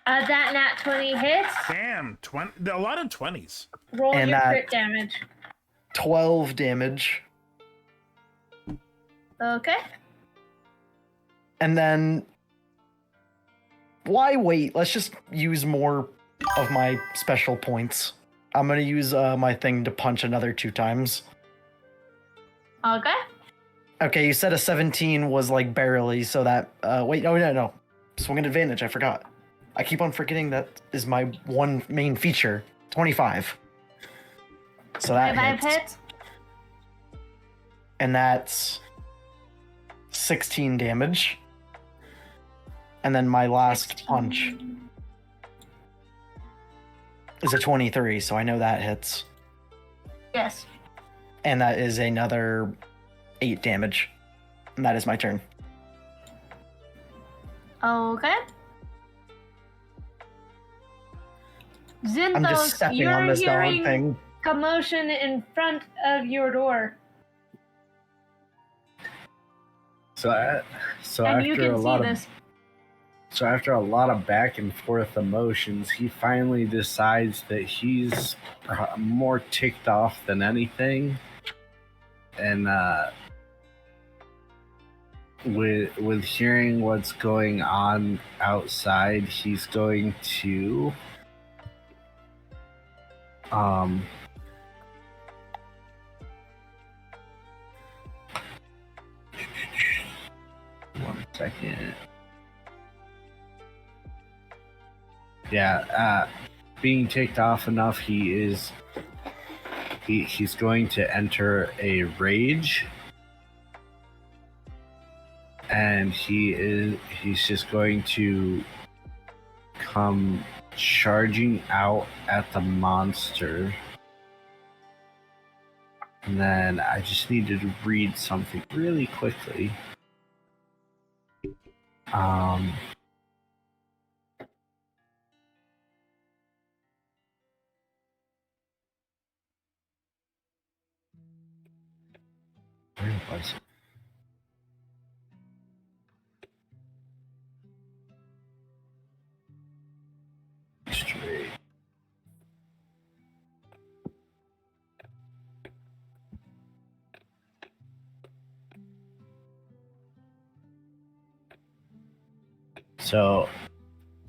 That nat 20 hits. Damn, 20. A lot of 20s. Roll And your that- crit damage. 12 damage. Okay. And then why wait? Let's just use more of my special points. I'm gonna use my thing to punch another 2 times. Okay. Okay, you said a 17 was like barely, so that wait, no. Swing at advantage, I forgot. I keep on forgetting that is my one main feature. 25. So that 25 hits. hits. And that's 16 damage. And then my last punch is a 23, so I know that hits. Yes. And that is another 8 damage. And that is my turn. Okay. Zinthos, I'm just stepping you're on this dog hearing thing. commotion in front of your door. So and after you can a lot see of this. So after a lot of back and forth emotions, he finally decides that he's more ticked off than anything, and with hearing what's going on outside, he's going to one second. Yeah, being ticked off enough, he's going to enter a rage, and he's just going to come charging out at the monster. And then I just needed to read something really quickly. Where was it? Straight. So,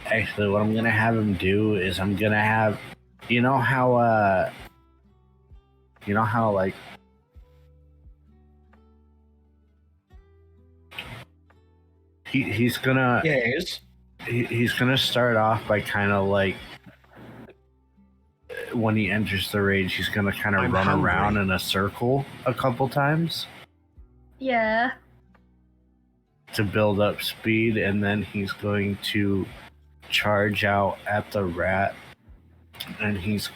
actually, what I'm gonna have him do is I'm gonna have, you know how like he's gonna he's gonna start off by kind of like when he enters the rage, he's gonna kind of I'm run hungry. around in a circle a couple times Yeah. to build up speed, and then he's going to charge out at the rat, and he's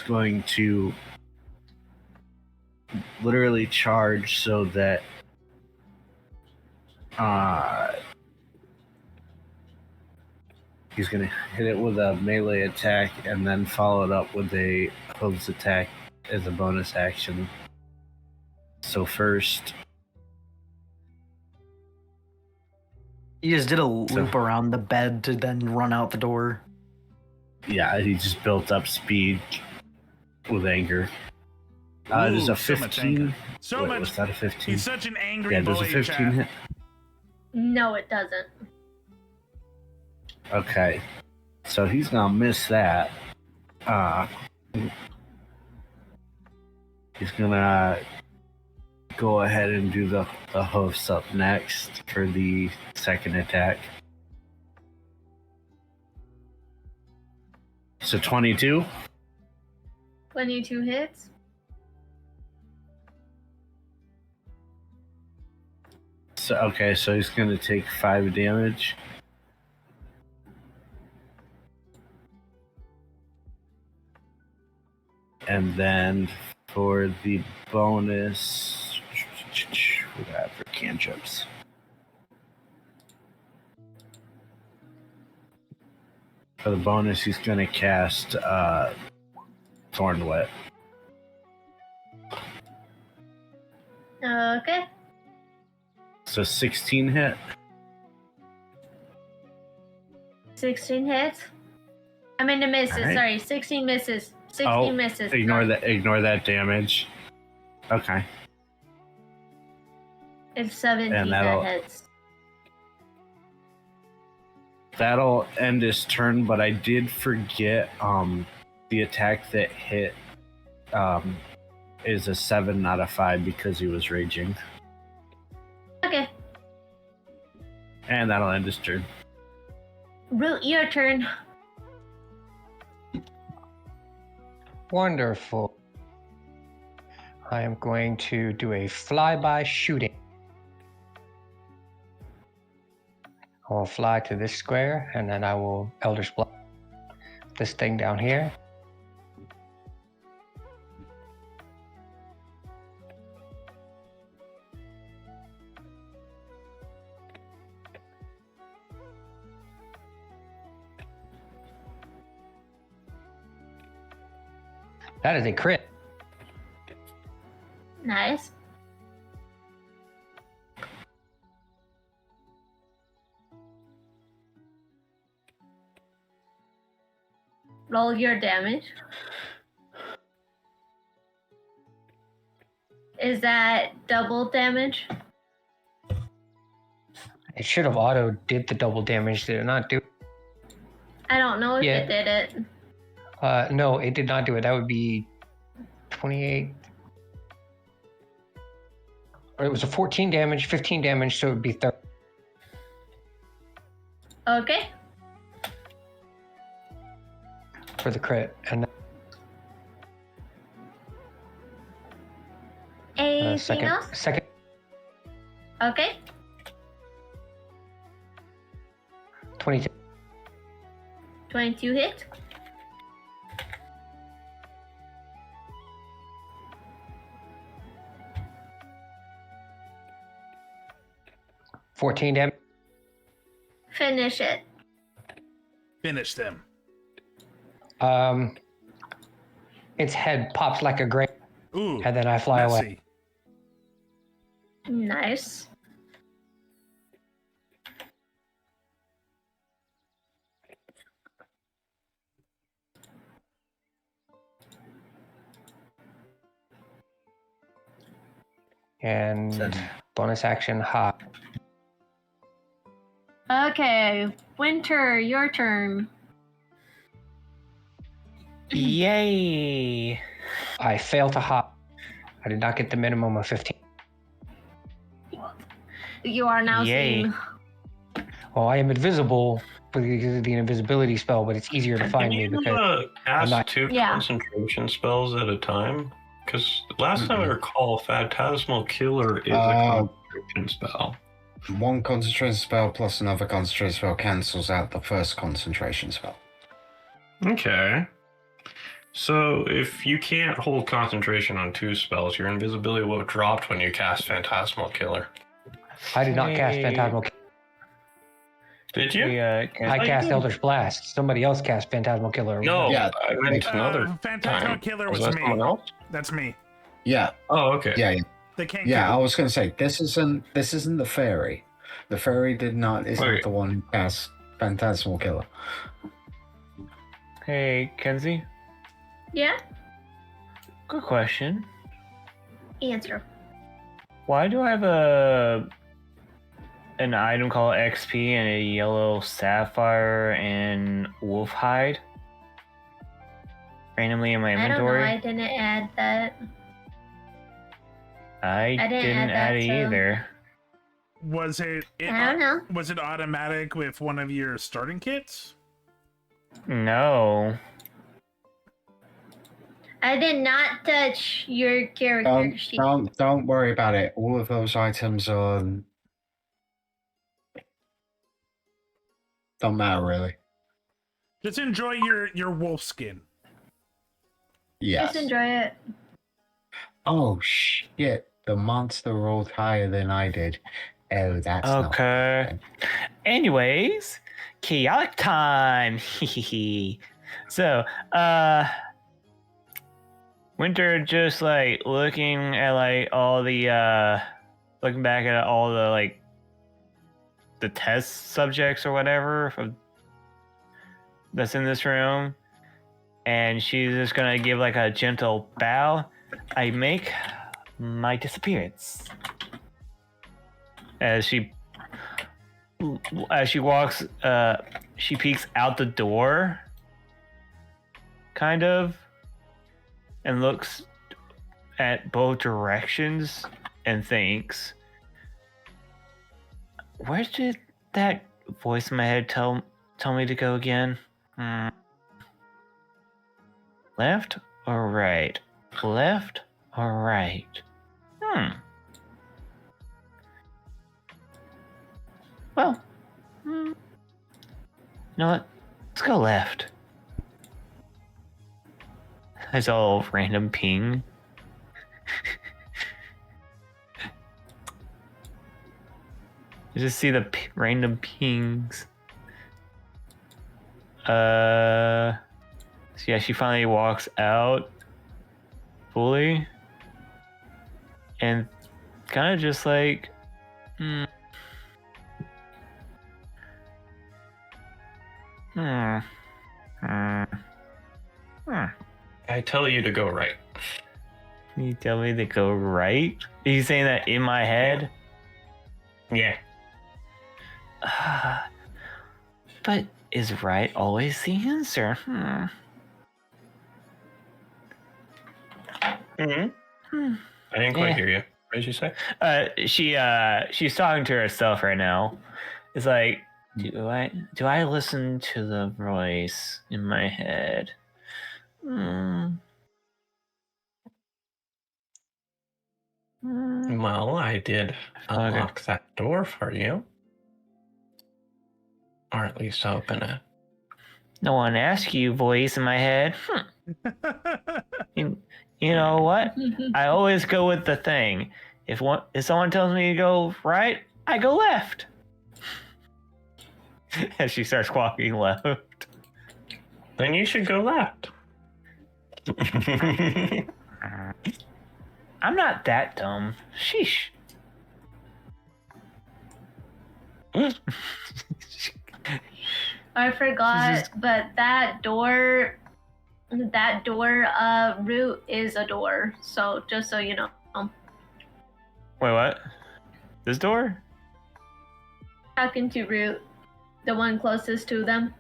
going to literally charge so that he's gonna hit it with a melee attack and then follow it up with a hooves attack as a bonus action. So first, You just did a loop around the bed to then run out the door. Yeah, he just built up speed with anger. There's Ooh, a so much 15. anger. So Wait, much. was that a 15? He's such an angry Yeah, there's a bully, 15 chat. hit. No, it doesn't. Okay, so he's gonna miss that. He's gonna go ahead and do the hoofs up next for the second attack. So 22. 22 hits. So okay, so he's gonna take 5 damage. And then for the bonus, what do I have for cantrips? For the bonus, he's going to cast Thorn Whip. Okay. So 16 hit. 16 hits. I mean, the misses. All right. Sorry, 16 misses. 16 misses. Ignore that. Ignore that damage. Okay. It's 17 And that hits. That'll end his turn, but I did forget the attack that hit is a 7 out of 5 because he was raging. Okay. And that'll end his turn. Root, your turn. Wonderful. I am going to do a flyby shooting. I will fly to this square, and then I will Eldritch Blast this thing down here. That is a crit. Nice. Roll your damage. Is that double damage? It should have auto did the double damage. Did it not do? I don't know if Yeah. it did it. No, it did not do it. That would be 28. Or it was a 14 damage, 15 damage, so it would be 30. Okay. For the crit. And Anything second, else? second, Okay. 22. 22 hit. $14 damage. Finish it. Finish them. Its head pops like a grape. Ooh. And then I fly away. Nice. And bonus action hop. Okay, Winter, your turn. Yay! I fail to hop. I did not get the minimum of 15. You are now Yay. seen. Oh, I am invisible because of the invisibility spell, but it's easier to find me because I'm cast not. 2 concentration spells at a time? Because last time I recall, Phantasmal Killer is a concentration spell. One concentration spell plus another concentration spell cancels out the first concentration spell. Okay. So if you can't hold concentration on 2 spells, your invisibility will have dropped when you cast Phantasmal Killer. I did not cast Phantasmal Killer. Did you? I cast Eldritch Blast. Somebody else cast Phantasmal Killer. No, I meant another Phantasmal time. Killer Was was that me. someone else? That's me. Yeah. Oh, okay. Yeah. The king. Yeah, I was going to say this isn't the fairy. The fairy isn't Wait. the one who cast Phantasmal Killer. Hey, Kenzie. Yeah? Good question. Answer. Why do I have an item called XP and a yellow sapphire and wolf hide randomly in my inventory? I don't know. I didn't add that. I didn't add it either. Was it? I don't know. Was it automatic with one of your starting kits? No. I did not touch your character sheet. Don't worry about it. All of those items are don't matter really. Just enjoy your wolf skin. Yes. Just enjoy it. Oh shit! The monster rolled higher than I did. Oh, that's okay. Anyways, chaotic time. So, Winter just like looking at like all the looking back at all the like the test subjects or whatever that's in this room, and she's just gonna give like a gentle bow. I make my disappearance as she walks. She peeks out the door, kind of, and looks at both directions and thinks, where did that voice in my head tell me to go again? Left or right? Left or right? Well, you know what? Let's go left. I saw a random ping. You just see the random pings. So yeah, she finally walks out fully and kind of just like, I tell you to go right. You tell me to go right? Are you saying that in my head? Yeah. But is right always the answer? I didn't quite hear you. What did you say? She's talking to herself right now. It's like, do I listen to the voice in my head? Well, I did unlock that door for you. Or at least open it. No one asked you, voice in my head. You know what? I always go with the thing. If someone tells me to go right, I go left. As she starts walking left. Then you should go left. I'm not that dumb. Sheesh. I forgot, but that door route is a door. So just so you know. Wait, what? This door? Talking to route, the one closest to them.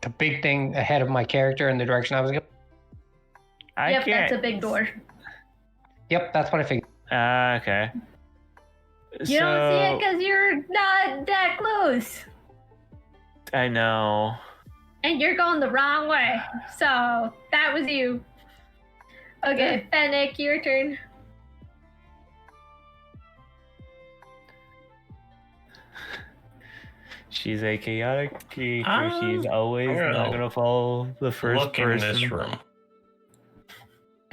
The big thing ahead of my character in the direction I was going. Yep, that's a big door. Yep, that's what I figured. Okay. You don't see it because you're not that close. I know. And you're going the wrong way. So that was you. Okay, Fennec, your turn. She's a chaotic creature. She's always not gonna follow the first look person. in this room.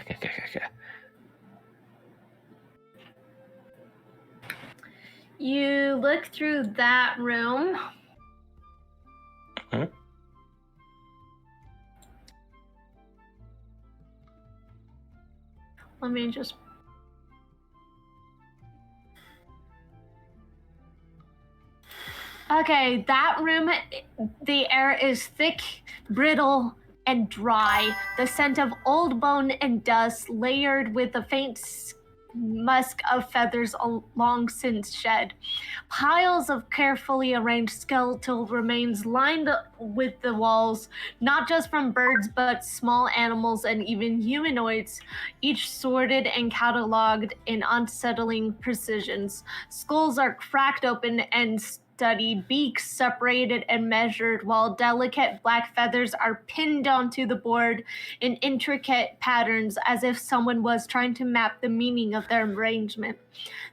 Okay. You look through that room. Let me just... Okay, that room, the air is thick brittle and dry, the scent of old bone and dust layered with the faint musk of feathers long since shed. Piles of carefully arranged skeletal remains lined with the walls, not just from birds but small animals and even humanoids, each sorted and cataloged in unsettling precisions. Skulls are cracked open and studied, beaks separated and measured, while delicate black feathers are pinned onto the board in intricate patterns as if someone was trying to map the meaning of their arrangement.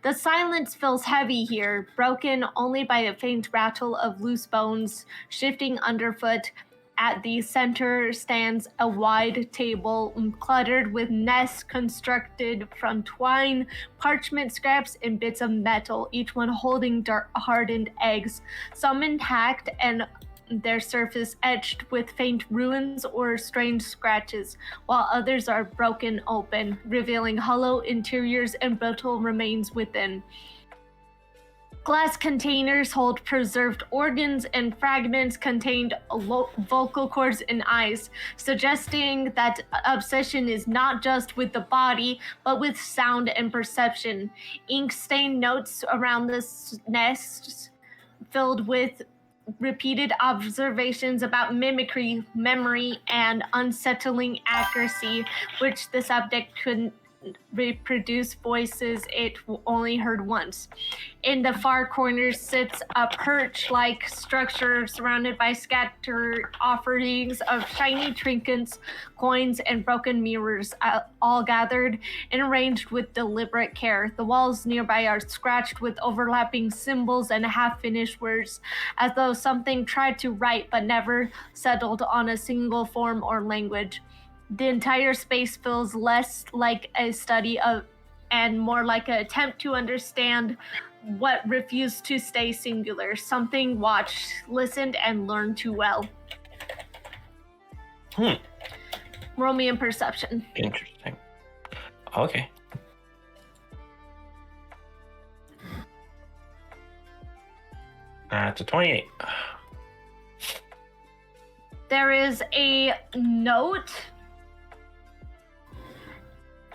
The silence feels heavy here, broken only by a faint rattle of loose bones shifting underfoot. At the center stands a wide table cluttered with nests constructed from twine, parchment scraps, and bits of metal, each one holding dark hardened eggs, some intact and their surface etched with faint ruins or strange scratches, while others are broken open, revealing hollow interiors and brittle remains within. Glass containers hold preserved organs, and fragments contained vocal cords and eyes, suggesting that obsession is not just with the body, but with sound and perception. Ink-stained notes around the nests filled with repeated observations about mimicry, memory, and unsettling accuracy, which the subject couldn't reproduce voices it only heard once. In the far corner sits a perch-like structure surrounded by scattered offerings of shiny trinkets, coins, and broken mirrors, all gathered and arranged with deliberate care. The walls nearby are scratched with overlapping symbols and half-finished words, as though something tried to write but never settled on a single form or language. The entire space feels less like a study of and more like an attempt to understand what refused to stay singular, something watched, listened, and learned too well. Roll me in perception. Interesting. Okay. It's a 28. There is a note,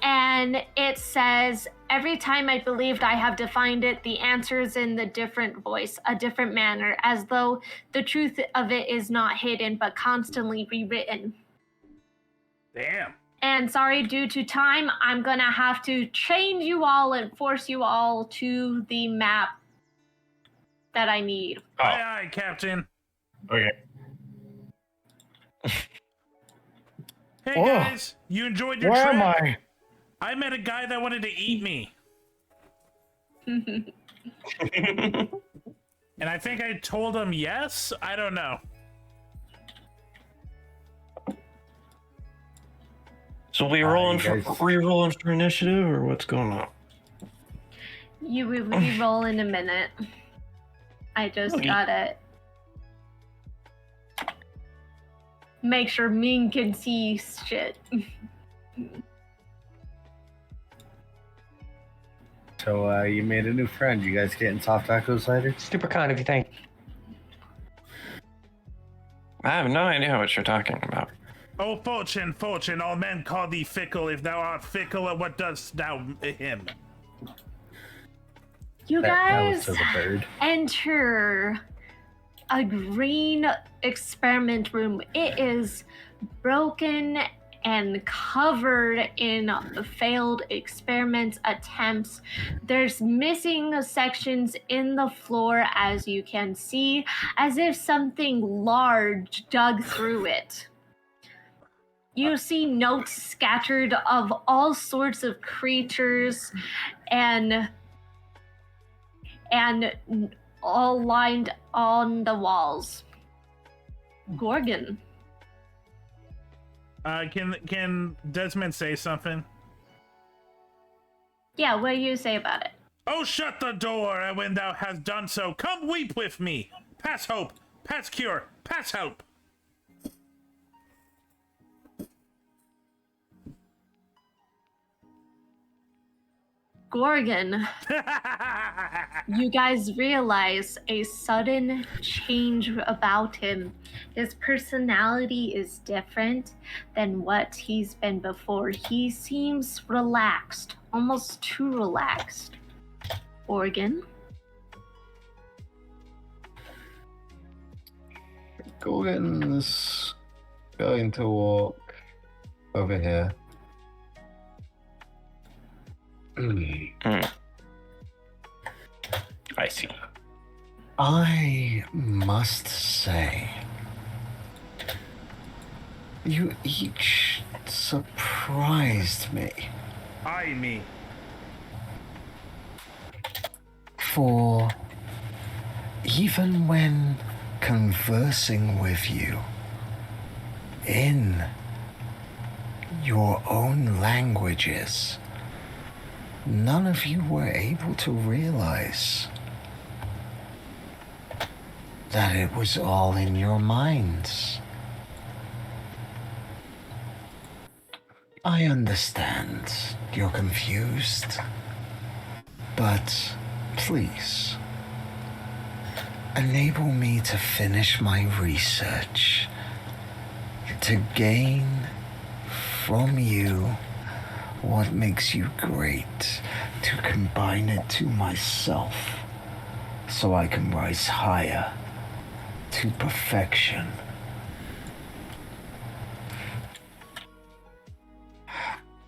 and it says, every time I believed I have defined it, the answer is in the different voice, a different manner, as though the truth of it is not hidden, but constantly rewritten. Damn. And sorry, due to time, I'm gonna have to chain you all and force you all to the map that I need. Aye, aye, Captain. Okay. Hey guys, you enjoyed your Where trip? am I? I met a guy that wanted to eat me. And I think I told him yes? I don't know. So we rolling for initiative, or what's going on? You will re-roll in a minute. I just gotta make sure Ming can see shit. So you made a new friend. You guys getting soft tacos later? Super kind of you, think. I have no idea what you're talking about. Oh, fortune, fortune, all men call thee fickle. If thou art fickle, what dost thou him? You That was guys to the bird. enter a green experiment room. It is broken and covered in failed experiments attempts. There's missing sections in the floor, as you can see, as if something large dug through it. You see notes scattered of all sorts of creatures and all lined on the walls. Gorgon. Can Desmond say something? Yeah, what do you say about it? Oh, shut the door, and when thou hast done so, come weep with me. Pass hope, pass cure, pass hope. Gorgon, you guys realize a sudden change about him. His personality is different than what he's been before. He seems relaxed, almost too relaxed. Gorgon? Gorgon's going to walk over here. I see. I must say, you each surprised me. Me. For even when conversing with you in your own languages, none of you were able to realize that it was all in your minds. I understand you're confused, but please enable me to finish my research, to gain from you what makes you great, to combine it to myself so I can rise higher to perfection.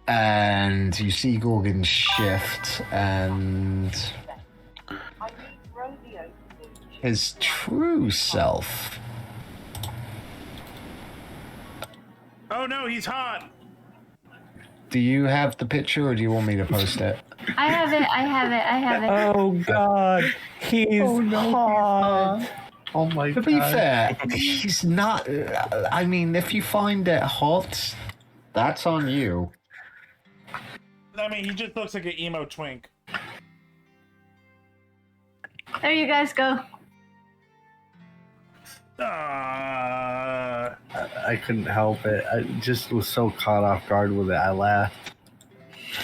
And you see Gorgon shift, and his true self. Oh no, he's hot. Do you have the picture, or do you want me to post it? I have it. Oh god, he's hot. Oh my god. To be fair, he's not. I mean, if you find it hot, that's on you. I mean, he just looks like an emo twink. There you guys go. I couldn't help it. I just was so caught off guard with it. I laughed.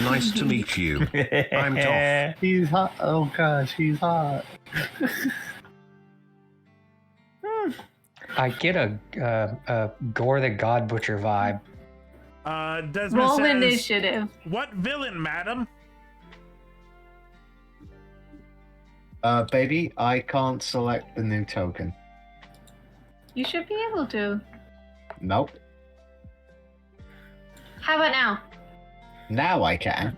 Nice to meet you. I'm Toff. He's hot. Oh gosh, he's hot. I get a Gore the God Butcher vibe. Desmond Roll says, initiative. What villain, madam? Baby, I can't select the new token. You should be able to. Nope. How about now? Now I can.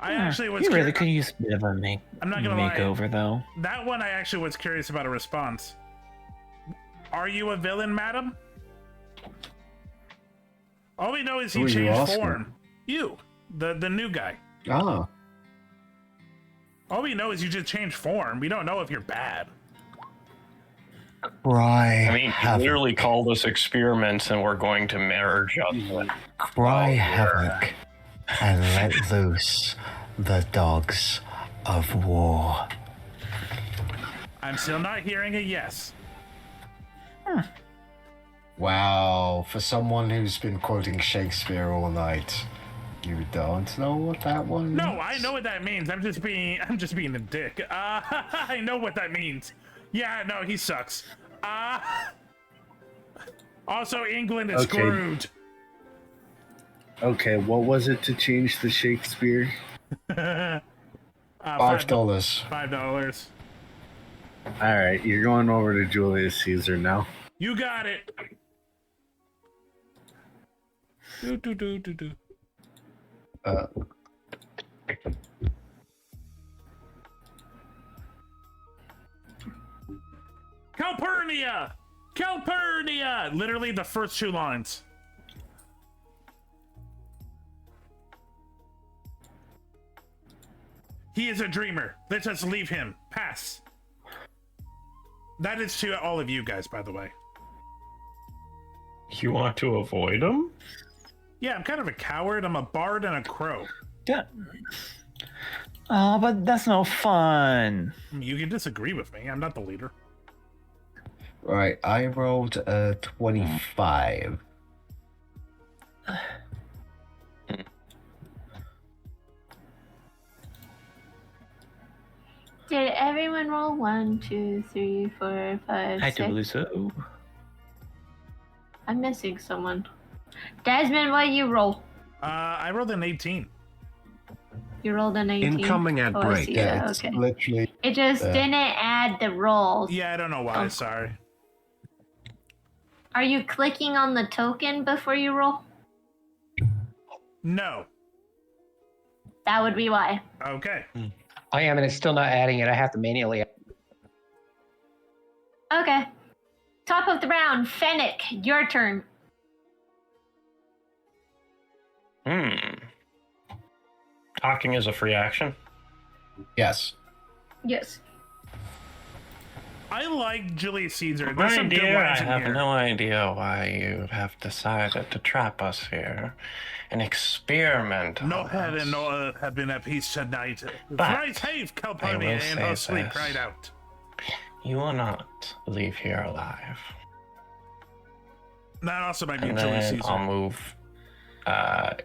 I actually was. You really could use a bit of a I'm not gonna lie. makeover, though. That one I actually was curious about a response. Are you a villain, madam? All we know is he Who are you changed asking? form. You, the new guy. Oh. All we know is you just changed form. We don't know if you're bad. Cry I mean, he havoc. literally called us experiments and we're going to merge us. Cry havoc and let loose the dogs of war. I'm still not hearing a yes. Wow, for someone who's been quoting Shakespeare all night, you don't know what that one means? No, I know what that means. I'm just being a dick. I know what that means. Yeah, no, he sucks. Also, England is Okay. screwed. Okay, what was it to change the Shakespeare? $5. $5. All right, you're going over to Julius Caesar now. You got it. Do. Calpurnia! Calpurnia! Literally the first two lines. He is a dreamer. Let us leave him. Pass. That is to all of you guys, by the way. You want to avoid him? Yeah, I'm kind of a coward. I'm a bard and a crow. Yeah. Oh, but that's no fun. You can disagree with me. I'm not the leader. Right, I rolled a 25. Did everyone roll 1, 2, 3, 4, 5, I 6? do believe so. I'm missing someone. Desmond, what you roll? I rolled an 18. You rolled an 18. Incoming ad I break. see. Yeah, Yeah, it's okay. literally. It just didn't add the rolls. Yeah, I don't know why. Oh. Sorry. Are you clicking on the token before you roll? No. That would be why. Okay. I am, and it's still not adding it. I have to manually. Okay. Top of the round, Fennec, your turn. Talking is a free action. Yes. Yes. I like Julius Caesar. There's My some good dear, I lines in have here. no idea why you have decided to trap us here. An experiment. No on head us. and no earth have been at peace tonight. But Thrice have I Calpurnia will in say her sleep this. cried out. You will not leave here alive. That also might be And Julius then Caesar. I'll move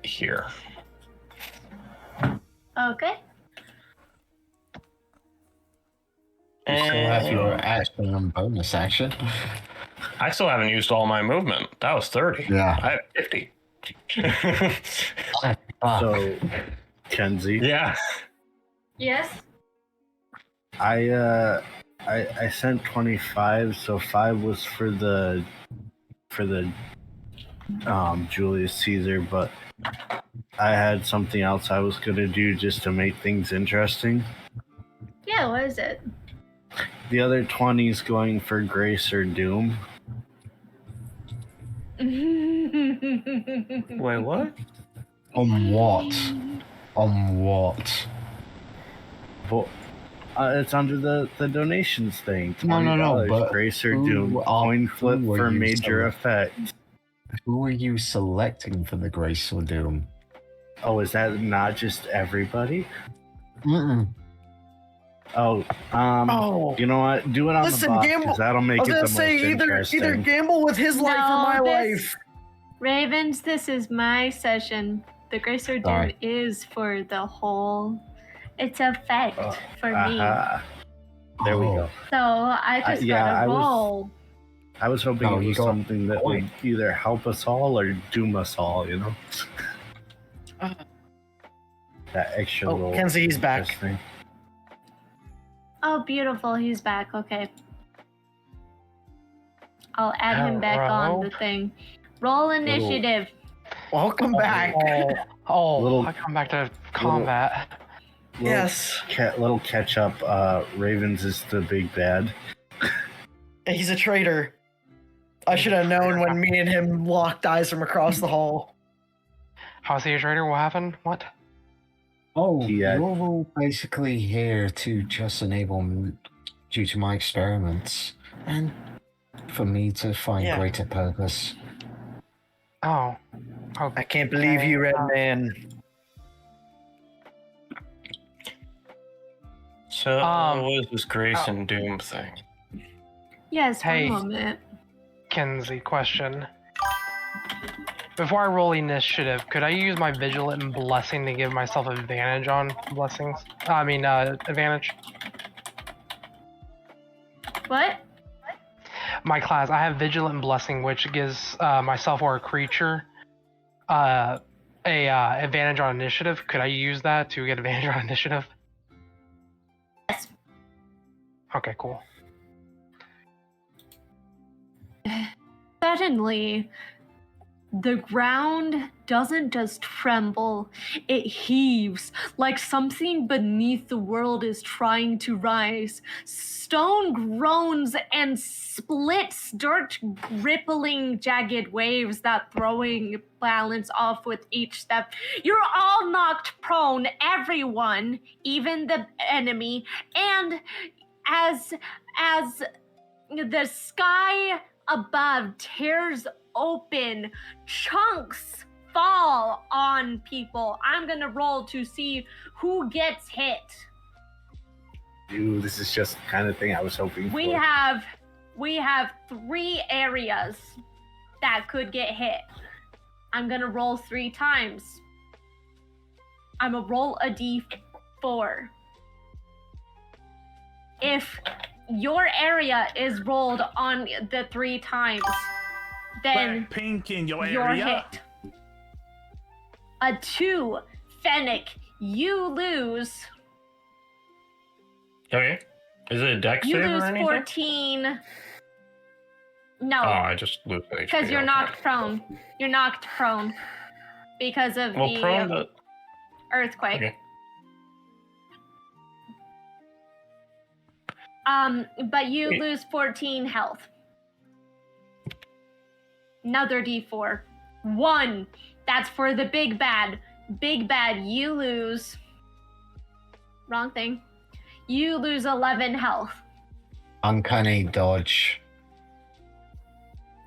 here. Okay. You still have your action and bonus action. I still haven't used all my movement. That was 30. Yeah. I have 50. So, Kenzie. Yeah. Yes. I sent 25, so 5 was for the Julius Caesar, but I had something else I was gonna do just to make things interesting. Yeah, what is it? The other 20 is going for Grace or Doom. Wait, what? On what? On what? Well, it's under the donations thing. No, $20, but Grace or who Doom. are- Coin flip who are for you major select- effect. Who are you selecting for the Grace or Doom? Oh, is that not just everybody? Mm-mm. Oh, you know what? Do it on Listen, the box, gamble. 'cause that'll make I was it the gonna most say interesting. either gamble with his life or my life. Ravens, this is my session. The Grace or Doom Sorry. is for the whole. It's a fact for me. There we go. So I just yeah, gotta I was- roll. I was hoping No, it you was got something that would either help us all or doom us all, you know? That extra Oh, little Kenzie, he's back. interesting. Oh, beautiful. He's back. Okay. I'll add him back on the thing. Roll initiative. Welcome back. Little- I come back to combat. Yes. Little catch up. Ravens is the big bad. He's a traitor. I should have known when me and him locked eyes from across the hall. How's he a traitor? What happened? What? Oh, Yeah. you're all basically here to just enable due to my experiments and for me to find Yeah. greater purpose. Oh. I can't believe you, Red Man. So, what is this Grace and Doom thing? Yes, Hey. one moment. Kenzie, question. Before I roll initiative, could I use my Vigilant and Blessing to give myself advantage on blessings? Advantage. What? My class, I have Vigilant and Blessing, which gives myself or a creature a advantage on initiative. Could I use that to get advantage on initiative? Yes. Okay, cool. Suddenly, the ground doesn't just tremble, it heaves like something beneath the world is trying to rise. Stone groans and splits, dirt rippling jagged waves that throwing balance off with each step. You're all knocked prone, everyone, even the enemy, and as the sky above tears open, chunks fall on people. I'm gonna roll to see who gets hit. Ooh, this is just the kind of thing I was hoping We for. have 3 areas that could get hit. I'm gonna roll 3 times. I'm gonna roll a d4. If your area is rolled on the 3 times, then Pink in your you're area. hit. A 2, Fennec, you lose. Okay. Is it a dex You save lose or anything? 14. No. Oh, I just lose HP. Because you're okay. knocked prone. You're knocked prone because of Well, the prone to... earthquake. Okay. But you Wait. lose 14 health. Another D4. 1. That's for the big bad. Big bad, you lose. Wrong thing. You lose 11 health. Uncanny dodge.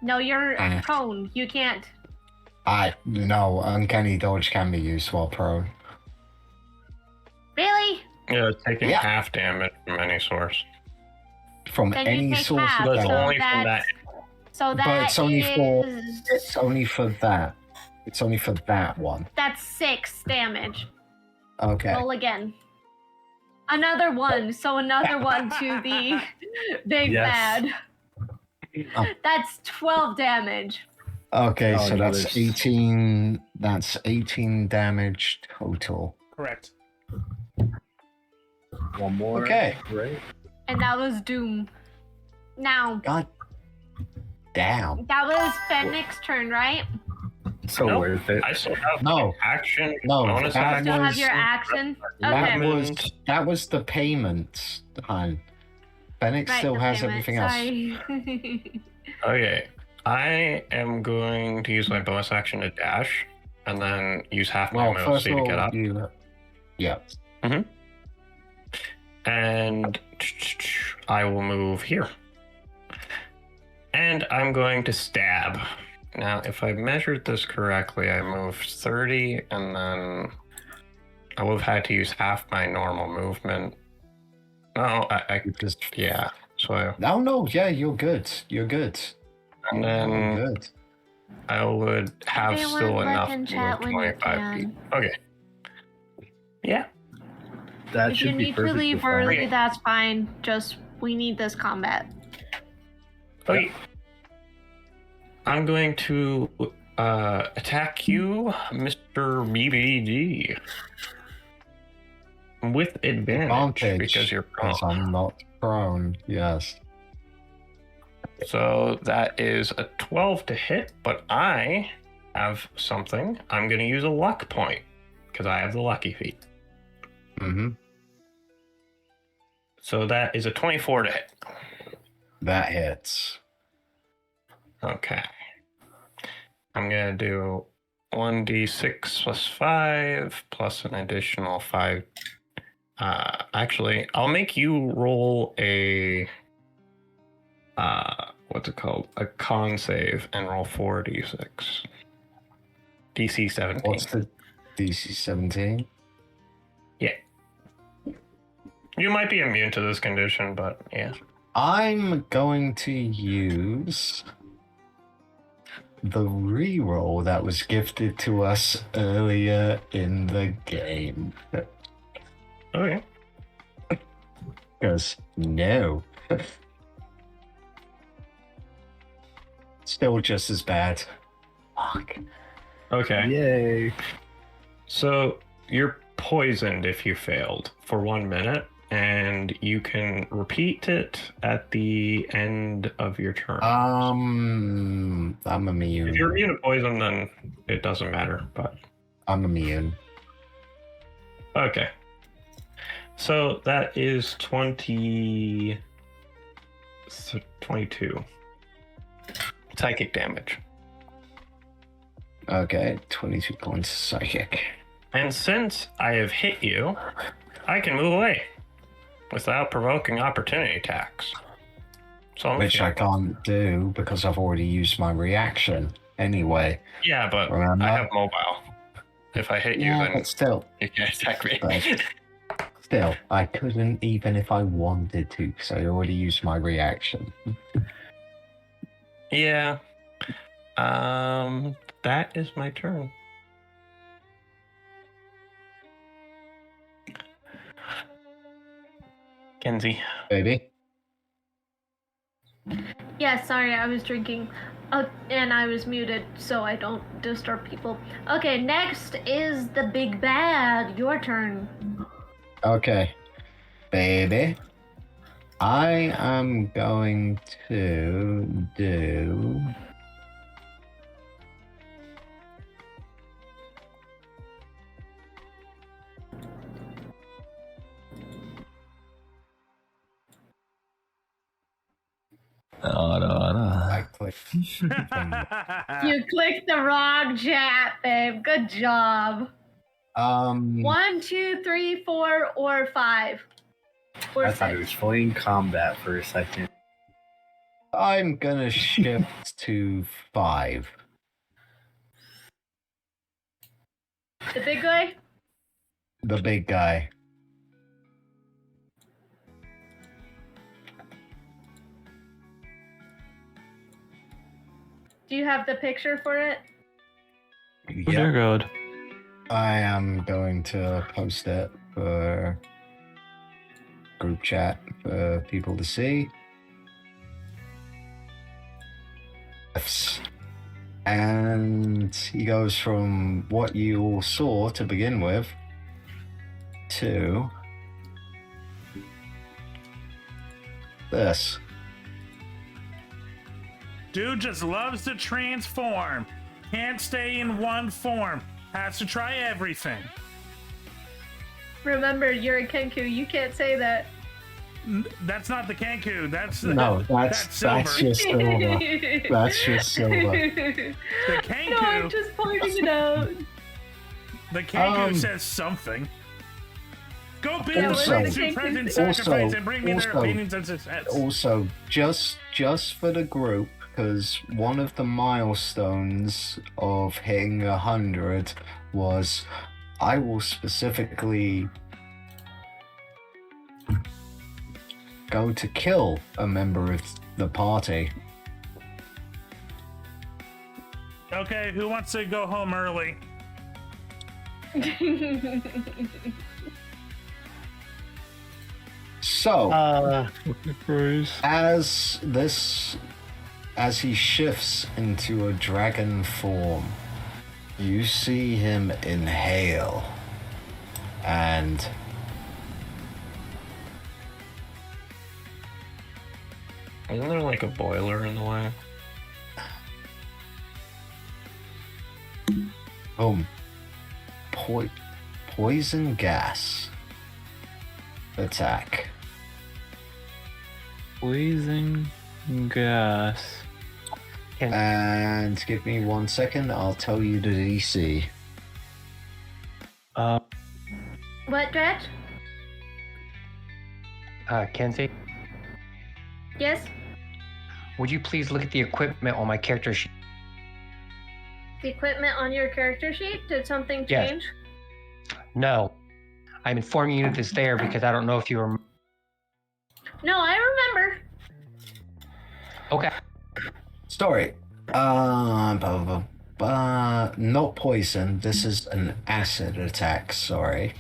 No, you're prone. You can't. No, uncanny dodge can be used while prone. Really? Yeah, taking half damage from any source. From Then you any take source half, of That's so damage. only from that. that's- So that But it's only for is- it's only for that. It's only for that one. That's 6 damage. Okay. Roll again. Another 1, so another 1 to the big Yes. bad. Oh. That's 12 damage. Okay, Oh, so no, that's there's- 18. That's 18 damage total. Correct. One more. Okay. Great. And that was Doom. Now, God damn. that was Fennec's turn, right? So Nope. worth it. I still have No. action. No, bonus that action. Still have was- your action? That Okay. was the payment, hon. Fennec Right, still the has payment, everything else. sorry. Okay. I am going to use my bonus action to dash, and then use half my Well, move first speed of to get all, up. yeah. And I will move here. And I'm going to stab. Now, if I measured this correctly, I moved 30, and then I would have had to use half my normal movement. No, I just yeah. So No, yeah, you're good. You're good. and You're then good. I would have Everyone still look enough in to chat move when you 25 feet. can. Okay. Yeah. That If should you be need to perfectly leave fine. early, that's fine. Just, we need this combat. Okay. I'm going to attack you, Mr. BBG. With advantage because you're prone. because I'm not prone. Yes. So that is a 12 to hit, but I have something. I'm going to use a luck point because I have the lucky feat. Mm-hmm. So that is a 24 to hit. That hits. Okay. I'm going to do 1d6 plus 5 plus an additional 5. Actually, I'll make you roll a what's it called? A con save and roll 4d6. DC 17. What's the DC 17? Yeah. You might be immune to this condition, but yeah. I'm going to use the reroll that was gifted to us earlier in the game. Okay. Because no. Still just as bad. Fuck. Okay. Yay. So you're poisoned if you failed for 1 minute, and you can repeat it at the end of your turn. I'm immune. If you're immune to poison, then it doesn't matter, but I'm immune. okay. So that is 22 psychic damage. Okay, 22 points of psychic. And since I have hit you, I can move away without provoking opportunity attacks. So Which I can't do because I've already used my reaction anyway. yeah, but Remember? I have mobile. If I hit you, Yeah, then but still. you can attack me. But still, I couldn't even if I wanted to because I already used my reaction. Yeah. That is my turn. Kenzie. Baby. Yeah, sorry, I was drinking. And I was muted so I don't disturb people. Okay, next is the big bad. Your turn. Okay. Baby. I am going to do... I clicked. You clicked the wrong chat, babe. Good job. 1, 2, 3, 4, or 5. Or I 6. thought it was fully in combat for a second. I'm gonna shift to 5. The big guy? The big guy. Do you have the picture for it? Oh, dear God. I am going to post it for group chat for people to see. And he goes from what you all saw to begin with to this. Dude just loves to transform. Can't stay in one form. Has to try everything. Remember, you're a Kenku. You can't say that. That's not the Kenku. That's No, that's Silver. just Silver. That's just Silver. The Kenku. No, I'm just pointing it out. The Kenku says something. Go be Also- to present sacrifice and bring me their also- opinions and success. Also, just for the group, because one of the milestones of hitting 100 was I will specifically go to kill a member of the party. Okay, who wants to go home early? So, as he shifts into a dragon form, you see him inhale, and Isn't there like a boiler in the way? boom, poison gas attack. Poison gas. And give me 1 second, I'll tell you the DC. What, Dredge? Kenzie, Yes? would you please look at the equipment on my character sheet? The equipment on your character sheet? Did something Yes. change? No. I'm informing you that it's there because I don't know if you were... No, I remember. Okay. Story. Not poison. This is an acid attack. Sorry.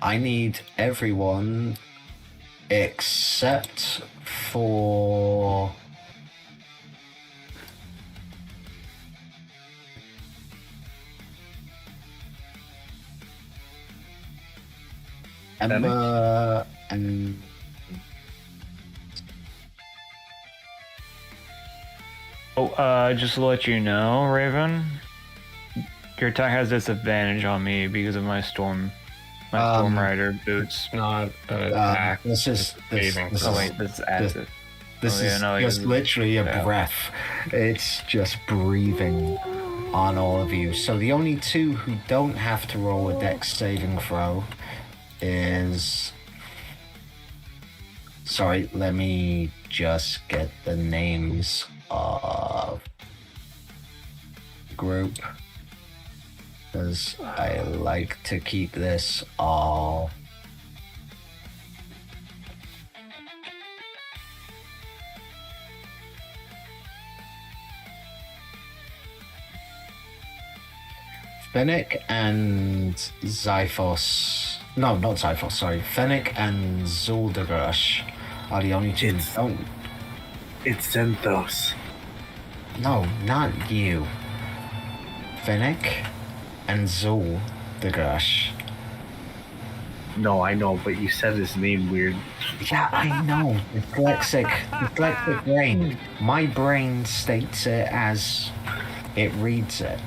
I need everyone except for Emma and Just to let you know, Raven, your attack has disadvantage on me because of my Storm Rider boots. Not an attack. This is acid. This is just literally a breath. It's just breathing on all of you. So the only two who don't have to roll a dex saving throw is... Sorry, let me just get the names of group, because I like to keep this all Fennec and Zyphos. No, not Typhus, sorry. Fennec and Zoldergrush are the only two who don't. It's Zenthos. No, not you. Fennec and Zoldergrush. No, I know, but you said his name weird. Yeah, I know. Dyslexic brain. My brain states it as it reads it.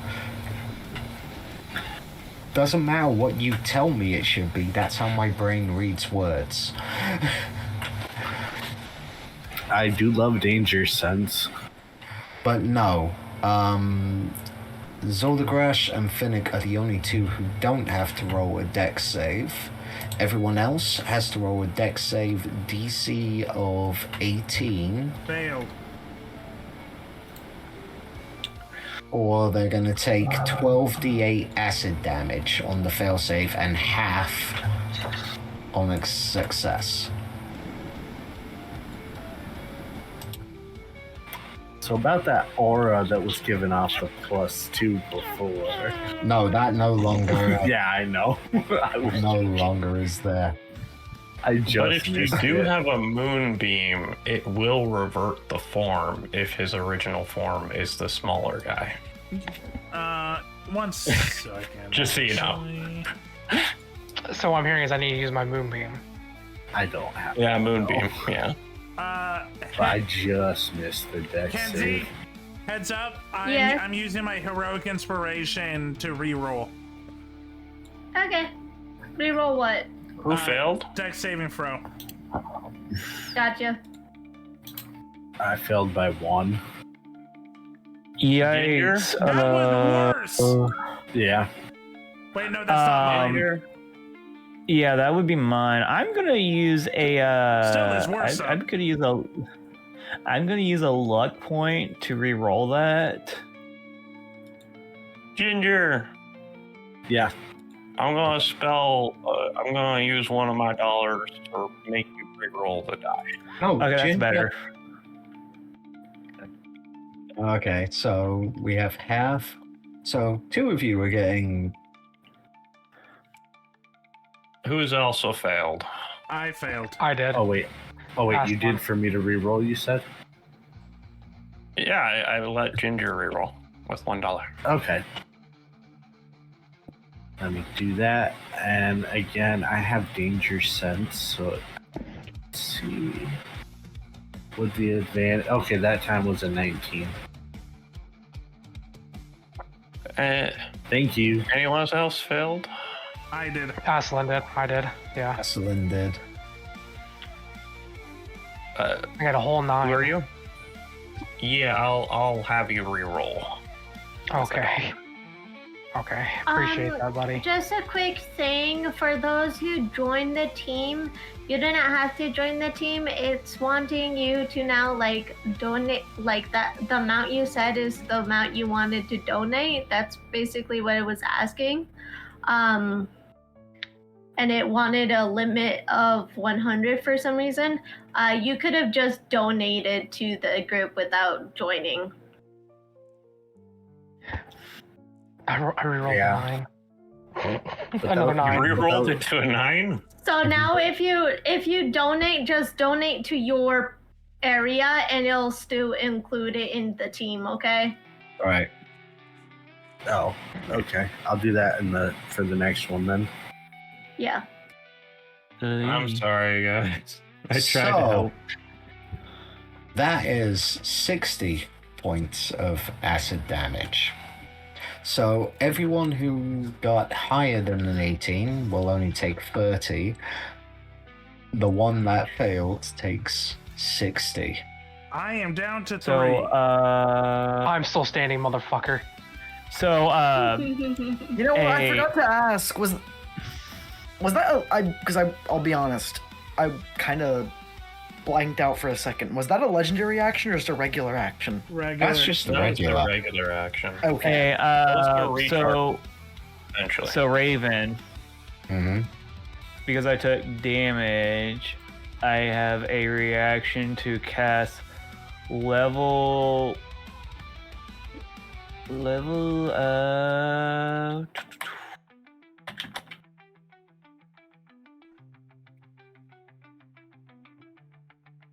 Doesn't matter what you tell me it should be, that's how my brain reads words. I do love Danger Sense. But no, Zoldergrush and Finnick are the only two who don't have to roll a dex save. Everyone else has to roll a dex save DC of 18. Failed. Or they're going to take 12d8 acid damage on the failsafe and half on a success. So about that aura that was given off the +2 before. No, that no longer. Yeah, I know. No longer is there. I just But if you missed do it. have a moonbeam, it will revert the form if his original form is the smaller guy. 1 second. Just so you know. So what I'm hearing is I need to use my moonbeam. I don't have. Yeah, moonbeam. Yeah. I just missed the dex Kenzie, save. heads up. Yes? I'm using my heroic inspiration to reroll. Okay. Reroll what? Who failed? Dex saving throw. Gotcha. I failed by 1. Yikes. That was worse. Yeah. Wait, no, that's not mine. Yeah, that would be mine. I'm gonna use a. Still is worse, I'm gonna use a. I'm gonna use a luck point to re-roll that. Ginger. Yeah. I'm gonna spell. I'm gonna use one of my dollars to make you re-roll the die. Oh, Okay, that's Ginger. better. Okay, so we have half. So 2 of you are getting. Who's also failed? I failed. I did. Oh wait. Last You one. did for me to re-roll. You said. Yeah, I let Ginger re-roll with $1. Okay. Let me do that. And again, I have danger sense, so let's see. With the advantage. Okay, that time was a 19. Thank you. Anyone else failed? I did. Aslan did. I did. Yeah. Aslan did. I got a whole 9. Who are you? Yeah, I'll have you re-roll. Okay. Okay. Appreciate that, buddy. Just a quick thing for those who join the team, you didn't have to join the team. It's wanting you to now like donate, like that. The amount you said is the amount you wanted to donate. That's basically what it was asking. And it wanted a limit of 100 for some reason. You could have just donated to the group without joining. I rerolled Yeah. a 9. Another 9. Re-rolled it to a 9? So now if you donate, just donate to your area and it'll still include it in the team, okay? All right. Oh, okay. I'll do that for the next one then. Yeah. I'm sorry, guys. I tried So, to help. That is 60 points of acid damage. So everyone who got higher than an 18 will only take 30. The one that failed takes 60. I am down to 3. So, I'm still standing, motherfucker. So, You know what? I forgot to ask. Was that I'll be honest. I kind of blanked out for a second. Was that a legendary action or just a regular action? Regular. That's just the That's regular. a regular action. Okay. Hey, so eventually. So Raven, Mm-hmm. because I took damage, I have a reaction to cast level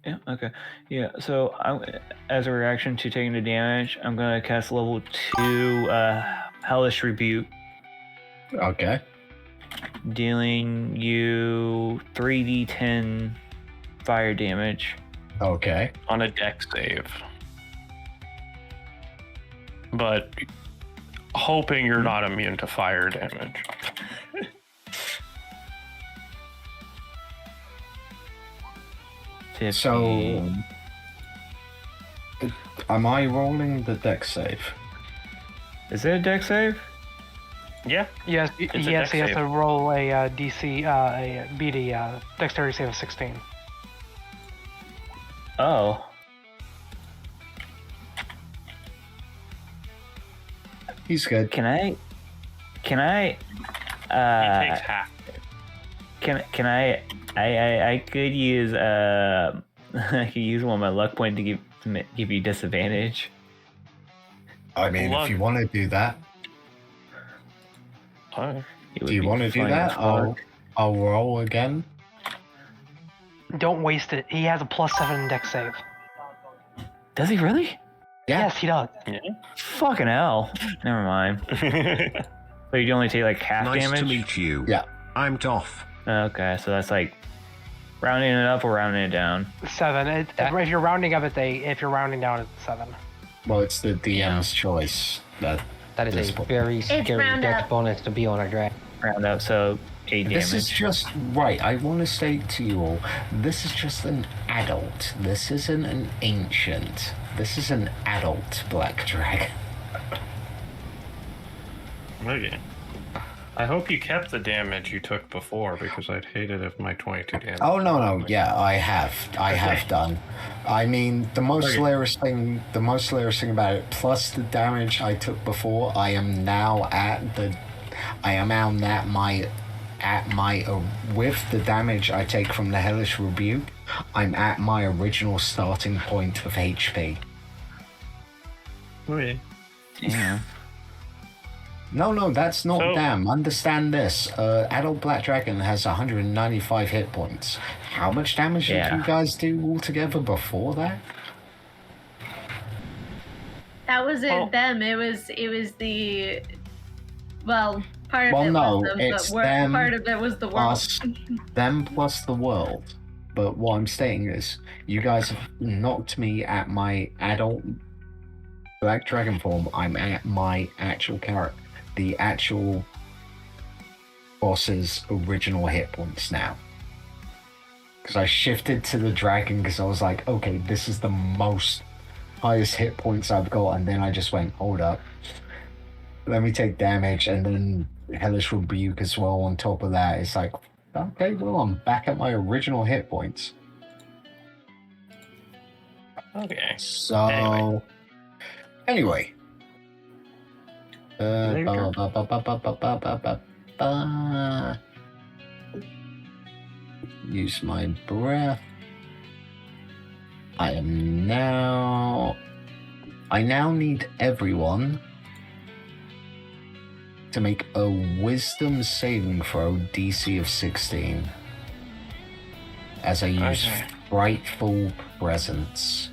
Yeah. Okay. Yeah. So, as a reaction to taking the damage, I'm gonna cast level 2 Hellish Rebuke. Okay. Dealing you 3d10 fire damage. Okay. On a dex save. But hoping you're not immune to fire damage. So, am I rolling the dex save? Is it a dex save? Yeah. Yes, It's a yes, dex he has save. to roll a DC, a BD, dexterity save of 16. Oh. He's good. Can I? He takes half. Can I could use I could use one of my luck point to give you disadvantage. I mean, if you want to do that. Do you want to do that? I'll roll again. Don't waste it. He has a +7 dex save. Does he really? Yes, he does. Yeah. Fucking hell. Never mind. So you only take like half Nice damage? to meet you. Yeah. I'm Toff. Okay, so that's like rounding it up or rounding it down. 7. If you're rounding up, it's 8. If you're rounding down, it's 7. Well, it's the DM's choice. That is a very scary round dex up. bonus to be on a dragon. Round up, so 8 damage. This is just right. I want to say to you all, this is just an adult. This isn't an ancient. This is an adult black dragon. Okay. I hope you kept the damage you took before, because I'd hate it if my 22 damage. Oh no, yeah, I have done. I mean, the most hilarious thing about it, plus the damage I took before, I am now at my with the damage I take from the Hellish Rebuke, I'm at my original starting point of HP. Okay. Yeah. No, that's not So- damn. Understand this. Adult Black Dragon has 195 hit points. How much damage did you guys do altogether before that? That wasn't them. It was the. Well, part of Well, it no, was them, it's but them part of it was the world. plus them plus the world. But what I'm saying is, you guys have knocked me at my adult Black Dragon form. I'm at my actual character, the actual boss's original hit points now. Because I shifted to the dragon because I was like, okay, this is the most highest hit points I've got, and then I just went, hold up, let me take damage, and then Hellish Rebuke as well on top of that. It's like, okay, well, I'm back at my original hit points. Okay. So, anyway. Use my breath. I now need everyone to make a wisdom saving throw DC of 16 as I use Frightful Presence.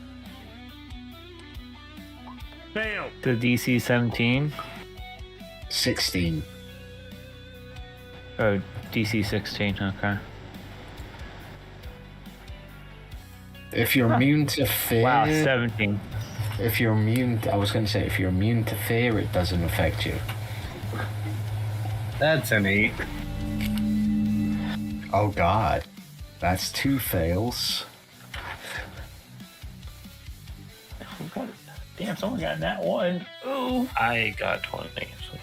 Fail. The DC 17. 16. Oh, DC 16. Okay. If you're immune to fear... Wow, 17. If you're immune... I was going to say, if you're immune to fear, it doesn't affect you. That's an 8. Oh, God. That's 2 fails. Damn, someone got that one. Ooh. I got 20. So.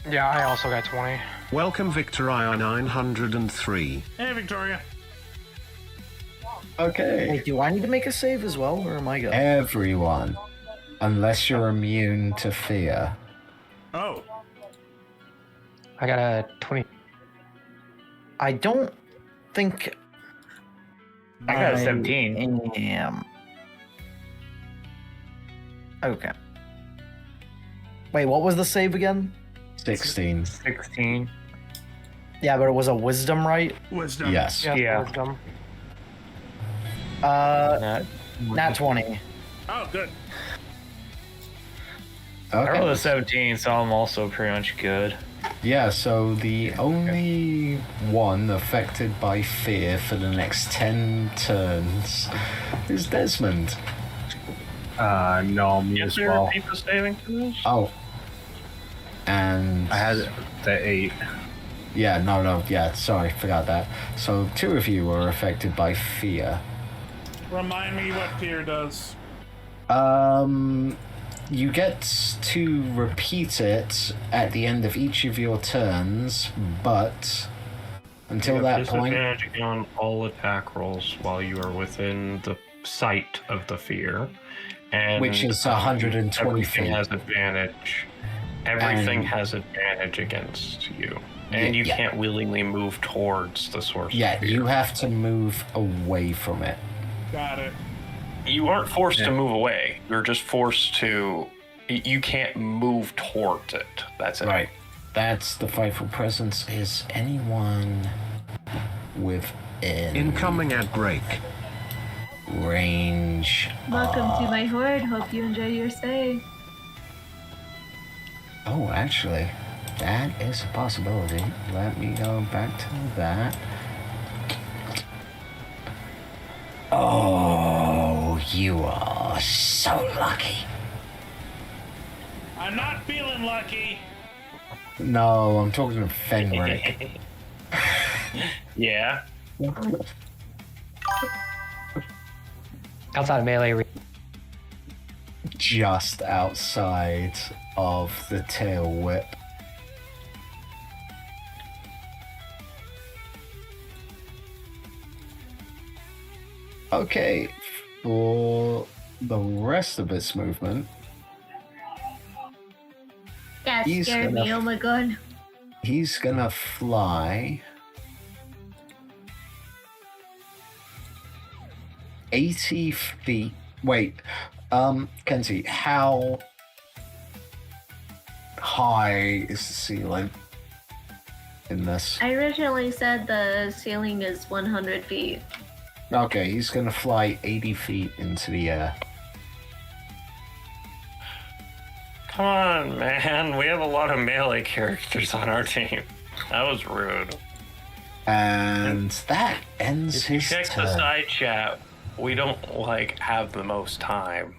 Yeah, I also got 20. Welcome, Victoria 903. Hey, Victoria. Okay. Hey, do I need to make a save as well, or am I good? Everyone. Unless you're immune to fear. Oh. I got a 20. I don't think I got a 17. Am. Okay. Wait, what was the save again? 16. 16. Yeah, but it was a wisdom, right? Wisdom. Yes. Yeah. Wisdom. Nat 20. Oh, good. I rolled a Okay. 17, so I'm also pretty much good. Yeah, so the only one affected by fear for the next 10 turns is Desmond. No, me as Can you well. repeat the saving throws? Oh. And I had the 8. Yeah, no, yeah, sorry, forgot that. So 2 of you are affected by fear. Remind me what fear does. You get to repeat it at the end of each of your turns, but until You have that point, disadvantage on all attack rolls while you are within the sight of the fear, and which is 120 everything feet. has advantage. Everything And- has advantage against you, and you Yeah. can't willingly move towards the source. Yeah, of fear. you have to move away from it. Got it. You aren't forced to move away. You're just forced to. You can't move towards it. That's it. Right. That's the frightful presence. Is anyone within Incoming at break. range? Welcome to my horde. Hope you enjoy your stay. Oh, actually, that is a possibility. Let me go back to that. Oh, you are so lucky. I'm not feeling lucky. No, I'm talking to Fenric. Yeah. Outside of melee. Just outside of the tail whip. Okay, for the rest of its movement, That He's scared me. gonna- Oh my god. he's gonna fly 80 feet. Wait, Kenzie, how high is the ceiling in this? I originally said the ceiling is 100 feet. Okay, he's gonna fly 80 feet into the air. Come on, man. We have a lot of melee characters on our team. That was rude. And that ends If you his check the turn. side chat, we don't have the most time.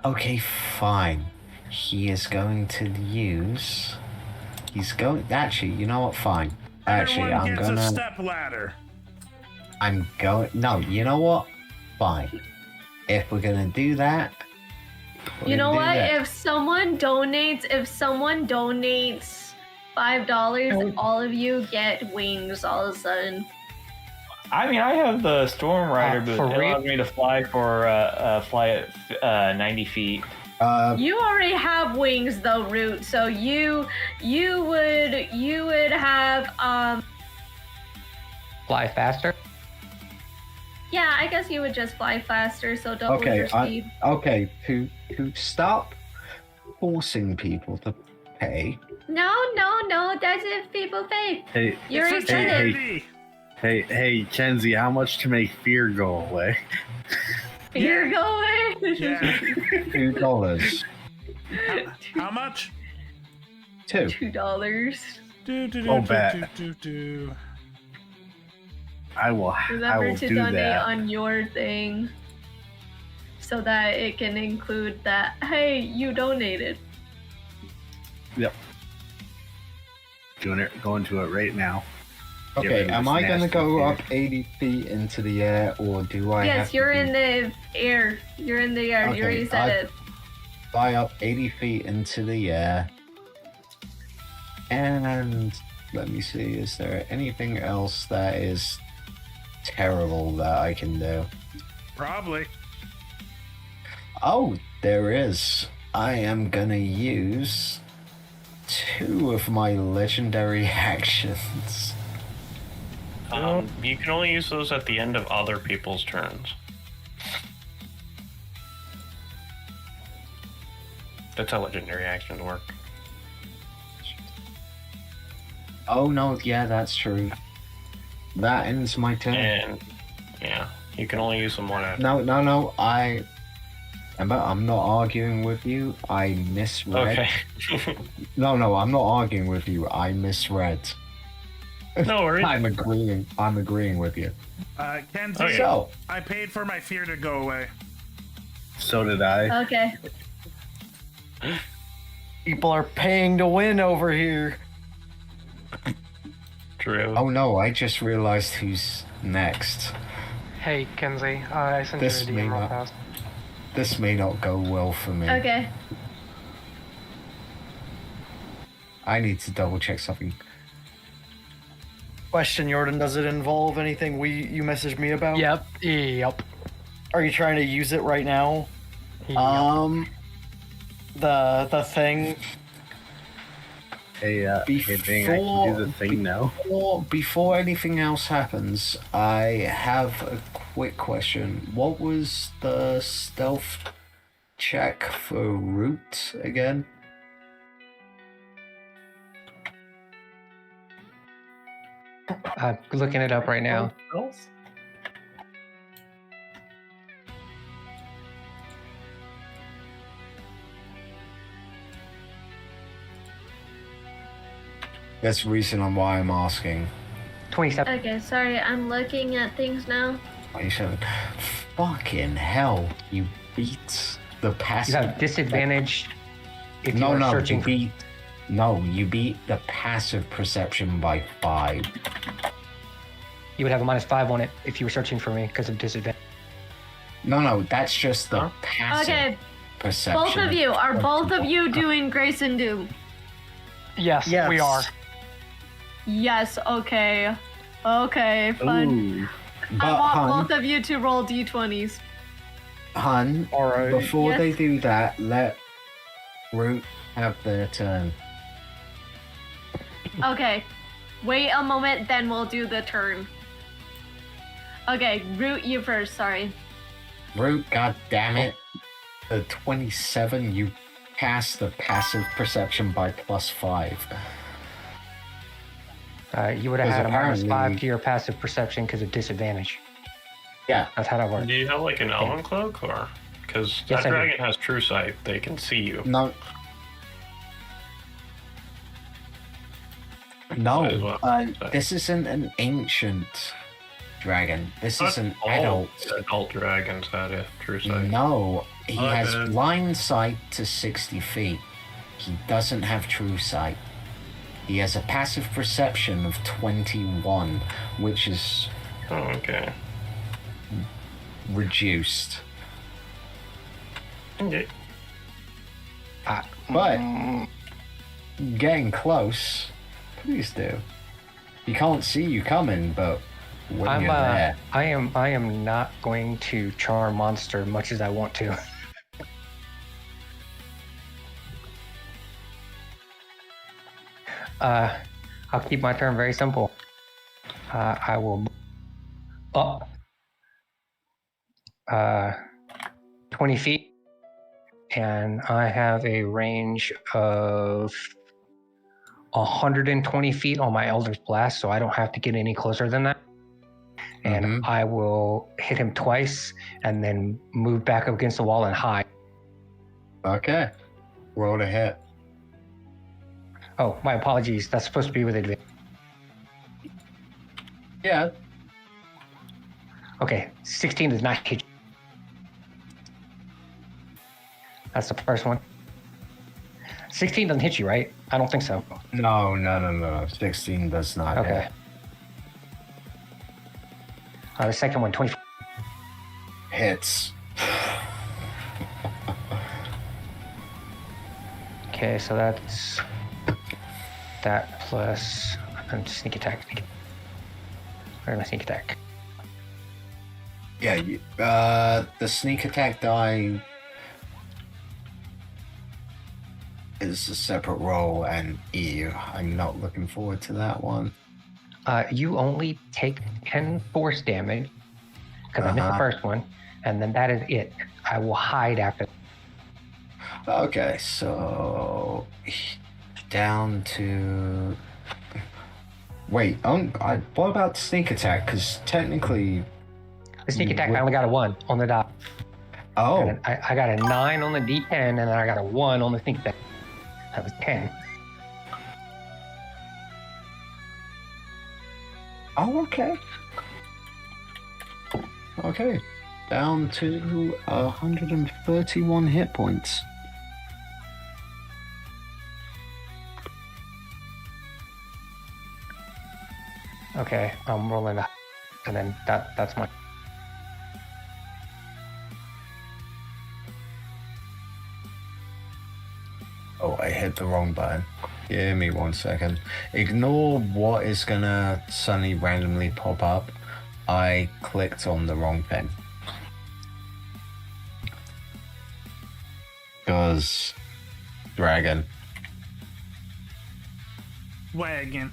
Okay, fine. He is going to use. He's going. Actually, you know what? Fine. Actually, Everyone I'm gets gonna. a step ladder. I'm going. No, you know what? Fine. If we're gonna do that. we're You know gonna do what? that. If someone donates $5, all of you get wings all of a sudden. I mean, I have the Storm Rider, but for it real? allows me to fly at 90 feet. You already have wings though, Root. So you would have Fly faster. yeah, I guess you would just fly faster, so double Okay. your speed. Okay. To stop forcing people to pay. No, that's if people pay. Hey, You already said it. hey, Kenzie, how much to make fear go away? You're going. $2. How much? $2. $2. Oh, bet. I will Remember to do donate that. on your thing so that it can include that, hey, you donated. Yep. Going to it right now. Get rid Okay, of am this I gonna nasty go fear. up 80 feet into the air, or do I have Yes, to you're be- in the air. You're in the air. You already Okay, said it. fly up 80 feet into the air? And let me see, is there anything else that is terrible that I can do? Probably. Oh, there is. I am gonna use 2 of my legendary actions. You can only use those at the end of other people's turns. That's how legendary actions work. Oh no, yeah, that's true. That ends my turn. And yeah, you can only use them one at. No. Remember, I'm not arguing with you. I misread. Okay. No, I'm not arguing with you. I misread. No worries. I'm agreeing with you. Kenzie, Okay. So- I paid for my fear to go away. So did I. Okay. People are paying to win over here. True. Oh no, I just realized who's next. Hey, Kenzie, I sent you a This may DM real not- fast. This may not go well for me. Okay. I need to double check something. Question, Jordan, does it involve anything you messaged me about? Yep. Are you trying to use it right now? The thing. Hey, Bing, I can do the thing now. Before anything else happens, I have a quick question. What was the stealth check for Root again? I'm looking it up right now. That's the reason why I'm asking. 27. Okay, sorry, I'm looking at things now. 27. Fucking hell, you beat the passive. You have disadvantage if you are searching. You beat the passive perception by 5. You would have a -5 on it if you were searching for me because of disadvantage. No, that's just the passive Okay. perception. Both of you, are both of you doing Grace and Doom? Yes, we are. Yes, okay. Okay, fun. I want both of you to roll d20s. Hun, before Yes. they do that, let Root have their turn. Okay, wait a moment, then we'll do the turn. Okay, Root, you first, sorry. Root, god damn it. The 27, you pass the passive perception by +5. You would have had a Because -5 to your passive perception because of disadvantage. Yeah. That's how that works. Do you have like an Elven cloak, or because Yes, that I do. dragon has true sight, they can see you. No, this isn't an ancient dragon. This is an adult. Adult dragons had a true sight. No, he My has bad. blind sight to 60 feet. He doesn't have true sight. He has a passive perception of 21, which is reduced. Okay. But getting close, please do. He can't see you coming, but when you're there, I am not going to charm monster much as I want to. I'll keep my turn very simple. I will up 20 feet, and I have a range of 120 feet on my Elder's Blast, so I don't have to get any closer than that. And I will hit him twice and then move back up against the wall and hide. Okay. Roll to hit. Oh, my apologies. That's supposed to be with advantage. Yeah. Okay, 16 does not hit you. That's the first one. 16 doesn't hit you, right? I don't think so. No. 16 does not Okay. hit. The second one, 20. Hits. Okay, so that's that plus sneak attack. Where's my sneak attack? Yeah, the sneak attack die is a separate roll, and I'm not looking forward to that one. You only take 10 force damage because I missed the first one, and then that is it. I will hide after. Okay, so down to Wait, what about sneak attack? Because technically... The sneak attack, I only got a 1 on the dot. Oh. I got a 9 on the D10, and then I got a 1 on the sneak attack. That was 10. Oh, okay. Okay. Down to 131 hit points. Okay, I'm rolling that. And then that's my... Oh, I hit the wrong button. Give me 1 second. Ignore what is gonna suddenly randomly pop up. I clicked on the wrong pen. Because... Dragon. Wagon.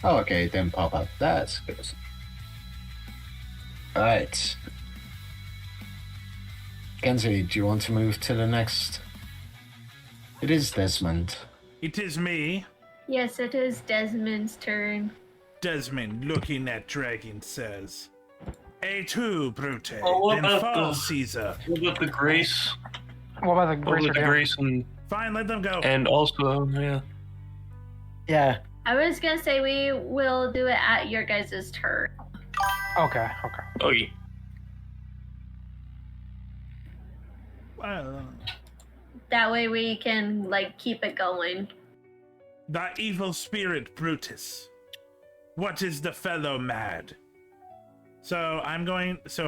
Oh, okay, it didn't pop up. That's good. Alright. Kenzie, do you want to move to the next? It is Desmond. It is me, Yes, it is Desmond's turn. Desmond, looking at Dragon, says, A2, Brute, Oh, what then about fall, the- Caesar. What about the grace? What about the What grace? about the grace and Fine, let them go. and also yeah. Yeah. I was gonna say we will do it at your guys' turn. Okay. Oh yeah. That way we can like keep it going. The evil spirit, Brutus. What is the fellow mad? So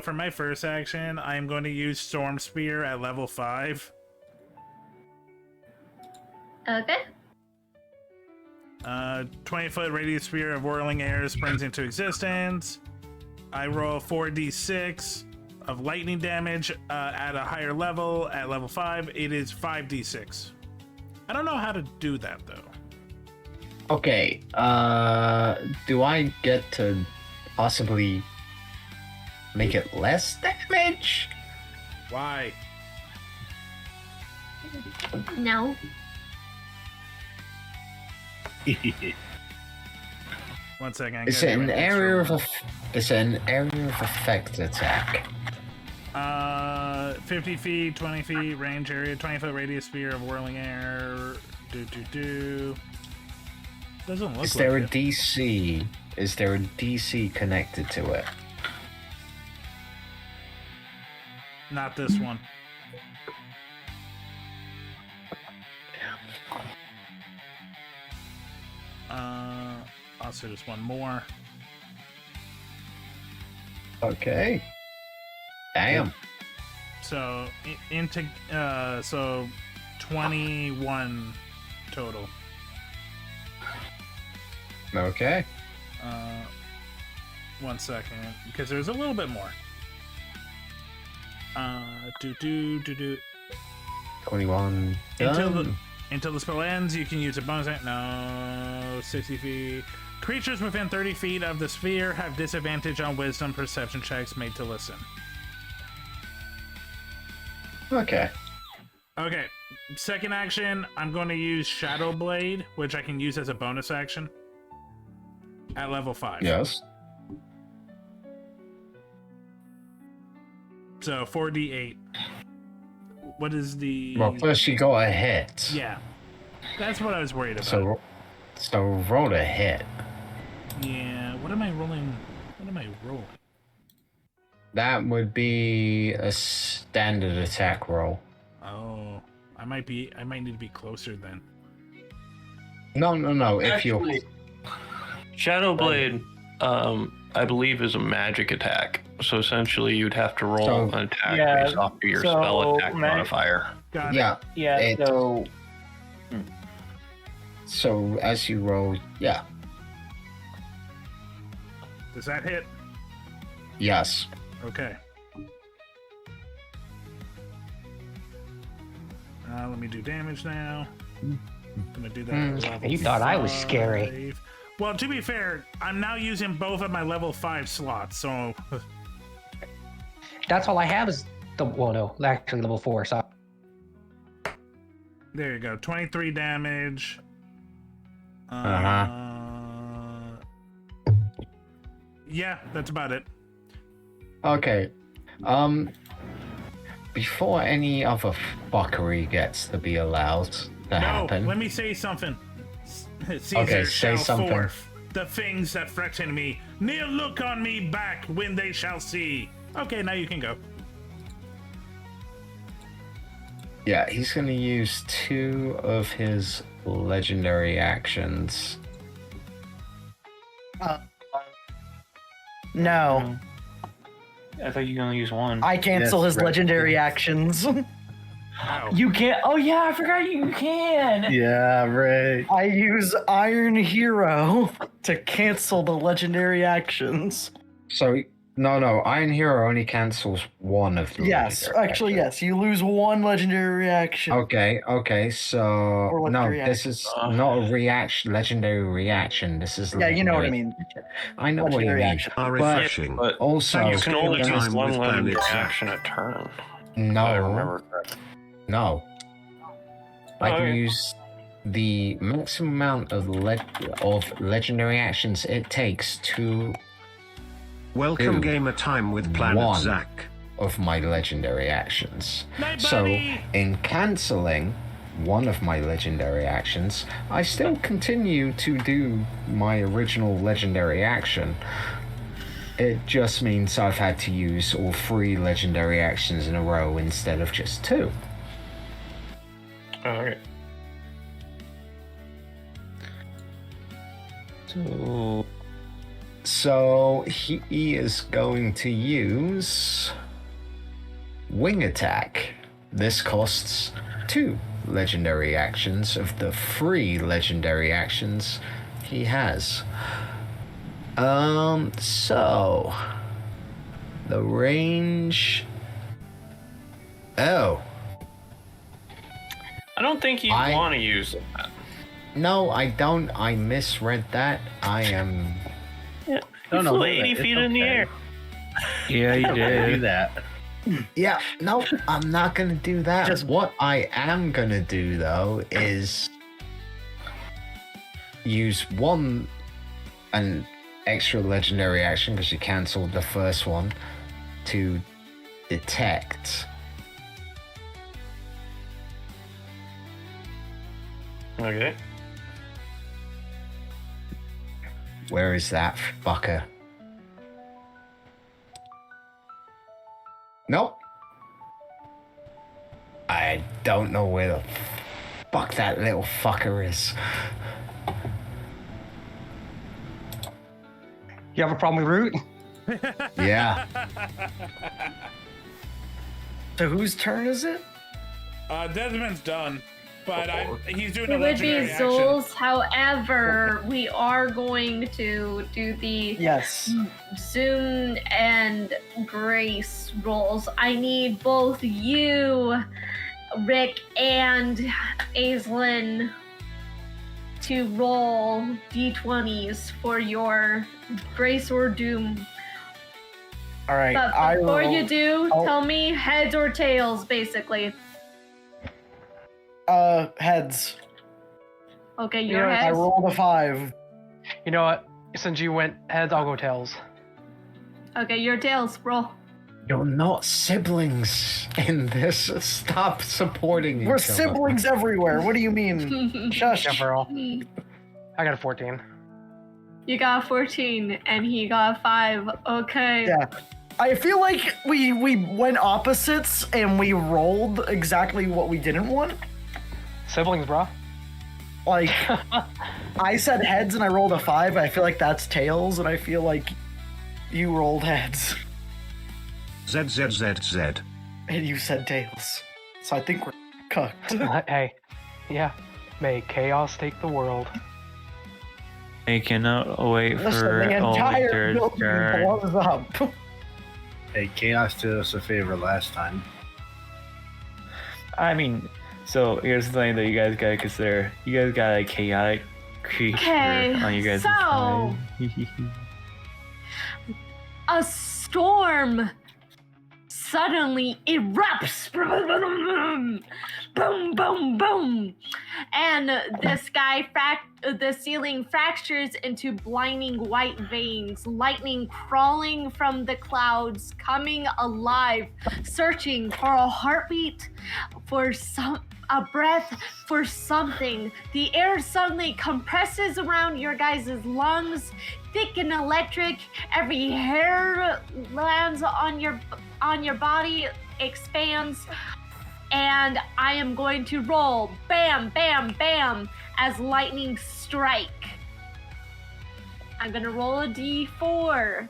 for my first action, I'm going to use Storm Spear at level 5. Okay. 20-foot radius sphere of whirling air springs into existence. I roll 4d6 of lightning damage at a higher level. At level 5, it is 5d6. I don't know how to do that, though. Okay, do I get to possibly make it less damage? Why? No. One second. It's an area of effect attack. 50 feet, 20 feet, range area, 20-foot radius sphere of whirling air. Doesn't look Is there like a it. DC? Is there a DC connected to it? Not this one. Also just one more. Okay. Damn. So so 21 total. Okay. 1 second, because there's a little bit more. 21. Until the spell ends, you can use a bonus action. No, 60 feet. Creatures within 30 feet of the sphere have disadvantage on wisdom perception checks made to listen. Okay. Okay, second action, I'm going to use Shadow Blade, which I can use as a bonus action at level 5. Yes. So 4d8. What is the... Well, first you got a hit. Yeah, that's what I was worried about. So roll a hit. Yeah, what am I rolling? What am I rolling? That would be a standard attack roll. Oh, I might need to be closer then. No. If you're Shadow Blade, I believe is a magic attack. So essentially, you'd have to roll an attack based off of your spell attack modifier. Got yeah, Yeah. So as you roll, yeah. Does that hit? Yes. Okay. Let me do damage now. I'm gonna do that. At level You thought I was 5. scary. Well, to be fair, I'm now using both of my level 5 slots, so That's all I have is the... Well, no, actually level 4, so... There you go. 23 damage. Yeah, that's about it. Okay. Before any other fuckery gets to be allowed to happen. Let me say something. Caesar Okay, say shall something. forth the things that threaten me. Ne'er look on me back when they shall see. Okay, now you can go. Yeah, he's gonna use 2 of his legendary actions. No. I thought you were gonna use one. I cancel his legendary actions. You can't. Oh yeah, I forgot you can. Yeah, right. I use Iron Hero to cancel the legendary actions. So, no, Iron Hero only cancels 1 of the Yes, legendary actually, yes. You lose 1 legendary reaction. Okay, so Or no, legendary this is not a reaction, legendary reaction. This is Yeah, you know what I legendary. mean. I know what you Legendary mean. action. Refreshing. But Also, you can only use time one with legendary Planet action a turn. No. I remember correctly. No. I can Okay. use the maximum amount of legendary actions it takes to Welcome do gamer time with Planet 1 Zach. of my legendary actions. Night, So, buddy! in cancelling 1 of my legendary actions, I still continue to do my original legendary action. It just means I've had to use all 3 legendary actions in a row instead of just 2. Oh, okay. So he is going to use Wing Attack. This costs 2 legendary actions of the 3 legendary actions he has. So the range. Oh. I don't think you want to use that. No, I don't. I misread that. I am. Yeah, you flew 80 feet in the air. Yeah, you did. Do that. Yeah, no, I'm not gonna do that. Just what I am gonna do though is use an extra legendary action because you cancelled the first one to detect. Okay. Where is that fucker? Nope. I don't know where the fuck that little fucker is. You have a problem with root? Yeah. So whose turn is it? Desmond's done, but he's doing a It would be legendary action. Zul's. However, we are going to do the Zoom and Grace rolls. I need both you, Rick, and Aislinn to roll d20s for your Grace or Doom. All right. But before you do, tell me heads or tails, basically. Heads. Okay, your I heads. rolled a 5. You know what? Since you went heads, I'll go tails. Okay, your tails. Roll. You're not siblings in this. Stop supporting each We're other. siblings everywhere. What do you mean? Shush. I got a 14. You got a 14, and he got a 5. Okay. Yeah. I feel like we went opposites and we rolled exactly what we didn't want. Siblings, bro. Like, I said heads and I rolled a 5. I feel like that's tails, and I feel like you rolled heads. ZZZZ. And you said tails. So I think we're cooked. Hey, yeah. May chaos take the world. I cannot wait Listen, for the entire Oliver's building turn. blows up. Hey, Chaos did us a favor last time. I mean, so here's the thing that you guys gotta consider. You guys got a chaotic creature Okay, on you guys' so- side. A storm suddenly erupts boom, boom, boom. And the ceiling fractures into blinding white veins, lightning crawling from the clouds, coming alive, searching for a heartbeat, for a breath, for something. The air suddenly compresses around your guys' lungs, thick and electric. Every hair lands on your body, expands, and I am going to roll bam, bam, bam as lightning strike. I'm gonna roll a d4.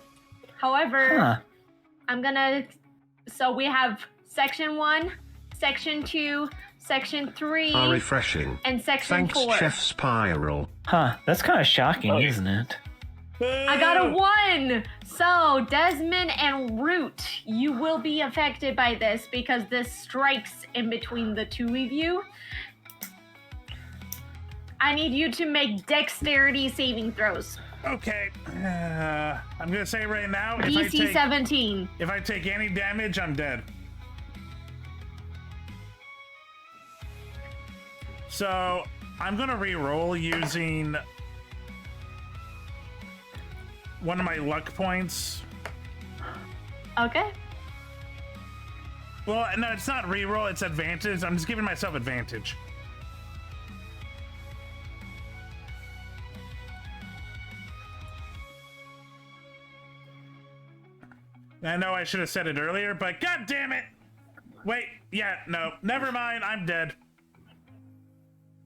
However, so we have section 1, section 2, section 3, Are refreshing. and section Thanks, 4. Chef Spiral. Huh, that's kind of shocking, isn't it? I got a 1! So, Desmond and Root, you will be affected by this because this strikes in between the two of you. I need you to make dexterity saving throws. Okay. I'm going to say right now, DC 17. If I take any damage, I'm dead. So, I'm going to re-roll using one of my luck points. Okay. Well, no, it's not re-roll, it's advantage. I'm just giving myself advantage. I know I should have said it earlier, but god damn it! Wait, yeah, no, never mind, I'm dead.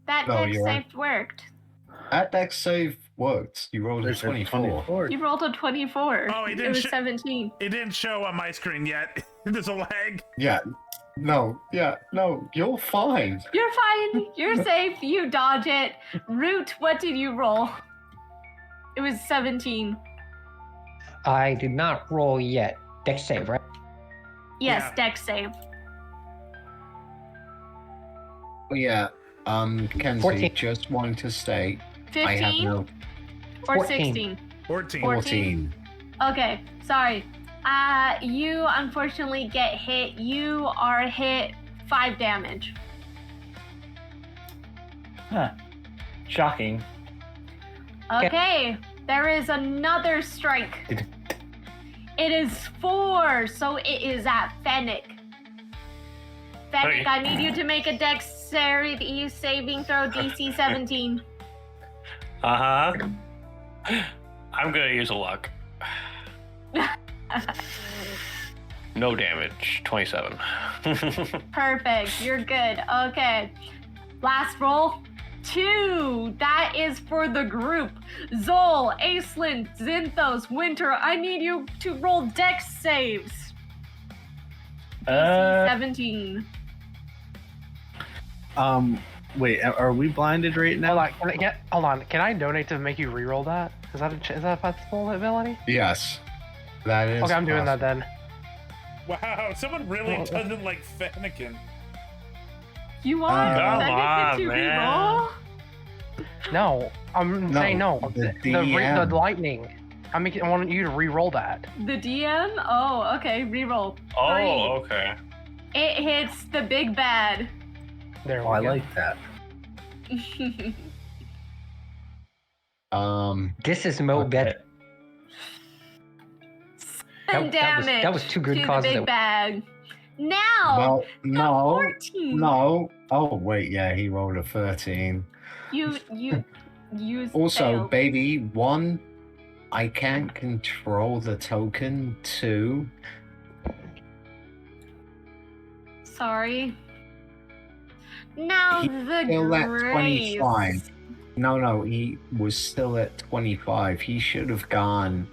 That No, dex you're save right. worked. That deck save worked. You rolled a There's a 24. You rolled a 24. Oh, it was 17. It didn't show on my screen yet. There's a lag. Yeah. No, you're fine. You're fine. You're safe. You dodge it. Root, what did you roll? It was 17. I did not roll yet. Dex save, right? Yes, dex save. Oh, yeah. Kenzie, 14. just wanted to state. I have 15 no. or 14. 16? 14. 14. Okay, sorry. You unfortunately get hit. You are hit 5 damage. Huh. Shocking. Okay, there is another strike. It is 4, so it is at Fennec. Fennec, I need you to make a dexterity saving throw, DC 17. I'm gonna use a luck. No damage. 27. Perfect, you're good. Okay, last roll. 2. That is for the group. Zol, Aislinn, Zinthos, Winter, I need you to roll dex saves. DC 17. Wait, are we blinded right now? Hold on. Can I donate to make you reroll that? Is that a possible ability? Yes. That is. Okay, I'm doing that then. Wow, someone really doesn't like Fennekin. You want Fennec to reroll? No, I'm saying no. The lightning. I want you to re-roll that. The DM? Oh, okay. Reroll. Oh, 3. okay. It hits the big bad. There we I go. like that. This is Mo Bet. Damage. That was two good to causes. The big bag. Now. No. 14. No. Oh wait, yeah, he rolled a 13. You Also, failed. baby, 1, I can't control the token. 2, Sorry. Now he the still at grace. 25. No, he was still at 25. He should have gone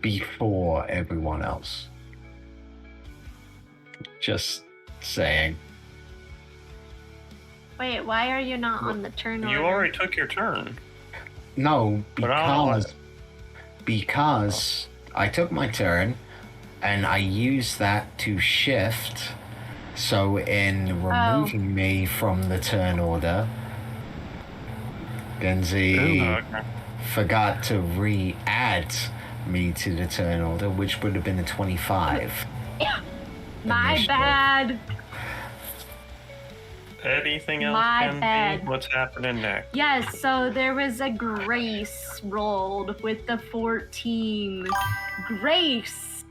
before everyone else. Just saying. Wait, why are you not on the turn order? You already took your turn. No, But I don't know because I took my turn and I used that to shift. So in removing me from the turn order, Genzi forgot to re-add me to the turn order, which would have been a 25. My bad. Anything else, My Kenzie? bad. What's happening next? Yes, so there was a Grace rolled with the 14. Grace,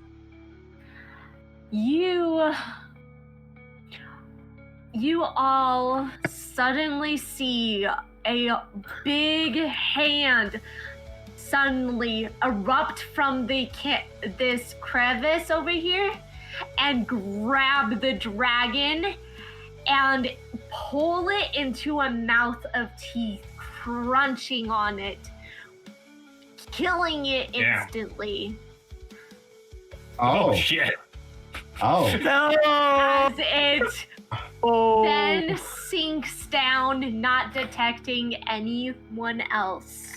you all suddenly see a big hand suddenly erupt from this crevice over here and grab the dragon and pull it into a mouth of teeth, crunching on it, killing it instantly. Oh shit. Oh. As it then sinks down, not detecting anyone else.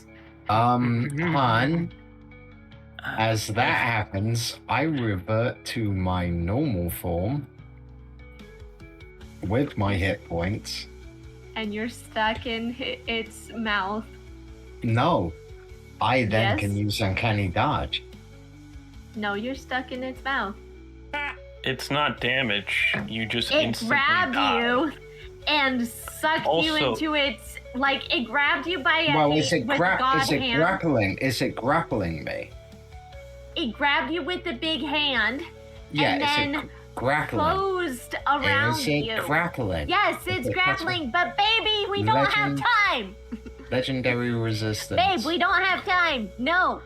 Han, as that happens, I revert to my normal form with my hit points. And you're stuck in its mouth. No, I then Yes? can use Uncanny Dodge. No, you're stuck in its mouth. It's not damage. You just It instantly grabbed die. you and sucked you Also- into its, like, it grabbed you by a Well, hand is it with God is it hand. grappling? Is it grappling me? It grabbed you with the big hand Yeah, and is then it grappling? closed around Is it you. grappling? Yes, Is it's it grappling, but baby, we don't have Legend- time. Legendary resistance. Babe, we don't have time. No.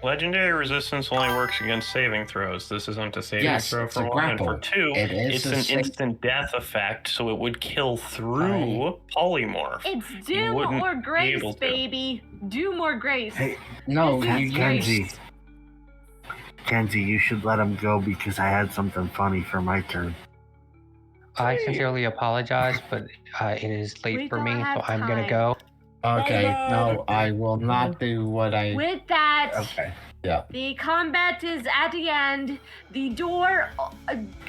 Legendary resistance only works against saving throws. This isn't a saving Yes, throw it's for a one, and for grapple. two, It is it's a an save- instant death effect, so it would kill through polymorph. It's You Doom wouldn't or be Grace, able to. baby. Doom or Grace. Hey, no, This is Kenzie. Kenzie, you should let him go because I had something funny for my turn. I sincerely apologize, but it is late We for don't me, so have I'm gonna time. go. Okay, no, I will not do what I. With that, Okay. Yeah. the combat is at the end. The door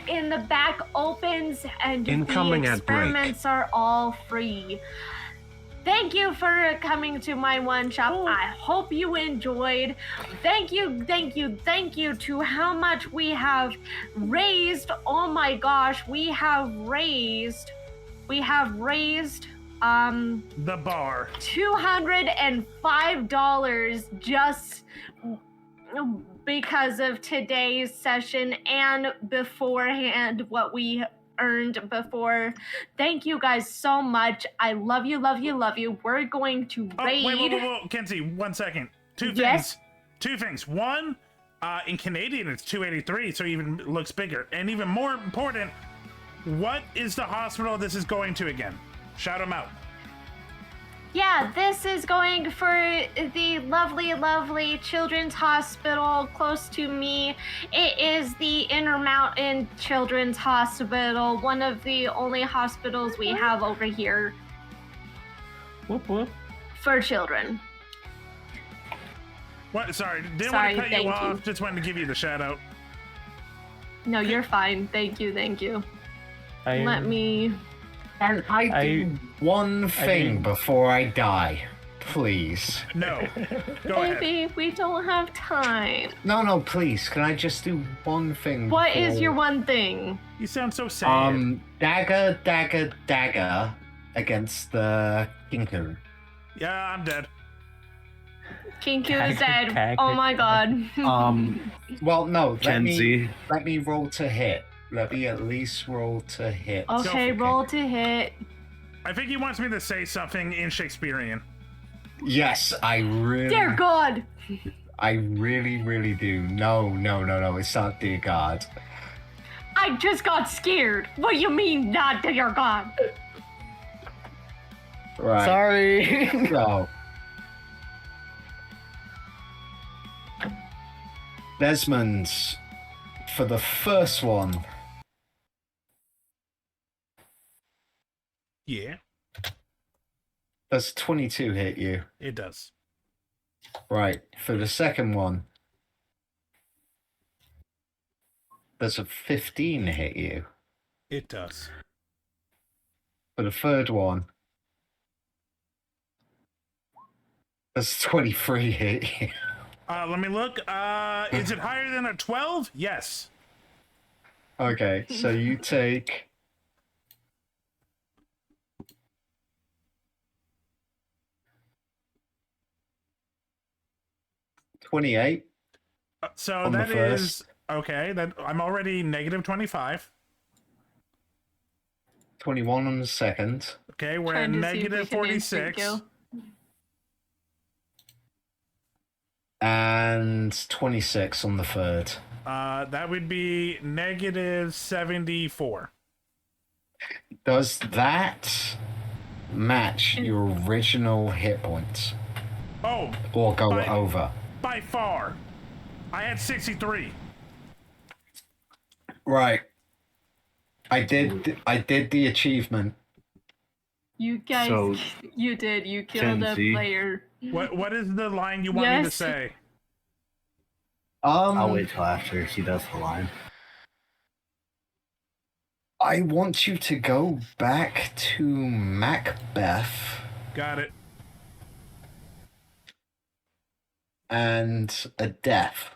in the back opens, and Incoming the at break. experiments are all free. Thank you for coming to my one shop. I hope you enjoyed. Thank you to how much we have raised. Oh my gosh, we have raised the bar $205 just because of today's session and beforehand what we earned before. Thank you guys so much. I love you. We're going to raid. Wait, Kenzie, 1 second. Two Yes? things. One, in Canadian it's 283, so even looks bigger. And even more important, what is the hospital this is going to again? Shout them out. Yeah, this is going for the lovely Children's Hospital close to me. It is the Intermountain Children's Hospital, one of the only hospitals we have over here Whoop whoop. for children. What? Sorry, didn't Sorry, want to cut you thank off. you. Just wanted to give you the shout out. No, you're fine. Thank you. Let me... Can I do one thing before I die? Please. No. Go ahead. Baby, we don't have time. No, please. Can I just do one thing? What is before- your one thing? You sound so sad. Dagger against the Kinku. Yeah, I'm dead. Kinku is dead. Oh my god. Well, no. Kenzie. Let me roll to hit. Let me at least roll to hit. Okay, roll to hit. I think he wants me to say something in Shakespearean. Yes, I really. Dear God. I really do. No. It's not dear God. I just got scared. What do you mean, not dear God? Right. Sorry. So. Desmond's for the first one. Yeah, Does 22 hit you? it does. Right. For the second one. Does a 15 hit you? It does. For the third one. Does 23 hit you? Let me look. Is it higher than a 12? Yes. Okay, so you take 28. So on the that first. is okay. That I'm already negative 25. 21 on the second. Okay, we're at Trying to see if we negative can instant 46. kill. And 26 on the third. That would be negative 74. Does that match your original hit points? Oh, Or go over? by far. I had 63. Right. I did the achievement. You guys, So, you did. You killed a Kenzie. player. What is the line you want me to Yes. say? I'll wait till after he does the line. I want you to go back to Macbeth Got it. and a death.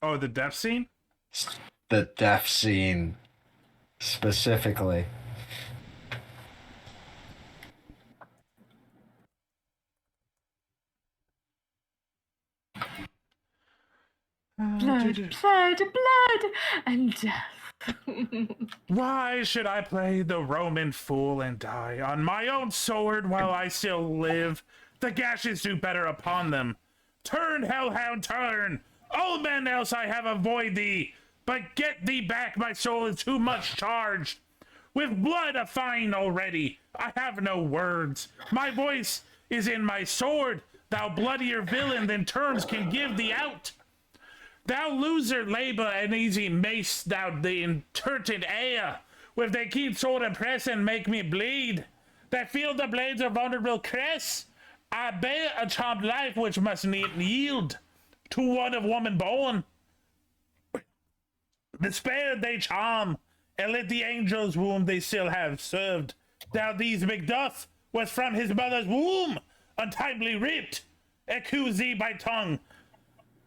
Oh, the death scene? The death scene specifically. Blood, blood, blood, and death. Why should I play the Roman fool and die on my own sword while I still live? The gashes do better upon them. Turn, hellhound, turn! All men else I have avoid thee, but get thee back, my soul is too much charged. With blood a fine already, I have no words. My voice is in my sword, thou bloodier villain than terms can give thee out. Thou loser labor and easy mace, thou the interted air, with thy keen sword and press and make me bleed. That feel the blades of vulnerable crest, I bear a charmed life which must need yield to one of woman born. The spirit they charm, and let the angels whom they still have served. Thou these Macduff was from his mother's womb, untimely ripped. Accuse thee by tongue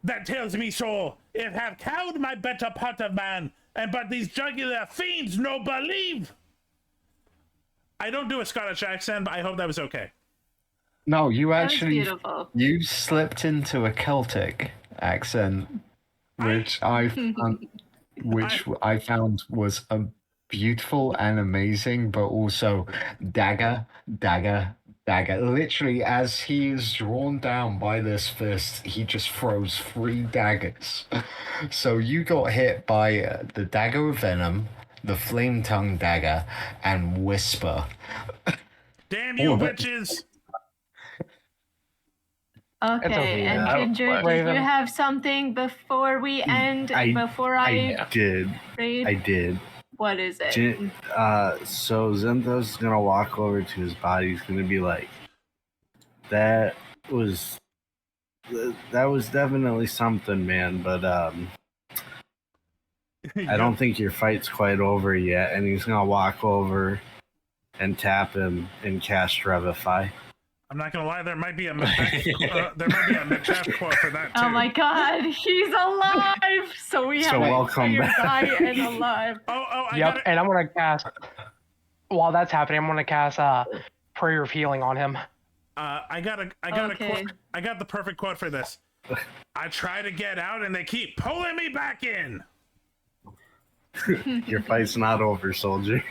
that tells me so, if have cowed my better part of man, and but these jugular fiends no believe. I don't do a Scottish accent, but I hope that was okay. No, you That was actually beautiful. you slipped into a Celtic accent, which I found was a beautiful and amazing, but also dagger, dagger, dagger. Literally, as he is drawn down by this fist, he just throws 3 daggers. So you got hit by the dagger of venom, the flame tongue dagger, and whisper. Damn you, witches! Okay, and Ginger, did you have something before we end? Before I did. raid? I did. What is it? So Zenthos is gonna walk over to his body. He's gonna be like, "That was definitely something, man." But I don't think your fight's quite over yet. And he's gonna walk over and tap him and cast Revivify. I'm not gonna lie, there might be a Macbeth quote for that too. Oh my god, he's alive! So we have welcome a back. guy and alive. Yep, and I'm gonna cast. While that's happening, I'm gonna cast Prayer of Healing on him. I got a quote. I got the perfect quote for this. I try to get out and they keep pulling me back in. Your fight's not over, soldier.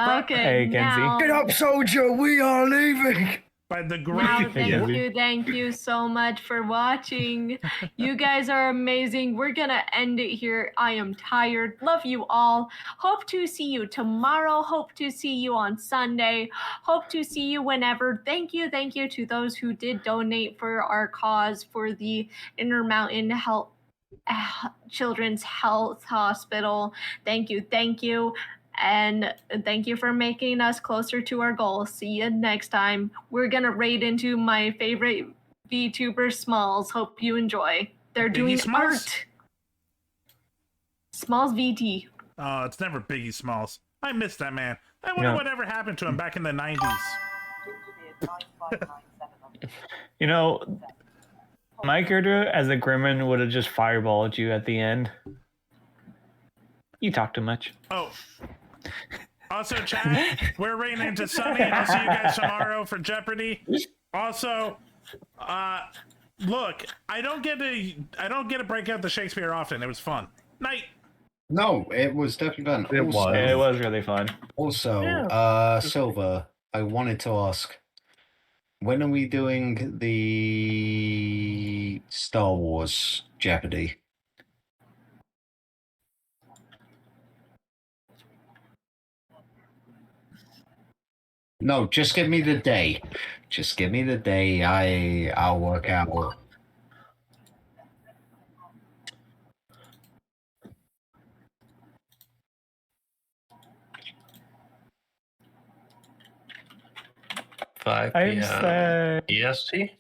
Okay, Hey, Kenzie. now, Get up, soldier, we are leaving. By the now thank you so much for watching. You guys are amazing. We're gonna end it here. I am tired. Love you all. Hope to see you tomorrow. Hope to see you on Sunday. Hope to see you whenever. Thank you to those who did donate for our cause for the Intermountain Health Children's Health Hospital. Thank you. And thank you for making us closer to our goal. See you next time. We're going to raid into my favorite VTuber, Smalls. Hope you enjoy. They're doing art. Smalls VT. Oh, it's never Biggie Smalls. I miss that man. I wonder whatever happened to him back in the 90s. You know, my character as a Gremlin would have just fireballed you at the end. You talk too much. Oh. Also, chat, we're raiding into Sunny. I'll see you guys tomorrow for Jeopardy. Also, Look, I don't get to break out the Shakespeare often. It was fun. Night. No, it was definitely fun. It was. It was really fun. Also, Yeah. Silver, I wanted to ask, when are we doing the Star Wars Jeopardy? No, just give me the day. Just give me the day. I'll work out. 5 I'm p.m. sad. EST?